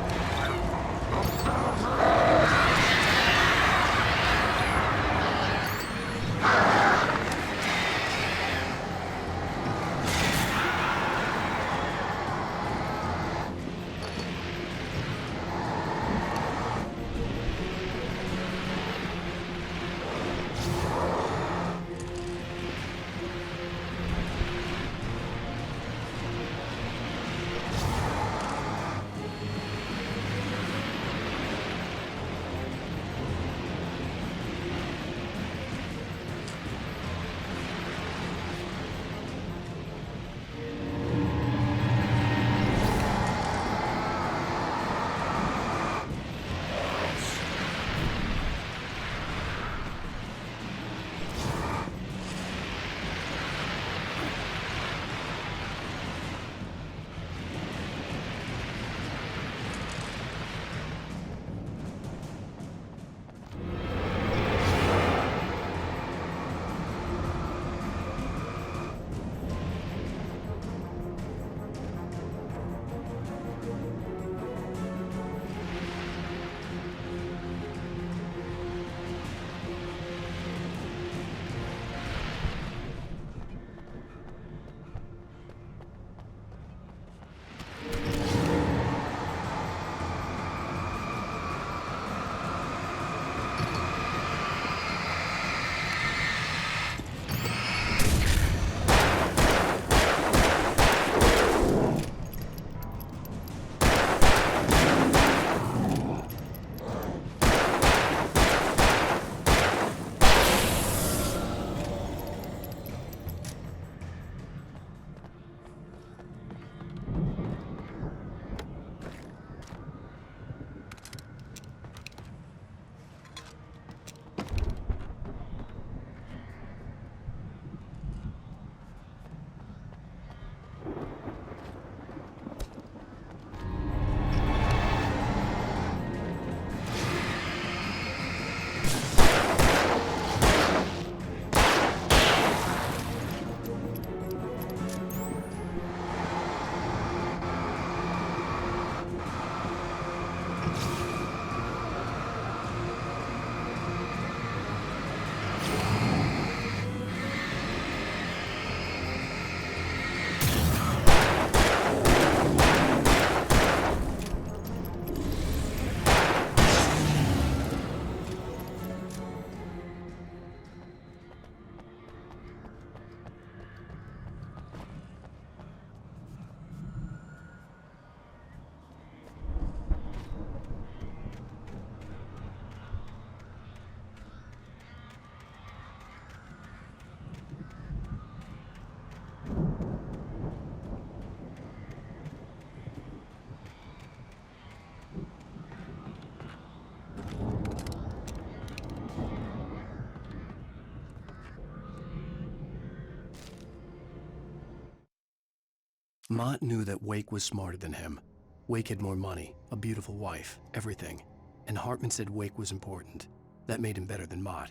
Mott knew that Wake was smarter than him. Wake had more money, a beautiful wife, everything. And Hartman said Wake was important. That made him better than Mott.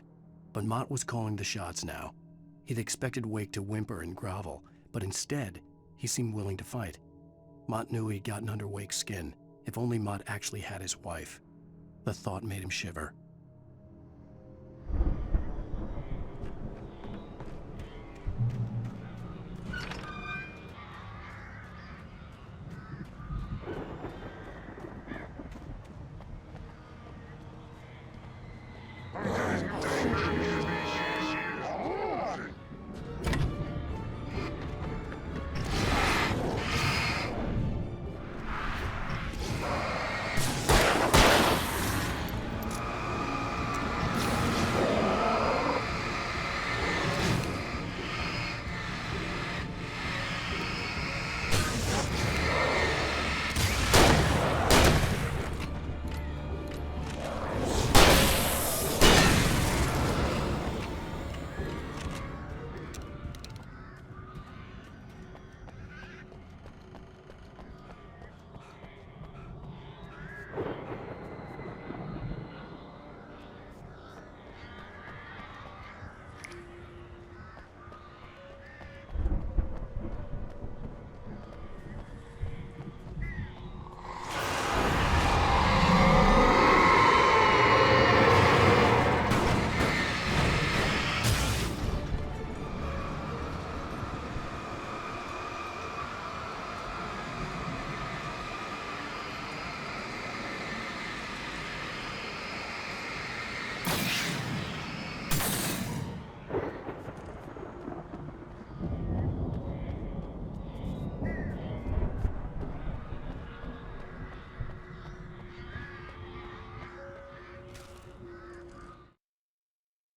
But Mott was calling the shots now. He'd expected Wake to whimper and grovel, but instead, he seemed willing to fight. Mott knew he'd gotten under Wake's skin. If only Mott actually had his wife. The thought made him shiver.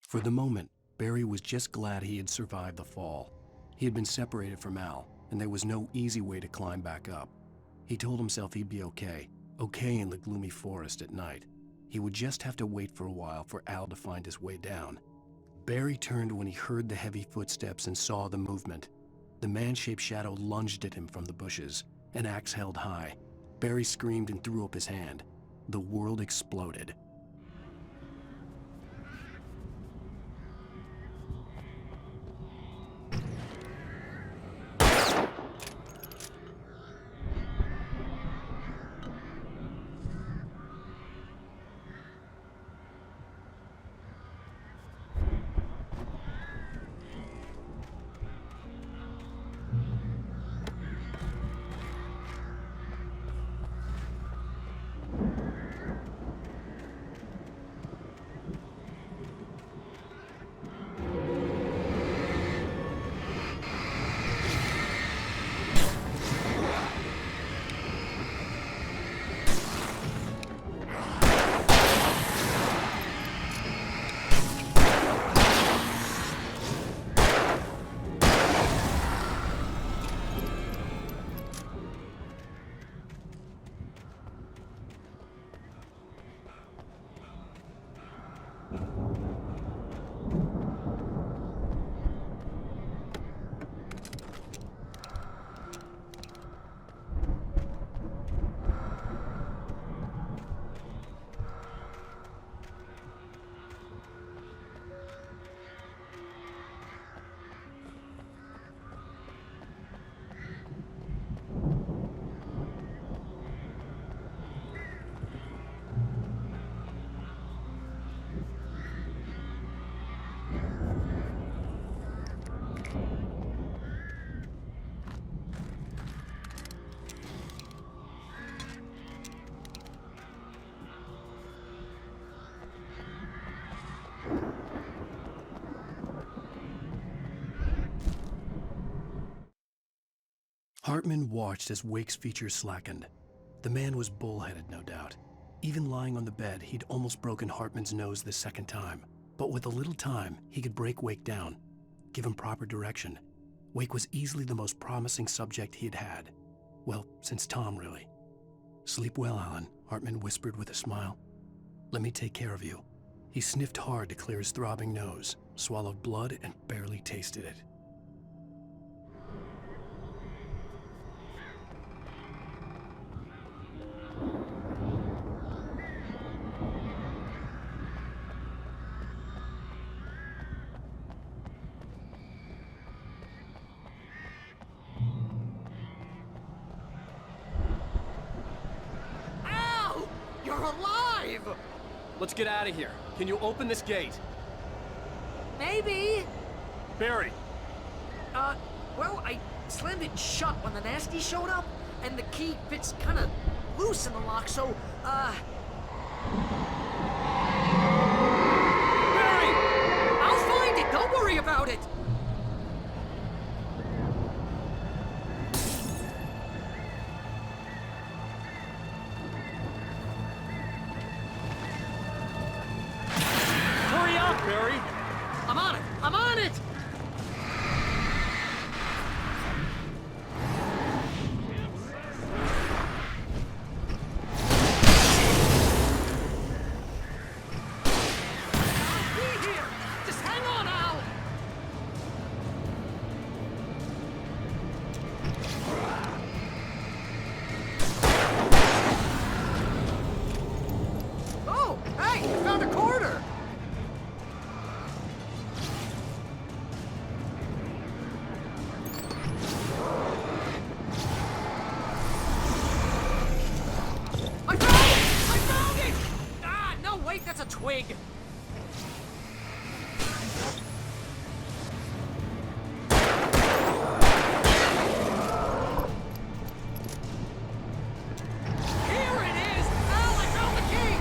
For the moment, Barry was just glad he had survived the fall. He had been separated from Al, and there was no easy way to climb back up. He told himself he'd be okay in the gloomy forest at night. He would just have to wait for a while for Al to find his way down. Barry turned when he heard the heavy footsteps and saw the movement. The man-shaped shadow lunged at him from the bushes, an axe held high. Barry screamed and threw up his hand. The world exploded. Hartman watched as Wake's features slackened. The man was bullheaded, no doubt. Even lying on the bed, he'd almost broken Hartman's nose the second time. But with a little time, he could break Wake down, give him proper direction. Wake was easily the most promising subject he had had. Well, since Tom, really. "Sleep well, Alan," Hartman whispered with a smile. "Let me take care of you." He sniffed hard to clear his throbbing nose, swallowed blood, and barely tasted it. You're alive! Let's get out of here. Can you open this gate? Maybe. Barry! Well, I slammed it shut when the nasty showed up, and the key fits kind of loose in the lock, so, Barry! I'll find it! Don't worry about it! Hurry up, Barry! I'm on it! I'm on it! That's a twig! Here it is! Al, I found the key!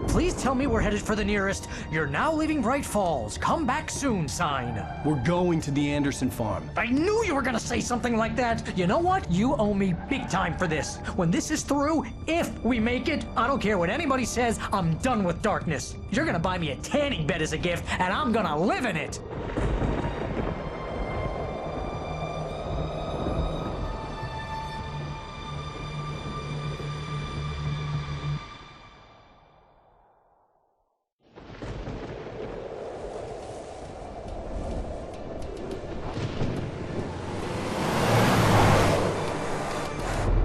Please tell me we're headed for the nearest "You're now leaving Bright Falls. Come back soon" sign. We're going to the Anderson farm. I knew you were gonna say something like that. You know what? You owe me big time for this. When this is through, if we make it, I don't care what anybody says, I'm done with darkness. You're gonna buy me a tanning bed as a gift, and I'm gonna live in it.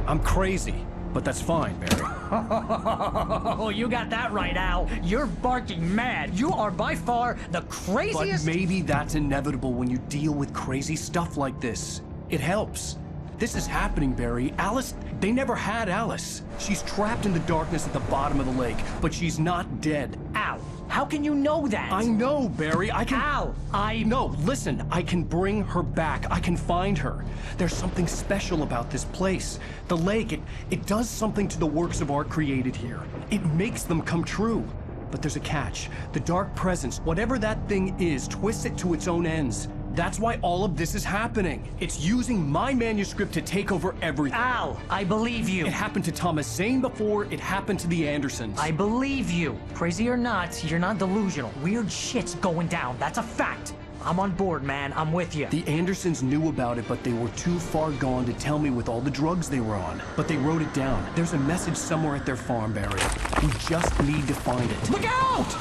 I'm crazy, but that's fine, Barry. Oh, you got that right, Al. You're barking mad. You are by far the craziest— But maybe that's inevitable when you deal with crazy stuff like this. It helps. This is happening, Barry. Alice, they never had Alice. She's trapped in the darkness at the bottom of the lake, but she's not dead. Al, how can you know that? I know, Barry. I can— Al, No, listen. I can bring her back. I can find her. There's something special about this place. The lake, it does something to the works of art created here. It makes them come true. But there's a catch. The dark presence, whatever that thing is, twists it to its own ends. That's why all of this is happening. It's using my manuscript to take over everything. Al, I believe you. It happened to Thomas Zane before, it happened to the Andersons. I believe you. Crazy or not, you're not delusional. Weird shit's going down. That's a fact. I'm on board, man. I'm with you. The Andersons knew about it, but they were too far gone to tell me with all the drugs they were on. But they wrote it down. There's a message somewhere at their farm, Barry. We just need to find it. Look out!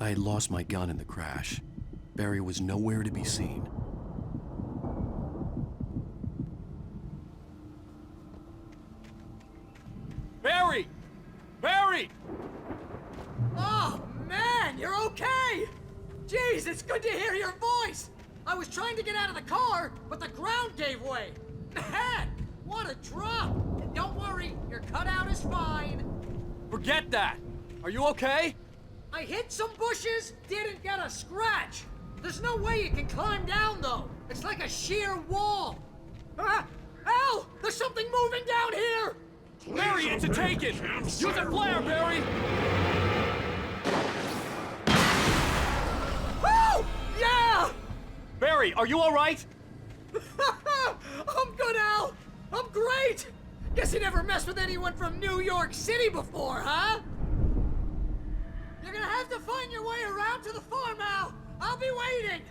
I had lost my gun in the crash. Barry was nowhere to be seen. Barry! Barry! Oh, man, you're okay! Jeez, it's good to hear your voice! I was trying to get out of the car, but the ground gave way. Man, what a drop! And don't worry, your cutout is fine. Forget that! Are you okay? I hit some bushes, didn't get a scratch. There's no way you can climb down, though. It's like a sheer wall. Al! There's something moving down here! Barry, it's a taken! Use a flare, Barry! Oh! Yeah! Barry, are you all right? I'm good, Al! I'm great! Guess you never messed with anyone from New York City before, huh? You're gonna have to find your way around to the farm, Al! I'll be waiting!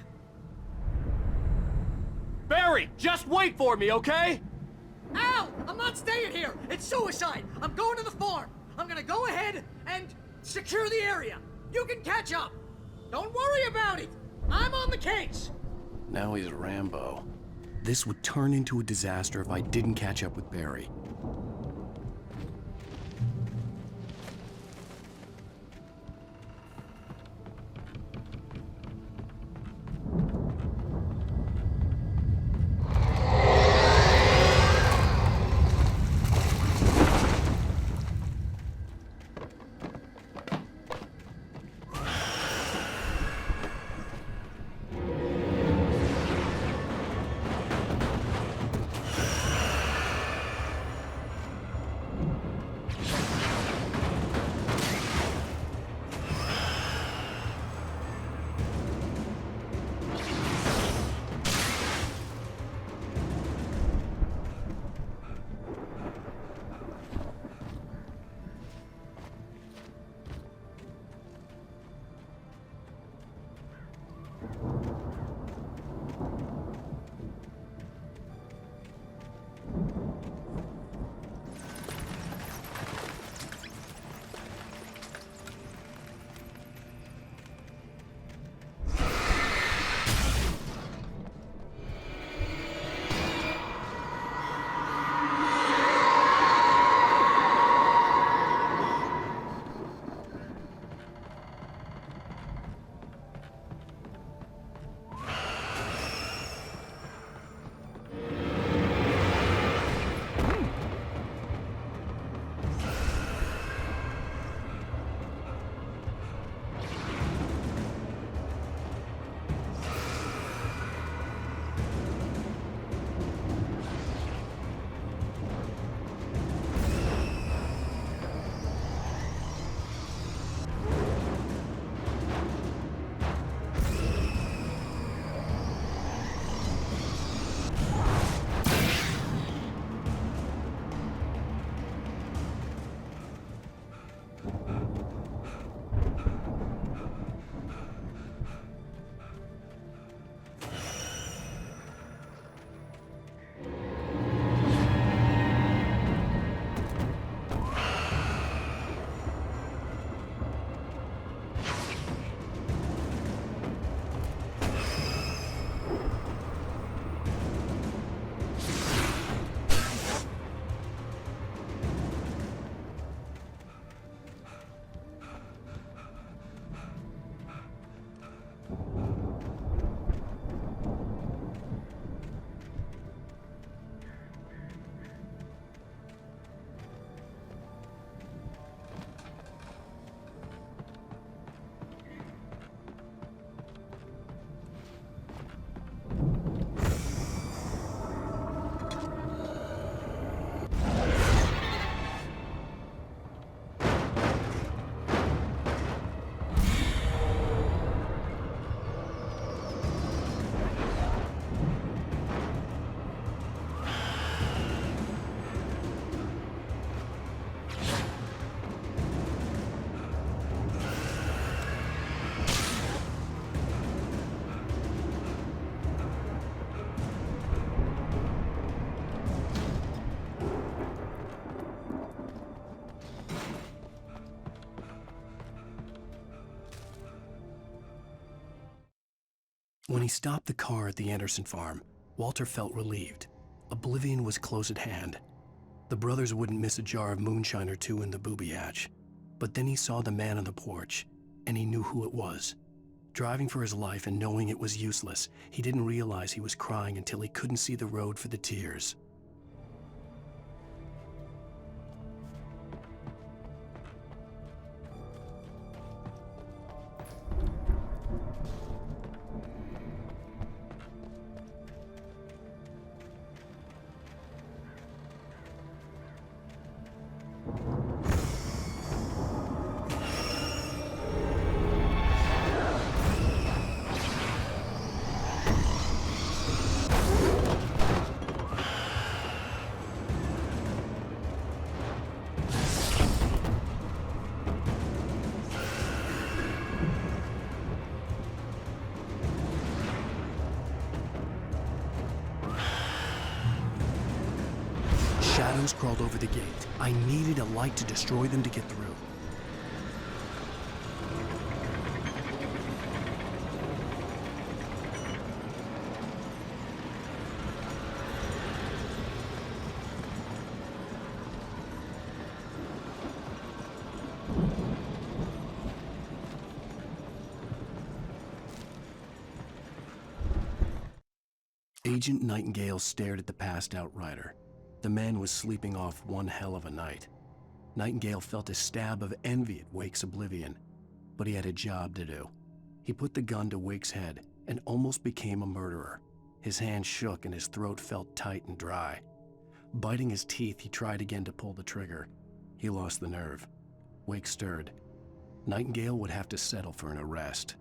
Barry, just wait for me, okay? Al! I'm not staying here! It's suicide! I'm going to the farm! I'm gonna go ahead and secure the area! You can catch up! Don't worry about it! I'm on the case! Now he's Rambo. This would turn into a disaster if I didn't catch up with Barry. When he stopped the car at the Anderson farm, Walter felt relieved. Oblivion was close at hand. The brothers wouldn't miss a jar of moonshine or two in the booby hatch. But then he saw the man on the porch, and he knew who it was. Driving for his life and knowing it was useless, he didn't realize he was crying until he couldn't see the road for the tears. Shadows crawled over the gate. I needed a light to destroy them to get through. Agent Nightingale stared at the passed-out rider. The man was sleeping off one hell of a night. Nightingale felt a stab of envy at Wake's oblivion, but he had a job to do. He put the gun to Wake's head and almost became a murderer. His hand shook and his throat felt tight and dry. Biting his teeth, he tried again to pull the trigger. He lost the nerve. Wake stirred. Nightingale would have to settle for an arrest.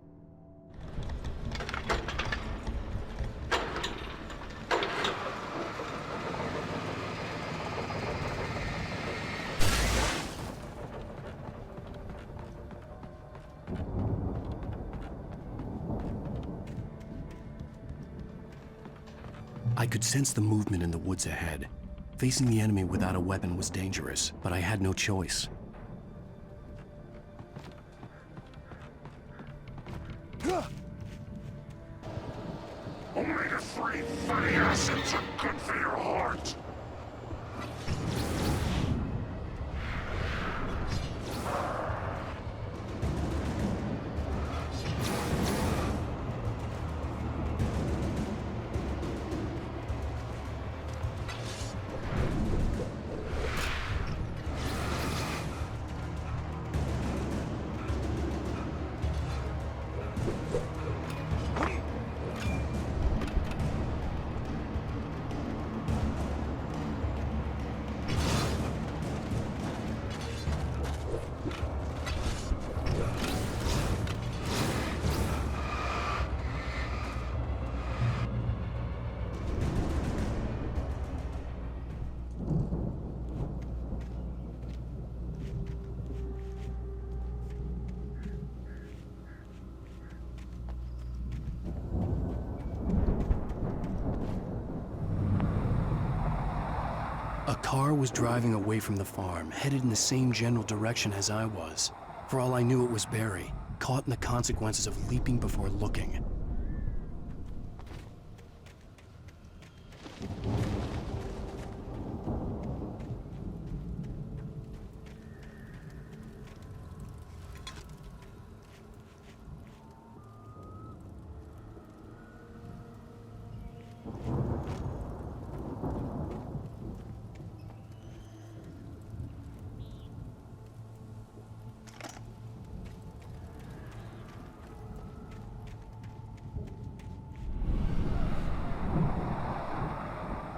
I could sense the movement in the woods ahead. Facing the enemy without a weapon was dangerous, but I had no choice. Omega-3 fatty acids are good for your heart. A car was driving away from the farm, headed in the same general direction as I was. For all I knew, it was Barry, caught in the consequences of leaping before looking.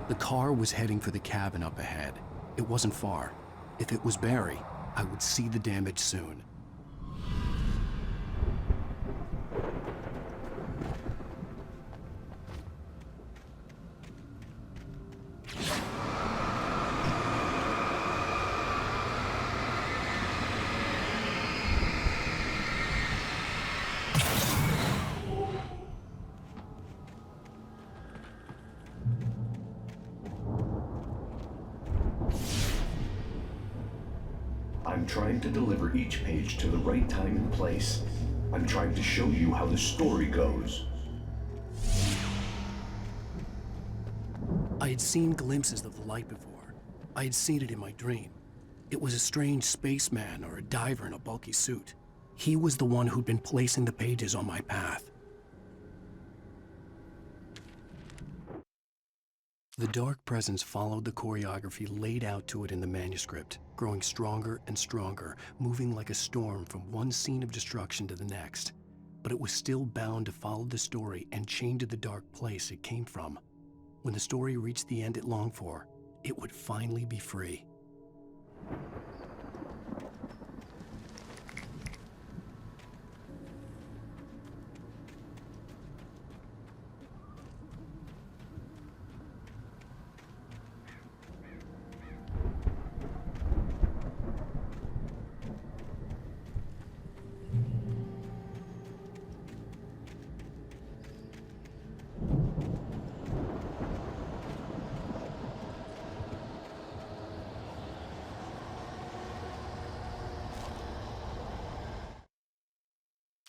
The car was heading for the cabin up ahead. It wasn't far. If it was Barry, I would see the damage soon. I'm trying to deliver each page to the right time and place. I'm trying to show you how the story goes. I had seen glimpses of the light before. I had seen it in my dream. It was a strange spaceman or a diver in a bulky suit. He was the one who'd been placing the pages on my path. The dark presence followed the choreography laid out to it in the manuscript, growing stronger and stronger, moving like a storm from one scene of destruction to the next. But it was still bound to follow the story and chain to the dark place it came from. When the story reached the end it longed for, it would finally be free.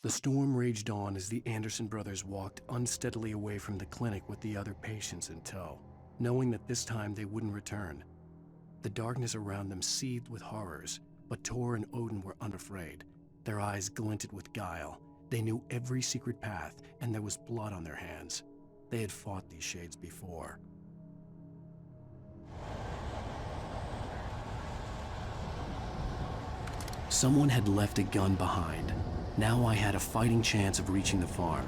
The storm raged on as the Anderson brothers walked unsteadily away from the clinic with the other patients in tow, knowing that this time they wouldn't return. The darkness around them seethed with horrors, but Tor and Odin were unafraid. Their eyes glinted with guile. They knew every secret path, and there was blood on their hands. They had fought these shades before. Someone had left a gun behind. Now I had a fighting chance of reaching the farm.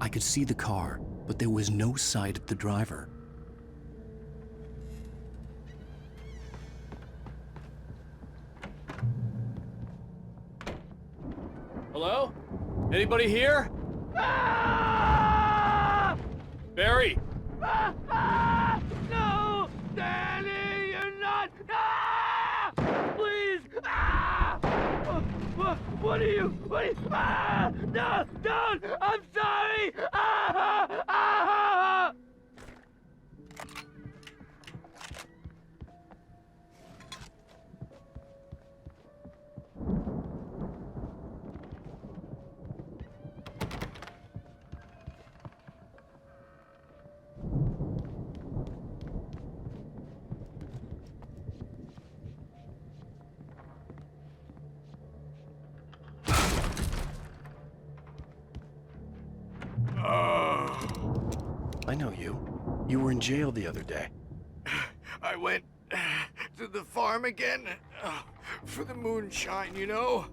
I could see the car, but there was no sight of the driver. Hello? Anybody here? Ah! Barry! No! Danny, you're not What are you? Ah! No! Don't! I'm sorry! Ah! Ah! Ah! I know you. You were in jail the other day. I went to the farm again for the moonshine, you know?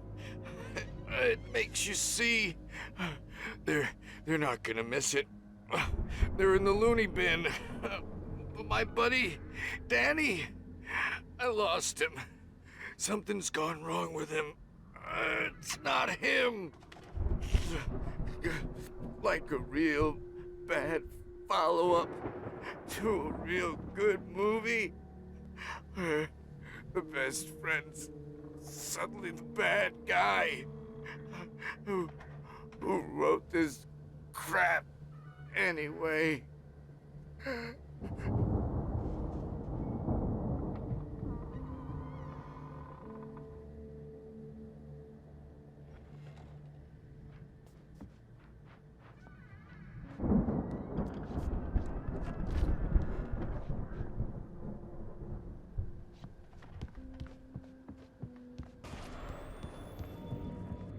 It makes you see. They're not gonna miss it. They're in the loony bin. But my buddy, Danny, I lost him. Something's gone wrong with him. It's not him. Like a real bad follow-up to a real good movie where the best friend's suddenly the bad guy who wrote this crap anyway.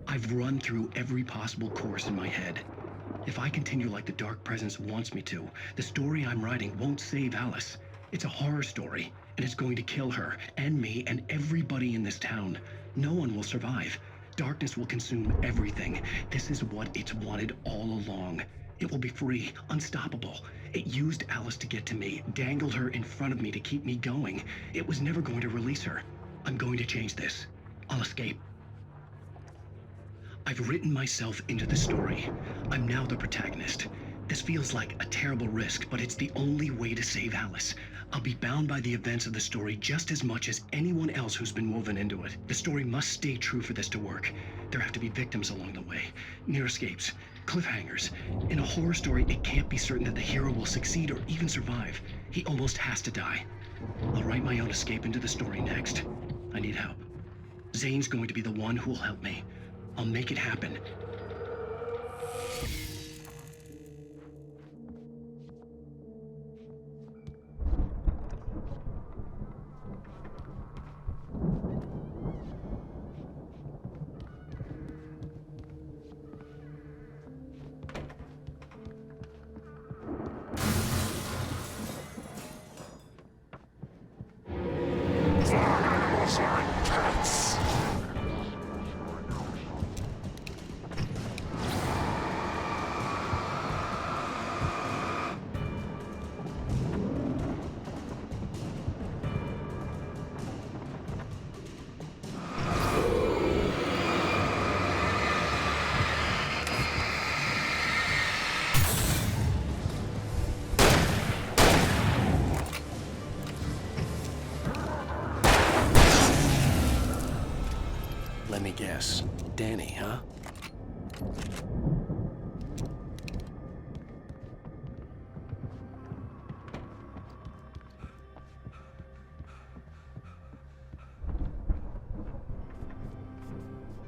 I've run through every possible course in my head. If I continue like the Dark Presence wants me to, the story I'm writing won't save Alice. It's a horror story, and it's going to kill her, and me, and everybody in this town. No one will survive. Darkness will consume everything. This is what it's wanted all along. It will be free, unstoppable. It used Alice to get to me, dangled her in front of me to keep me going. It was never going to release her. I'm going to change this. I'll escape. I've written myself into the story. I'm now the protagonist. This feels like a terrible risk, but it's the only way to save Alice. I'll be bound by the events of the story just as much as anyone else who's been woven into it. The story must stay true for this to work. There have to be victims along the way, near escapes, cliffhangers. In a horror story, it can't be certain that the hero will succeed or even survive. He almost has to die. I'll write my own escape into the story next. I need help. Zane's going to be the one who'll help me. I'll make it happen. Animals aren't pets. Let me guess. Danny, huh?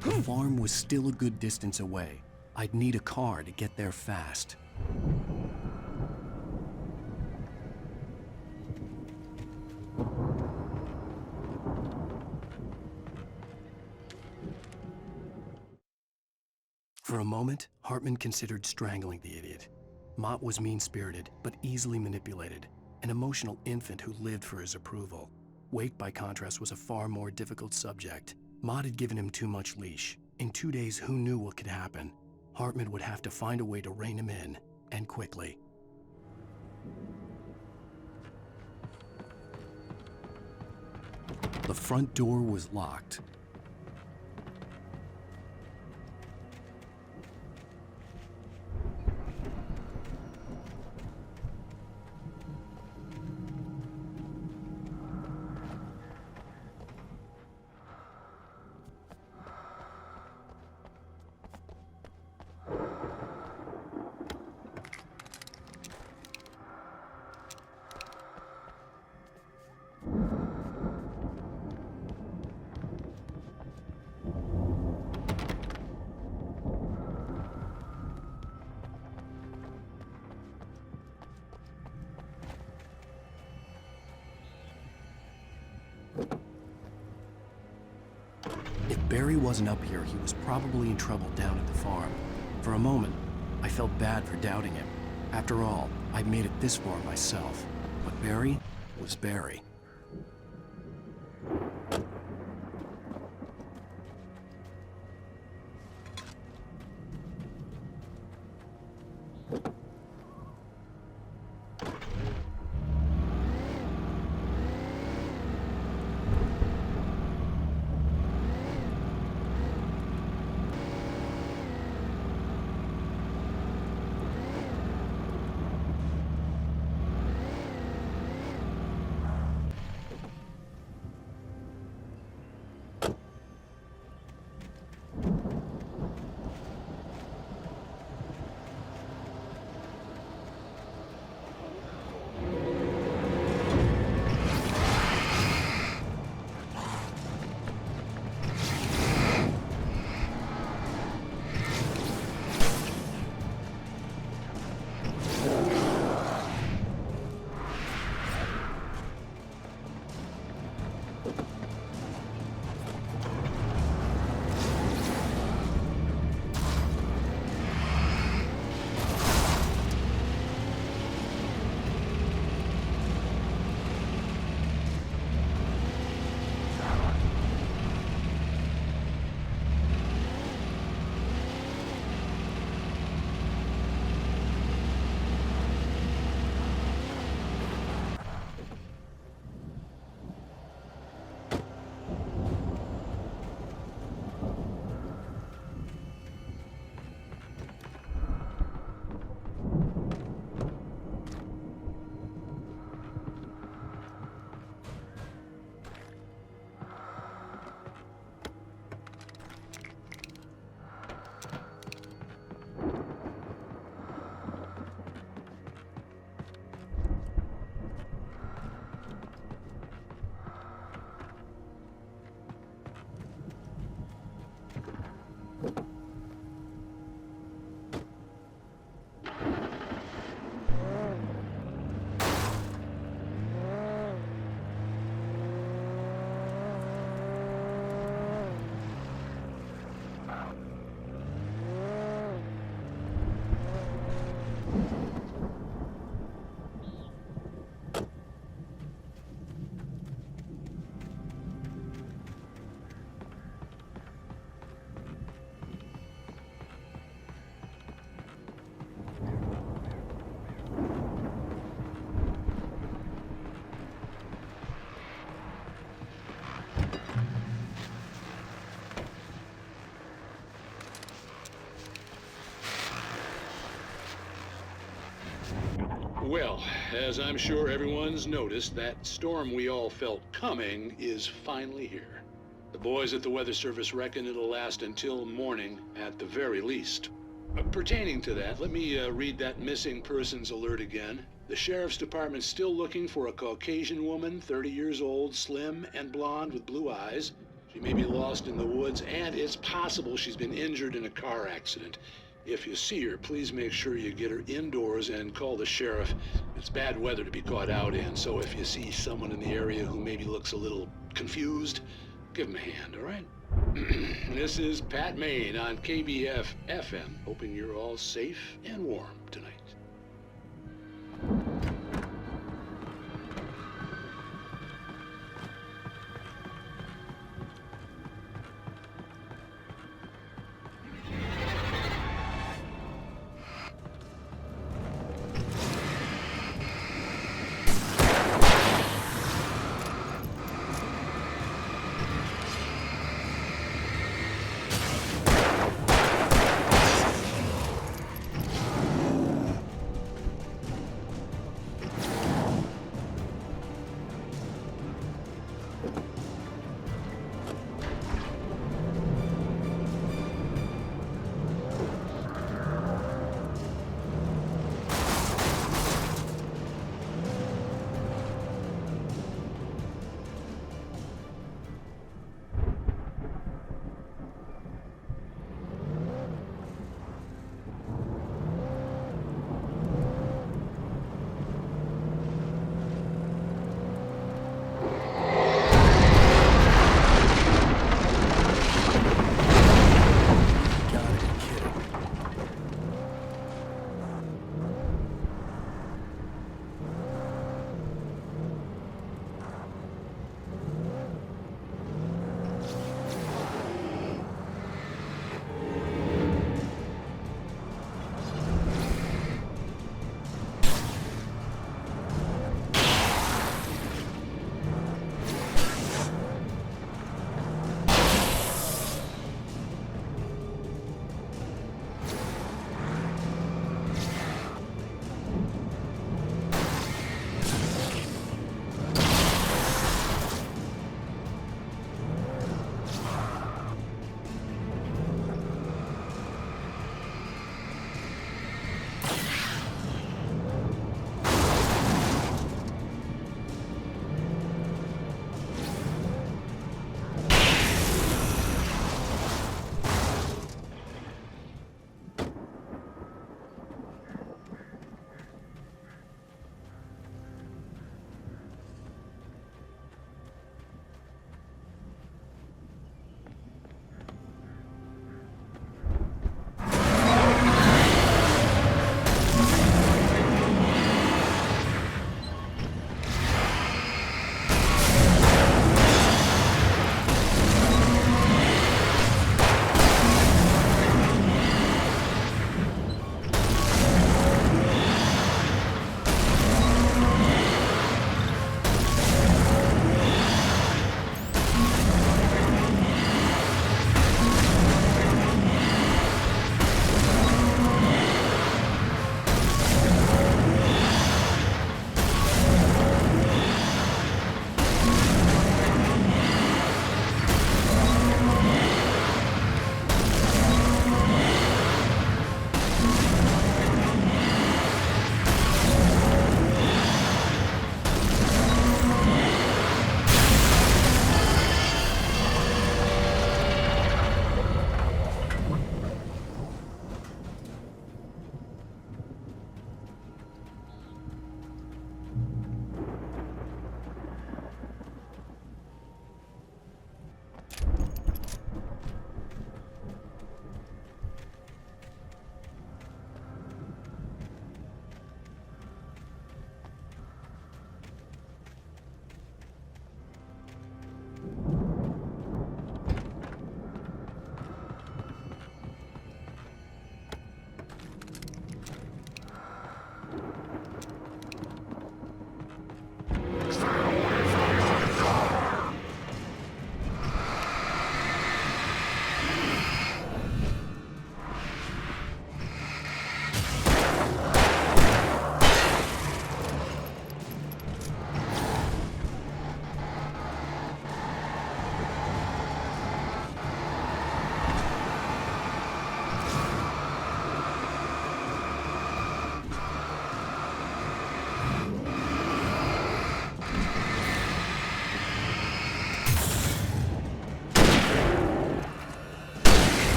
The farm was still a good distance away. I'd need a car to get there fast. For a moment, Hartman considered strangling the idiot. Mott was mean-spirited, but easily manipulated, an emotional infant who lived for his approval. Wake, by contrast, was a far more difficult subject. Mott had given him too much leash. In 2 days, who knew what could happen? Hartman would have to find a way to rein him in, and quickly. The front door was locked. Barry wasn't up here, he was probably in trouble down at the farm. For a moment, I felt bad for doubting him. After all, I'd made it this far myself. But Barry was Barry. Well, as I'm sure everyone's noticed, that storm we all felt coming is finally here. The boys at the Weather Service reckon it'll last until morning at the very least. Pertaining to that, let me read that missing persons alert again. The Sheriff's Department's still looking for a Caucasian woman, 30 years old, slim and blonde with blue eyes. She may be lost in the woods, and it's possible she's been injured in a car accident. If you see her, please make sure you get her indoors and call the sheriff. It's bad weather to be caught out in, so if you see someone in the area who maybe looks a little confused, give him a hand, all right? This is Pat Maine on KBF FM, hoping you're all safe and warm tonight.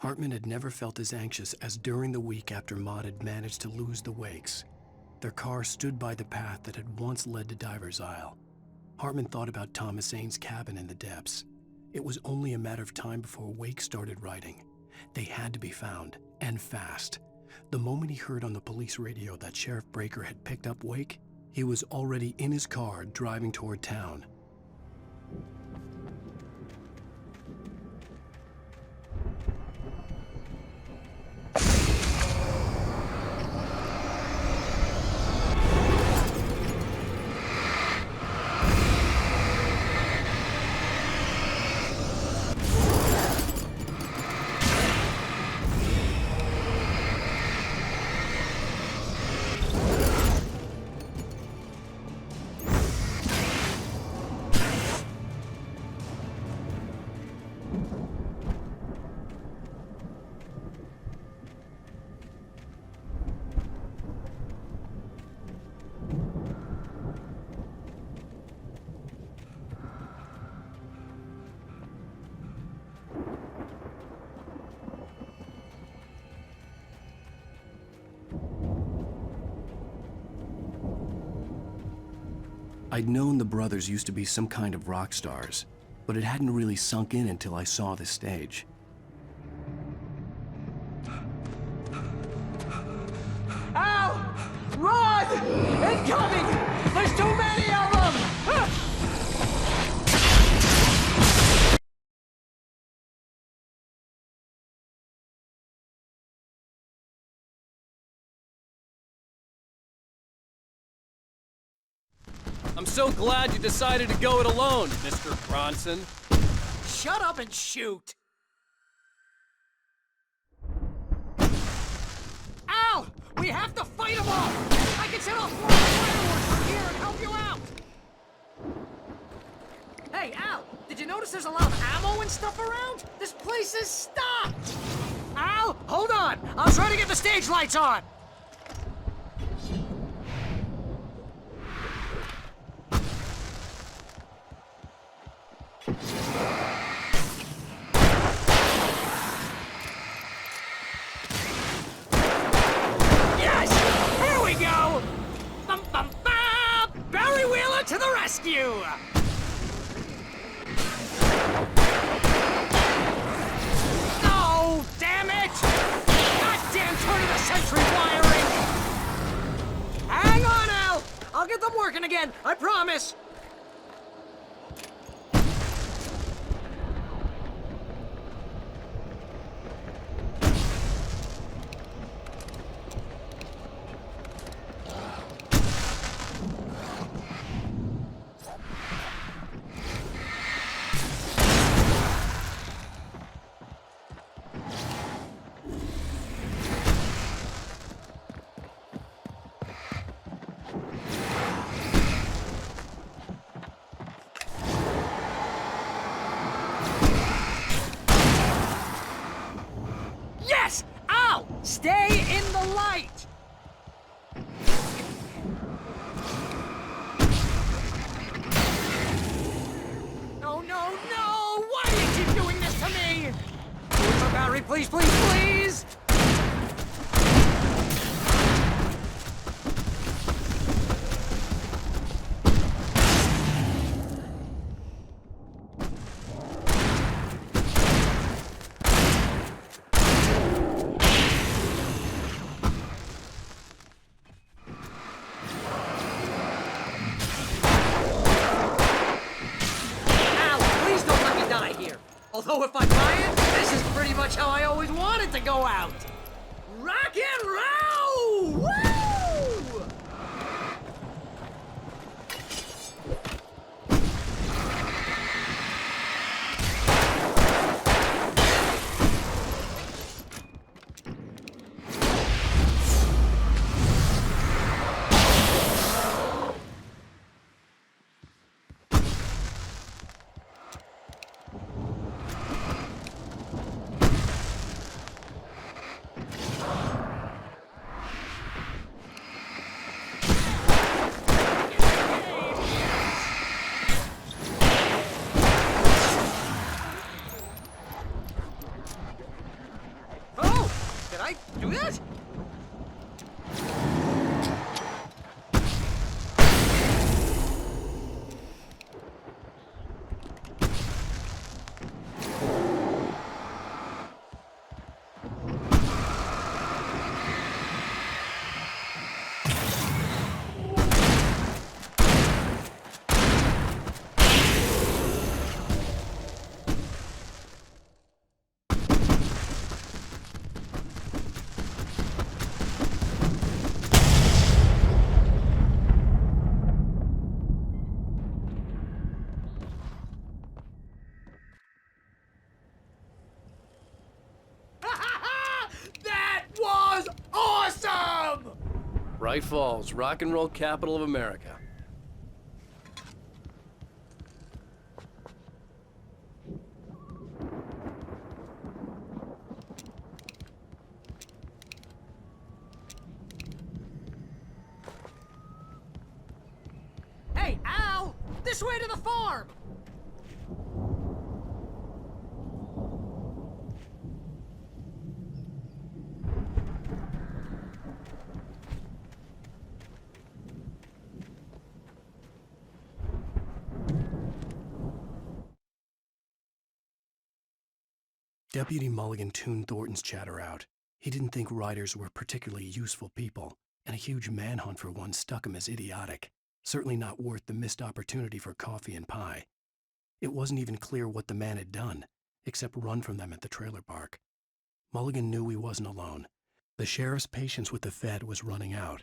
Hartman had never felt as anxious as during the week after Maud had managed to lose the Wakes. Their car stood by the path that had once led to Diver's Isle. Hartman thought about Thomas Aine's cabin in the depths. It was only a matter of time before Wake started writing. They had to be found, and fast. The moment he heard on the police radio that Sheriff Breaker had picked up Wake, he was already in his car driving toward town. I'd known the brothers used to be some kind of rock stars, but it hadn't really sunk in until I saw the stage. Al! Run! Incoming! There's too many of them! I'm so glad you decided to go it alone, Mr. Bronson. Shut up and shoot! Al! We have to fight them all! I can set off fireworks from here and help you out! Hey, Al! Did you notice there's a lot of ammo and stuff around? This place is stocked! Al! Hold on! I'll try to get the stage lights on! Yes! Here we go! Bum, bum, bum! Barry Wheeler to the rescue! No! Damn it! Goddamn turn-of-the-century wiring! Hang on, Al! I'll get them working again, I promise! Yes! Al! Stay in the light! No, no, no! Why do you keep doing this to me? Do it for Barry, please, please, please! Although if I buy it, this is pretty much how I always wanted to go out. Rock and roll! Woo! That was awesome! Bright Falls, rock and roll capital of America. Hey, Al! This way to the farm! Deputy Mulligan tuned Thornton's chatter out. He didn't think riders were particularly useful people, and a huge manhunt for one struck him as idiotic. Certainly not worth the missed opportunity for coffee and pie. It wasn't even clear what the man had done, except run from them at the trailer park. Mulligan knew he wasn't alone. The sheriff's patience with the Fed was running out.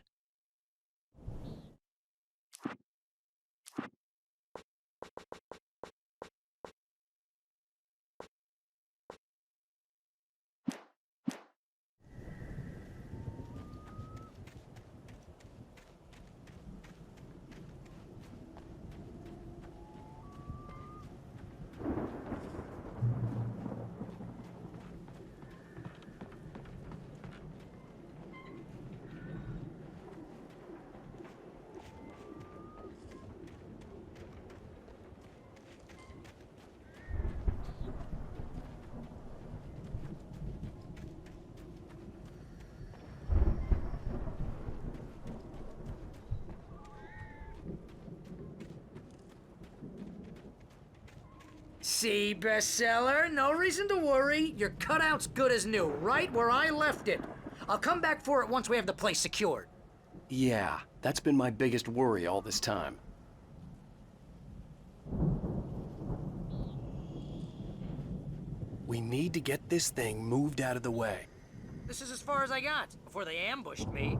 See, bestseller? No reason to worry. Your cutout's good as new, right where I left it. I'll come back for it once we have the place secured. Yeah, that's been my biggest worry all this time. We need to get this thing moved out of the way. This is as far as I got before they ambushed me.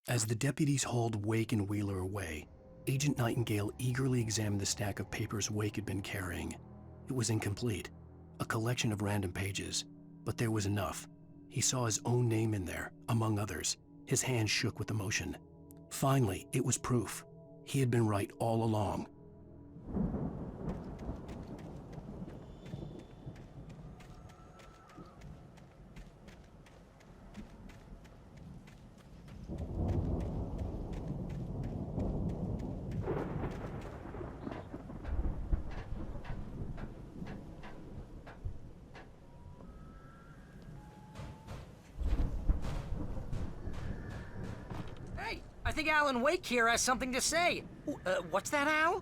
As the deputies hauled Wake and Wheeler away, Agent Nightingale eagerly examined the stack of papers Wake had been carrying. It was incomplete, a collection of random pages, but there was enough. He saw his own name in there, among others. His hand shook with emotion. Finally, it was proof. He had been right all along. I think Alan Wake here has something to say. What's that, Al?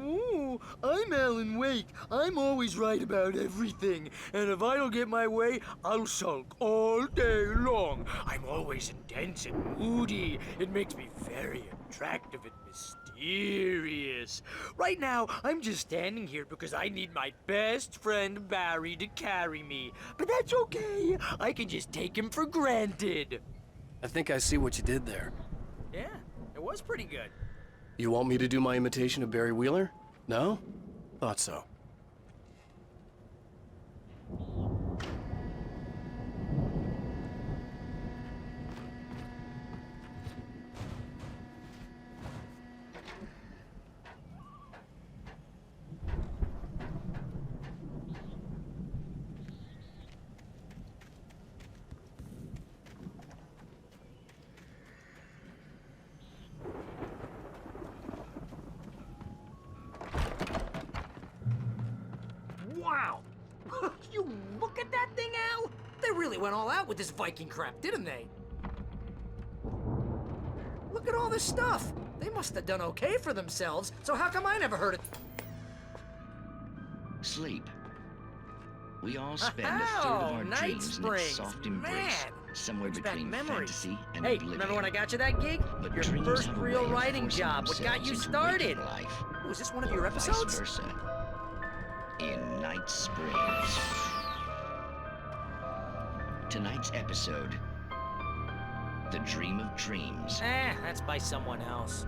Ooh, I'm Alan Wake. I'm always right about everything. And if I don't get my way, I'll sulk all day long. I'm always intense and moody. It makes me very attractive and mysterious. serious. Right now, I'm just standing here because I need my best friend Barry to carry me. But that's okay. I can just take him for granted. I think I see what you did there. Yeah, it was pretty good. You want me to do my imitation of Barry Wheeler? No? Thought so. Wow! You look at that thing, Al? They really went all out with this Viking crap, didn't they? Look at all this stuff. They must have done okay for themselves, so how come I never heard it? Sleep. We all spend a third of our Night dreams in Springs. its soft embrace, Man, somewhere brings back between memories. fantasy and Hey, oblivion. remember when I got you that gig? But Your dreams first have a real way of writing forcing job. What got you themselves into started? waking life, Was this one of your or episodes? Vice versa. In Night Springs. Tonight's episode, The Dream of Dreams. That's by someone else.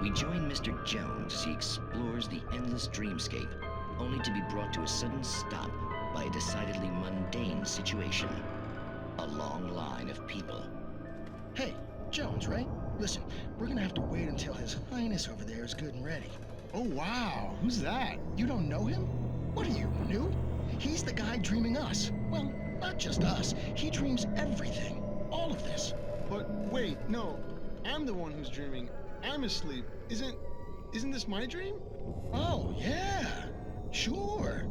We join Mr. Jones as he explores the endless dreamscape, only to be brought to a sudden stop by a decidedly mundane situation. A long line of people. Hey, Jones, right? Listen, we're gonna have to wait until His Highness over there is good and ready. Oh, wow. Who's that? You don't know him? What are you, new? He's the guy dreaming us. Well, not just us. He dreams everything. All of this. But wait, no. I'm the one who's dreaming. I'm asleep. Isn't this my dream? Oh, yeah. Sure.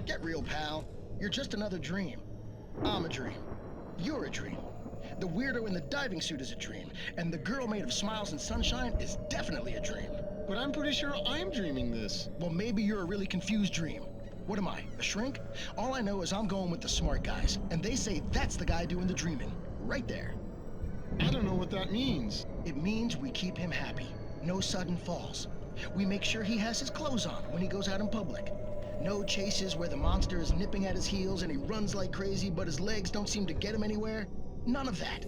Get real, pal. You're just another dream. I'm a dream. You're a dream. The weirdo in the diving suit is a dream, and the girl made of smiles and sunshine is definitely a dream. But I'm pretty sure I'm dreaming this. Well, maybe you're a really confused dream. What am I, a shrink? All I know is I'm going with the smart guys, and they say that's the guy doing the dreaming. Right there. I don't know what that means. It means we keep him happy. No sudden falls. We make sure he has his clothes on when he goes out in public. No chases where the monster is nipping at his heels and he runs like crazy, but his legs don't seem to get him anywhere. None of that.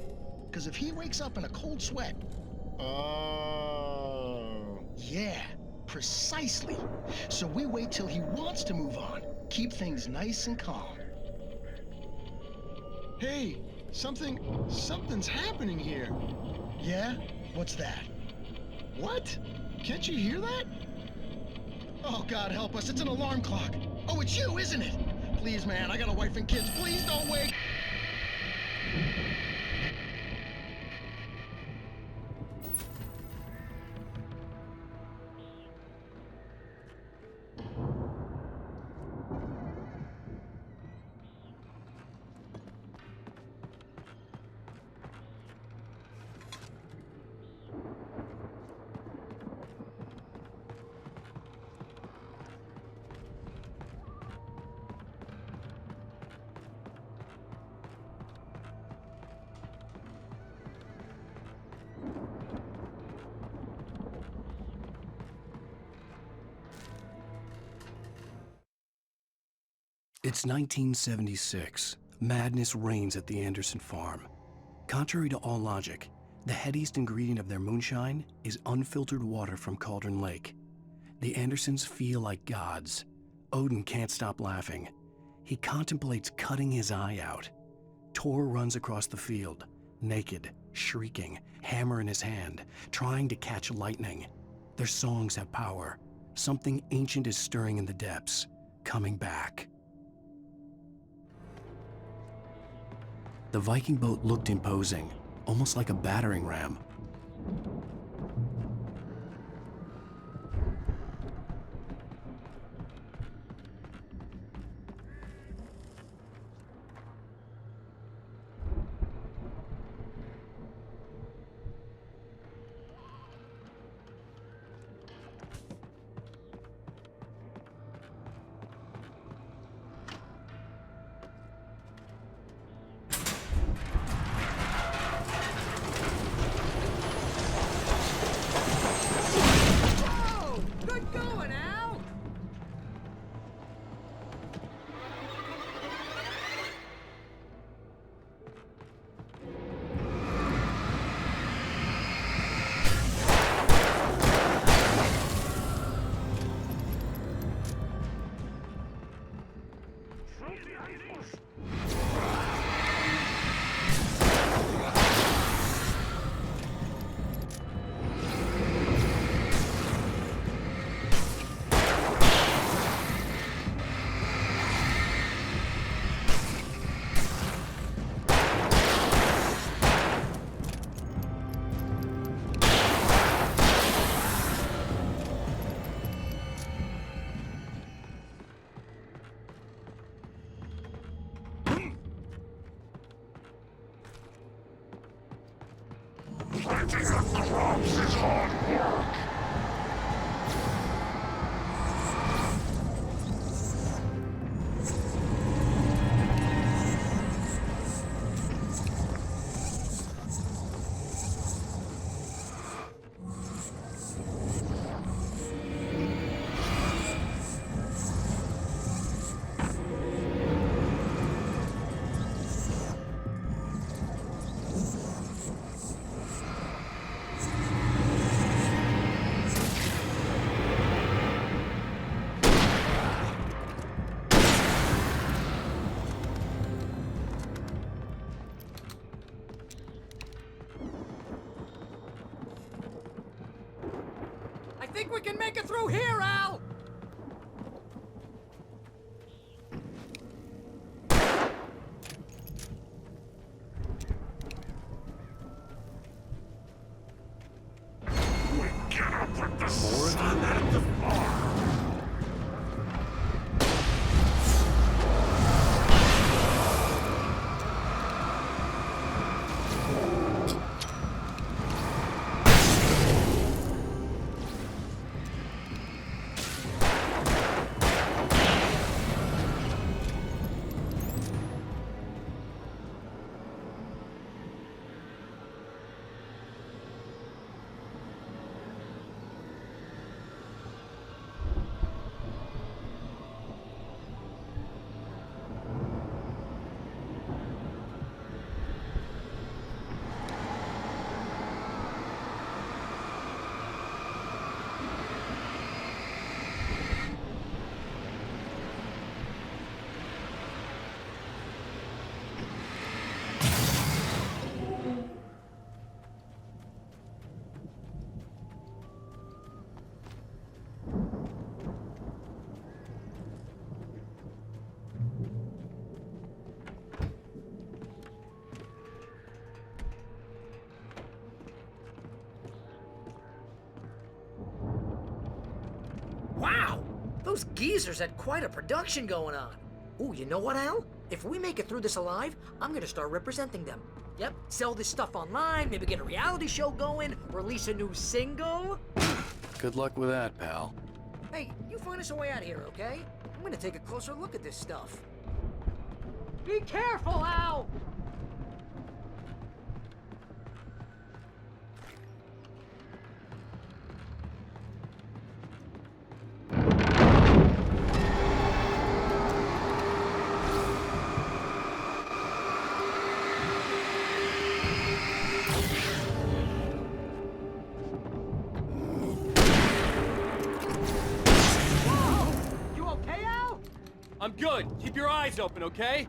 Because if he wakes up in a cold sweat... Oh... Yeah, precisely. So we wait till he wants to move on. Keep things nice and calm. Hey, something's happening here. Yeah? What's that? What? Can't you hear that? Oh, God help us, it's an alarm clock. Oh, it's you, isn't it? Please, man, I got a wife and kids. Please don't wake. It's 1976. Madness reigns at the Anderson farm. Contrary to all logic, the headiest ingredient of their moonshine is unfiltered water from Cauldron Lake. The Andersons feel like gods. Odin can't stop laughing. He contemplates cutting his eye out. Tor runs across the field, naked, shrieking, hammer in his hand, trying to catch lightning. Their songs have power. Something ancient is stirring in the depths, coming back. The Viking boat looked imposing, almost like a battering ram. Fighting the crops is hard work. I think we can make it through here, Al! We get up with the sun and the fire. Wow! Those geezers had quite a production going on. Ooh, you know what, Al? If we make it through this alive, I'm gonna start representing them. Yep, sell this stuff online, maybe get a reality show going, release a new single. Good luck with that, pal. Hey, you find us a way out of here, okay? I'm gonna take a closer look at this stuff. Be careful, Al! I'm good. Keep your eyes open, okay?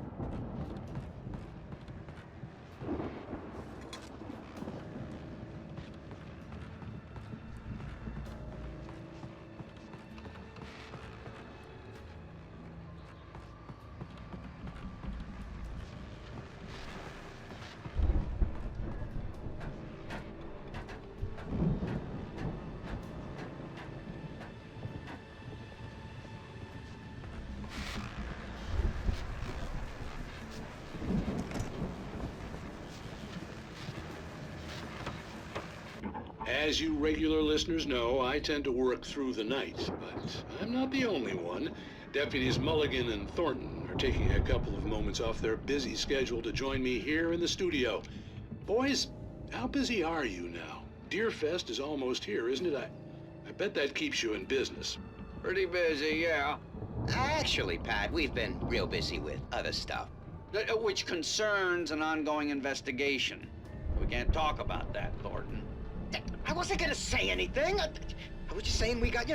As you regular listeners know, I tend to work through the night, but I'm not the only one. Deputies Mulligan and Thornton are taking a couple of moments off their busy schedule to join me here in the studio. Boys, how busy are you now? Deerfest is almost here, isn't it? I bet that keeps you in business. Pretty busy, yeah. Actually, Pat, we've been real busy with other stuff, which concerns an ongoing investigation. We can't talk about that, Thornton. I wasn't gonna say anything. I was just saying we got,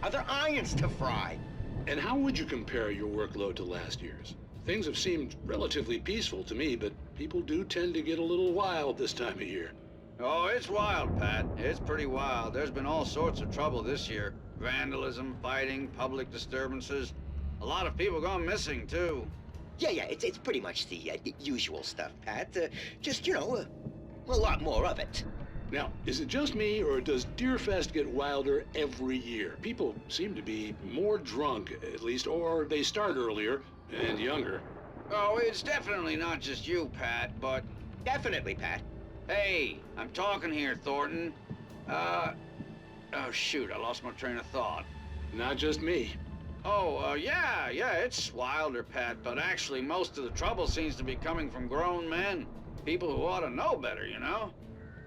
other irons to fry. And how would you compare your workload to last year's? Things have seemed relatively peaceful to me, but people do tend to get a little wild this time of year. Oh, it's wild, Pat. It's pretty wild. There's been all sorts of trouble this year. Vandalism, fighting, public disturbances. A lot of people gone missing, too. Yeah, it's pretty much the usual stuff, Pat. Just, a lot more of it. Now, is it just me, or does Deerfest get wilder every year? People seem to be more drunk, at least, or they start earlier and younger. Oh, it's definitely not just you, Pat, but... Definitely, Pat. Hey, I'm talking here, Thornton. Oh shoot, I lost my train of thought. Not just me. Oh, yeah, it's wilder, Pat, but actually most of the trouble seems to be coming from grown men. People who ought to know better, you know?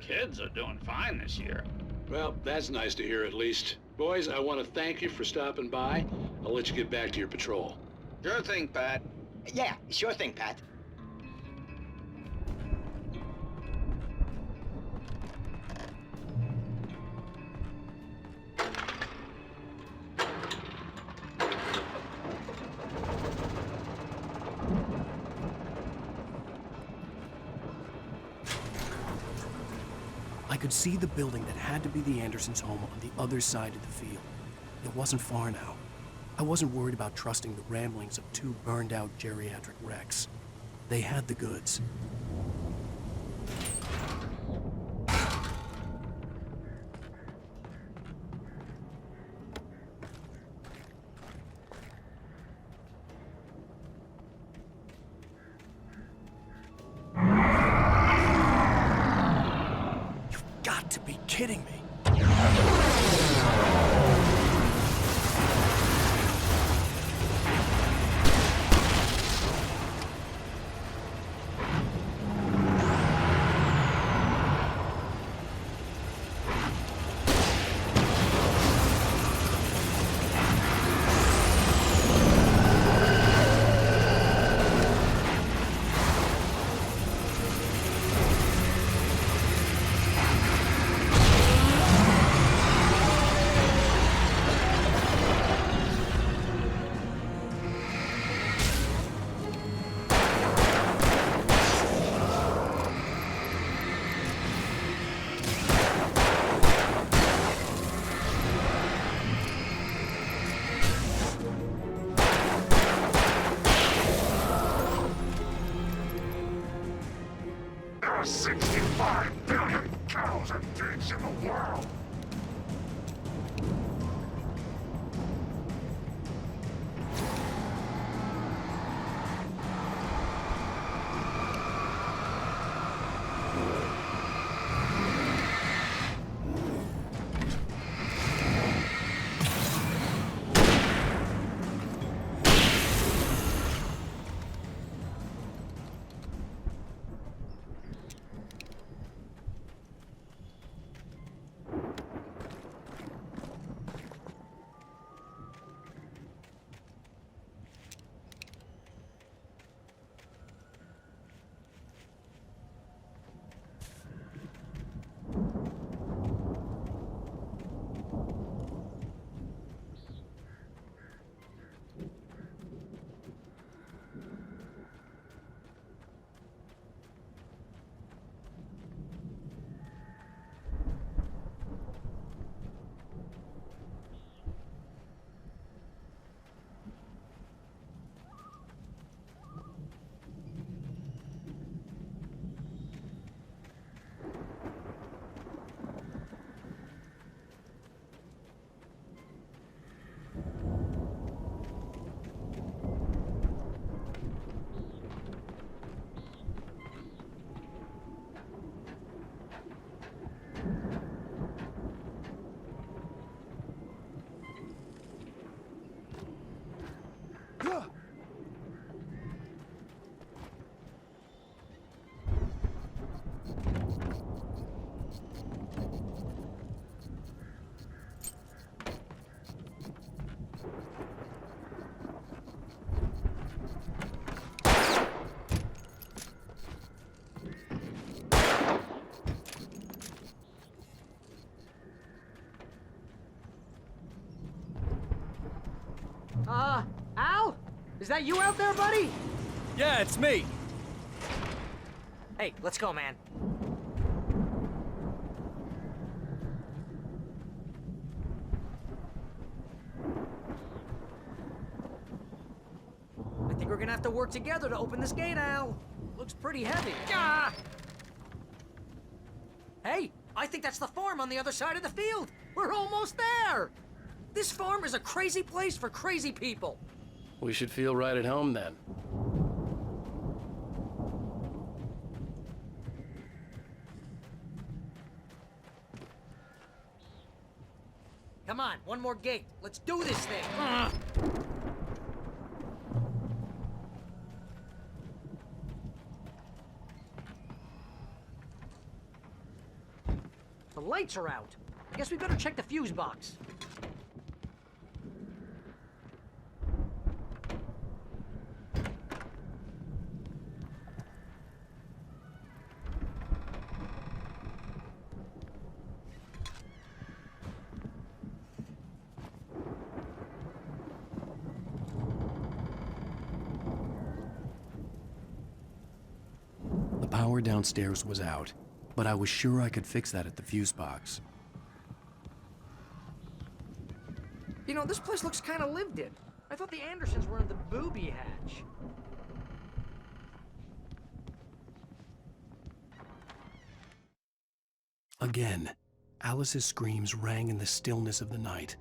Kids are doing fine this year. Well, that's nice to hear at least. Boys, I want to thank you for stopping by. I'll let you get back to your patrol. Sure thing, Pat. Yeah, sure thing, Pat. I could see the building that had to be the Andersons' home on the other side of the field. It wasn't far now. I wasn't worried about trusting the ramblings of two burned-out geriatric wrecks. They had the goods. You've got to be kidding me. There are 65 billion cows and pigs in the world. Al? Is that you out there, buddy? Yeah, it's me. Hey, let's go, man. I think we're gonna have to work together to open this gate, Al. Looks pretty heavy. Ah! Hey, I think that's the farm on the other side of the field. We're almost there. This farm is a crazy place for crazy people. We should feel right at home then. Come on, one more gate. Let's do this thing. The lights are out. I guess we better check the fuse box. The power downstairs was out, but I was sure I could fix that at the fuse box. You know, this place looks kind of lived in. I thought the Andersons were in the booby hatch. Again, Alice's screams rang in the stillness of the night.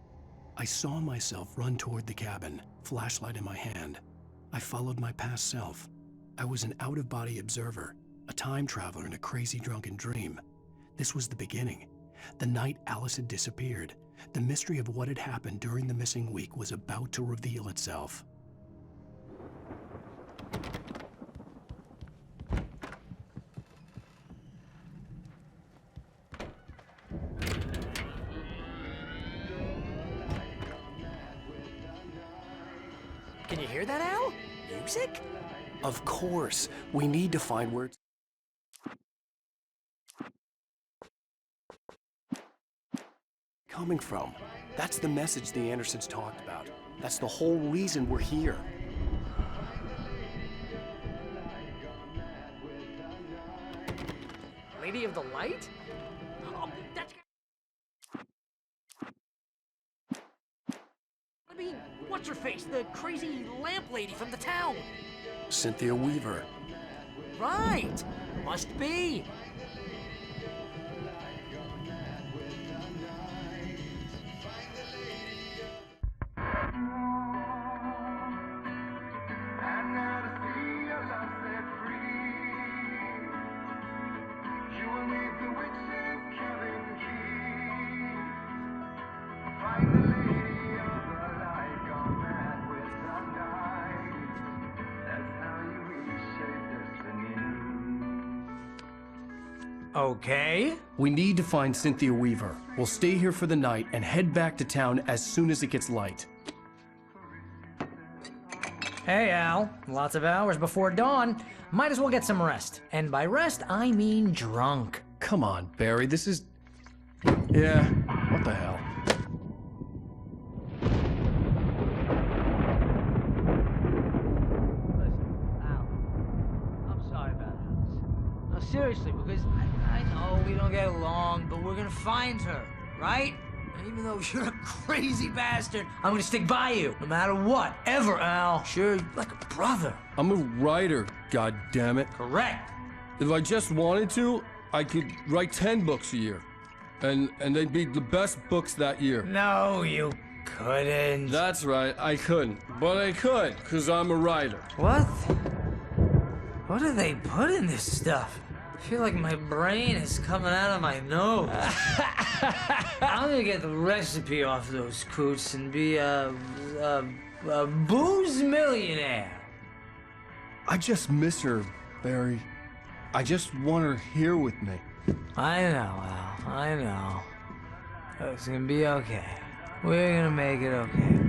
I saw myself run toward the cabin, flashlight in my hand. I followed my past self. I was an out-of-body observer, a time traveler in a crazy drunken dream. This was the beginning. The night Alice had disappeared. The mystery of what had happened during the missing week was about to reveal itself. Can you hear that, Al? Music? Of course. We need to find where it's coming from. That's the message the Andersons talked about. That's the whole reason we're here. Lady of the Light? Oh, that's... I mean, what's her face? The crazy lamp lady from the town. Cynthia Weaver. Right. Must be. Okay. We need to find Cynthia Weaver. We'll stay here for the night and head back to town as soon as it gets light. Hey, Al. Lots of hours before dawn. Might as well get some rest. And by rest, I mean drunk. Come on, Barry, this is... Yeah, what the hell? I'm sorry about Alice. No, seriously, because I know we don't get along, but we're gonna find her, right? And even though you're a crazy bastard, I'm gonna stick by you, no matter what, ever, Al. Sure, like a brother. I'm a writer, goddammit. Correct. If I just wanted to, I could write 10 books a year. And they'd be the best books that year. No, you couldn't. That's right, I couldn't. But I could, because I'm a writer. What? What do they put in this stuff? I feel like my brain is coming out of my nose. I'm gonna get the recipe off those coots and be a booze millionaire. I just miss her, Barry. I just want her here with me. I know, Al. I know. It's gonna be okay. We're gonna make it okay.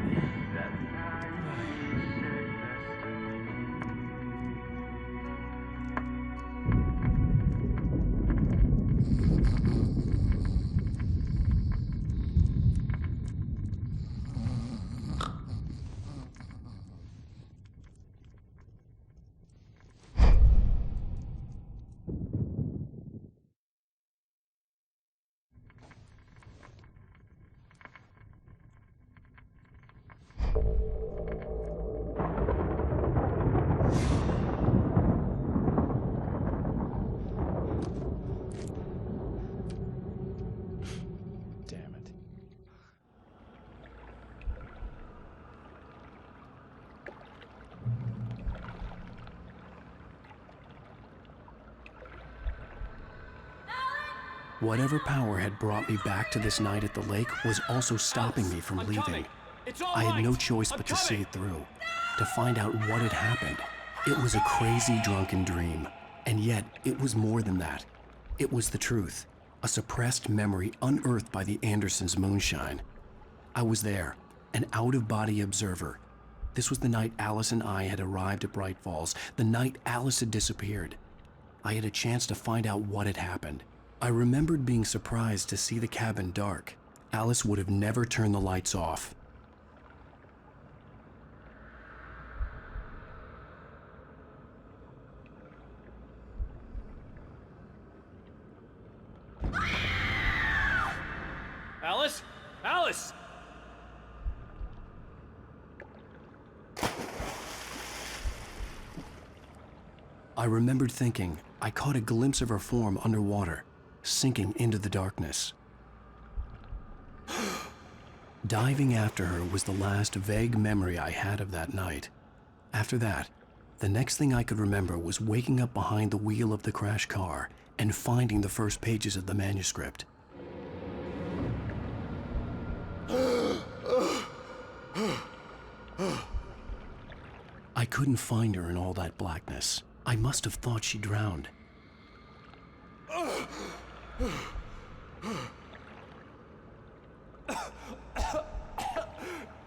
Whatever power had brought me back to this night at the lake was also stopping me from leaving. I had no choice but to see it through, to find out what had happened. It was a crazy, drunken dream, and yet it was more than that. It was the truth, a suppressed memory unearthed by the Andersons' moonshine. I was there, an out-of-body observer. This was the night Alice and I had arrived at Bright Falls, the night Alice had disappeared. I had a chance to find out what had happened. I remembered being surprised to see the cabin dark. Alice would have never turned the lights off. Alice? Alice! I remembered thinking I caught a glimpse of her form underwater, sinking into the darkness. Diving after her was the last vague memory I had of that night. After that, the next thing I could remember was waking up behind the wheel of the crashed car and finding the first pages of the manuscript. I couldn't find her in all that blackness. I must have thought she drowned.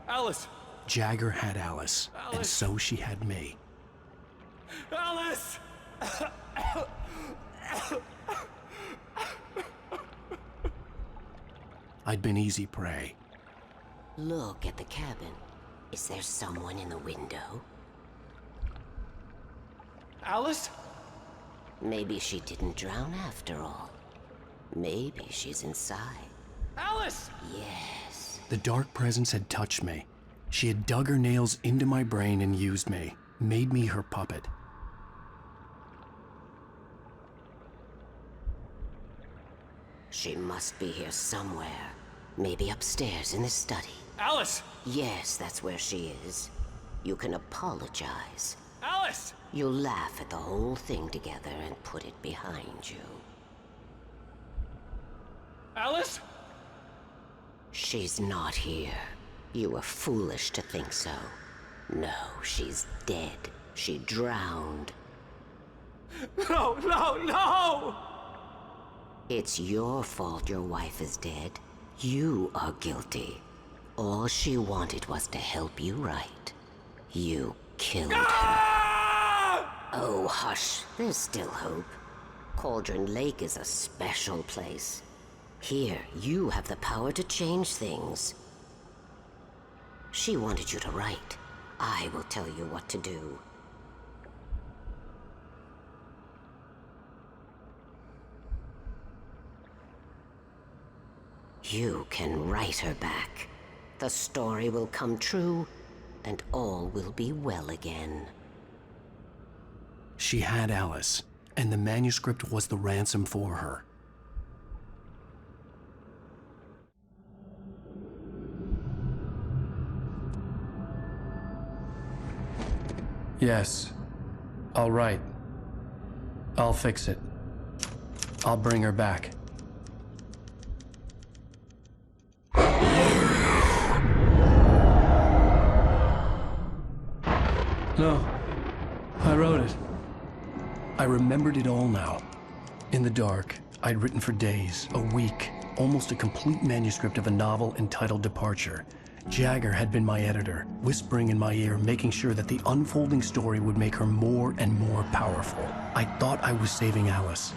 Alice! Jagger had Alice, and so she had me. Alice! I'd been easy prey. Look at the cabin. Is there someone in the window? Alice? Maybe she didn't drown after all. Maybe she's inside. Alice! Yes. The dark presence had touched me. She had dug her nails into my brain and used me, made me her puppet. She must be here somewhere. Maybe upstairs in the study. Alice! Yes, that's where she is. You can apologize. Alice! You'll laugh at the whole thing together and put it behind you. Alice? She's not here. You were foolish to think so. No, she's dead. She drowned. No, no, no! It's your fault your wife is dead. You are guilty. All she wanted was to help you right. You killed her. Oh, hush. There's still hope. Cauldron Lake is a special place. Here, you have the power to change things. She wanted you to write. I will tell you what to do. You can write her back. The story will come true, and all will be well again. She had Alice, and the manuscript was the ransom for her. Yes, I'll write. I'll fix it. I'll bring her back. No, I wrote it. I remembered it all now. In the dark, I'd written for days, a week, almost a complete manuscript of a novel entitled Departure. Jagger had been my editor, whispering in my ear, making sure that the unfolding story would make her more and more powerful. I thought I was saving Alice.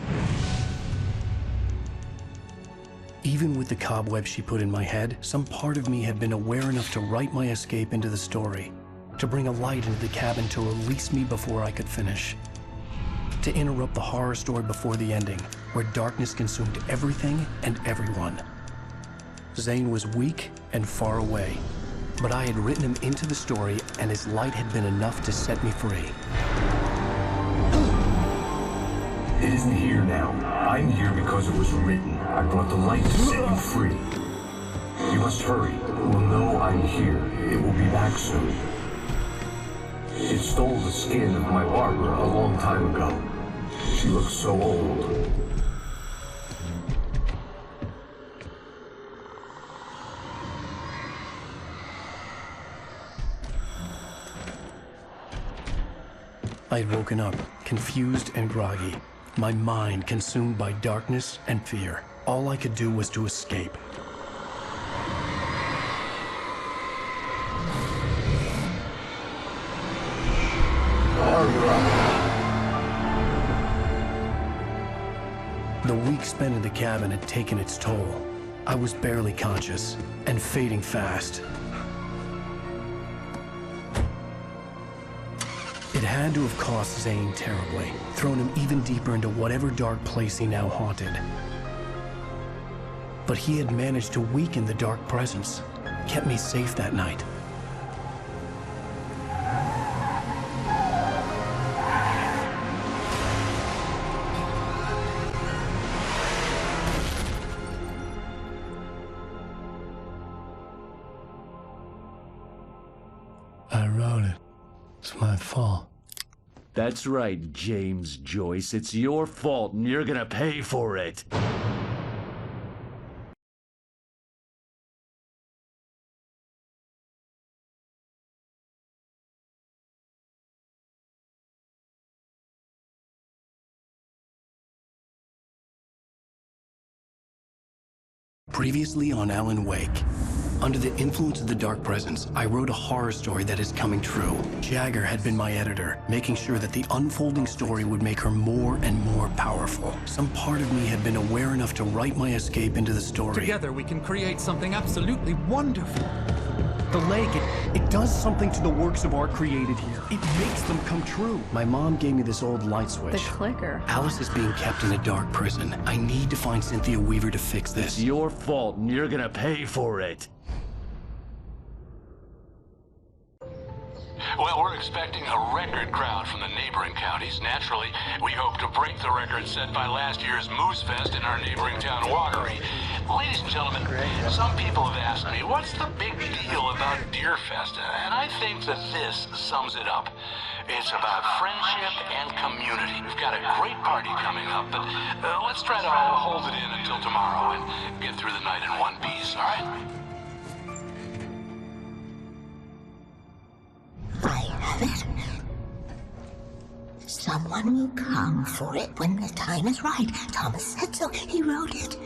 Even with the cobwebs she put in my head, some part of me had been aware enough to write my escape into the story, to bring a light into the cabin to release me before I could finish, to interrupt the horror story before the ending, where darkness consumed everything and everyone. Zane was weak and far away, but I had written him into the story, and his light had been enough to set me free. It isn't here now. I'm here because it was written. I brought the light to set you free. You must hurry. It will know I'm here. It will be back soon. It stole the skin of my Barbara a long time ago. She looks so old. I had woken up, confused and groggy, my mind consumed by darkness and fear. All I could do was to escape. The week spent in the cabin had taken its toll. I was barely conscious, and fading fast. It had to have cost Zane terribly, thrown him even deeper into whatever dark place he now haunted. But he had managed to weaken the dark presence, kept me safe that night. I wrote it. It's my fault. That's right, James Joyce. It's your fault, and you're gonna pay for it. Previously on Alan Wake. Under the influence of the dark presence, I wrote a horror story that is coming true. Jagger had been my editor, making sure that the unfolding story would make her more and more powerful. Some part of me had been aware enough to write my escape into the story. Together we can create something absolutely wonderful. The lake, it does something to the works of art created here. It makes them come true. My mom gave me this old light switch. The clicker. Alice is being kept in a dark prison. I need to find Cynthia Weaver to fix this. It's your fault, and you're gonna pay for it. Well, we're expecting a record crowd from the neighboring counties. Naturally, we hope to break the record set by last year's Moose Fest in our neighboring town, Watery. Ladies and gentlemen, some people have asked me, what's the big deal about Deer Fest? And I think that this sums it up. It's about friendship and community. We've got a great party coming up, but let's try to hold it in until tomorrow and get through the night in one piece, all right? I have it. Someone will come for it when the time is right. Thomas said so. He wrote it.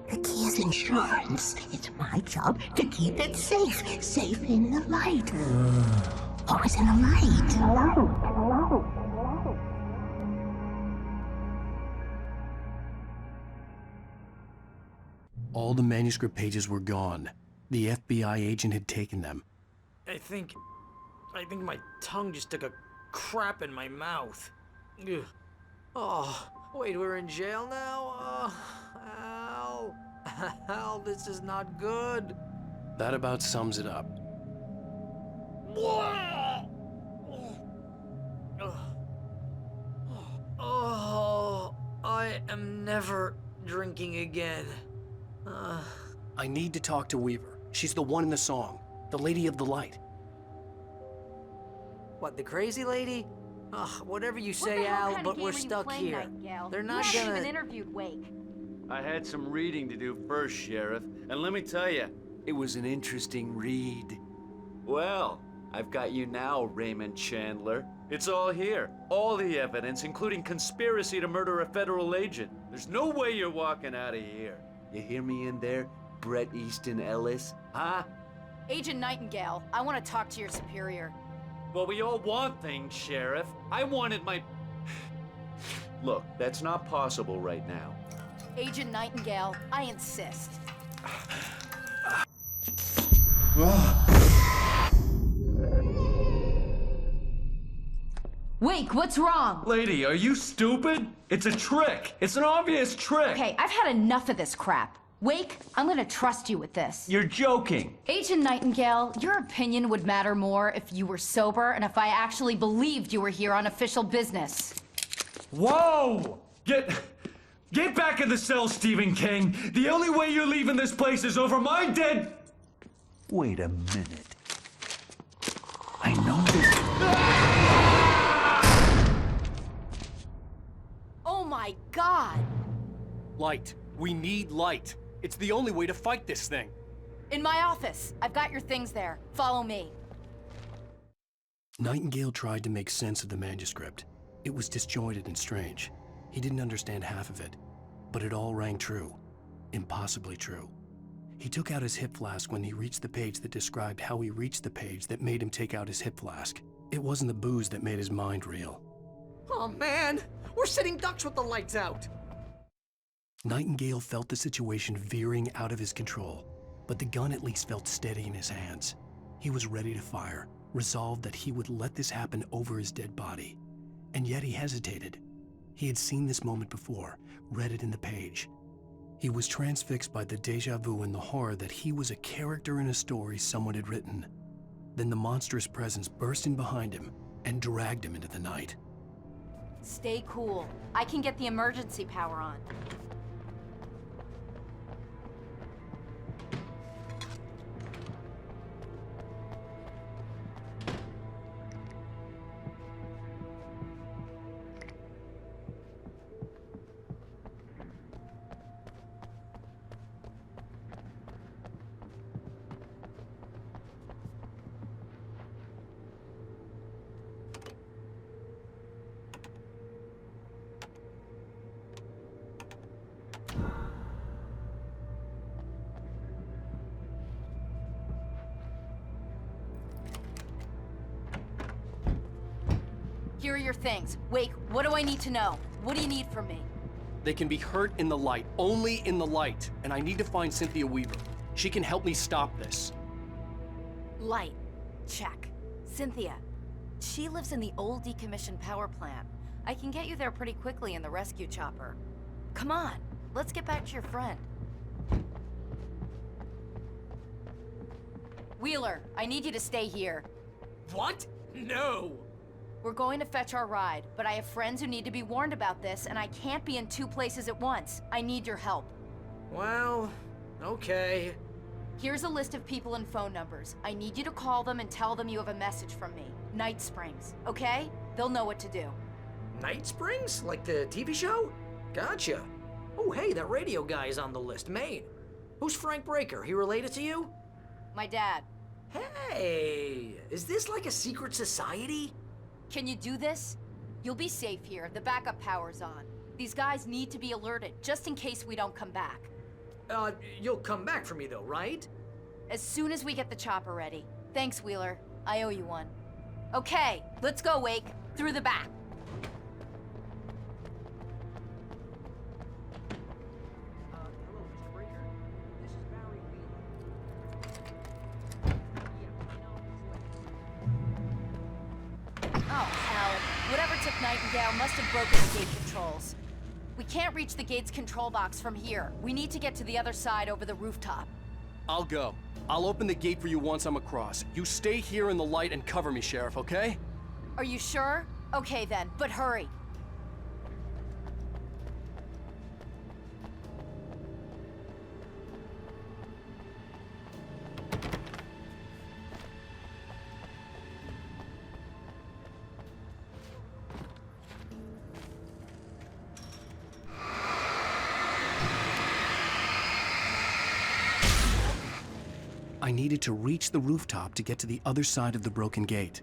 The key is insurance. It's my job to keep it safe. Safe in the light. Always in the light. Hello. All the manuscript pages were gone. The FBI agent had taken them. I think my tongue just took a crap in my mouth. Ugh. Oh, wait, we're in jail now? Al. Al, this is not good. That about sums it up. Oh, I am never drinking again. I need to talk to Weaver. She's the one in the song. The Lady of the Light. What, the crazy lady? Ugh, whatever you say, Al, but we're stuck here. They're not You haven't gonna... even interviewed Wake. I had some reading to do first, Sheriff, and let me tell you, it was an interesting read. Well, I've got you now, Raymond Chandler. It's all here. All the evidence, including conspiracy to murder a federal agent. There's no way you're walking out of here. You hear me in there, Bret Easton Ellis? Huh? Agent Nightingale, I want to talk to your superior. Well, we all want things, Sheriff. I wanted my... Look, that's not possible right now. Agent Nightingale, I insist. Wake, what's wrong? Lady, are you stupid? It's a trick. It's an obvious trick. Okay, I've had enough of this crap. Wake, I'm gonna trust you with this. You're joking. Agent Nightingale, your opinion would matter more if you were sober and if I actually believed you were here on official business. Whoa! Get back in the cell, Stephen King. The only way you're leaving this place is over my dead... Wait a minute. I know this... Oh my God! Light. We need light. It's the only way to fight this thing. In my office. I've got your things there. Follow me. Nightingale tried to make sense of the manuscript. It was disjointed and strange. He didn't understand half of it, but it all rang true. Impossibly true. He took out his hip flask when he reached the page that described how he reached the page that made him take out his hip flask. It wasn't the booze that made his mind reel. Oh man, we're sitting ducks with the lights out. Nightingale felt the situation veering out of his control, but the gun at least felt steady in his hands. He was ready to fire, resolved that he would let this happen over his dead body. And yet he hesitated. He had seen this moment before, read it in the page. He was transfixed by the déjà vu and the horror that he was a character in a story someone had written. Then the monstrous presence burst in behind him and dragged him into the night. Stay cool. I can get the emergency power on. Here are your things. Wake, what do I need to know? What do you need from me? They can be hurt in the light, only in the light. And I need to find Cynthia Weaver. She can help me stop this. Light. Check. Cynthia. She lives in the old decommissioned power plant. I can get you there pretty quickly in the rescue chopper. Come on, let's get back to your friend. Wheeler, I need you to stay here. What? No! We're going to fetch our ride, but I have friends who need to be warned about this, and I can't be in 2 places at once. I need your help. Well, okay. Here's a list of people and phone numbers. I need you to call them and tell them you have a message from me. Night Springs, okay? They'll know what to do. Night Springs? Like the TV show? Gotcha. Oh, hey, that radio guy is on the list, Maine. Who's Frank Breaker? He related to you? My dad. Hey, is this like a secret society? Can you do this? You'll be safe here. The backup power's on. These guys need to be alerted, just in case we don't come back. You'll come back for me though, right? As soon as we get the chopper ready. Thanks, Wheeler. I owe you one. Okay, let's go, Wake. Through the back. Hello, Mr. Breaker. This is Barry Wheeler. Oh, hell. Whatever took Nightingale must have broken the gate controls. We can't reach the gate's control box from here. We need to get to the other side over the rooftop. I'll go. I'll open the gate for you once I'm across. You stay here in the light and cover me, Sheriff, okay? Are you sure? Okay then, but hurry. I needed to reach the rooftop to get to the other side of the broken gate.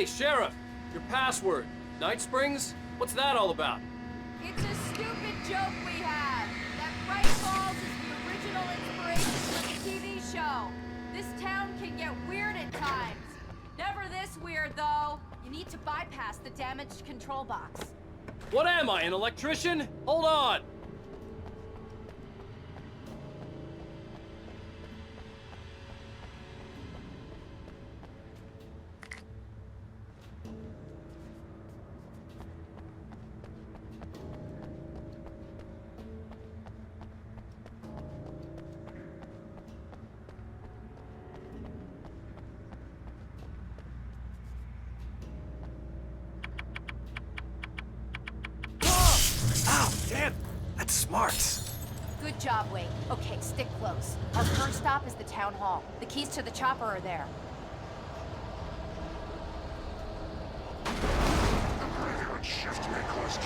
Hey, Sheriff! Your password. Night Springs? What's that all about? It's a stupid joke we have. That Bright Falls is the original inspiration for the TV show. This town can get weird at times. Never this weird, though. You need to bypass the damaged control box. What am I, an electrician? Hold on! Ow, damn! That's smart. Good job, Wade. Okay, stick close. Our first stop is the town hall. The keys to the chopper are there. Shift Nicholas.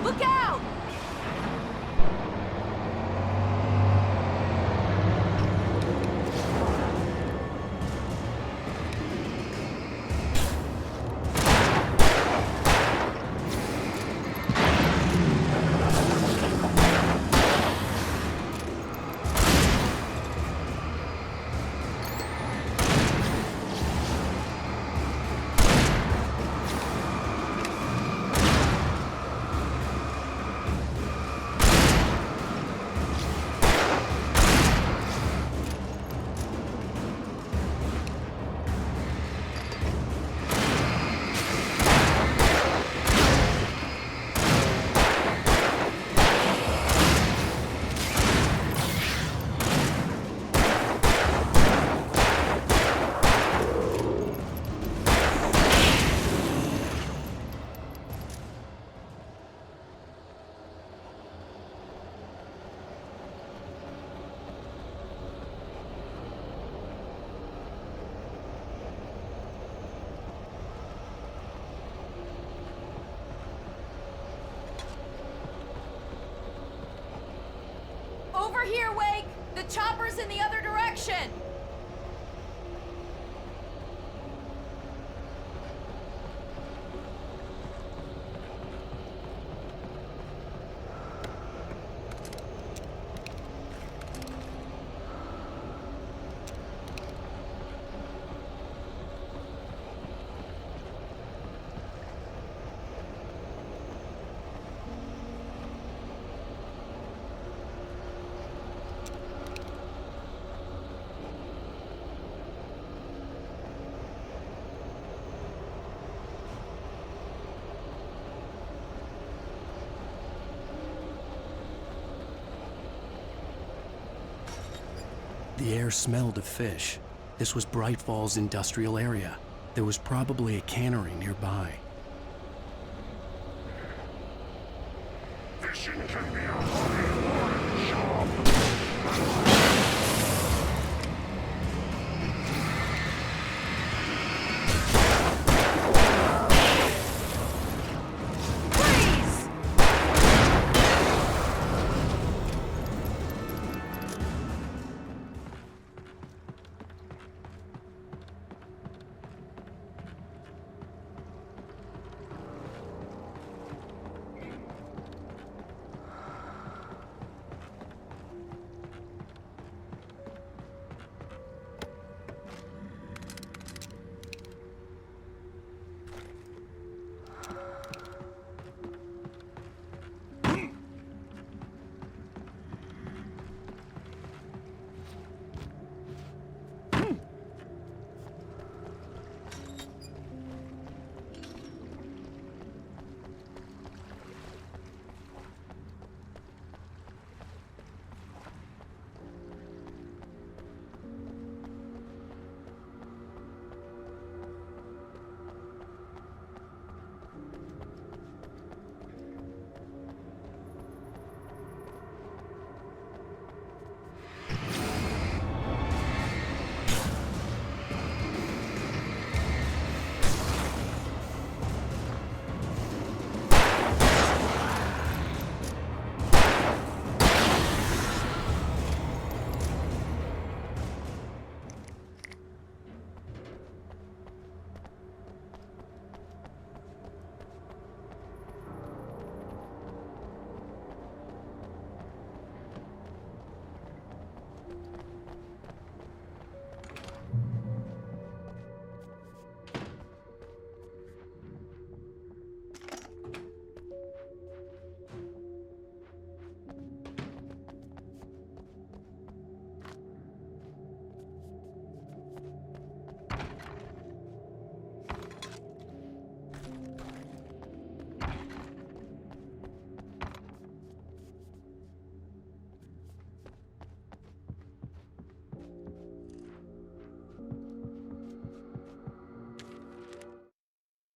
Look out! Over here, Wake! The chopper's in the other direction! The air smelled of fish. This was Bright Falls industrial area. There was probably a cannery nearby. Fishing can be a hard job.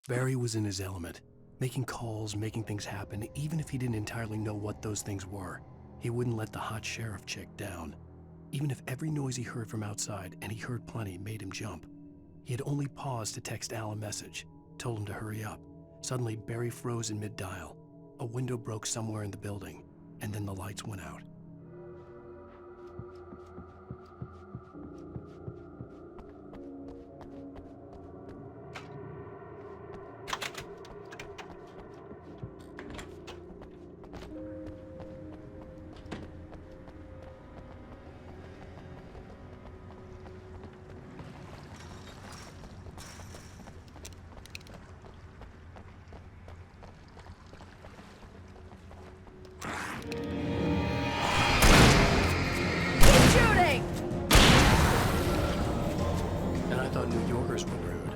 Barry was in his element, making calls, making things happen, even if he didn't entirely know what those things were. He wouldn't let the hot sheriff chick down. Even if every noise he heard from outside, and he heard plenty, made him jump. He had only paused to text Al a message, told him to hurry up. Suddenly, Barry froze in mid-dial. A window broke somewhere in the building, and then the lights went out. And I thought New Yorkers were rude.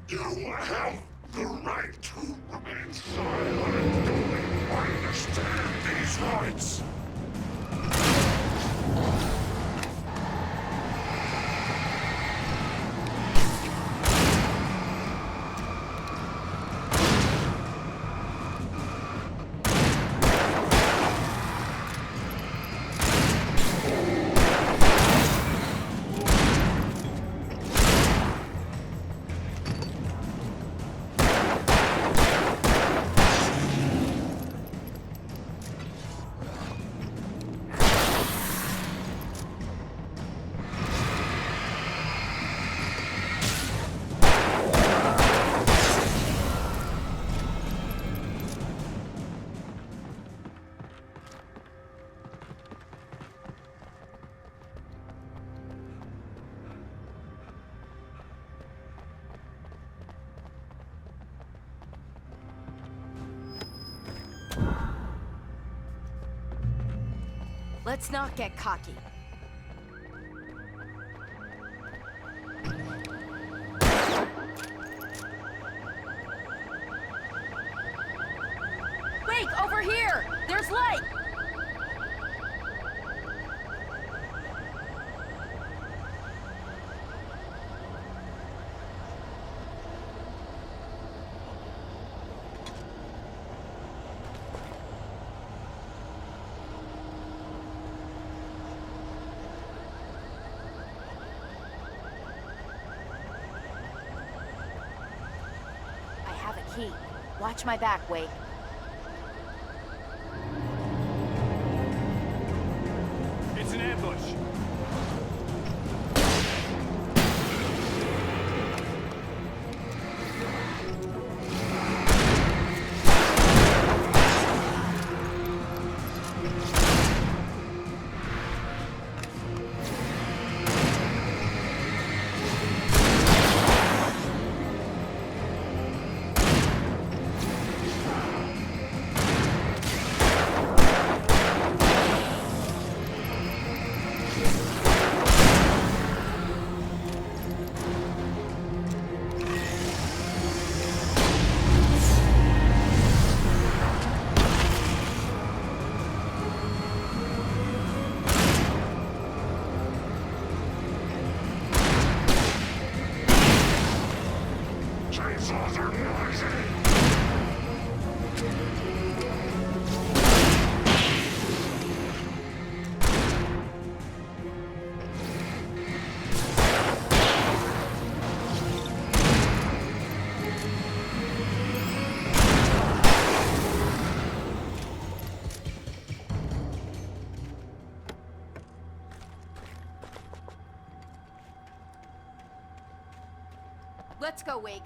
You have the right to remain silent. I understand these rights. Let's not get cocky. Wake, over here! There's light! Key. Watch my back, Wake. It's an ambush. Chainsaws are noisy! Let's go, Wake.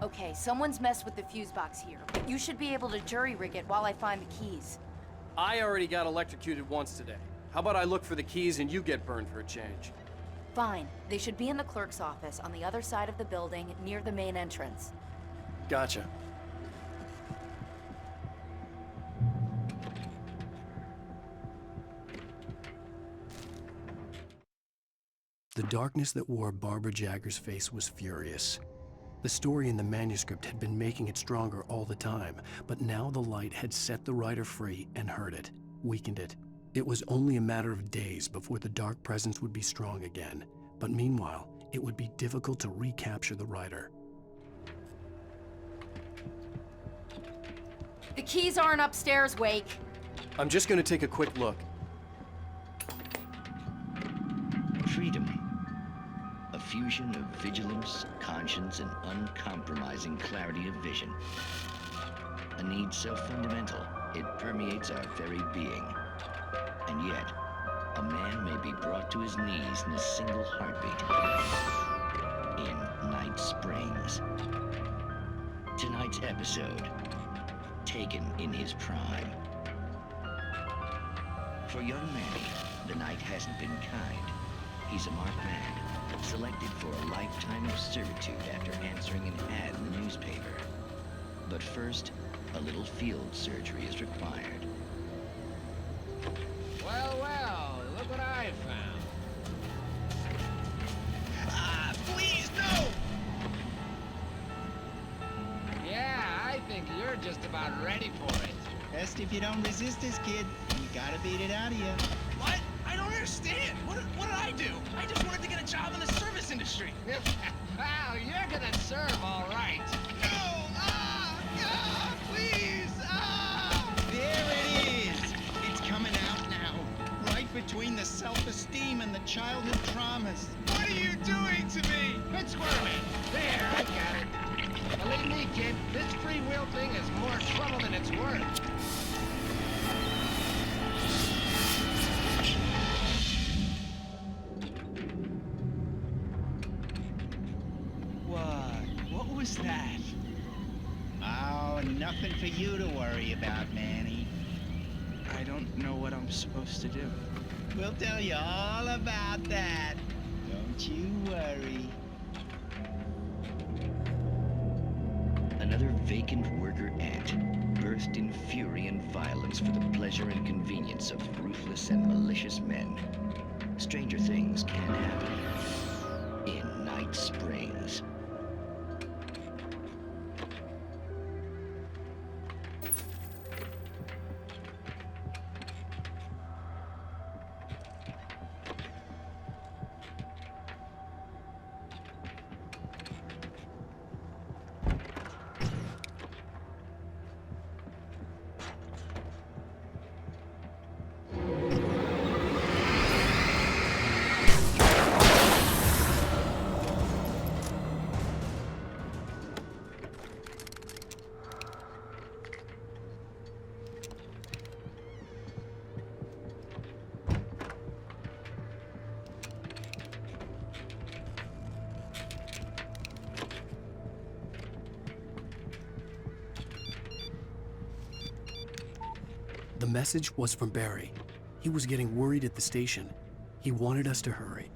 Okay, someone's messed with the fuse box here, but you should be able to jury-rig it while I find the keys. I already got electrocuted once today. How about I look for the keys and you get burned for a change? Fine. They should be in the clerk's office on the other side of the building, near the main entrance. Gotcha. The darkness that wore Barbara Jagger's face was furious. The story in the manuscript had been making it stronger all the time, but now the light had set the writer free and hurt it, weakened it. It was only a matter of days before the dark presence would be strong again, but meanwhile, it would be difficult to recapture the writer. The keys aren't upstairs, Wake. I'm just gonna take a quick look. Freedom. A fusion of vigilance, conscience, and uncompromising clarity of vision. A need so fundamental, it permeates our very being. And yet, a man may be brought to his knees in a single heartbeat. In Night Springs. Tonight's episode, Taken in His Prime. For young Manny, the night hasn't been kind. He's a marked man, selected for a lifetime of servitude after answering an ad in the newspaper. But first, a little field surgery is required. Well, well, look what I found. Ah, please, no! Yeah, I think you're just about ready for it. Best if you don't resist this, kid. You gotta beat it out of you. What? I don't understand. What did I do? I just wanted to get a job in the service industry. Well, you're gonna serve all right. No! Please! There it is! It's coming out now. Right between the self-esteem and the childhood traumas. What are you doing to me? Quit squirming. There, I got it. Believe me, kid, this free will thing is more trouble than it's worth. What was that? Oh, nothing for you to worry about, Manny. I don't know what I'm supposed to do. We'll tell you all about that. Don't you worry. Another vacant worker ant, birthed in fury and violence for the pleasure and convenience of ruthless and malicious men. Stranger things can happen in Night Springs. The message was from Barry. He was getting worried at the station. He wanted us to hurry.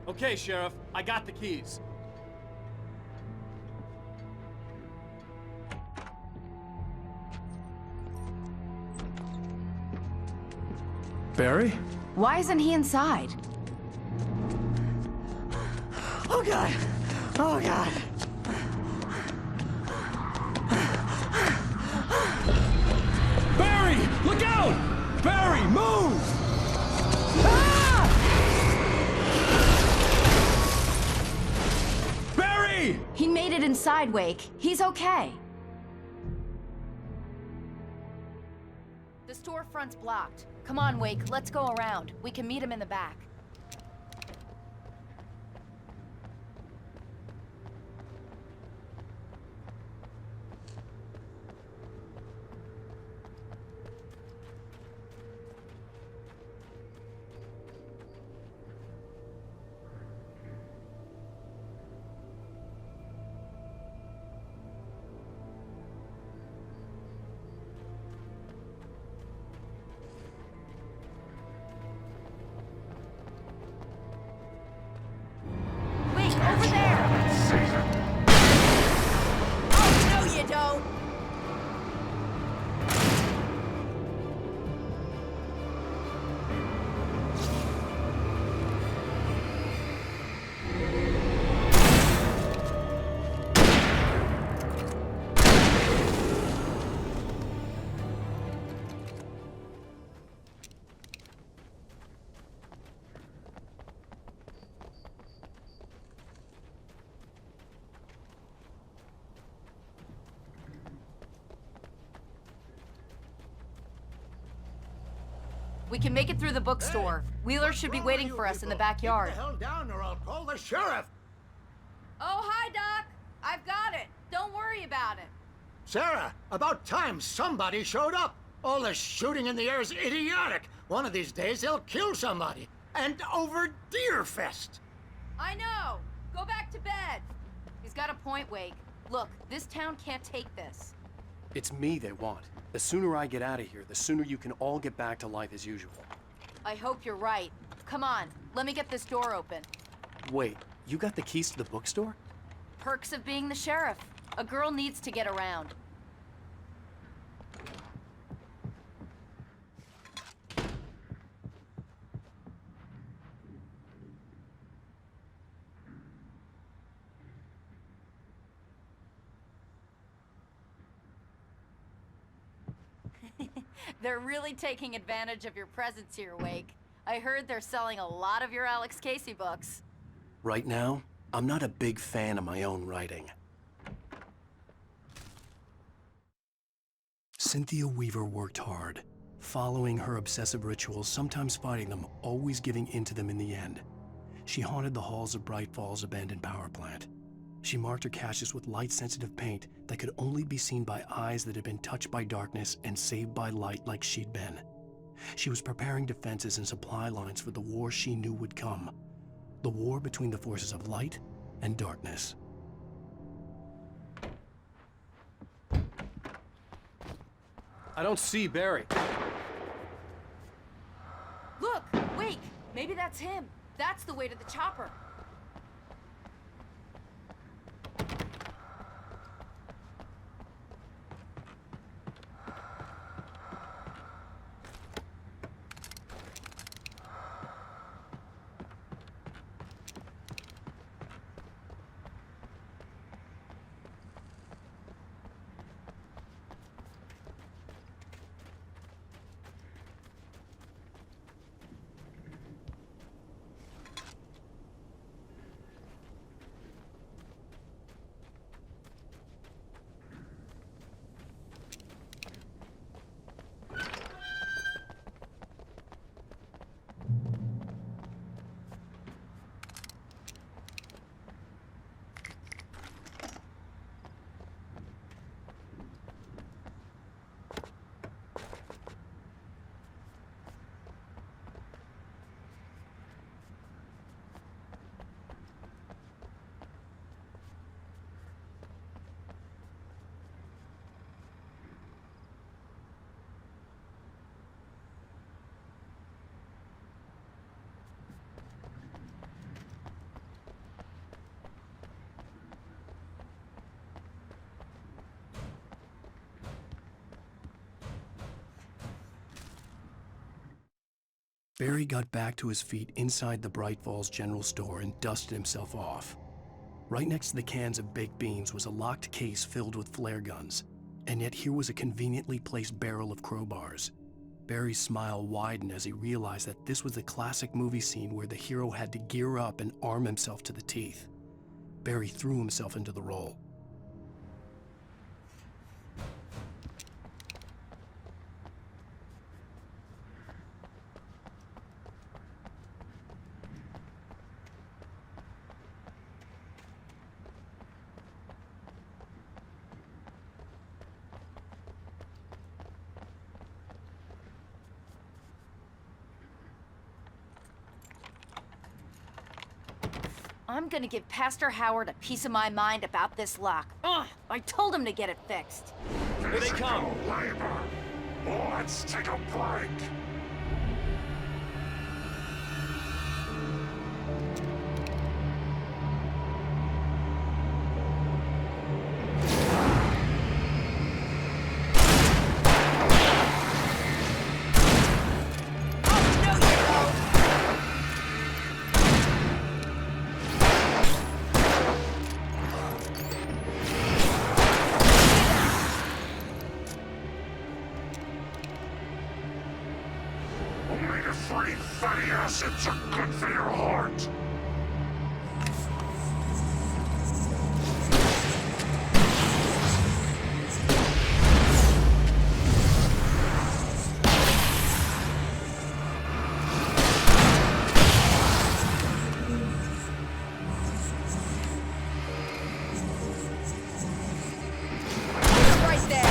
Okay, Sheriff, I got the keys. Barry? Why isn't he inside? Oh God! Oh God! Barry! Look out! Barry, move! Barry! He made it inside, Wake. He's okay. The storefront's blocked. Come on, Wake, let's go around. We can meet him in the back. Over there! Oh, no you don't! We can make it through the bookstore. Wheeler should be waiting for us in the backyard. Get the hell down or I'll call the sheriff. Oh, hi, Doc. I've got it. Don't worry about it. Sarah, about time somebody showed up. All this shooting in the air is idiotic. One of these days they'll kill somebody. And over Deerfest. I know. Go back to bed. He's got a point, Wake. Look, this town can't take this. It's me they want. The sooner I get out of here, the sooner you can all get back to life as usual. I hope you're right. Come on, let me get this door open. Wait, you got the keys to the bookstore? Perks of being the sheriff. A girl needs to get around. They're really taking advantage of your presence here, Wake. I heard they're selling a lot of your Alex Casey books. Right now, I'm not a big fan of my own writing. Cynthia Weaver worked hard, following her obsessive rituals, sometimes fighting them, always giving in to them in the end. She haunted the halls of Bright Falls' abandoned power plant. She marked her caches with light-sensitive paint that could only be seen by eyes that had been touched by darkness and saved by light like she'd been. She was preparing defenses and supply lines for the war she knew would come. The war between the forces of light and darkness. I don't see Barry. Look, Wake, maybe that's him. That's the way to the chopper. Barry got back to his feet inside the Bright Falls General Store and dusted himself off. Right next to the cans of baked beans was a locked case filled with flare guns, and yet here was a conveniently placed barrel of crowbars. Barry's smile widened as he realized that this was the classic movie scene where the hero had to gear up and arm himself to the teeth. Barry threw himself into the role. I'm gonna give Pastor Howard a piece of my mind about this lock. Ugh, I told him to get it fixed. Here they come. Labor. Let's take a break. Omega-3 fatty acids are good for your heart. Right there.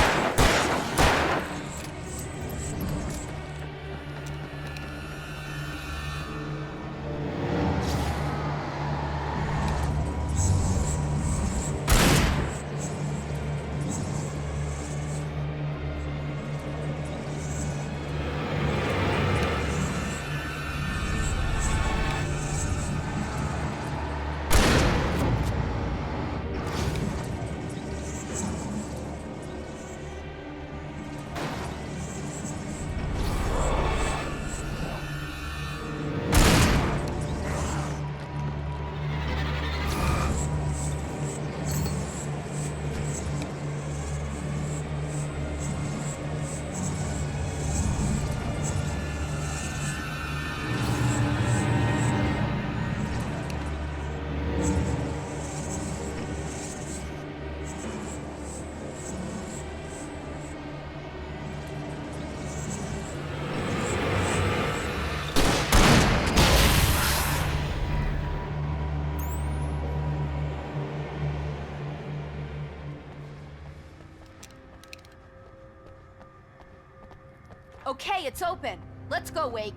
Okay, it's open. Let's go, Wake.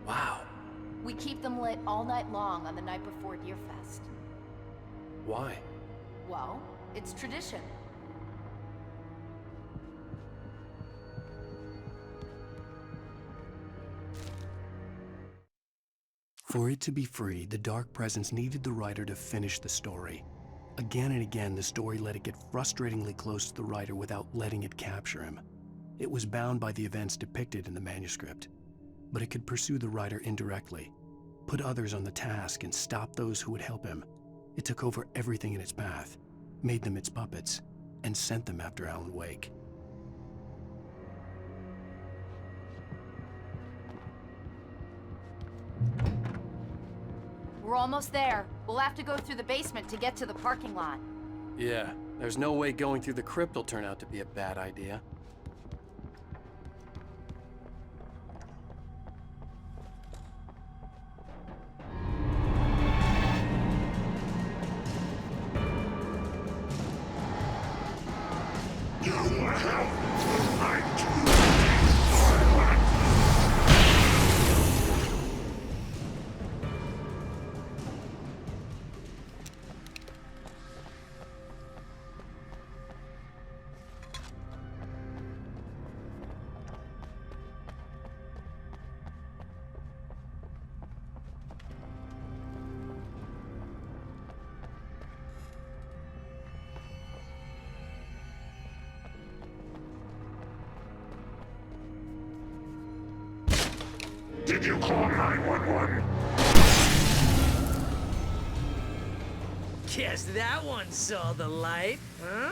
Wow. We keep them lit all night long on the night before Deerfest. Why? Well, it's tradition. For it to be free, the Dark Presence needed the writer to finish the story. Again and again, the story let it get frustratingly close to the writer without letting it capture him. It was bound by the events depicted in the manuscript, but it could pursue the writer indirectly, put others on the task, and stop those who would help him. It took over everything in its path, made them its puppets, and sent them after Alan Wake. We're almost there. We'll have to go through the basement to get to the parking lot. Yeah, there's no way going through the crypt will turn out to be a bad idea. You will help. I do. Did you call 911? Guess that one saw the light, huh?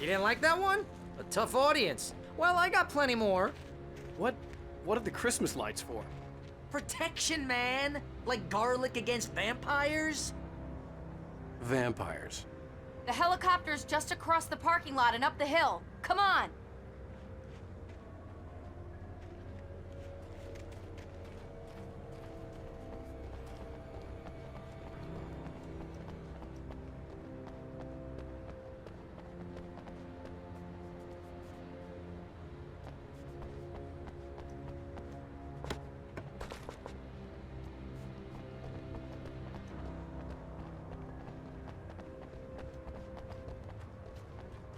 You didn't like that one? A tough audience. Well, I got plenty more. What are the Christmas lights for? Protection, man! Like garlic against vampires? Vampires. The helicopter's just across the parking lot and up the hill. Come on!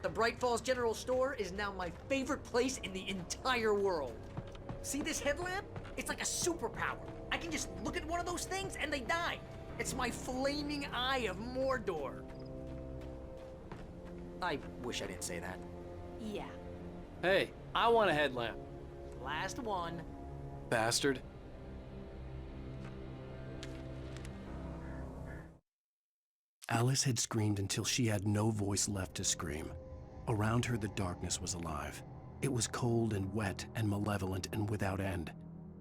The Bright Falls General Store is now my favorite place in the entire world. See this headlamp? It's like a superpower. I can just look at one of those things and they die. It's my flaming eye of Mordor. I wish I didn't say that. Yeah. Hey, I want a headlamp. Last one. Bastard. Alice had screamed until she had no voice left to scream. Around her, the darkness was alive. It was cold and wet and malevolent and without end.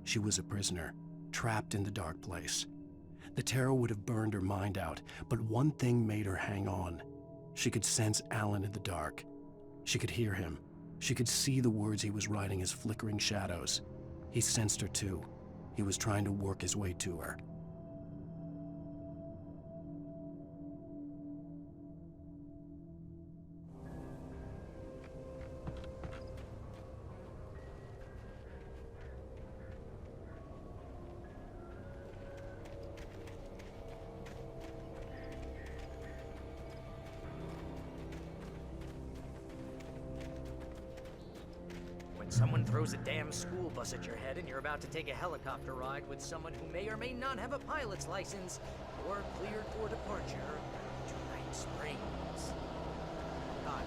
She was a prisoner, trapped in the dark place. The terror would have burned her mind out, but one thing made her hang on. She could sense Alan in the dark. She could hear him. She could see the words he was writing as flickering shadows. He sensed her too. He was trying to work his way to her. When someone throws a damn school bus at your head and you're about to take a helicopter ride with someone who may or may not have a pilot's license, you're cleared for departure to Night Springs. God,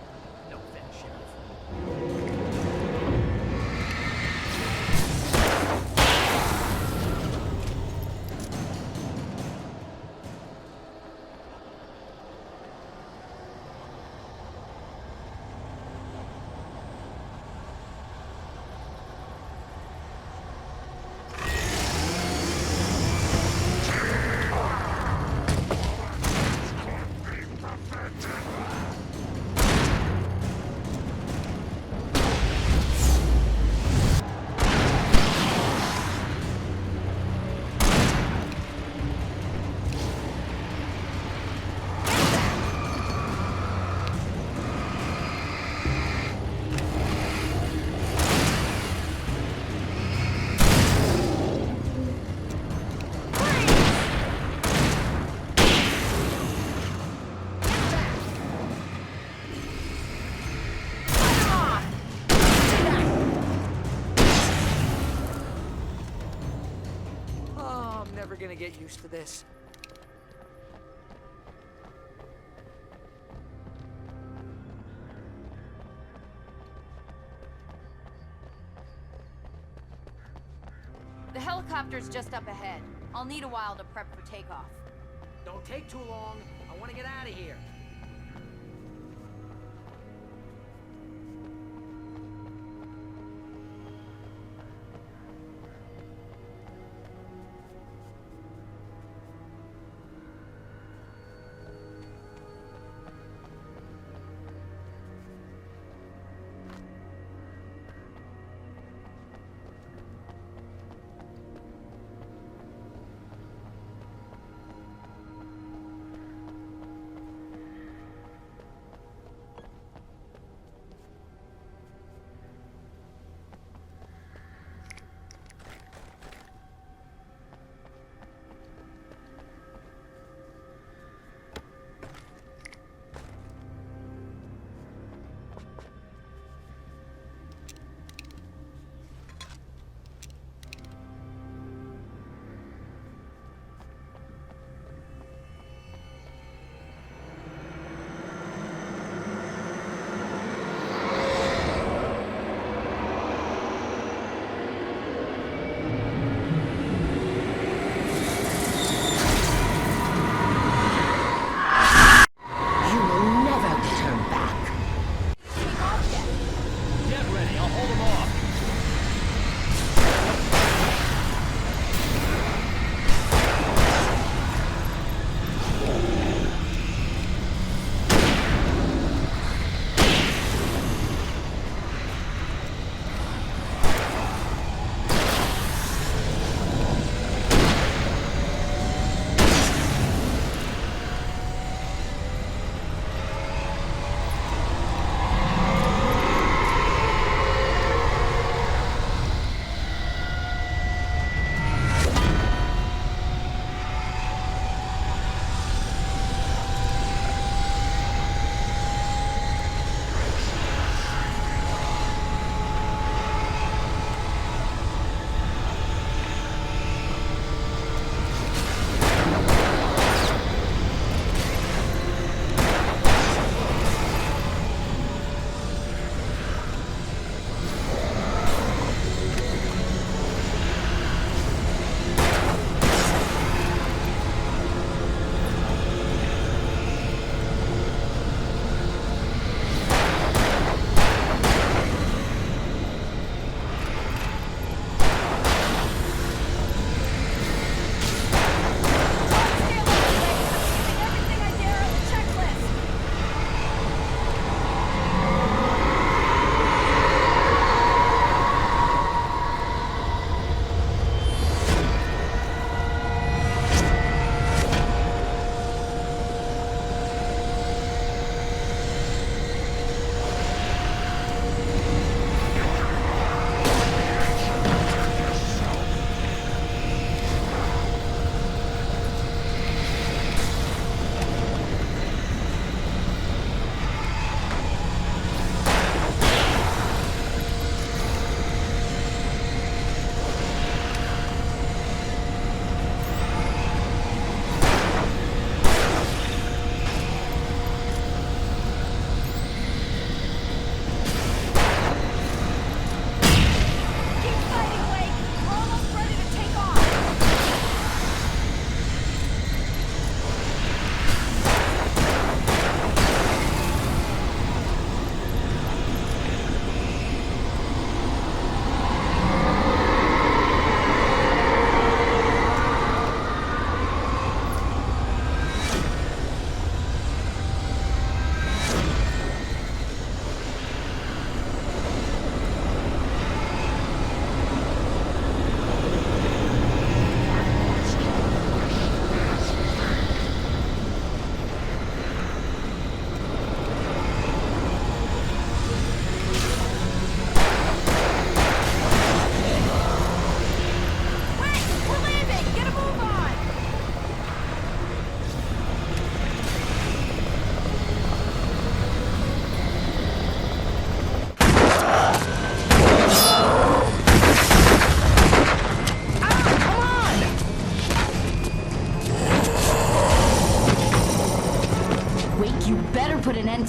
no offense, Sheriff. Gonna get used to this. The helicopter's just up ahead. I'll need a while to prep for takeoff. Don't take too long. I want to get out of here.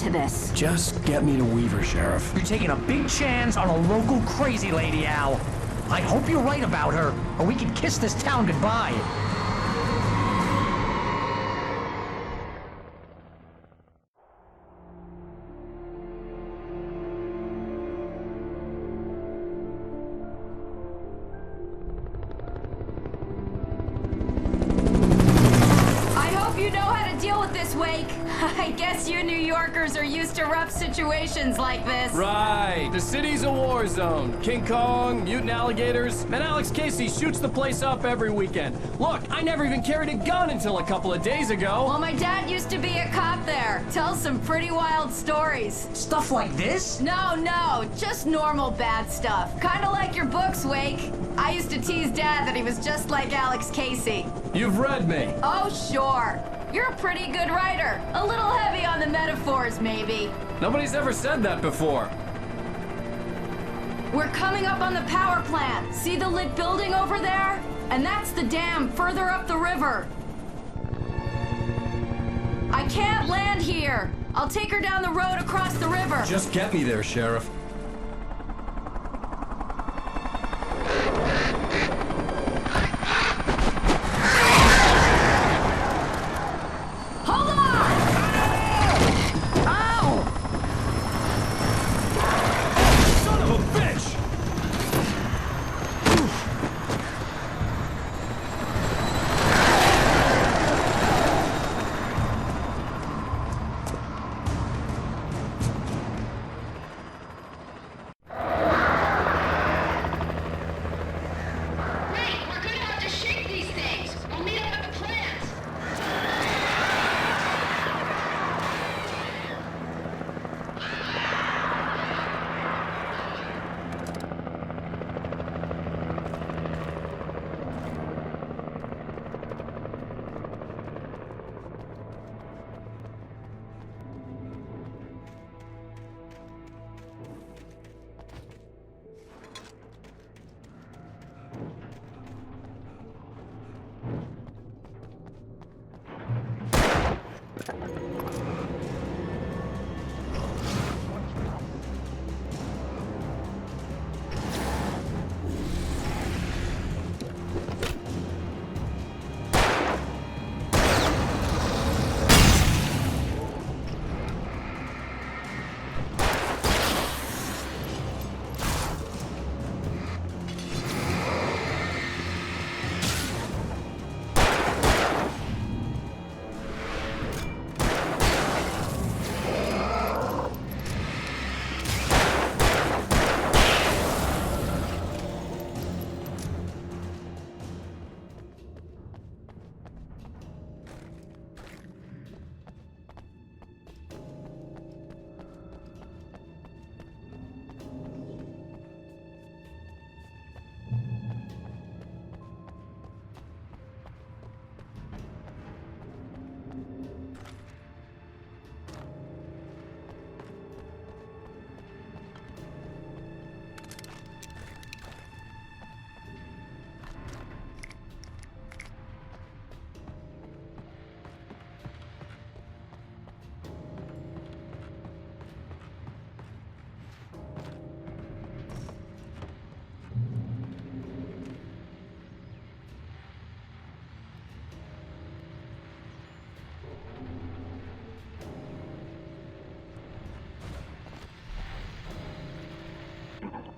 to this. Just get me to Weaver, Sheriff. You're taking a big chance on a local crazy lady, Al. I hope you're right about her, or we can kiss this town goodbye. I guess you New Yorkers are used to rough situations like this. Right. The city's a war zone. King Kong, mutant alligators, and Alex Casey shoots the place up every weekend. Look, I never even carried a gun until a couple of days ago. Well, my dad used to be a cop there. Tells some pretty wild stories. Stuff like this? No, just normal bad stuff. Kinda like your books, Wake. I used to tease Dad that he was just like Alex Casey. You've read me. Oh, sure. You're a pretty good writer. A little heavy on the metaphors, maybe. Nobody's ever said that before. We're coming up on the power plant. See the lit building over there? And that's the dam further up the river. I can't land here. I'll take her down the road across the river. Just get me there, Sheriff.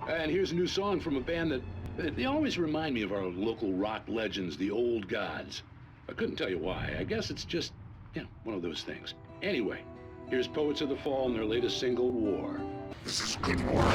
And here's a new song from a band that they always remind me of our local rock legends, the Old Gods. I couldn't tell you why. I guess it's just, one of those things. Anyway, here's Poets of the Fall and their latest single, War. This is good work.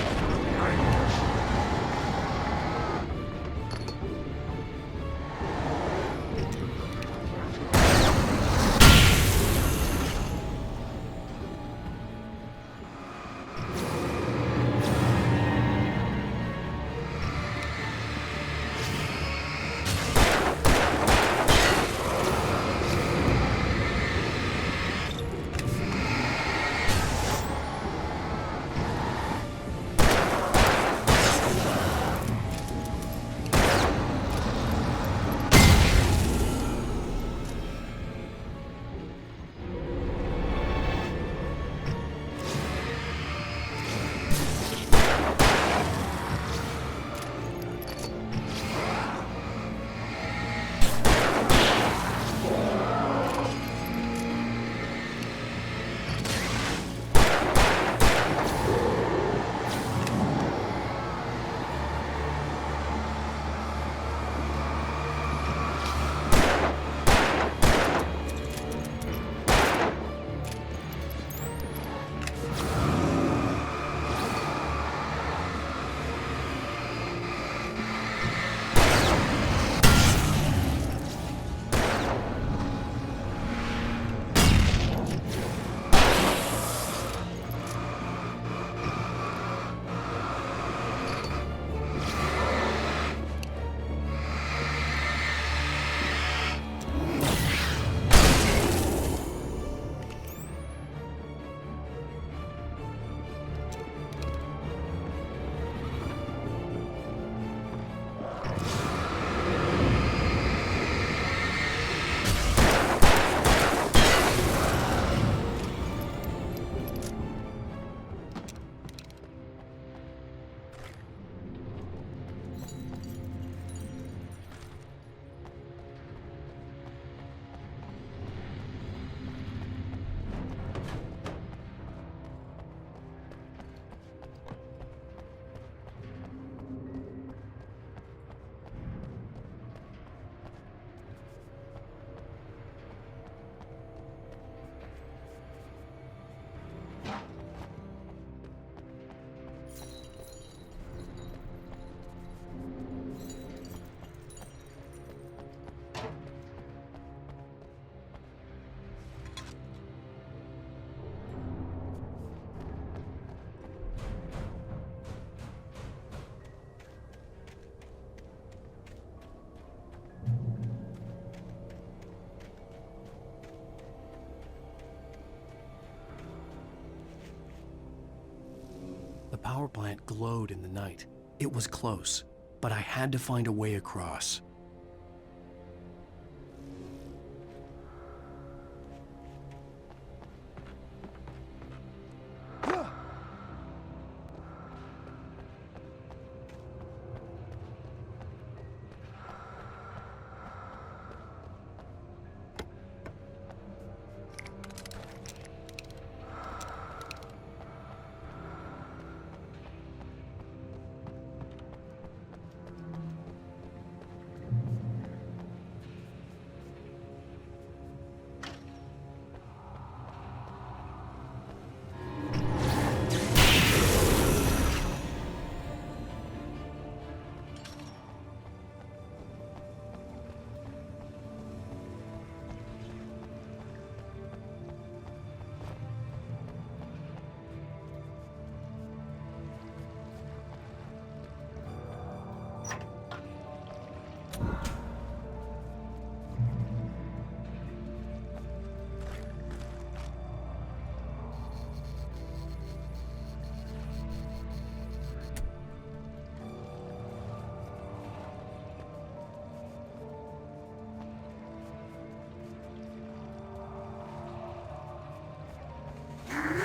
power plant glowed in the night. It was close, but I had to find a way across.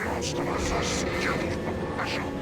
Most of us are skilled professionals.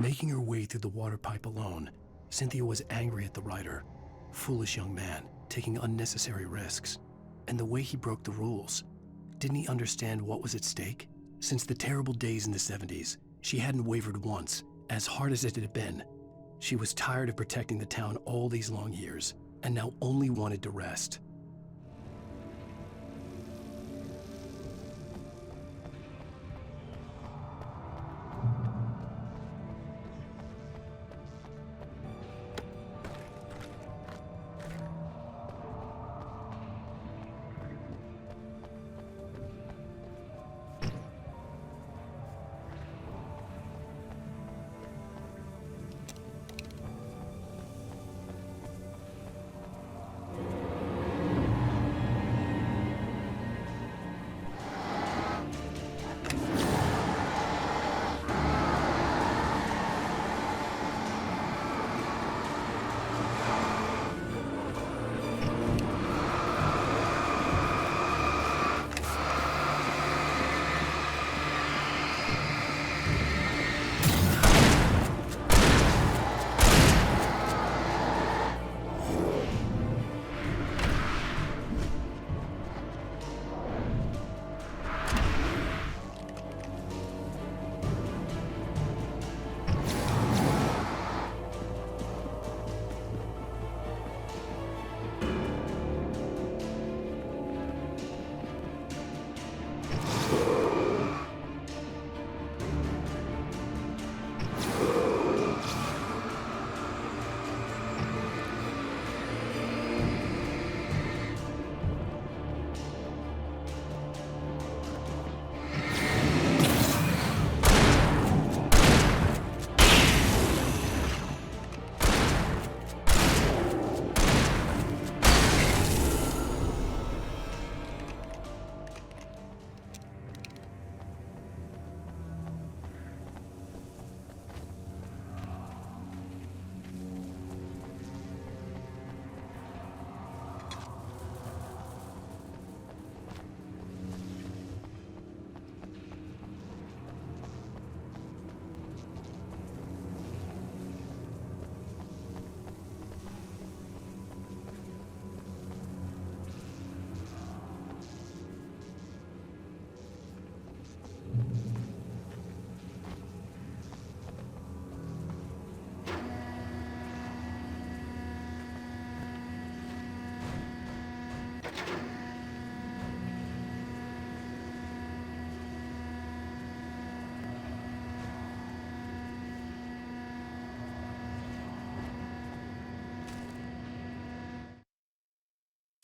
Making her way through the water pipe alone, Cynthia was angry at the rider. Foolish young man, taking unnecessary risks. And the way he broke the rules. Didn't he understand what was at stake? Since the terrible days in the 70s, she hadn't wavered once, as hard as it had been. She was tired of protecting the town all these long years, and now only wanted to rest.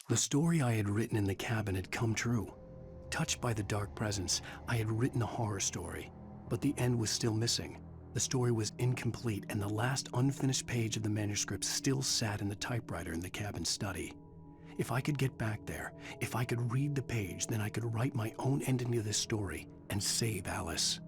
The story I had written in the cabin had come true. Touched by the dark presence, I had written a horror story, but the end was still missing. The story was incomplete, and the last unfinished page of the manuscript still sat in the typewriter in the cabin study. If I could get back there, if I could read the page, then I could write my own ending to this story and save Alice.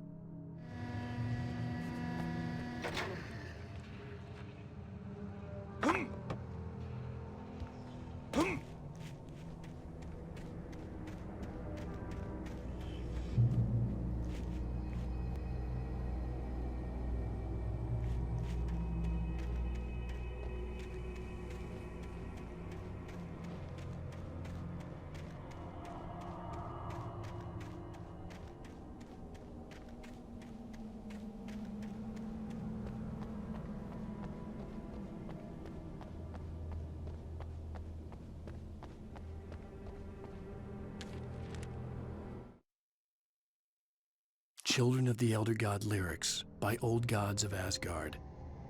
Children of the Elder God lyrics by Old Gods of Asgard.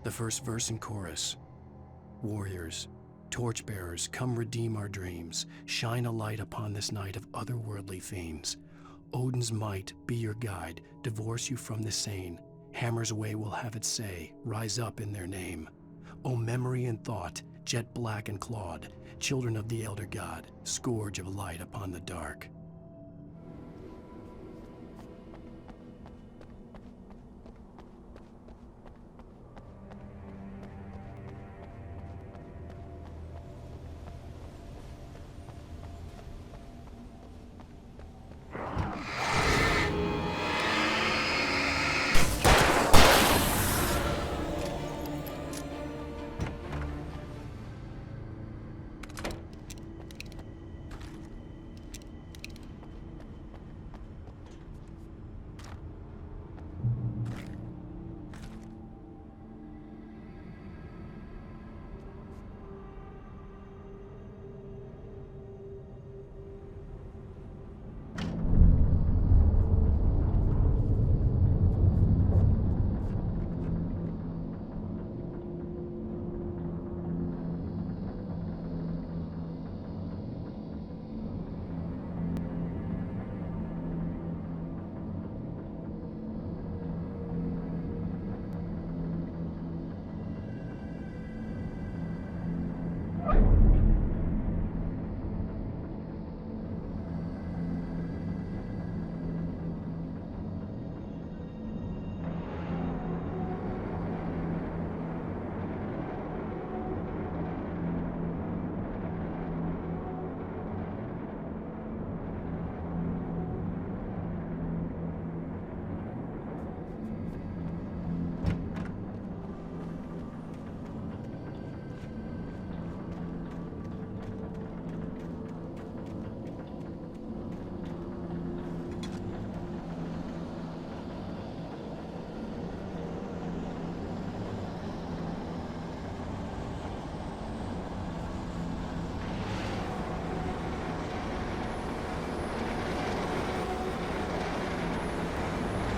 The first verse and chorus. Warriors, torchbearers, come redeem our dreams. Shine a light upon this night of otherworldly fiends. Odin's might be your guide, divorce you from the sane. Hammer's way will have its say, rise up in their name. O memory and thought, jet black and clawed, children of the Elder God, scourge of light upon the dark.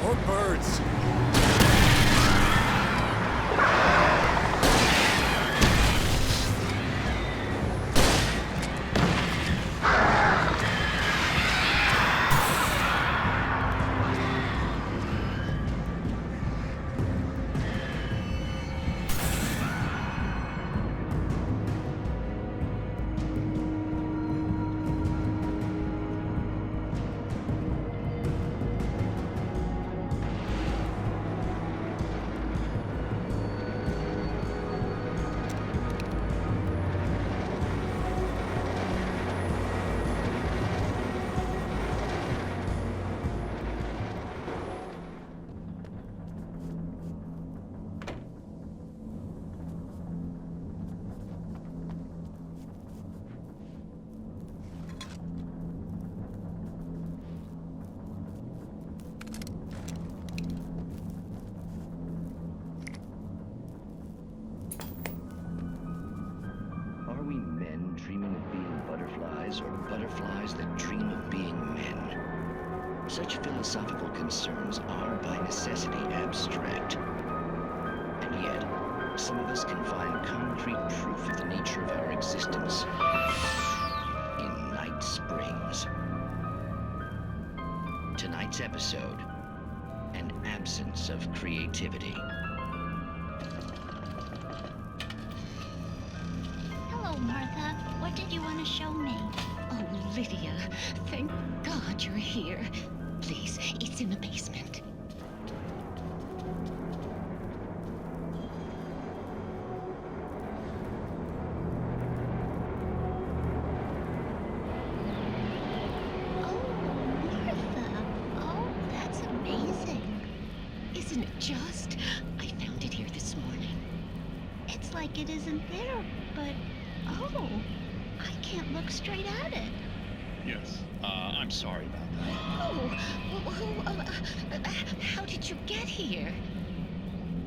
More birds! Or butterflies that dream of being men. Such philosophical concerns are by necessity abstract. And yet, some of us can find concrete proof of the nature of our existence. this episode, an absence of creativity. Hello, Martha. What did you want to show me? Oh, Lydia, thank God you're here. Please, it's in the basement. Isn't it just? I found it here this morning. It's like it isn't there, but oh, I can't look straight at it. Yes, I'm sorry about that. How did you get here?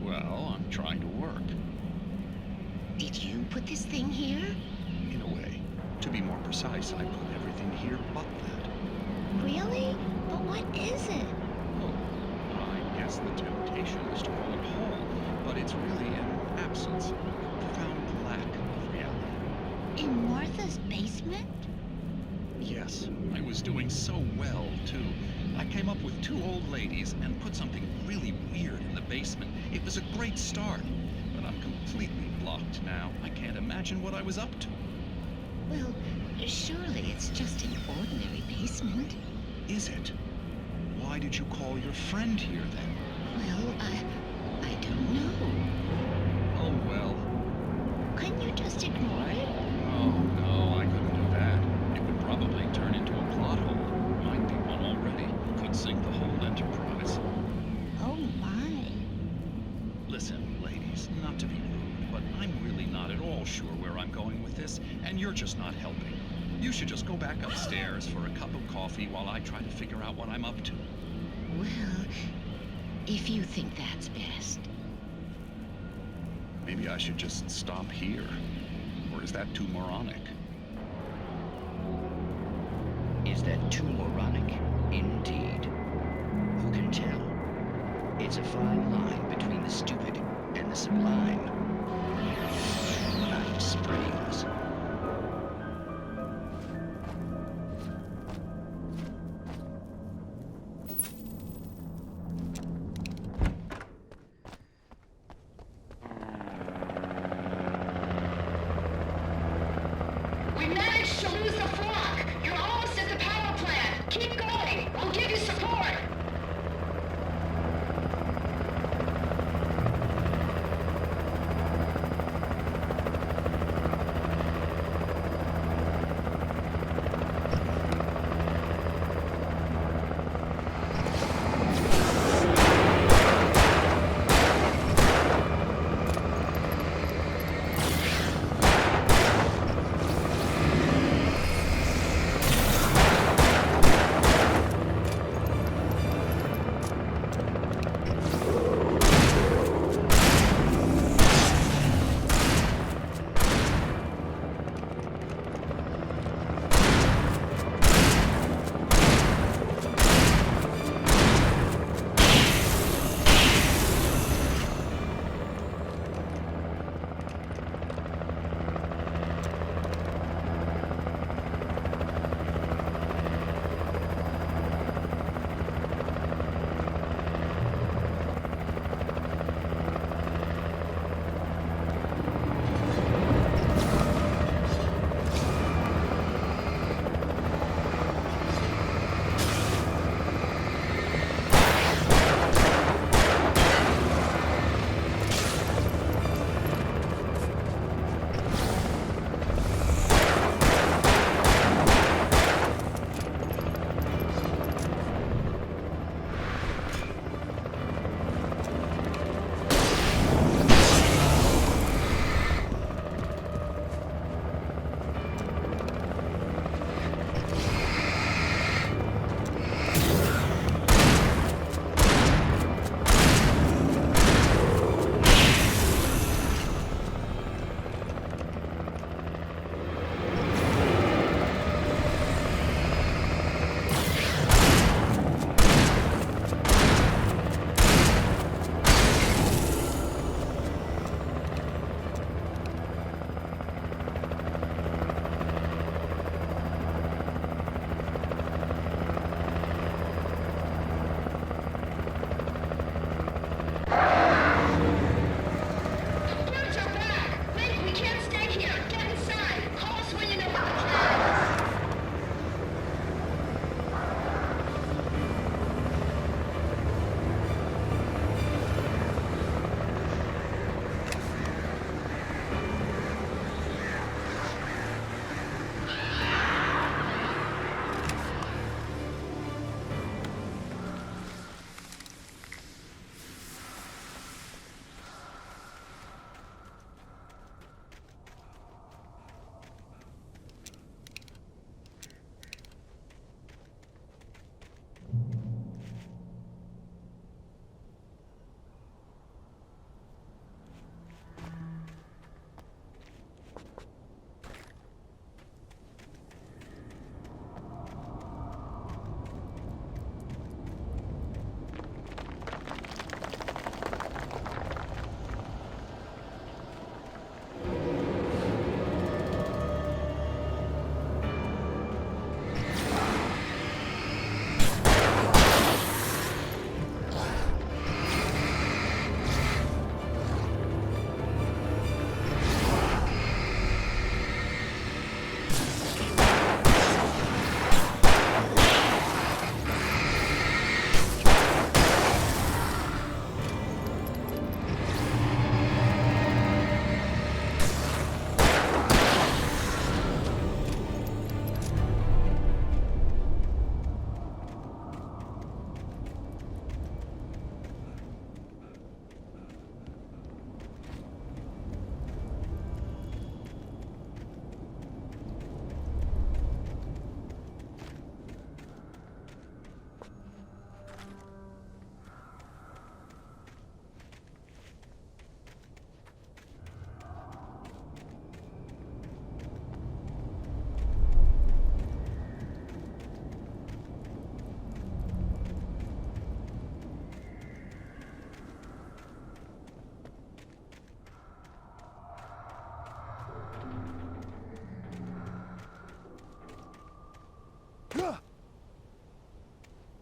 Well, I'm trying to work. Did you put this thing here? In a way. To be more precise, I put everything here but that. Really? But what is it? I guess the temptation is to call it whole, but it's really an absence, a profound lack of reality. In Martha's basement? Yes, I was doing so well, too. I came up with 2 old ladies and put something really weird in the basement. It was a great start, but I'm completely blocked now. I can't imagine what I was up to. Well, surely it's just an ordinary basement. Is it? Why did you call your friend here, then? Well, I don't know. Oh, well. Couldn't you just ignore it? Oh, no, I couldn't do that. It would probably turn into a plot hole. Might be one already. Could sink the whole enterprise. Oh, my. Listen, ladies, not to be rude, but I'm really not at all sure where I'm going with this, and you're just not helping. You should just go back upstairs for a cup of coffee while I try to figure out what I'm up to. Well, if you think that's best. Maybe I should just stop here. Or is that too moronic? Is that too moronic? Indeed. Who can tell? It's a fine line between the stupid and the sublime. Night Springs. We managed to lose the flock. You're almost at the power plant. Keep going. I'll give you support.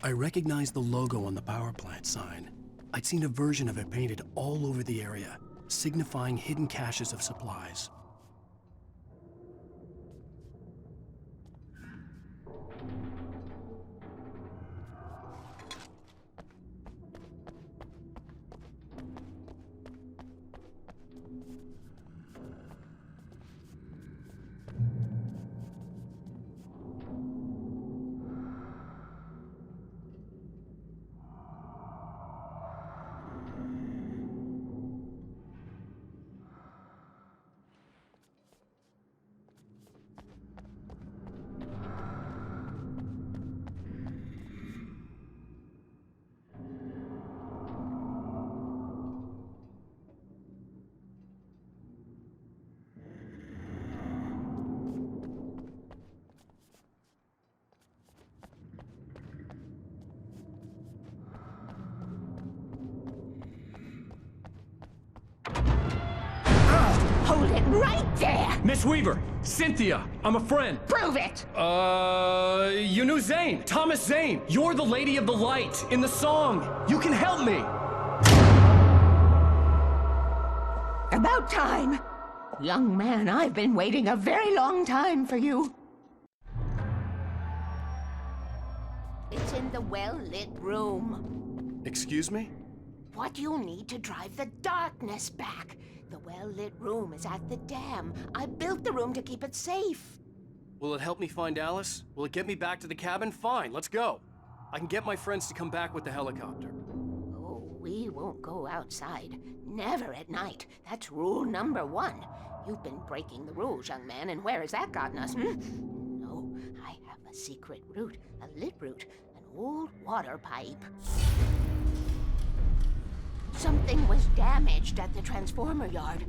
I recognized the logo on the power plant sign. I'd seen a version of it painted all over the area, signifying hidden caches of supplies. Hold it right there! Miss Weaver! Cynthia! I'm a friend! Prove it! You knew Zane! Thomas Zane! You're the Lady of the Light in the song! You can help me! About time! Young man, I've been waiting a very long time for you. It's in the well-lit room. Excuse me? What you need to drive the darkness back. The well-lit room is at the dam. I built the room to keep it safe. Will it help me find Alice? Will it get me back to the cabin? Fine, let's go. I can get my friends to come back with the helicopter. Oh, we won't go outside. Never at night. That's rule number 1. You've been breaking the rules, young man, and where has that gotten us, No, I have a secret route, a lit route, an old water pipe. Something was damaged at the transformer yard.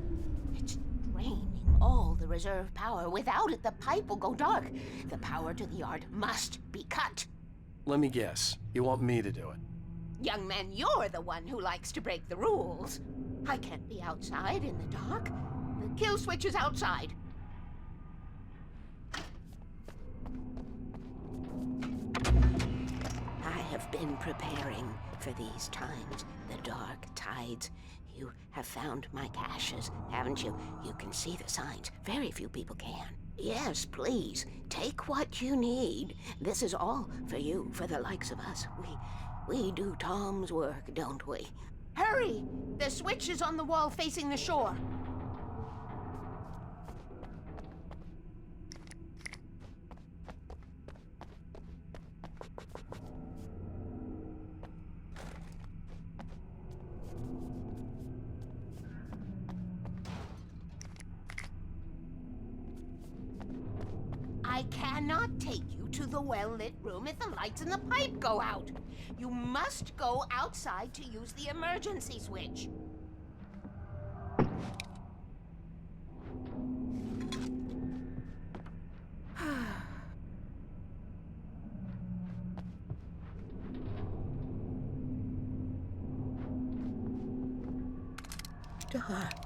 It's draining all the reserve power. Without it, the pipe will go dark. The power to the yard must be cut. Let me guess. You want me to do it? Young man, you're the one who likes to break the rules. I can't be outside in the dark. The kill switch is outside. I have been preparing for these times, the dark tides. You have found my caches, haven't you? You can see the signs. Very few people can. Yes, please, take what you need. This is all for you, for the likes of us. We do Tom's work, don't we? Hurry! The switch is on the wall facing the shore. I cannot take you to the well-lit room if the lights in the pipe go out. You must go outside to use the emergency switch. Dark.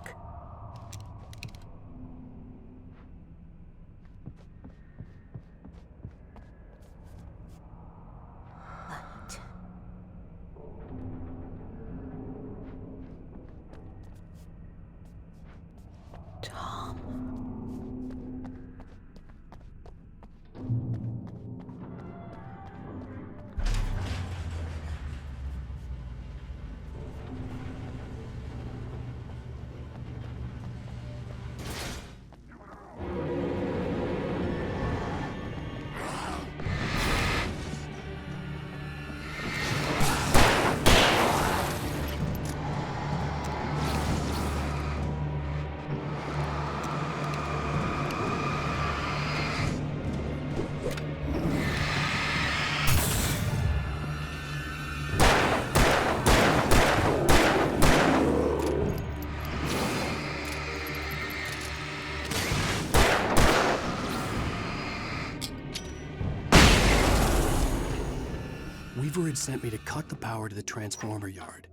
Weaver had sent me to cut the power to the transformer yard.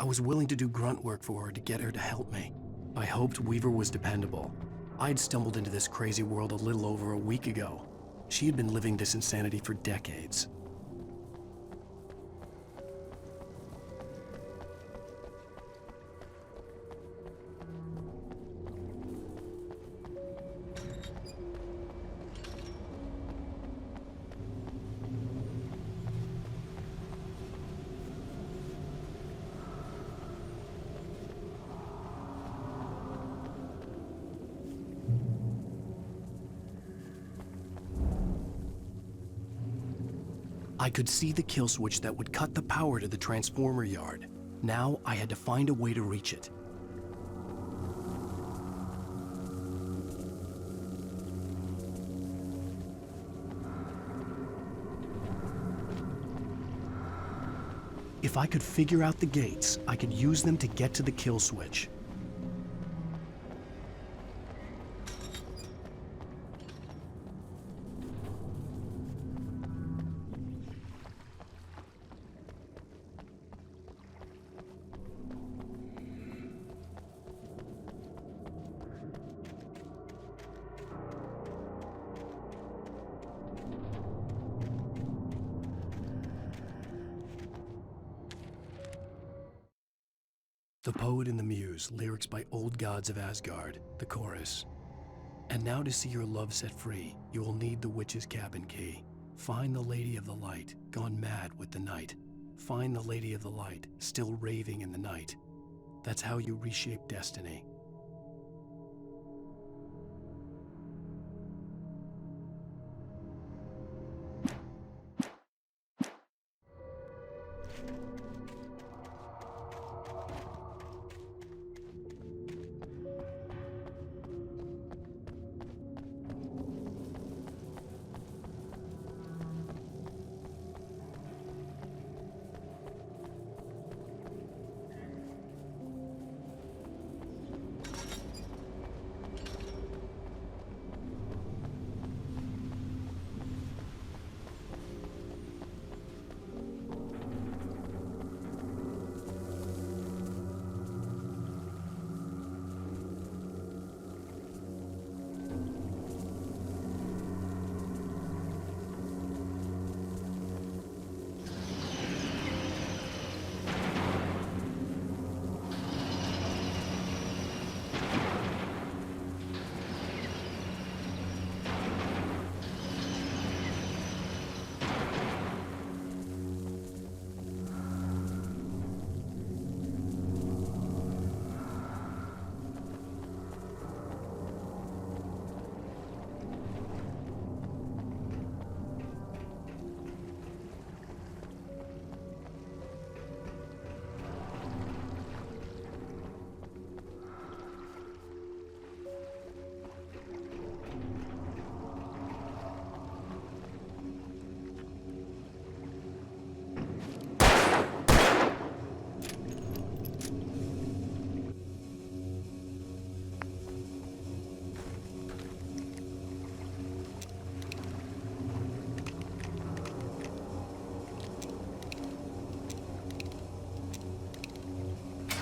I was willing to do grunt work for her to get her to help me. I hoped Weaver was dependable. I'd stumbled into this crazy world a little over a week ago. She had been living this insanity for decades. I could see the kill switch that would cut the power to the transformer yard. Now I had to find a way to reach it. If I could figure out the gates, I could use them to get to the kill switch. The Poet and the Muse, lyrics by Old Gods of Asgard, the chorus. And now to see your love set free, you will need the witch's cabin key. Find the Lady of the Light, gone mad with the night. Find the Lady of the Light, still raving in the night. That's how you reshape destiny.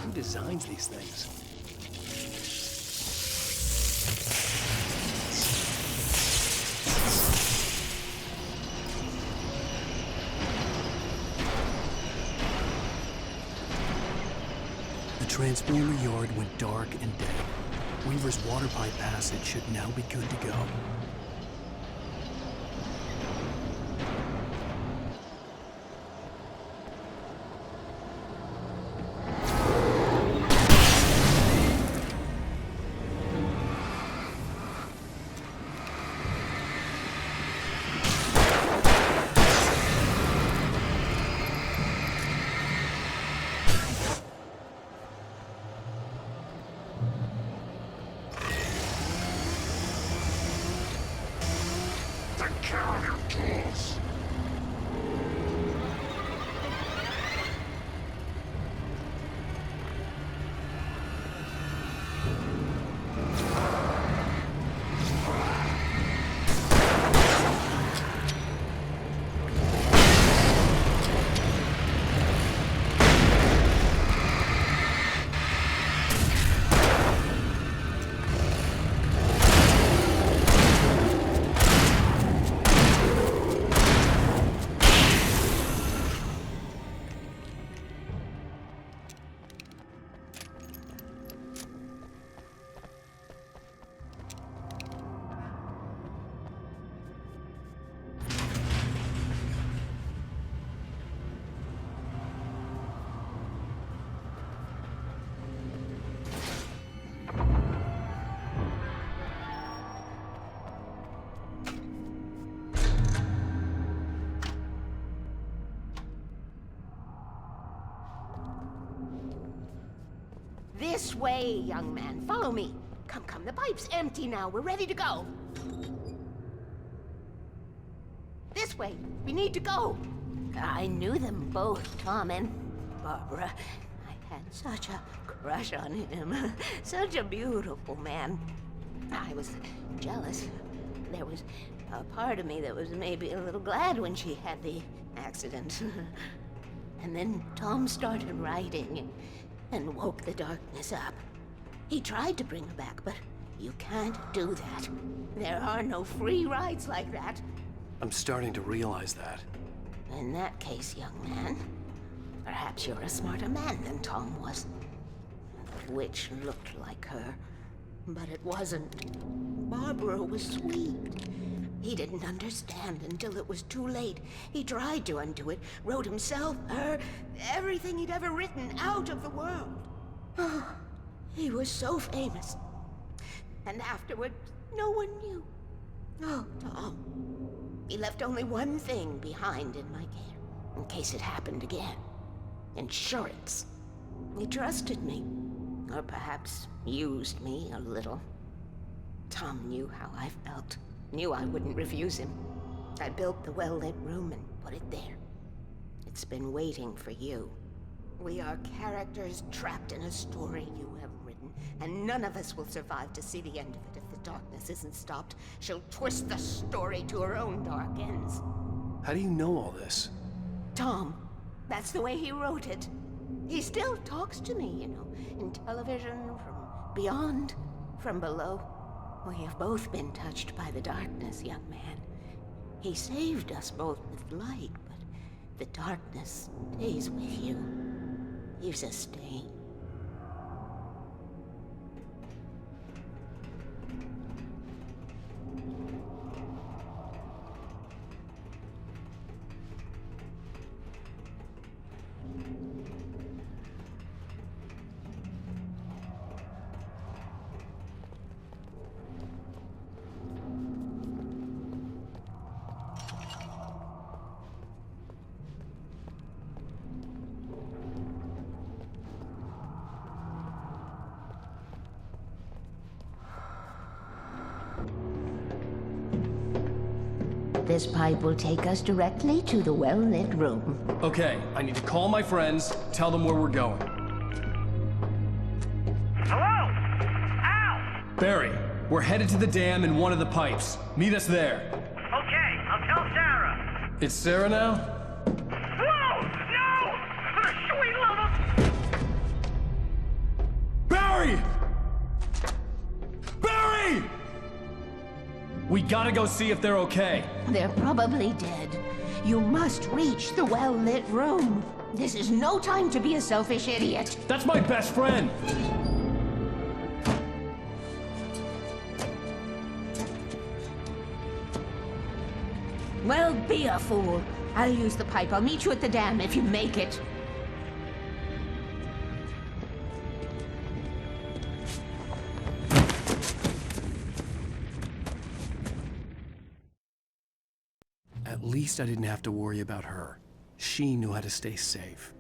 Who designs these things? The transformer yard went dark and dead. Weaver's water pipe passage should now be good to go. This way, young man. Follow me. Come, come. The pipe's empty now. We're ready to go. This way. We need to go. I knew them both, Tom and Barbara. I had such a crush on him. Such a beautiful man. I was jealous. There was a part of me that was maybe a little glad when she had the accident. And then Tom started writing and woke the darkness up. He tried to bring her back, but you can't do that. There are no free rides like that. I'm starting to realize that. In that case, young man, perhaps you're a smarter man than Tom was. The witch looked like her, but it wasn't. Barbara was sweet. He didn't understand until it was too late. He tried to undo it, wrote himself, her, everything he'd ever written out of the world. Oh, he was so famous. And afterward, no one knew. Oh, Tom. He left only one thing behind in my care, in case it happened again. Insurance. He trusted me. Or perhaps used me a little. Tom knew how I felt. Knew I wouldn't refuse him. I built the well-lit room and put it there. It's been waiting for you. We are characters trapped in a story you have written, and none of us will survive to see the end of it if the darkness isn't stopped. She'll twist the story to her own dark ends. How do you know all this? Tom, that's the way he wrote it. He still talks to me, you know, in television, from beyond, from below. We have both been touched by the darkness, young man. He saved us both with light, but the darkness stays with you. Leaves a stain. This pipe will take us directly to the well-lit room. Okay, I need to call my friends, tell them where we're going. Hello? Al! Barry, we're headed to the dam in one of the pipes. Meet us there. Okay, I'll tell Sarah. It's Sarah now? Whoa! No! For the sweet love of... Barry! Barry! We gotta go see if they're okay. They're probably dead. You must reach the well-lit room. This is no time to be a selfish idiot. That's my best friend! Well, be a fool. I'll use the pipe. I'll meet you at the dam if you make it. At least I didn't have to worry about her. She knew how to stay safe.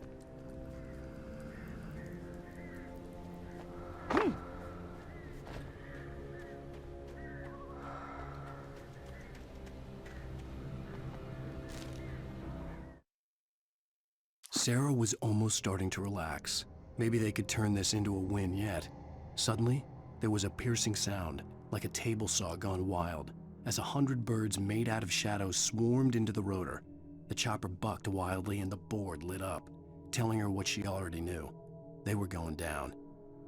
Sarah was almost starting to relax. Maybe they could turn this into a win yet. Suddenly, there was a piercing sound, like a table saw gone wild, as 100 birds made out of shadows swarmed into the rotor. The chopper bucked wildly and the board lit up, telling her what she already knew. They were going down.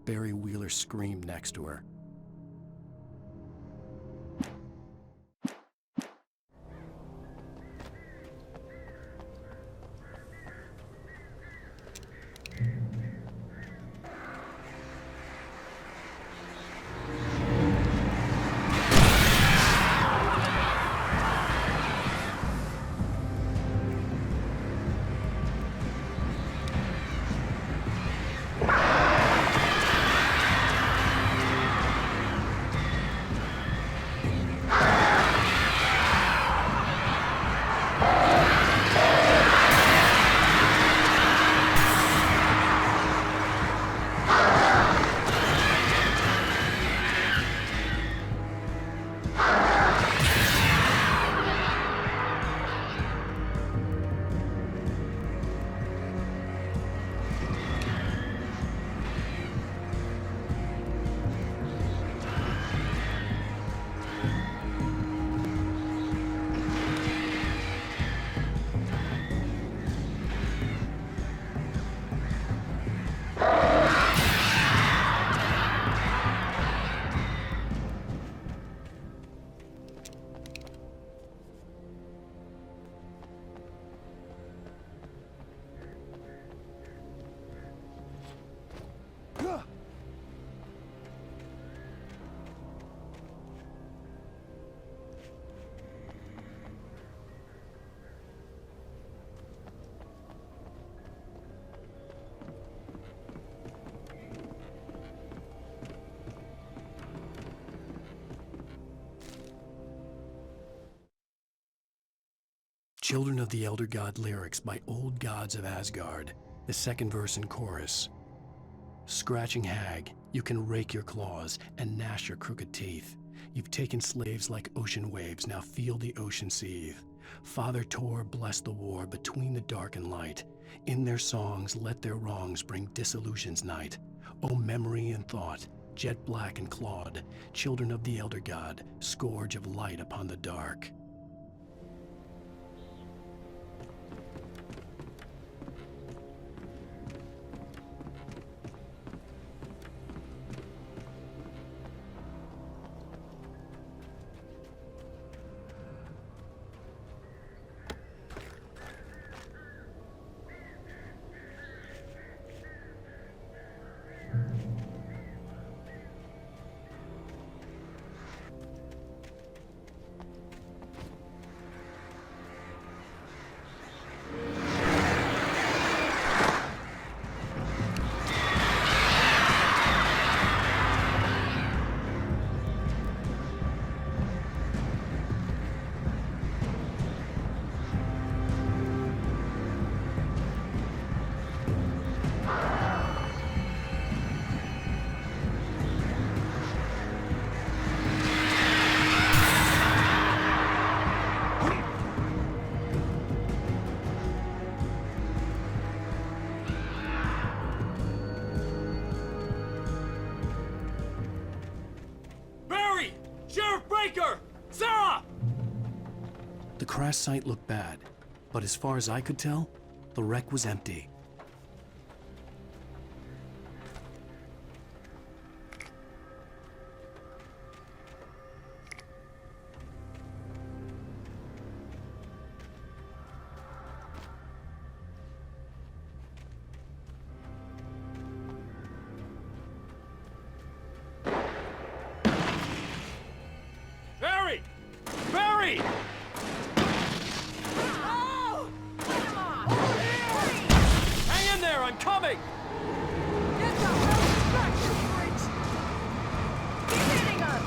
Barry Wheeler screamed next to her. Children of the Elder God lyrics by Old Gods of Asgard, the second verse and chorus. Scratching hag, you can rake your claws and gnash your crooked teeth. You've taken slaves like ocean waves, now feel the ocean seethe. Father Tor bless the war between the dark and light. In their songs, let their wrongs bring disillusion's night. O memory and thought, jet black and clawed, children of the Elder God, scourge of light upon the dark. Sarah! The crash site looked bad, but as far as I could tell, the wreck was empty. Barry! Oh! Hang in there, I'm coming! Get the hell back, you freaks! Keep hitting her!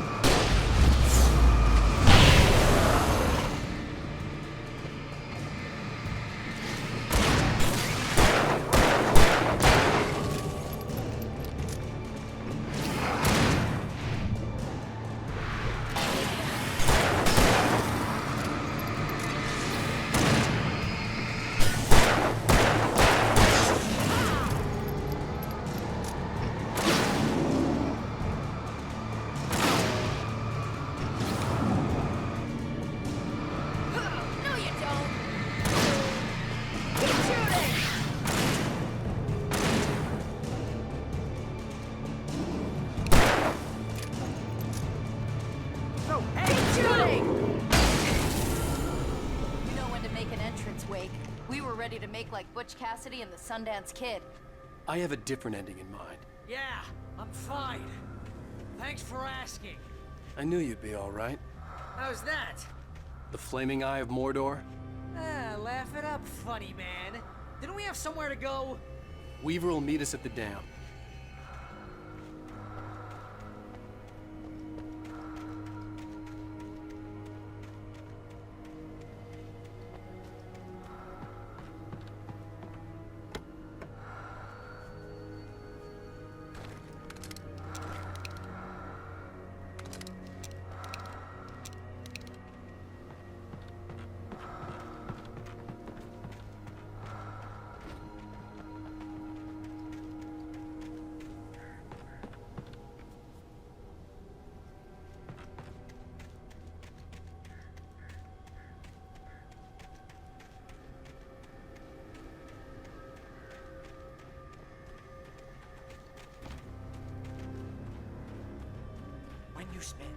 Ready to make like Butch Cassidy and the Sundance Kid. I have a different ending in mind. Yeah, I'm fine. Thanks for asking. I knew you'd be all right. How's that? The flaming eye of Mordor? Laugh it up, funny man. Didn't we have somewhere to go? Weaver will meet us at the dam. You spend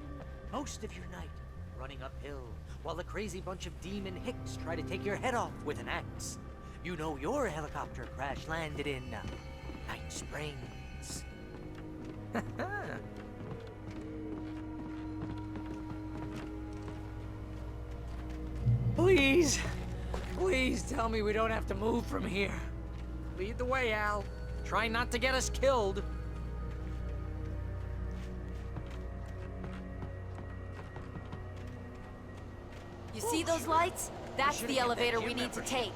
most of your night running uphill while a crazy bunch of demon hicks try to take your head off with an axe. You know your helicopter crash landed in Night Springs. Please, please tell me we don't have to move from here. Lead the way, Al. Try not to get us killed. You see those lights? That's the elevator we need to take.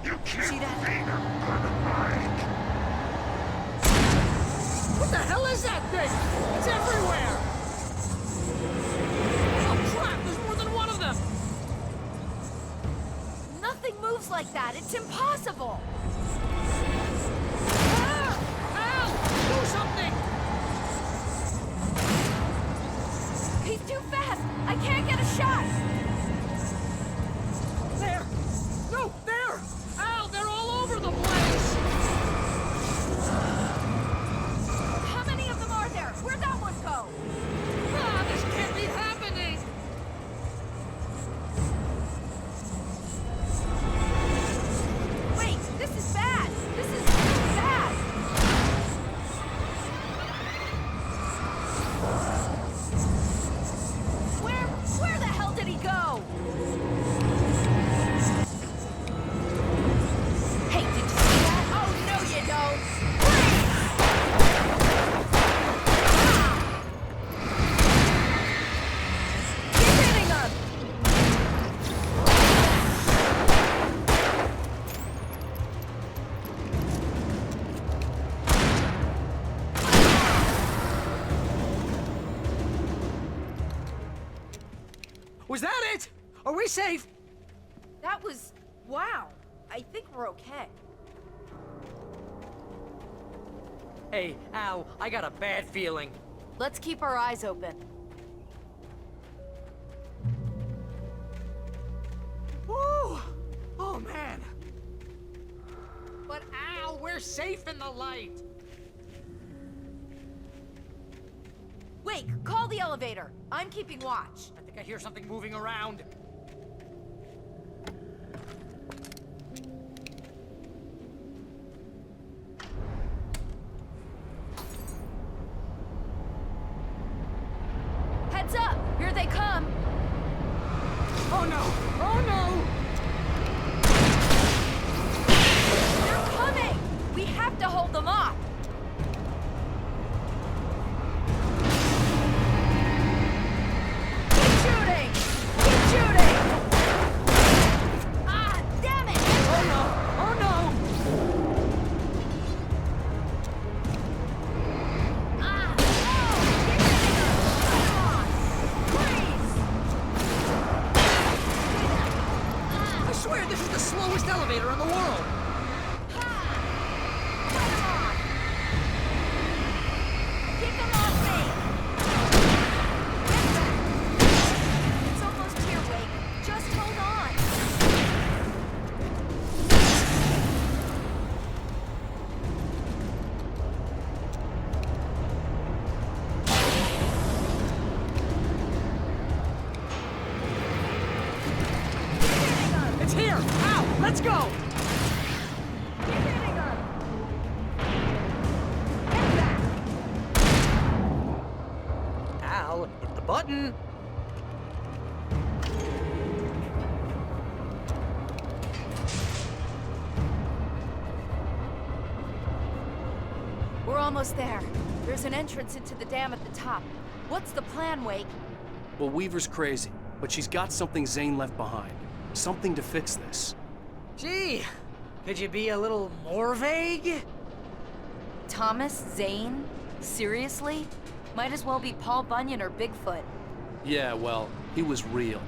You can't See that? beat a good mind. What the hell is that thing? It's everywhere! Oh crap, there's more than one of them! Nothing moves like that. It's impossible. Ah! Al! Do something! He's too fast. I can't get a shot. There! No, there! Al, they're all over the place! How many of them are there? Where'd that one go? Ah, this can't be happening! Wait, this is bad. This is really bad. Where the hell did he go? Hey, did you see that? Oh, no you don't. Keep hitting him. Was that it? Are we safe? That was... wow. I think we're okay. Hey, Al, I got a bad feeling. Let's keep our eyes open. Woo! Oh, man. But Al, we're safe in the light. Wait, call the elevator. I'm keeping watch. I think I hear something moving around. Heads up! Here they come! Oh no! Oh no! They're coming! We have to hold them off! Keep shooting! Keep shooting! Ah, damn it! Oh no! Oh no! Ah, no! Keep hitting them! Come on! Freeze! I swear this is the slowest elevator in the world! Keep them off me! Get back! It's almost here, Wake. Just hold on. It's here! Al, let's go! Keep hitting them! Get back! Al, hit the button! We're almost there. There's an entrance into the dam at the top. What's the plan, Wake? Well, Weaver's crazy, but she's got something Zane left behind. Something to fix this. Gee, could you be a little more vague? Thomas Zane? Seriously? Might as well be Paul Bunyan or Bigfoot. Yeah, well, he was real.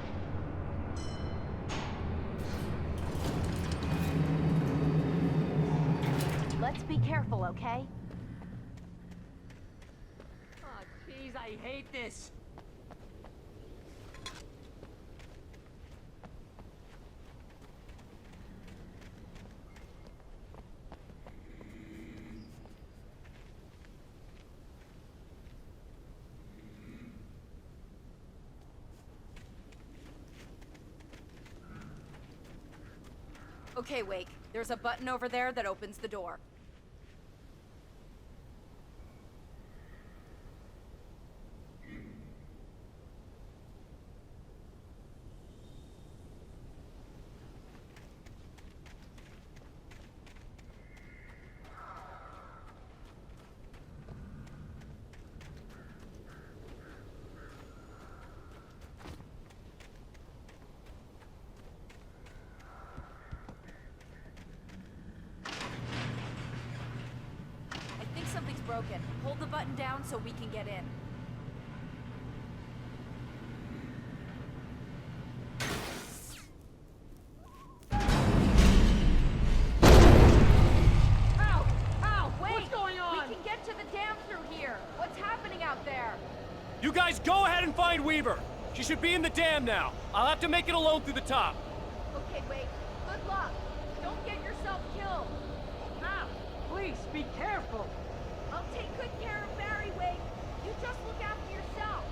Let's be careful, okay? Oh, jeez, I hate this. Okay, Wake. There's a button over there that opens the door. broken. Hold the button down so we can get in. Ow! Ow! Wait! What's going on? We can get to the dam through here. What's happening out there? You guys go ahead and find Weaver. She should be in the dam now. I'll have to make it alone through the top. Okay, wait. Good luck. Don't get yourself killed. Now, please be careful. I'll take good care of Barry, Wade. You just look after yourself.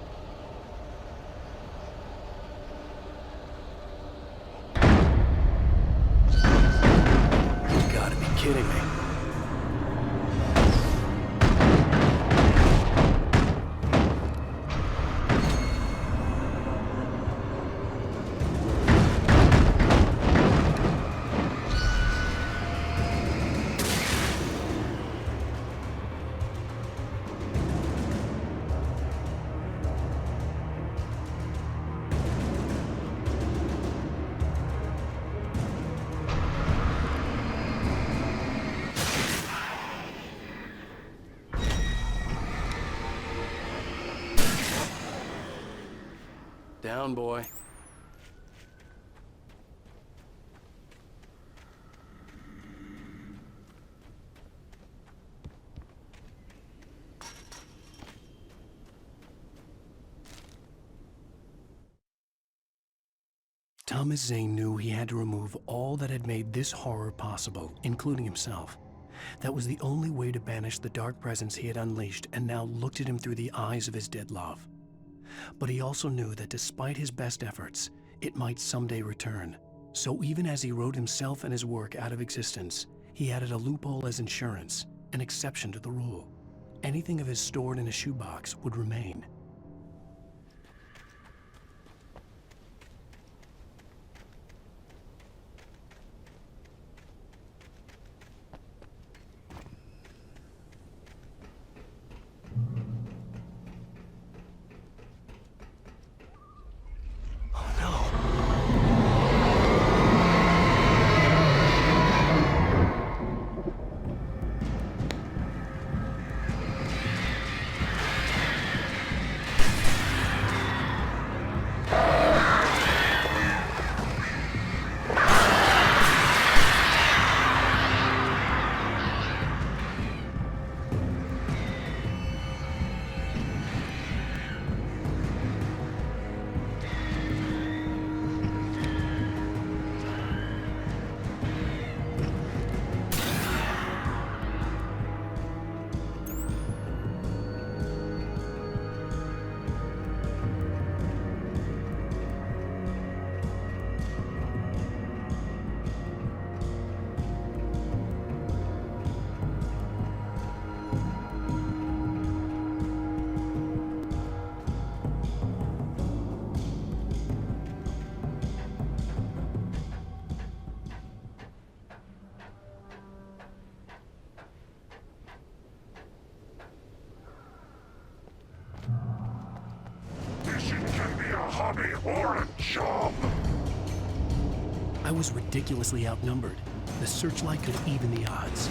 You gotta be kidding me. Down, boy. Thomas Zane knew he had to remove all that had made this horror possible, including himself. That was the only way to banish the dark presence he had unleashed and now looked at him through the eyes of his dead love. But he also knew that despite his best efforts, it might someday return. So even as he wrote himself and his work out of existence, he added a loophole as insurance, an exception to the rule. Anything of his stored in a shoebox would remain. hobby or a job. I was ridiculously outnumbered. The searchlight could even the odds.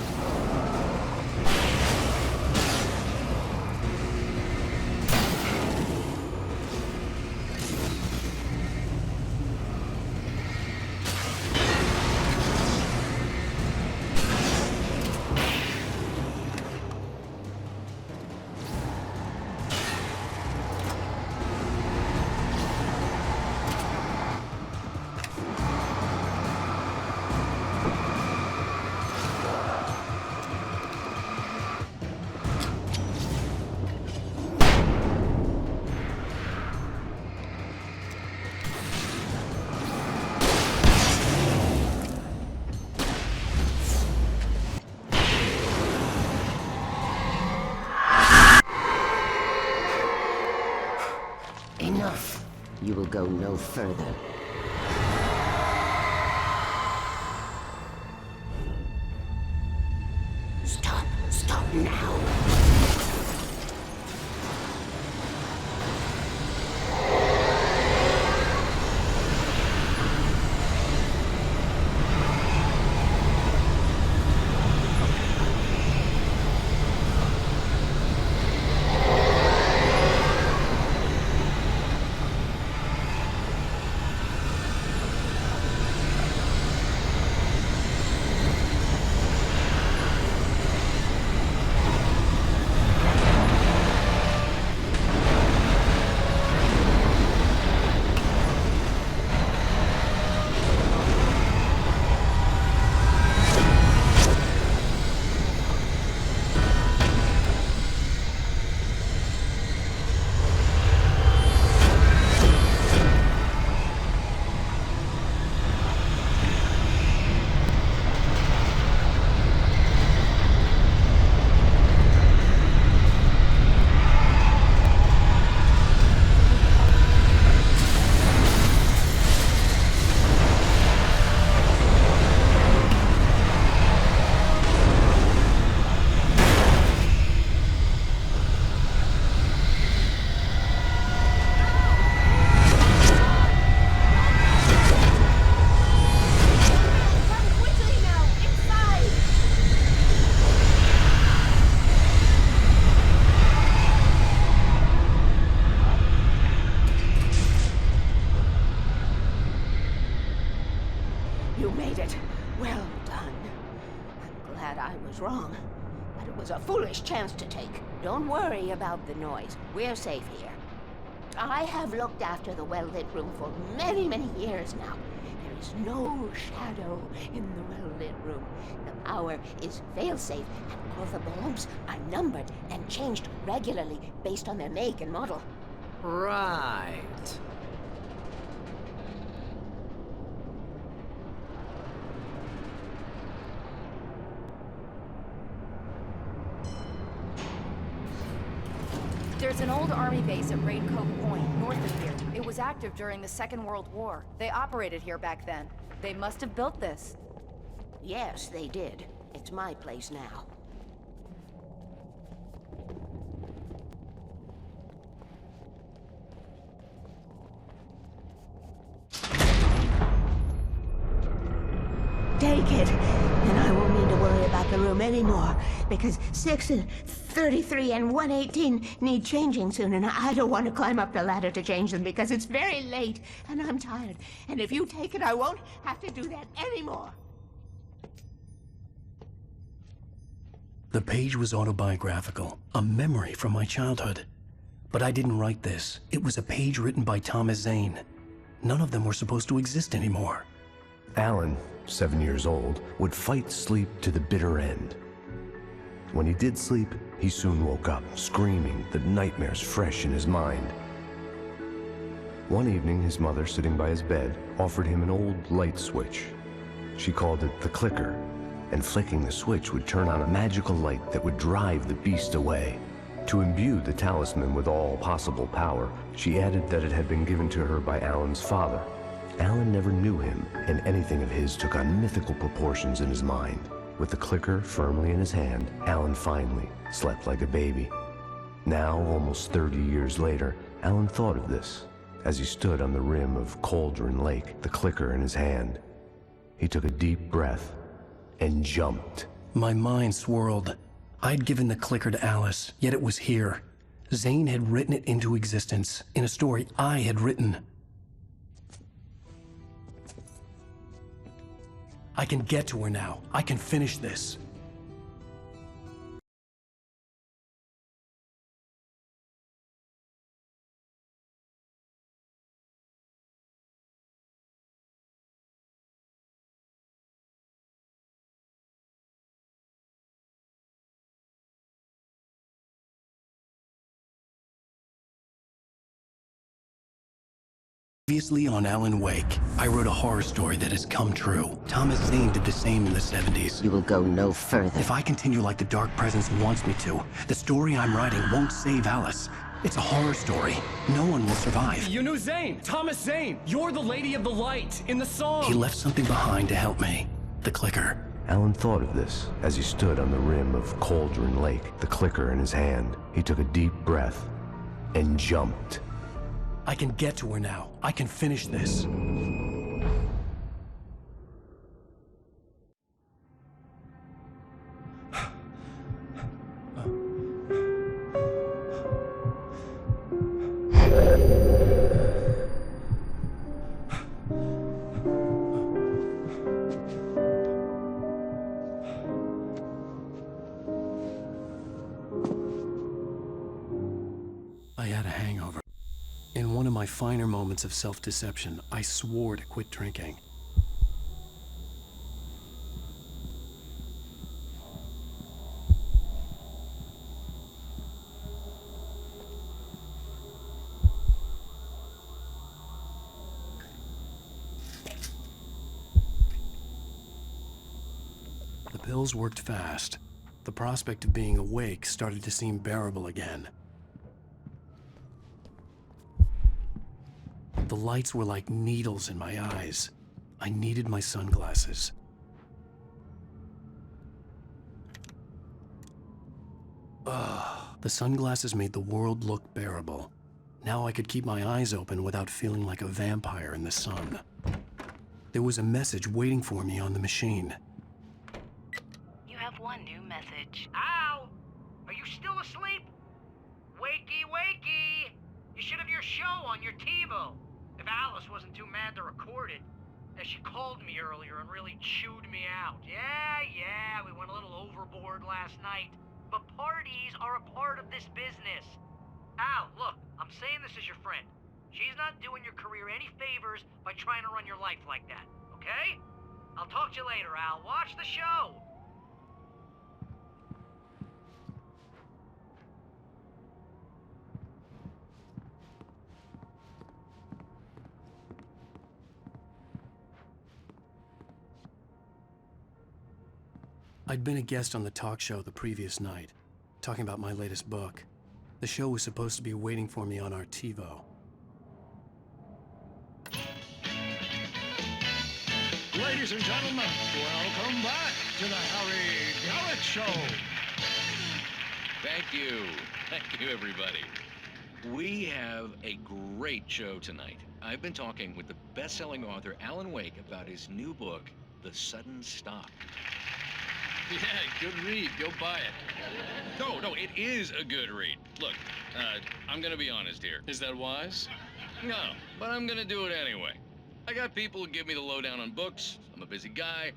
Enough. You will go no further. Stop. Stop now. that I was wrong. But it was a foolish chance to take. Don't worry about the noise. We're safe here. I have looked after the well-lit room for many, many years now. There is no shadow in the well-lit room. The power is fail-safe, and all the bulbs are numbered and changed regularly based on their make and model. Right. There's an old army base at Raincoat Point, north of here. It was active during the Second World War. They operated here back then. They must have built this. Yes, they did. It's my place now. Take it, and I won't need to worry about the room anymore, because 6 and 33 and 118 need changing soon, and I don't want to climb up the ladder to change them because it's very late, and I'm tired. And if you take it, I won't have to do that anymore. The page was autobiographical, a memory from my childhood. But I didn't write this. It was a page written by Thomas Zane. None of them were supposed to exist anymore. Alan, 7 years old, would fight sleep to the bitter end. When he did sleep, he soon woke up, screaming, the nightmares fresh in his mind. One evening, his mother, sitting by his bed, offered him an old light switch. She called it the clicker, and flicking the switch would turn on a magical light that would drive the beast away. To imbue the talisman with all possible power, she added that it had been given to her by Alan's father. Alan never knew him, and anything of his took on mythical proportions in his mind. With the clicker firmly in his hand, Alan finally slept like a baby. Now, almost 30 years later, Alan thought of this as he stood on the rim of Cauldron Lake, the clicker in his hand. He took a deep breath and jumped. My mind swirled. I'd given the clicker to Alice, yet it was here. Zane had written it into existence in a story I had written. I can get to her now. I can finish this. Previously on Alan Wake, I wrote a horror story that has come true. Thomas Zane did the same in the 70s. You will go no further. If I continue like the Dark Presence wants me to, the story I'm writing won't save Alice. It's a horror story. No one will survive. You knew Zane! Thomas Zane! You're the Lady of the Light in the song! He left something behind to help me. The clicker. Alan thought of this as he stood on the rim of Cauldron Lake, the clicker in his hand. He took a deep breath and jumped. I can get to her now. I can finish this. I had a hangover. In one of my finer moments of self-deception, I swore to quit drinking. The pills worked fast. The prospect of being awake started to seem bearable again. The lights were like needles in my eyes. I needed my sunglasses. The sunglasses made the world look bearable. Now I could keep my eyes open without feeling like a vampire in the sun. There was a message waiting for me on the machine. You have one new message. Al! Are you still asleep? Wakey, wakey! You should have your show on your TiVo. If Alice wasn't too mad to record it. As she called me earlier and really chewed me out. Yeah, Yeah, we went a little overboard last night. But parties are a part of this business. Al, look, I'm saying this as your friend. She's not doing your career any favors by trying to run your life like that, okay? I'll talk to you later, Al. Watch the show! I'd been a guest on the talk show the previous night, talking about my latest book. The show was supposed to be waiting for me on our TiVo. Ladies and gentlemen, welcome back to the Harry Garrett Show. Thank you. Thank you, everybody. We have a great show tonight. I've been talking with the best-selling author Alan Wake about his new book, The Sudden Stop. Yeah, good read. Go buy it. No, it is a good read. Look, I'm gonna be honest here. Is that wise? No, but I'm gonna do it anyway. I got people who give me the lowdown on books. I'm a busy guy.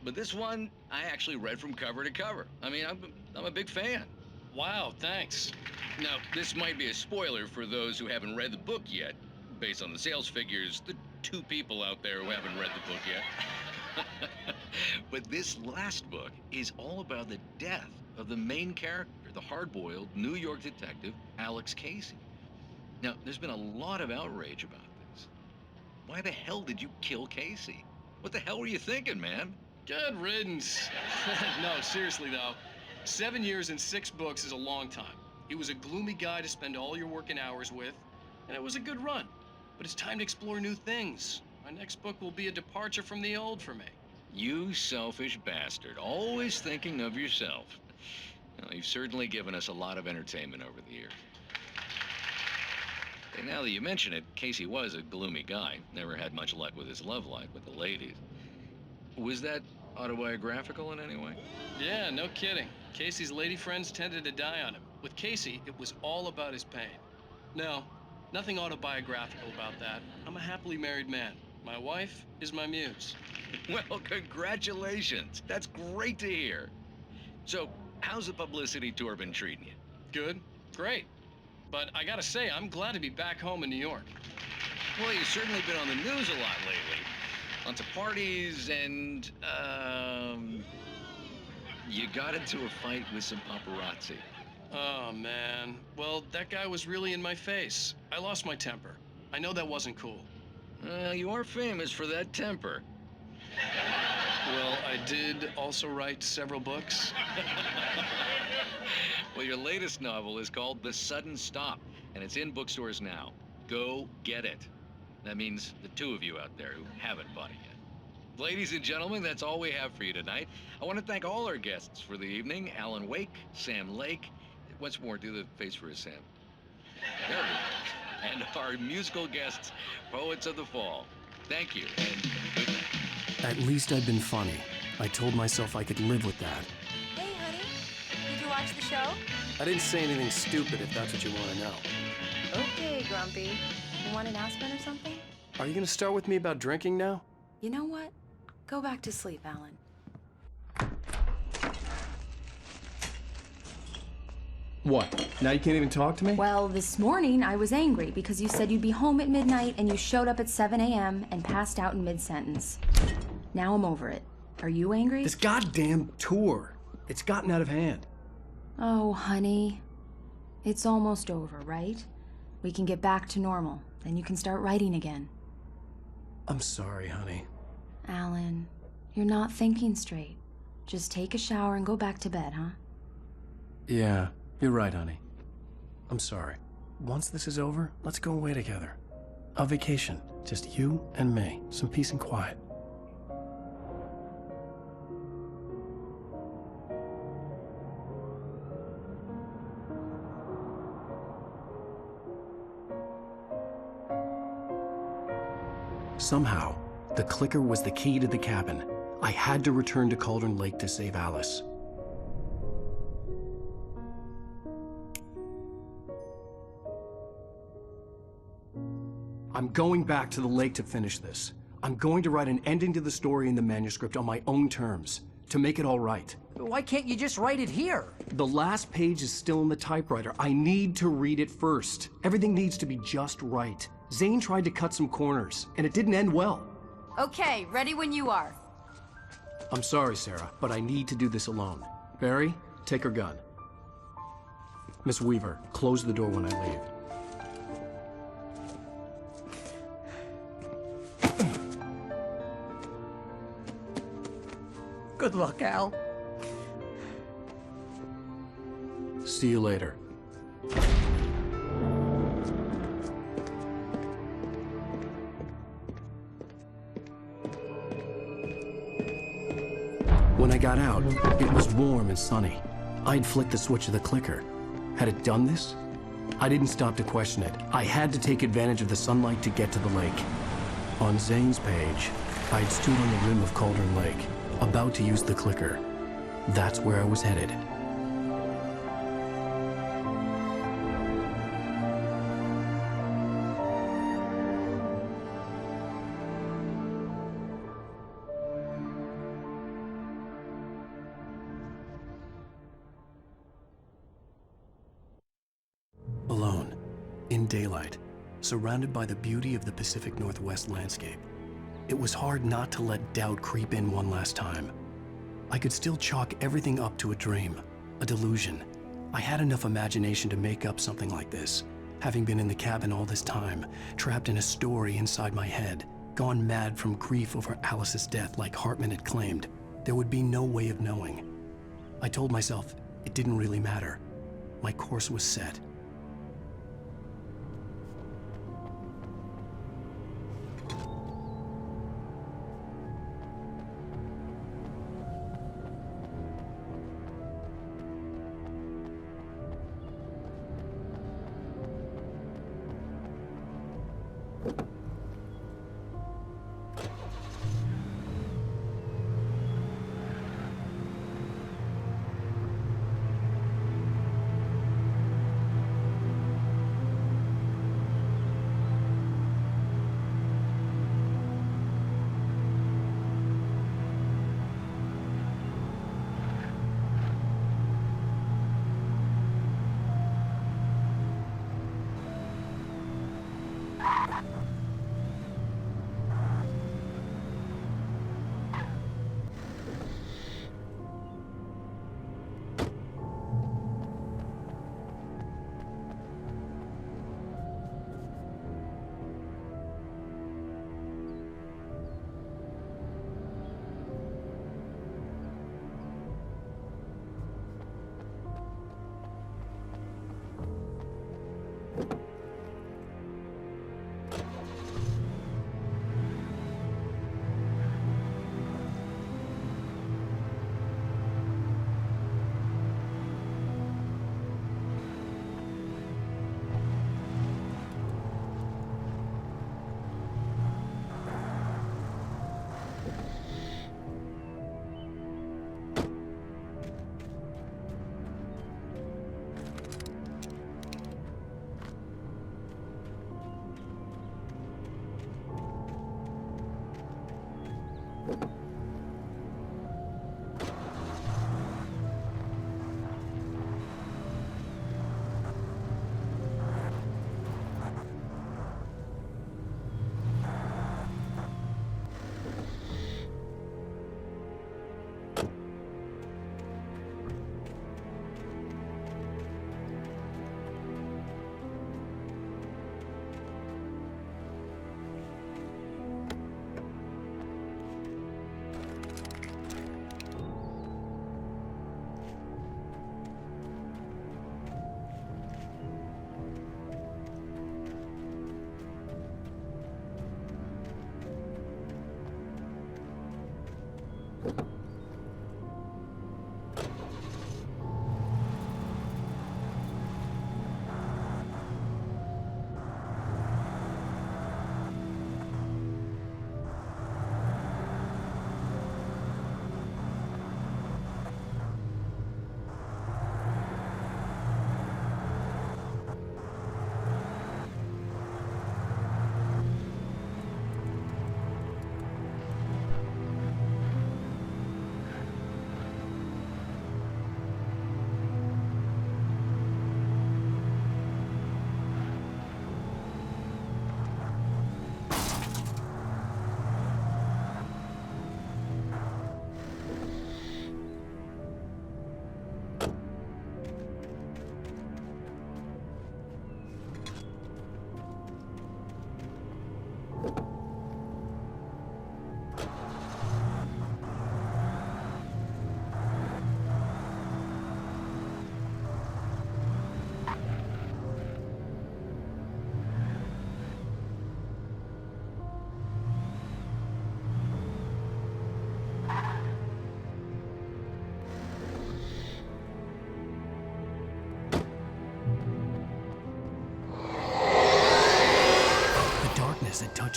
But this one, I actually read from cover to cover. I mean, I'm a big fan. Wow, thanks. Now, this might be a spoiler for those who haven't read the book yet. Based on the sales figures, the 2 people out there who haven't read the book yet. But this last book is all about the death of the main character, the hard-boiled New York detective, Alex Casey. Now, there's been a lot of outrage about this. Why the hell did you kill Casey? What the hell were you thinking, man? Good riddance. No, seriously, though. 7 years and 6 books is a long time. He was a gloomy guy to spend all your working hours with, and it was a good run. But it's time to explore new things. My next book will be a departure from the old for me. You selfish bastard, always thinking of yourself. Well, you've certainly given us a lot of entertainment over the years. And now that you mention it, Casey was a gloomy guy. Never had much luck with his love life with the ladies. Was that autobiographical in any way? Yeah, no kidding. Casey's lady friends tended to die on him. With Casey, it was all about his pain. No, nothing autobiographical about that. I'm a happily married man. My wife is my muse. Well, congratulations. That's great to hear. So, how's the publicity tour been treating you? Good. Great. But I gotta say, I'm glad to be back home in New York. Well, you've certainly been on the news a lot lately. Lots of parties and, you got into a fight with some paparazzi. Oh, man. Well, that guy was really in my face. I lost my temper. I know that wasn't cool. Well, you are famous for that temper. Well, I did also write several books. Well, your latest novel is called The Sudden Stop, and it's in bookstores now. Go get it. That means the 2 of you out there who haven't bought it yet. Ladies and gentlemen, that's all we have for you tonight. I want to thank all our guests for the evening. Alan Wake, Sam Lake. Once more, do the face for us, Sam. There we go. And our musical guests, Poets of the Fall. Thank you, and good night. At least I'd been funny. I told myself I could live with that. Hey, honey. Did you watch the show? I didn't say anything stupid if that's what you want to know. Okay, Grumpy. You want an aspirin or something? Are you going to start with me about drinking now? You know what? Go back to sleep, Alan. What? Now you can't even talk to me? Well, this morning I was angry because you said you'd be home at midnight and you showed up at 7 a.m. and passed out in mid-sentence. Now I'm over it. Are you angry? This goddamn tour. It's gotten out of hand. Oh, honey. It's almost over, right? We can get back to normal. Then you can start writing again. I'm sorry, honey. Alan, you're not thinking straight. Just take a shower and go back to bed, huh? Yeah, you're right, honey. I'm sorry. Once this is over, let's go away together. A vacation. Just you and me. Some peace and quiet. Somehow, the clicker was the key to the cabin. I had to return to Cauldron Lake to save Alice. I'm going back to the lake to finish this. I'm going to write an ending to the story in the manuscript on my own terms. to make it all right. Why can't you just write it here? The last page is still in the typewriter. I need to read it first. Everything needs to be just right. Zane tried to cut some corners, and it didn't end well. Okay, ready when you are. I'm sorry, Sarah, but I need to do this alone. Barry, take her gun. Miss Weaver, close the door when I leave. Good luck, Al. See you later. When I got out, it was warm and sunny. I'd flicked the switch of the clicker. Had it done this? I didn't stop to question it. I had to take advantage of the sunlight to get to the lake. On Zane's page, I'd stood on the rim of Cauldron Lake, about to use the clicker. That's where I was headed. Alone, in daylight, surrounded by the beauty of the Pacific Northwest landscape, it was hard not to let doubt creep in one last time. I could still chalk everything up to a dream, a delusion. I had enough imagination to make up something like this, having been in the cabin all this time, trapped in a story inside my head, gone mad from grief over Alice's death like Hartman had claimed. There would be no way of knowing. I told myself it didn't really matter. My course was set.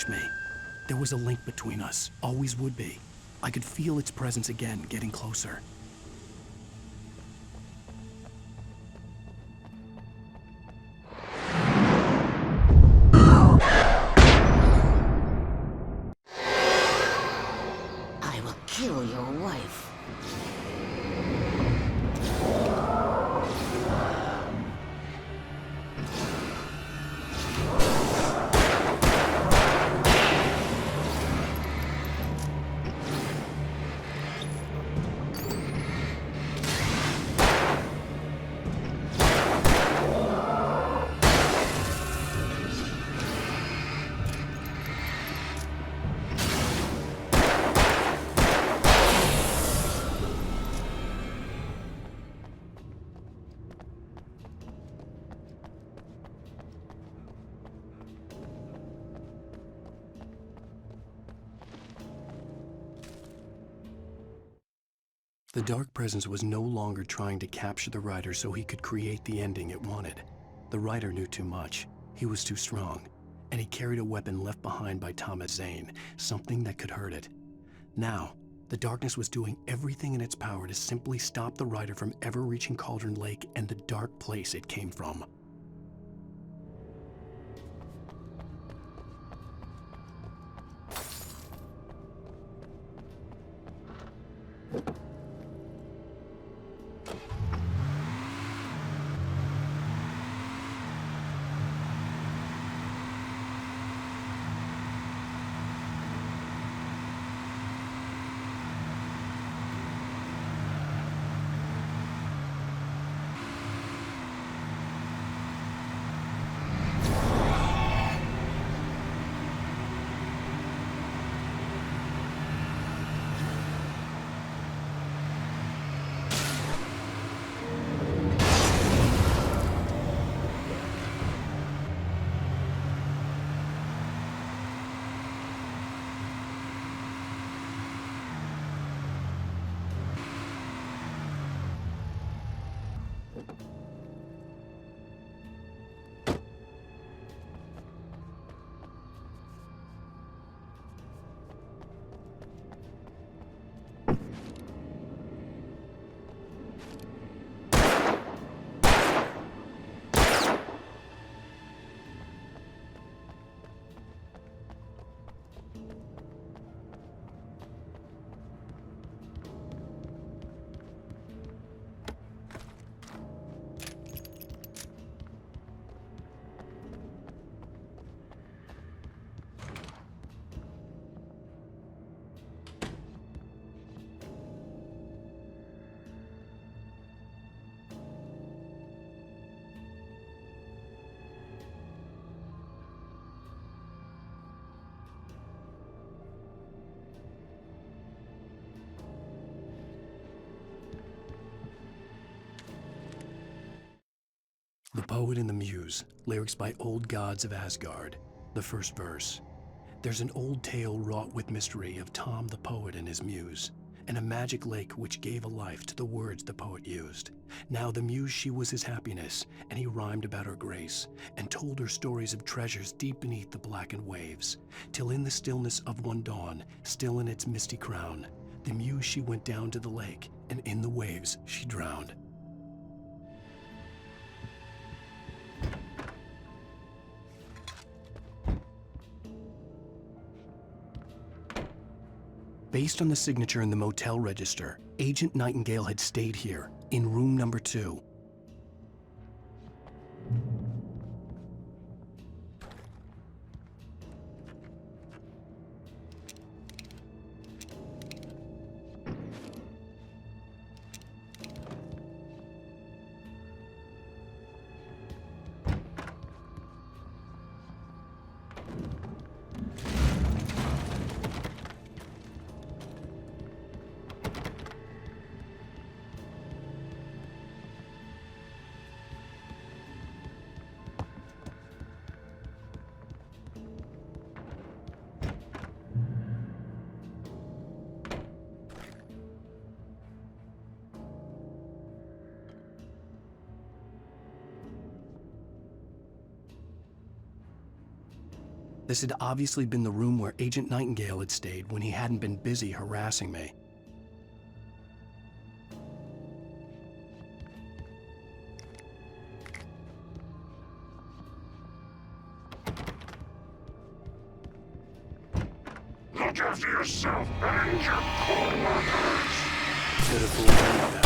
touch me. There was a link between us, always would be. I could feel its presence again, getting closer. I will kill your wife. The Dark Presence was no longer trying to capture the writer so he could create the ending it wanted. The writer knew too much. He was too strong. And he carried a weapon left behind by Thomas Zane, something that could hurt it. Now, the darkness was doing everything in its power to simply stop the writer from ever reaching Cauldron Lake and the dark place it came from. The Poet and the Muse, lyrics by Old Gods of Asgard. The first verse. There's an old tale wrought with mystery of Tom the Poet and his Muse, and a magic lake which gave a life to the words the poet used. Now the Muse, she was his happiness, and he rhymed about her grace, and told her stories of treasures deep beneath the blackened waves, till in the stillness of one dawn, still in its misty crown, the Muse she went down to the lake, and in the waves she drowned. Based on the signature in the motel register, Agent Nightingale had stayed here, in room number 2. This had obviously been the room where Agent Nightingale had stayed when he hadn't been busy harassing me. Look after yourself and your co-workers! Could have fooled me with that.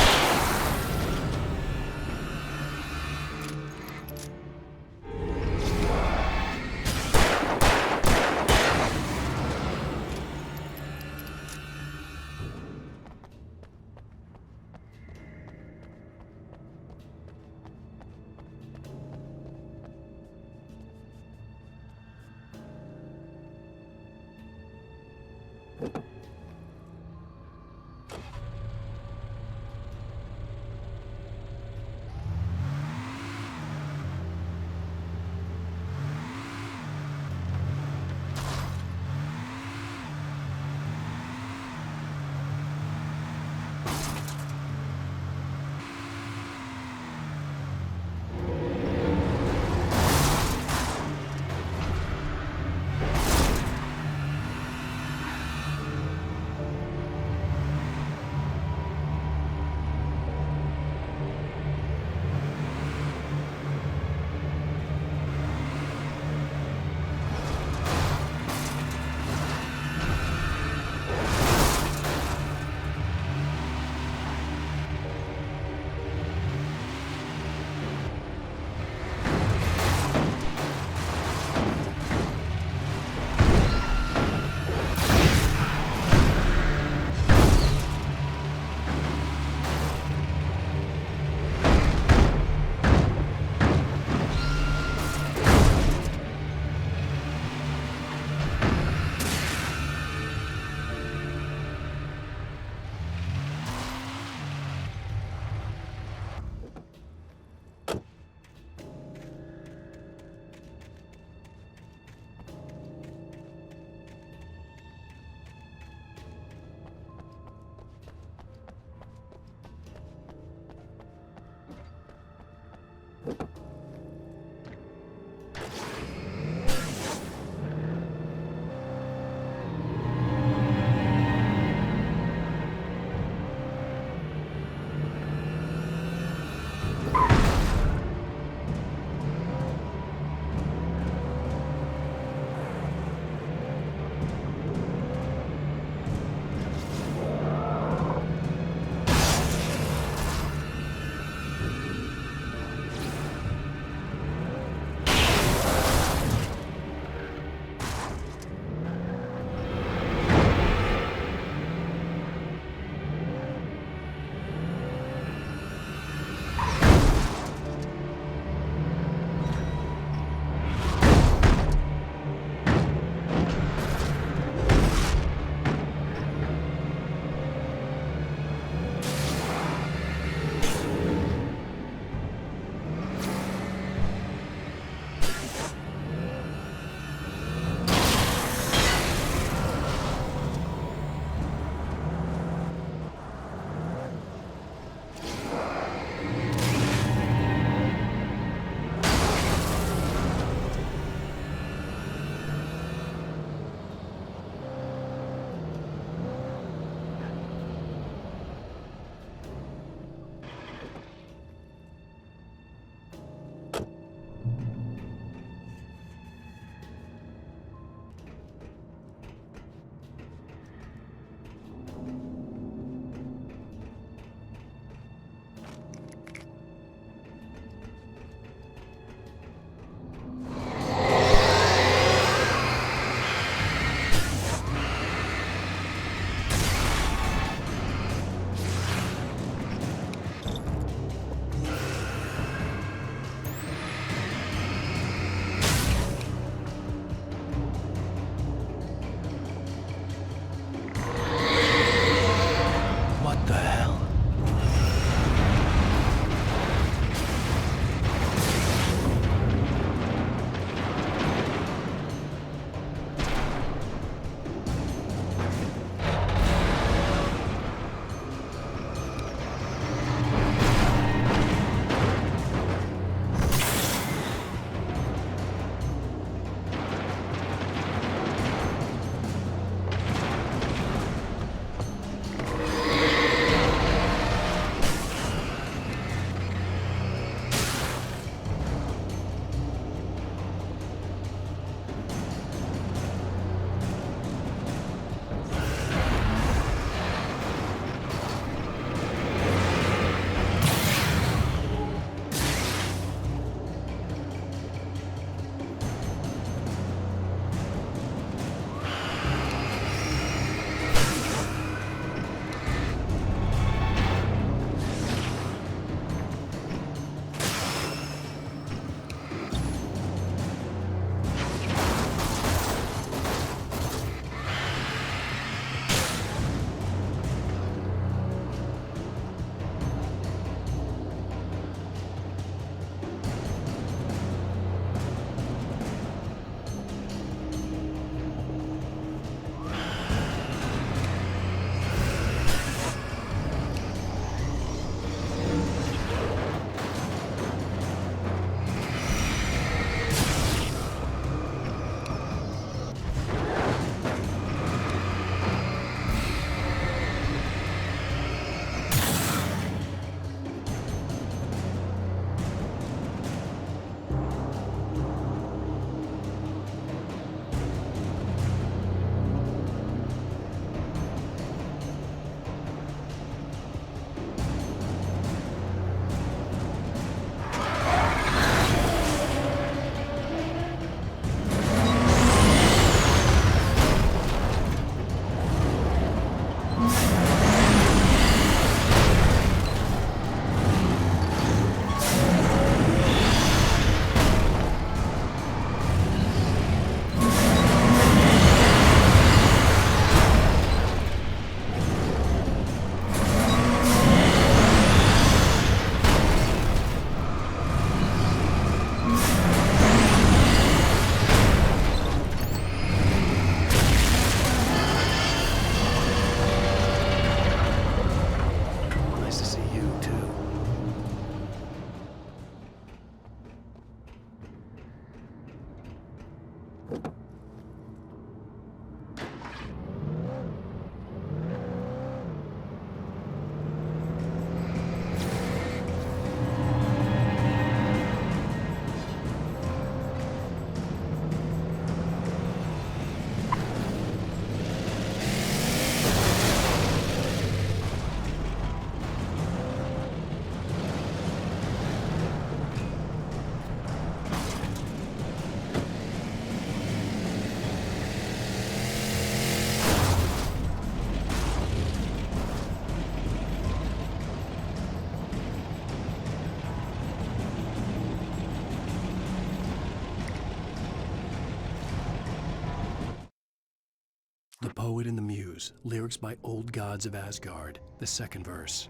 Poet and the Muse, lyrics by Old Gods of Asgard, the second verse.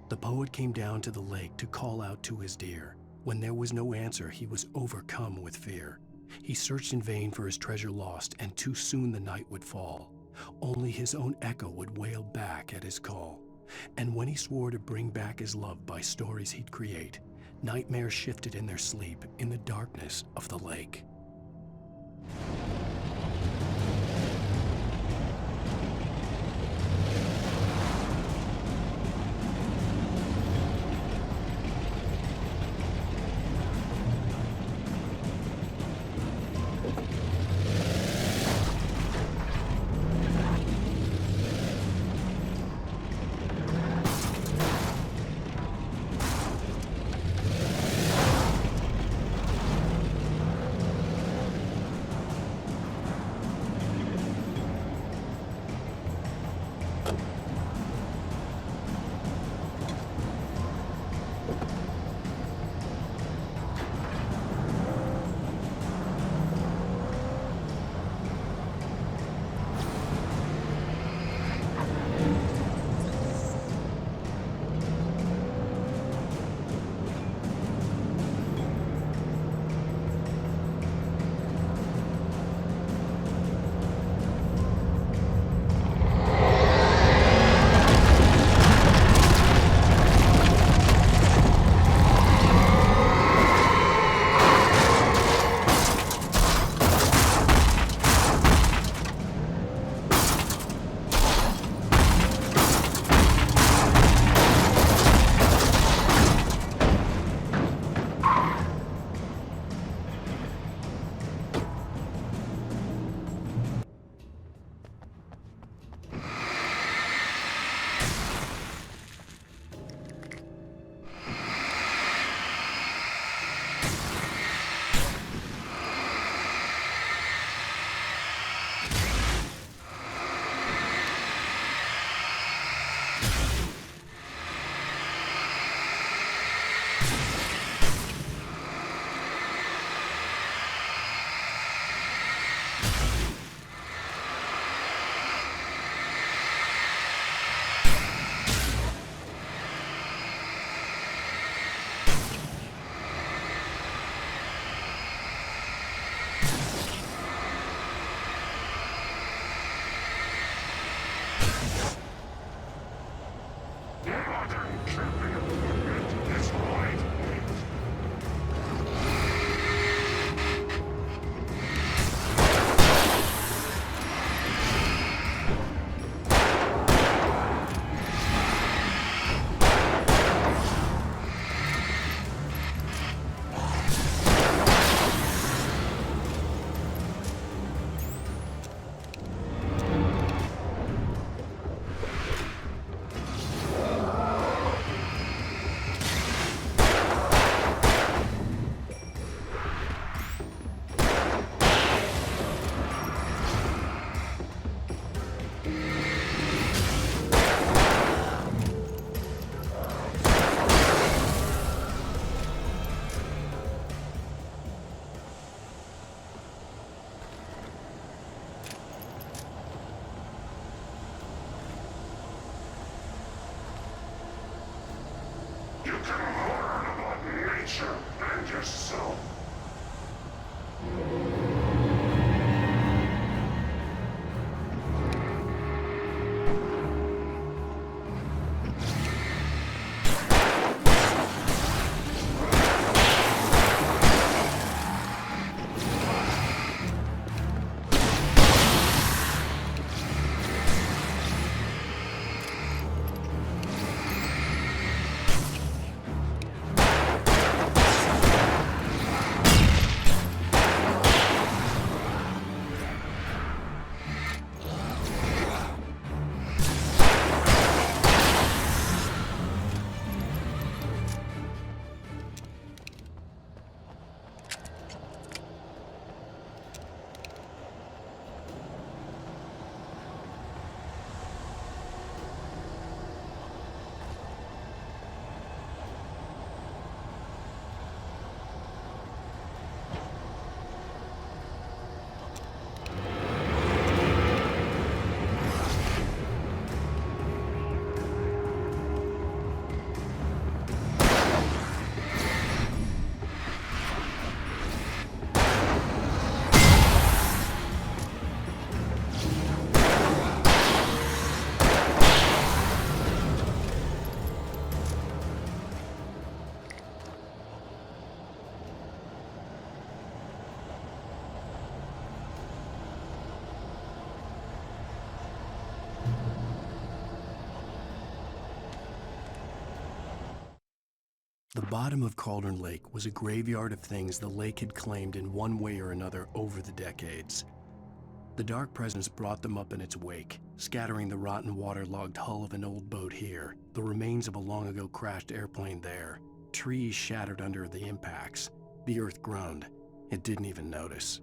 The poet came down to the lake to call out to his dear. When there was no answer, he was overcome with fear. He searched in vain for his treasure lost, and too soon the night would fall. Only his own echo would wail back at his call. And when he swore to bring back his love by stories he'd create, nightmares shifted in their sleep in the darkness of the lake. The bottom of Cauldron Lake was a graveyard of things the lake had claimed in one way or another over the decades. The dark presence brought them up in its wake, scattering the rotten waterlogged hull of an old boat here, the remains of a long-ago crashed airplane there, trees shattered under the impacts. The earth groaned. It didn't even notice.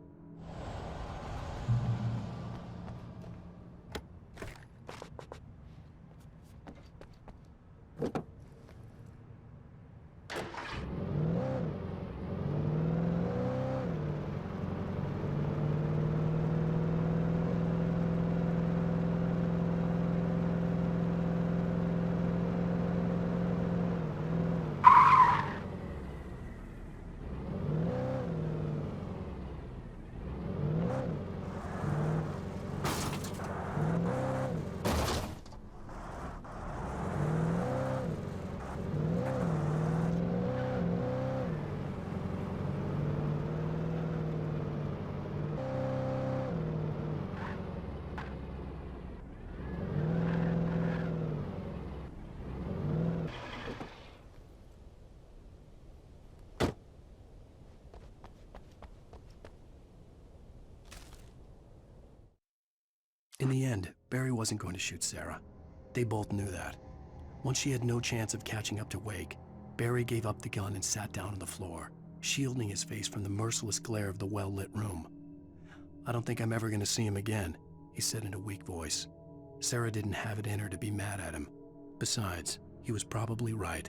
In the end, Barry wasn't going to shoot Sarah. They both knew that. Once she had no chance of catching up to Wake, Barry gave up the gun and sat down on the floor, shielding his face from the merciless glare of the well-lit room. "I don't think I'm ever going to see him again," he said in a weak voice. Sarah didn't have it in her to be mad at him. Besides, he was probably right.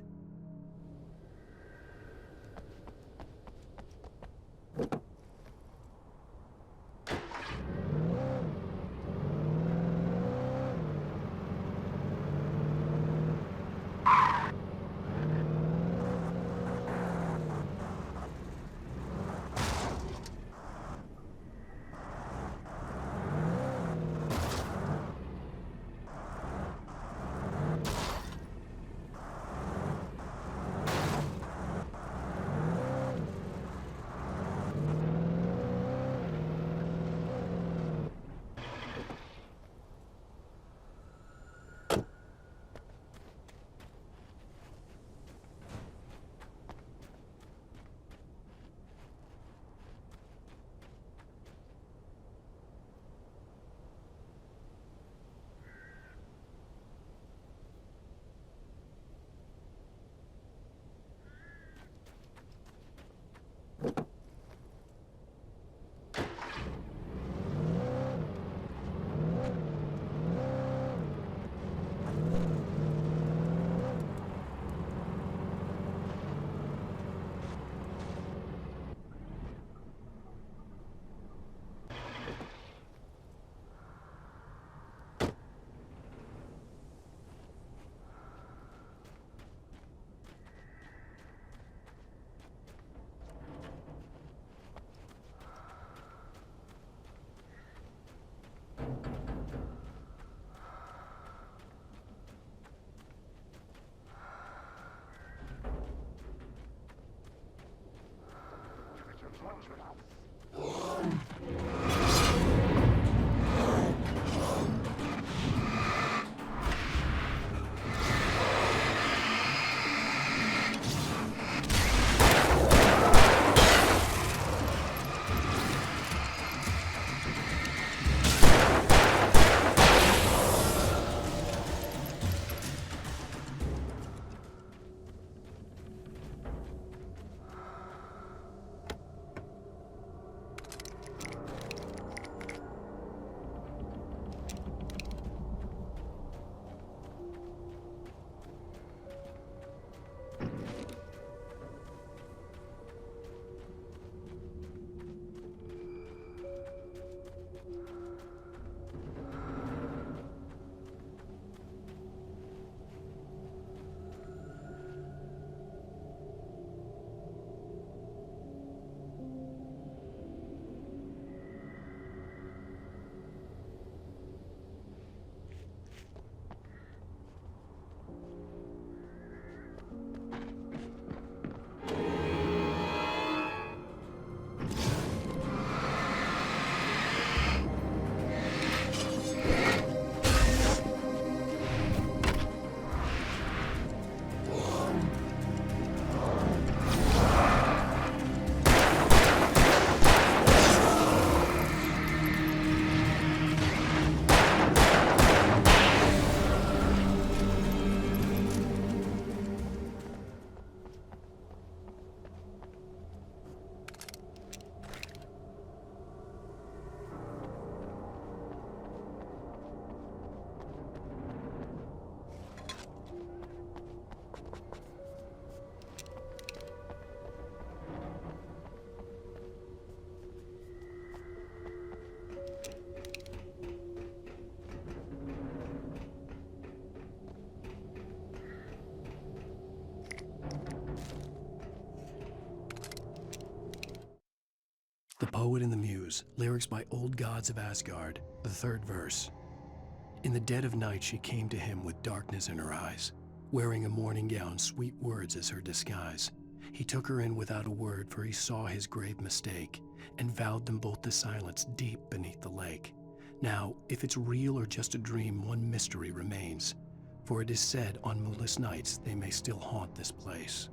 The Poet and the Muse, lyrics by Old Gods of Asgard, the third verse. In the dead of night she came to him with darkness in her eyes, wearing a morning gown, sweet words as her disguise. He took her in without a word, for he saw his grave mistake, and vowed them both to silence deep beneath the lake. Now, if it's real or just a dream, one mystery remains, for it is said on moonless nights they may still haunt this place.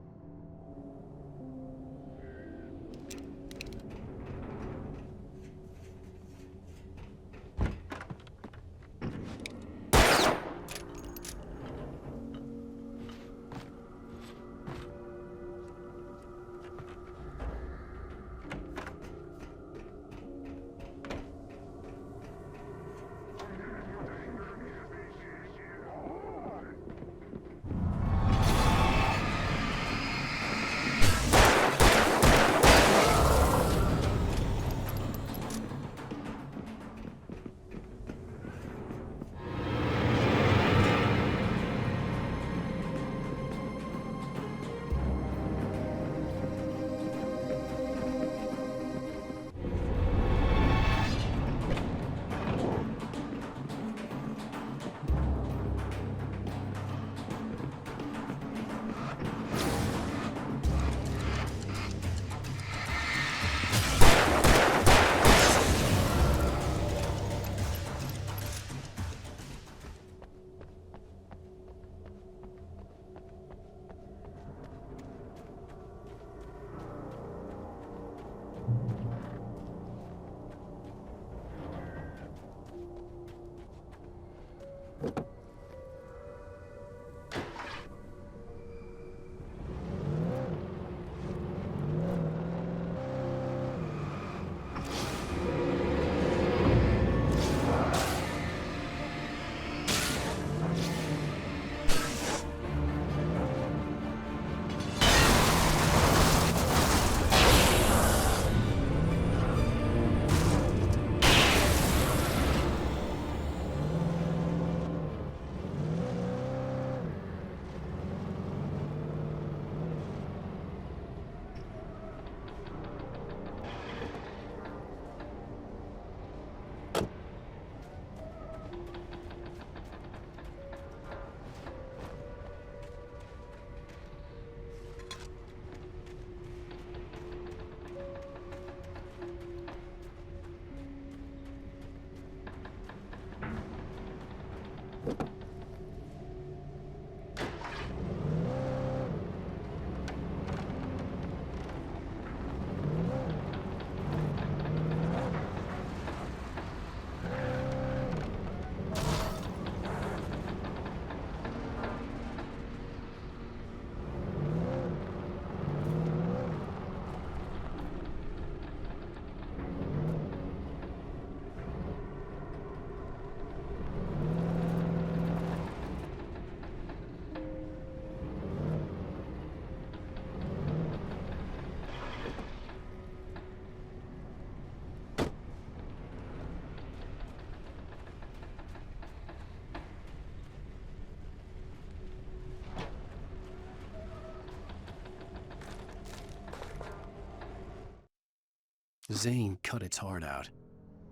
Zane cut its heart out,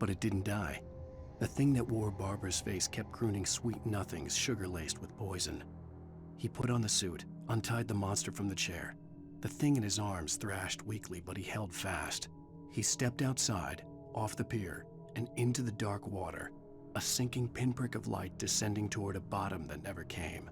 but it didn't die. The thing that wore Barbara's face kept crooning sweet nothings sugar-laced with poison. He put on the suit, untied the monster from the chair. The thing in his arms thrashed weakly, but he held fast. He stepped outside, off the pier, and into the dark water, a sinking pinprick of light descending toward a bottom that never came.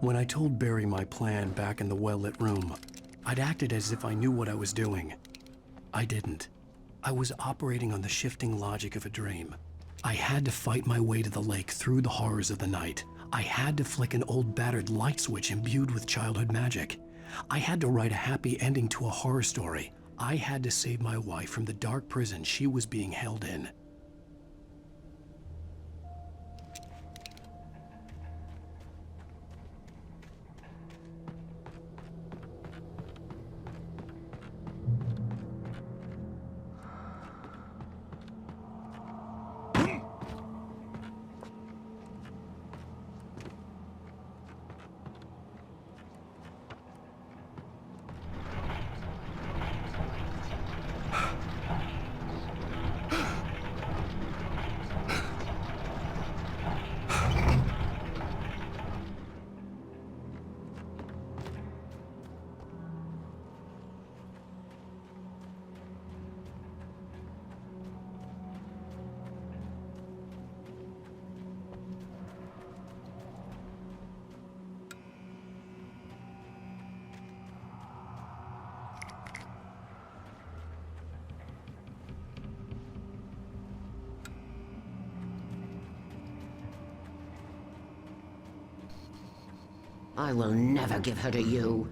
When I told Barry my plan back in the well-lit room, I'd acted as if I knew what I was doing. I didn't. I was operating on the shifting logic of a dream. I had to fight my way to the lake through the horrors of the night. I had to flick an old battered light switch imbued with childhood magic. I had to write a happy ending to a horror story. I had to save my wife from the dark prison she was being held in. I will never give her to you.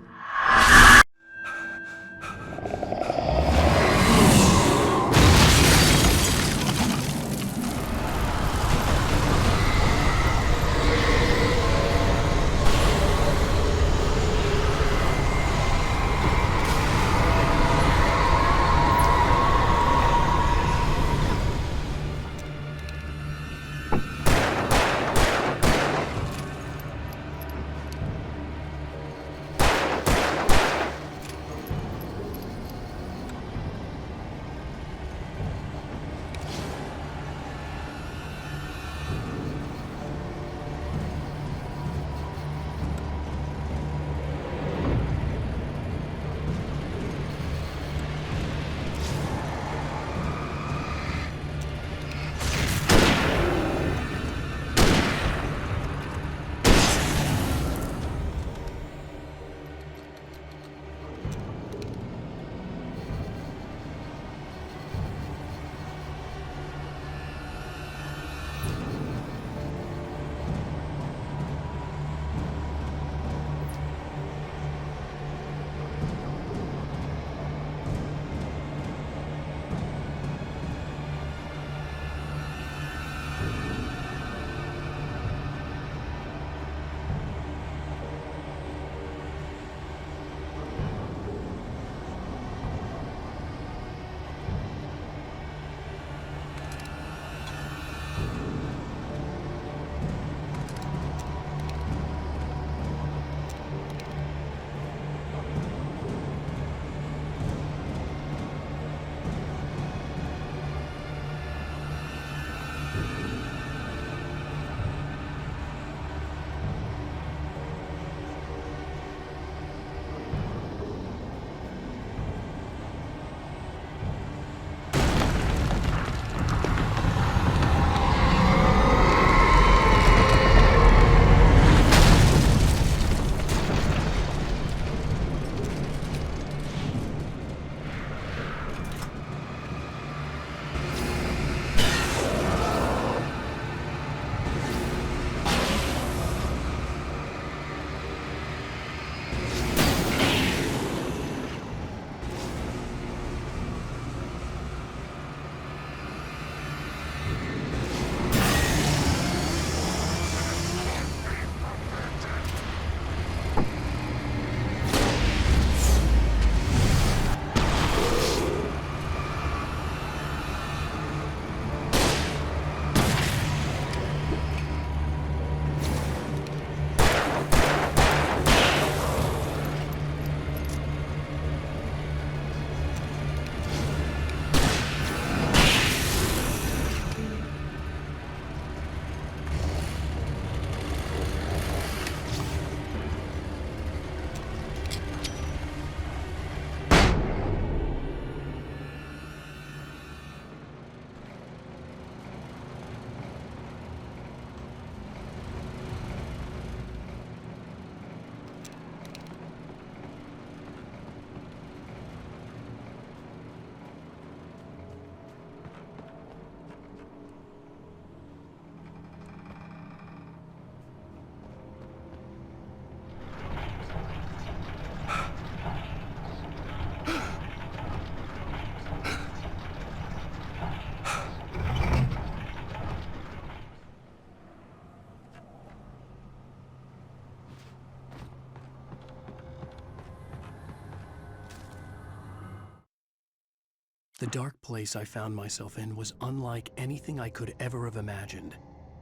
The dark place I found myself in was unlike anything I could ever have imagined.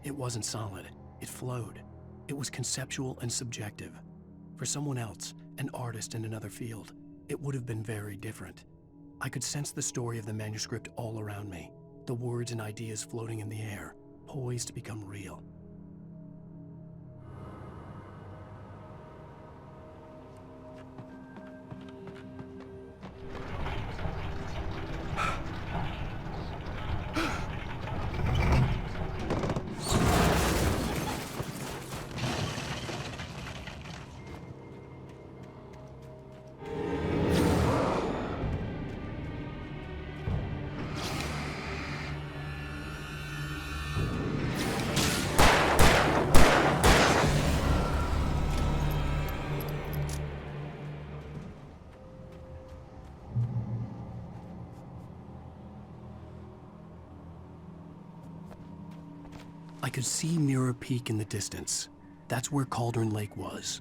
It wasn't solid. It flowed. It was conceptual and subjective. For someone else, an artist in another field, it would have been very different. I could sense the story of the manuscript all around me, the words and ideas floating in the air, poised to become real. I could see Mirror Peak in the distance. That's where Cauldron Lake was.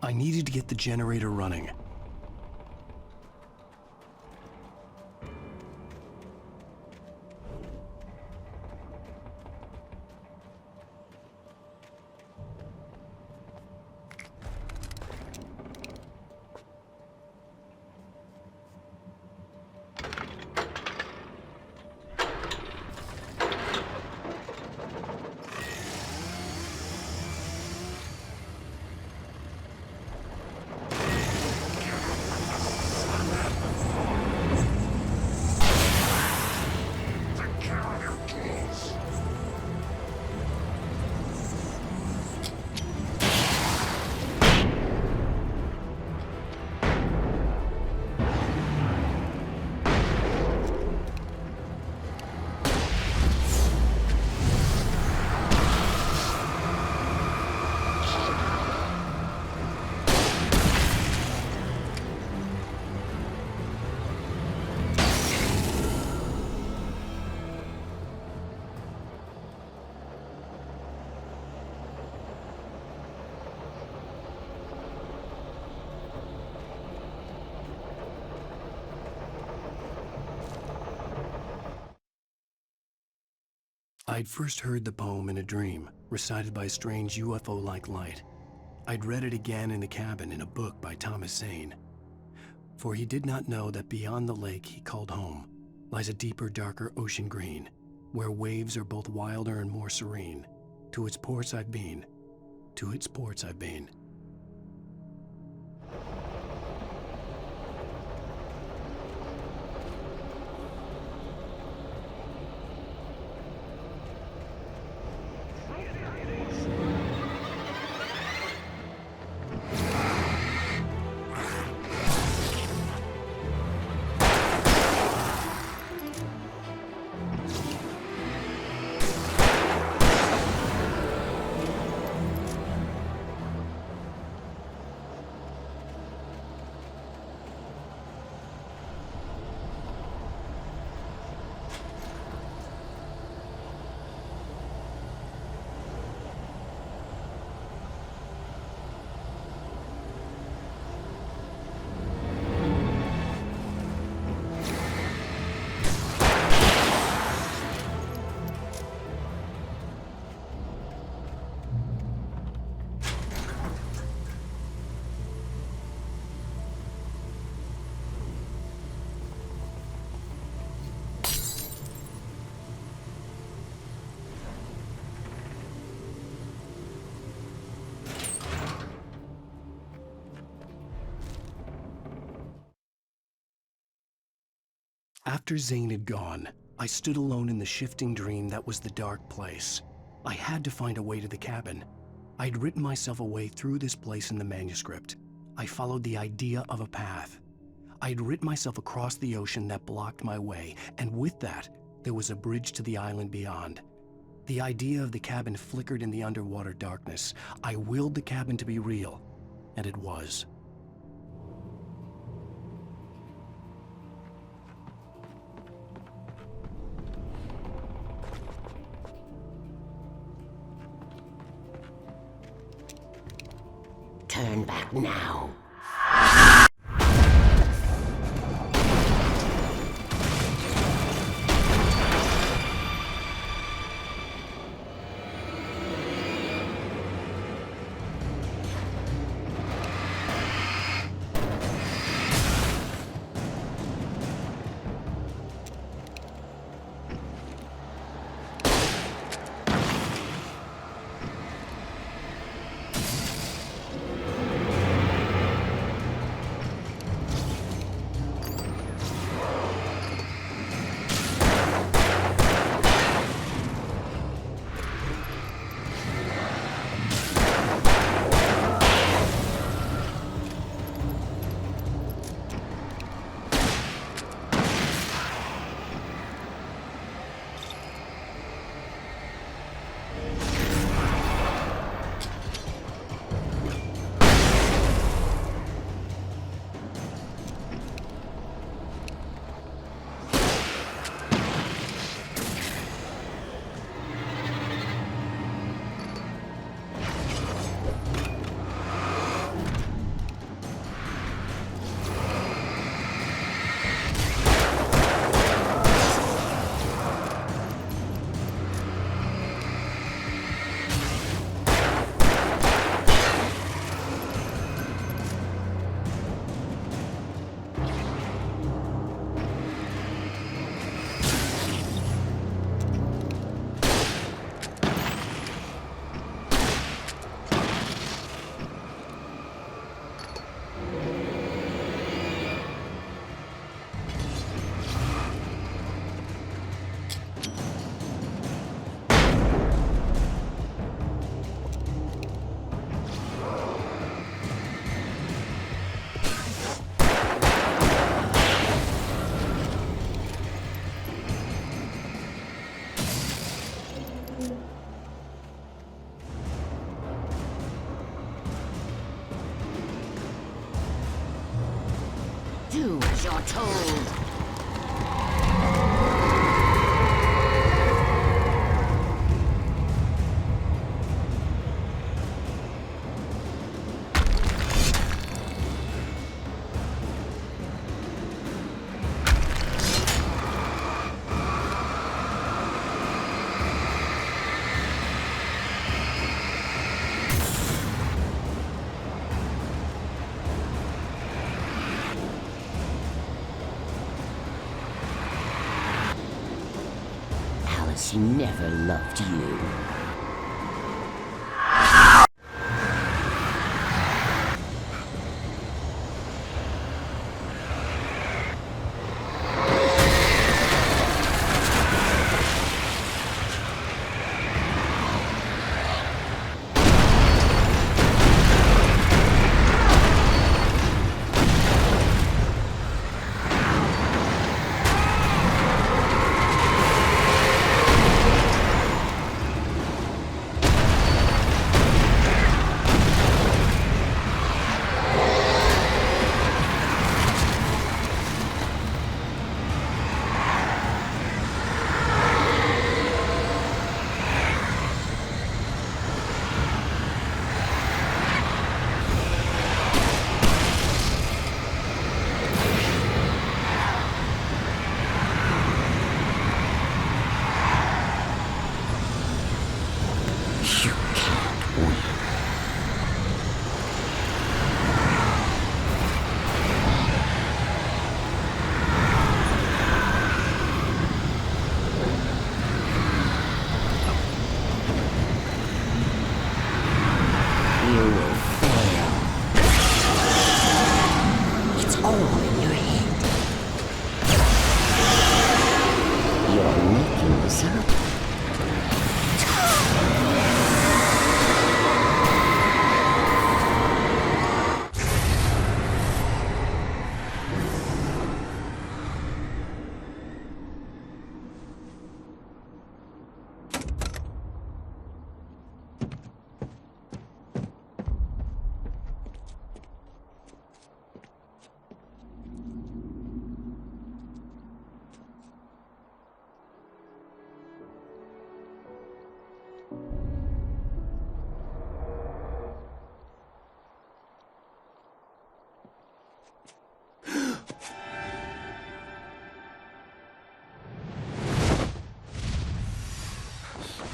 I needed to get the generator running. I'd first heard the poem in a dream, recited by a strange UFO-like light. I'd read it again in the cabin in a book by Thomas Zane. For he did not know that beyond the lake he called home lies a deeper, darker ocean green, where waves are both wilder and more serene. To its ports I've been, to its ports I've been. After Zane had gone, I stood alone in the shifting dream that was the dark place. I had to find a way to the cabin. I'd written myself a way through this place in the manuscript. I followed the idea of a path. I'd written myself across the ocean that blocked my way, and with that, there was a bridge to the island beyond. The idea of the cabin flickered in the underwater darkness. I willed the cabin to be real, and it was. Turn back now. as you're told. Alice never loved you.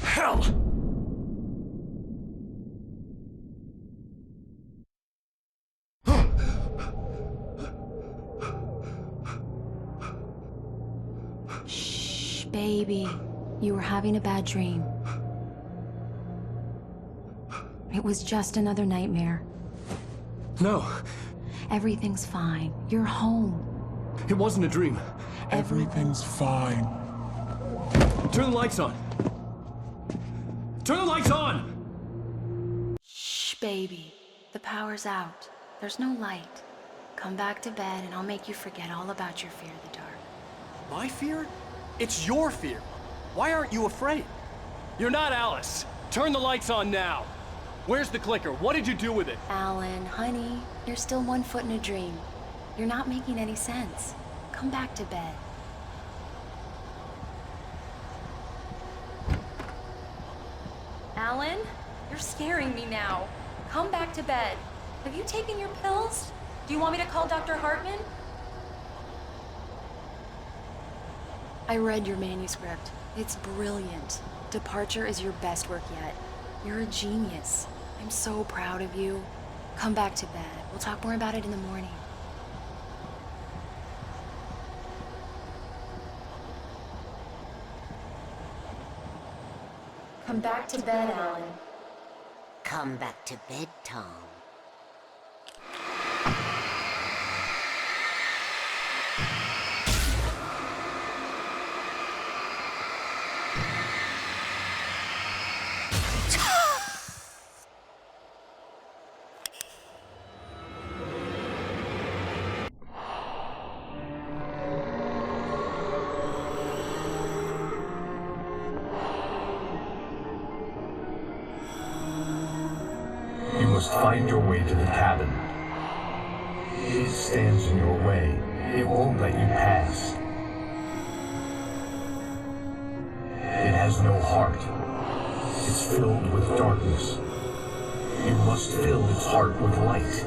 Hell! Shh, baby. You were having a bad dream. It was just another nightmare. No. Everything's fine. You're home. It wasn't a dream. Everything's fine. Turn the lights on. Turn the lights on! Shh, baby. The power's out. There's no light. Come back to bed and I'll make you forget all about your fear of the dark. My fear? It's your fear. Why aren't you afraid? You're not Alice. Turn the lights on now. Where's the clicker? What did you do with it? Alan, honey, you're still 1 foot in a dream. You're not making any sense. Come back to bed. Alan, you're scaring me now. Come back to bed. Have you taken your pills? Do you want me to call Dr. Hartman? I read your manuscript. It's brilliant. Departure is your best work yet. You're a genius. I'm so proud of you. Come back to bed. We'll talk more about it in the morning. Come back to bed, Alan. Come back to bed, Tom. Find your way to the cabin. It stands in your way, It won't let you pass. It has no heart. It's filled with darkness. You must fill its heart with light.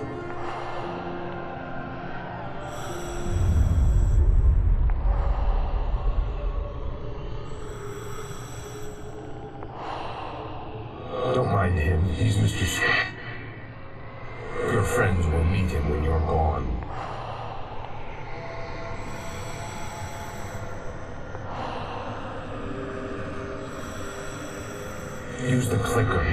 Don't mind him. He's Mr. Scott. Your friends will meet him when you're gone. Use the clicker.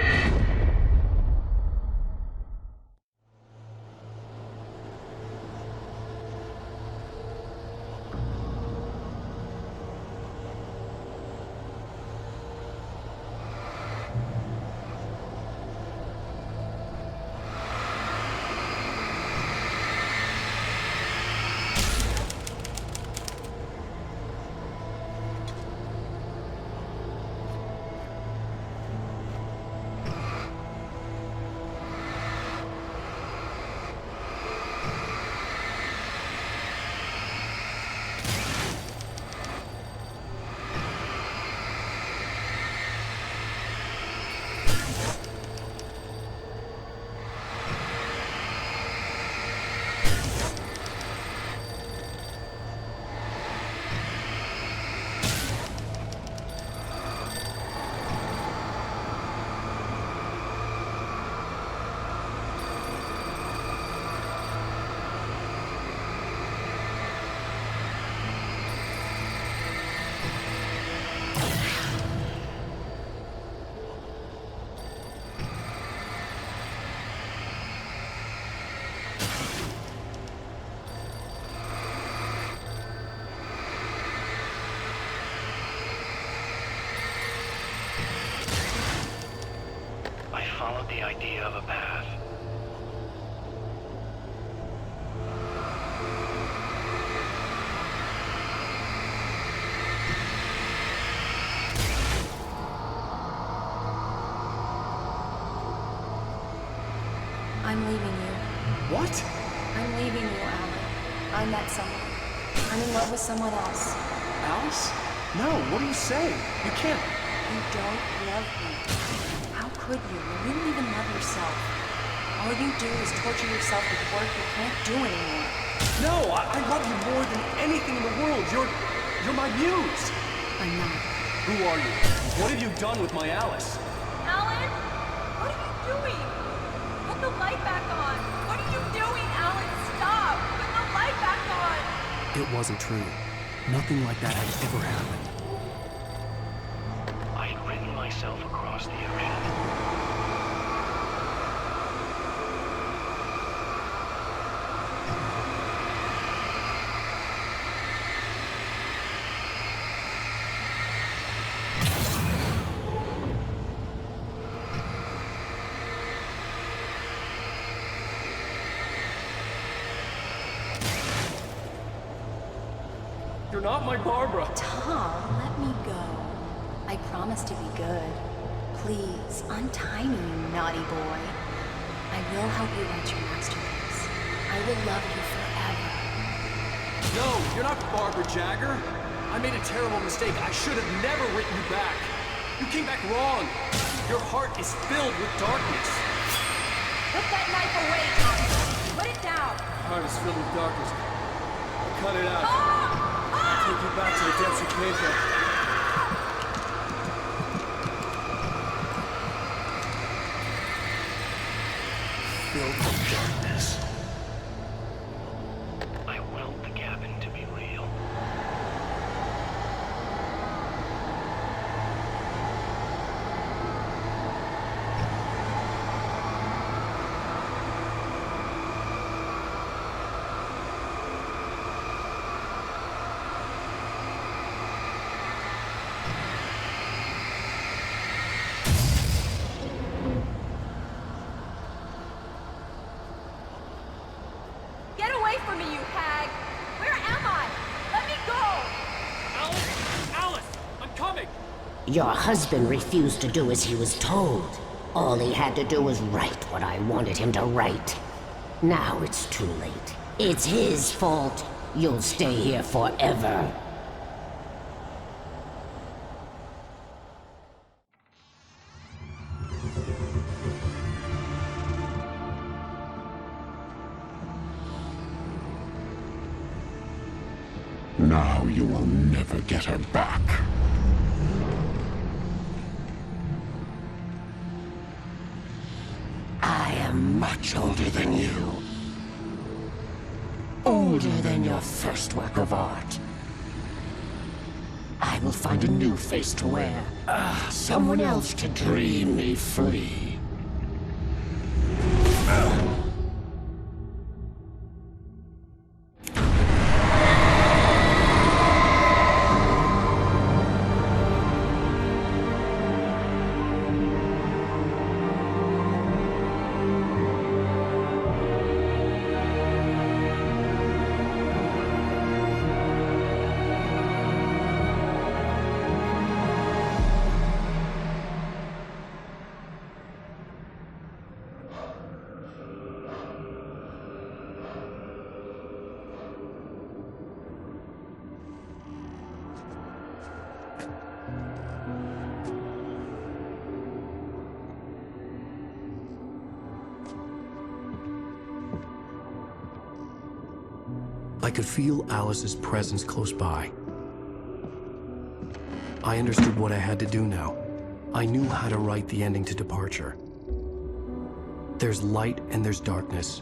I followed the idea of a path. I'm leaving you. What? I'm leaving you, Alan. I met someone. I'm in love with someone else. Alice? No, what are you saying? You can't. You don't love me. How could you? You don't even love yourself. All you do is torture yourself with work you can't do anymore. No, I love you more than anything in the world. You're my muse. I'm not. Who are you? What have you done with my Alice? Alan? What are you doing? Put the light back on. What are you doing, Alan? Stop. Put the light back on. It wasn't true. Nothing like that had ever happened. I had written myself across the ocean. You're not my Barbara. Tom, let me go. I promise to be good. Please, untie me, you naughty boy. I will help you write your masterpiece. I will love you forever. No, you're not Barbara Jagger. I made a terrible mistake. I should have never written you back. You came back wrong. Your heart is filled with darkness. Put that knife away, Tom. Put it down. Heart is filled with darkness. Cut it out. I'll take you back to the depths you came from. Filled with darkness. I willed the cabin to be real. Get away from me, you hag! Where am I? Let me go! Alice! I'm coming! Your husband refused to do as he was told. All he had to do was write what I wanted him to write. Now it's too late. It's his fault. You'll stay here forever. Now you will never get her back. I am much older than you. Older than your first work of art. I will find a new face to wear. Someone else to dream me free. I could feel Alice's presence close by. I understood what I had to do now. I knew how to write the ending to Departure. There's light and there's darkness.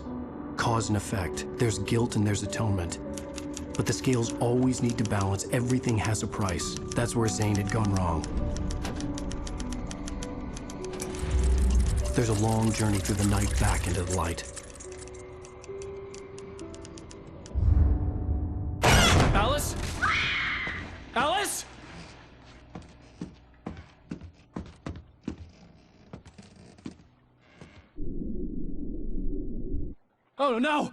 Cause and effect. There's guilt and there's atonement. But the scales always need to balance. Everything has a price. That's where Zane had gone wrong. There's a long journey through the night back into the light. Alice? Alice? Oh no!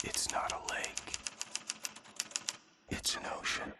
It's not a lake. It's an ocean.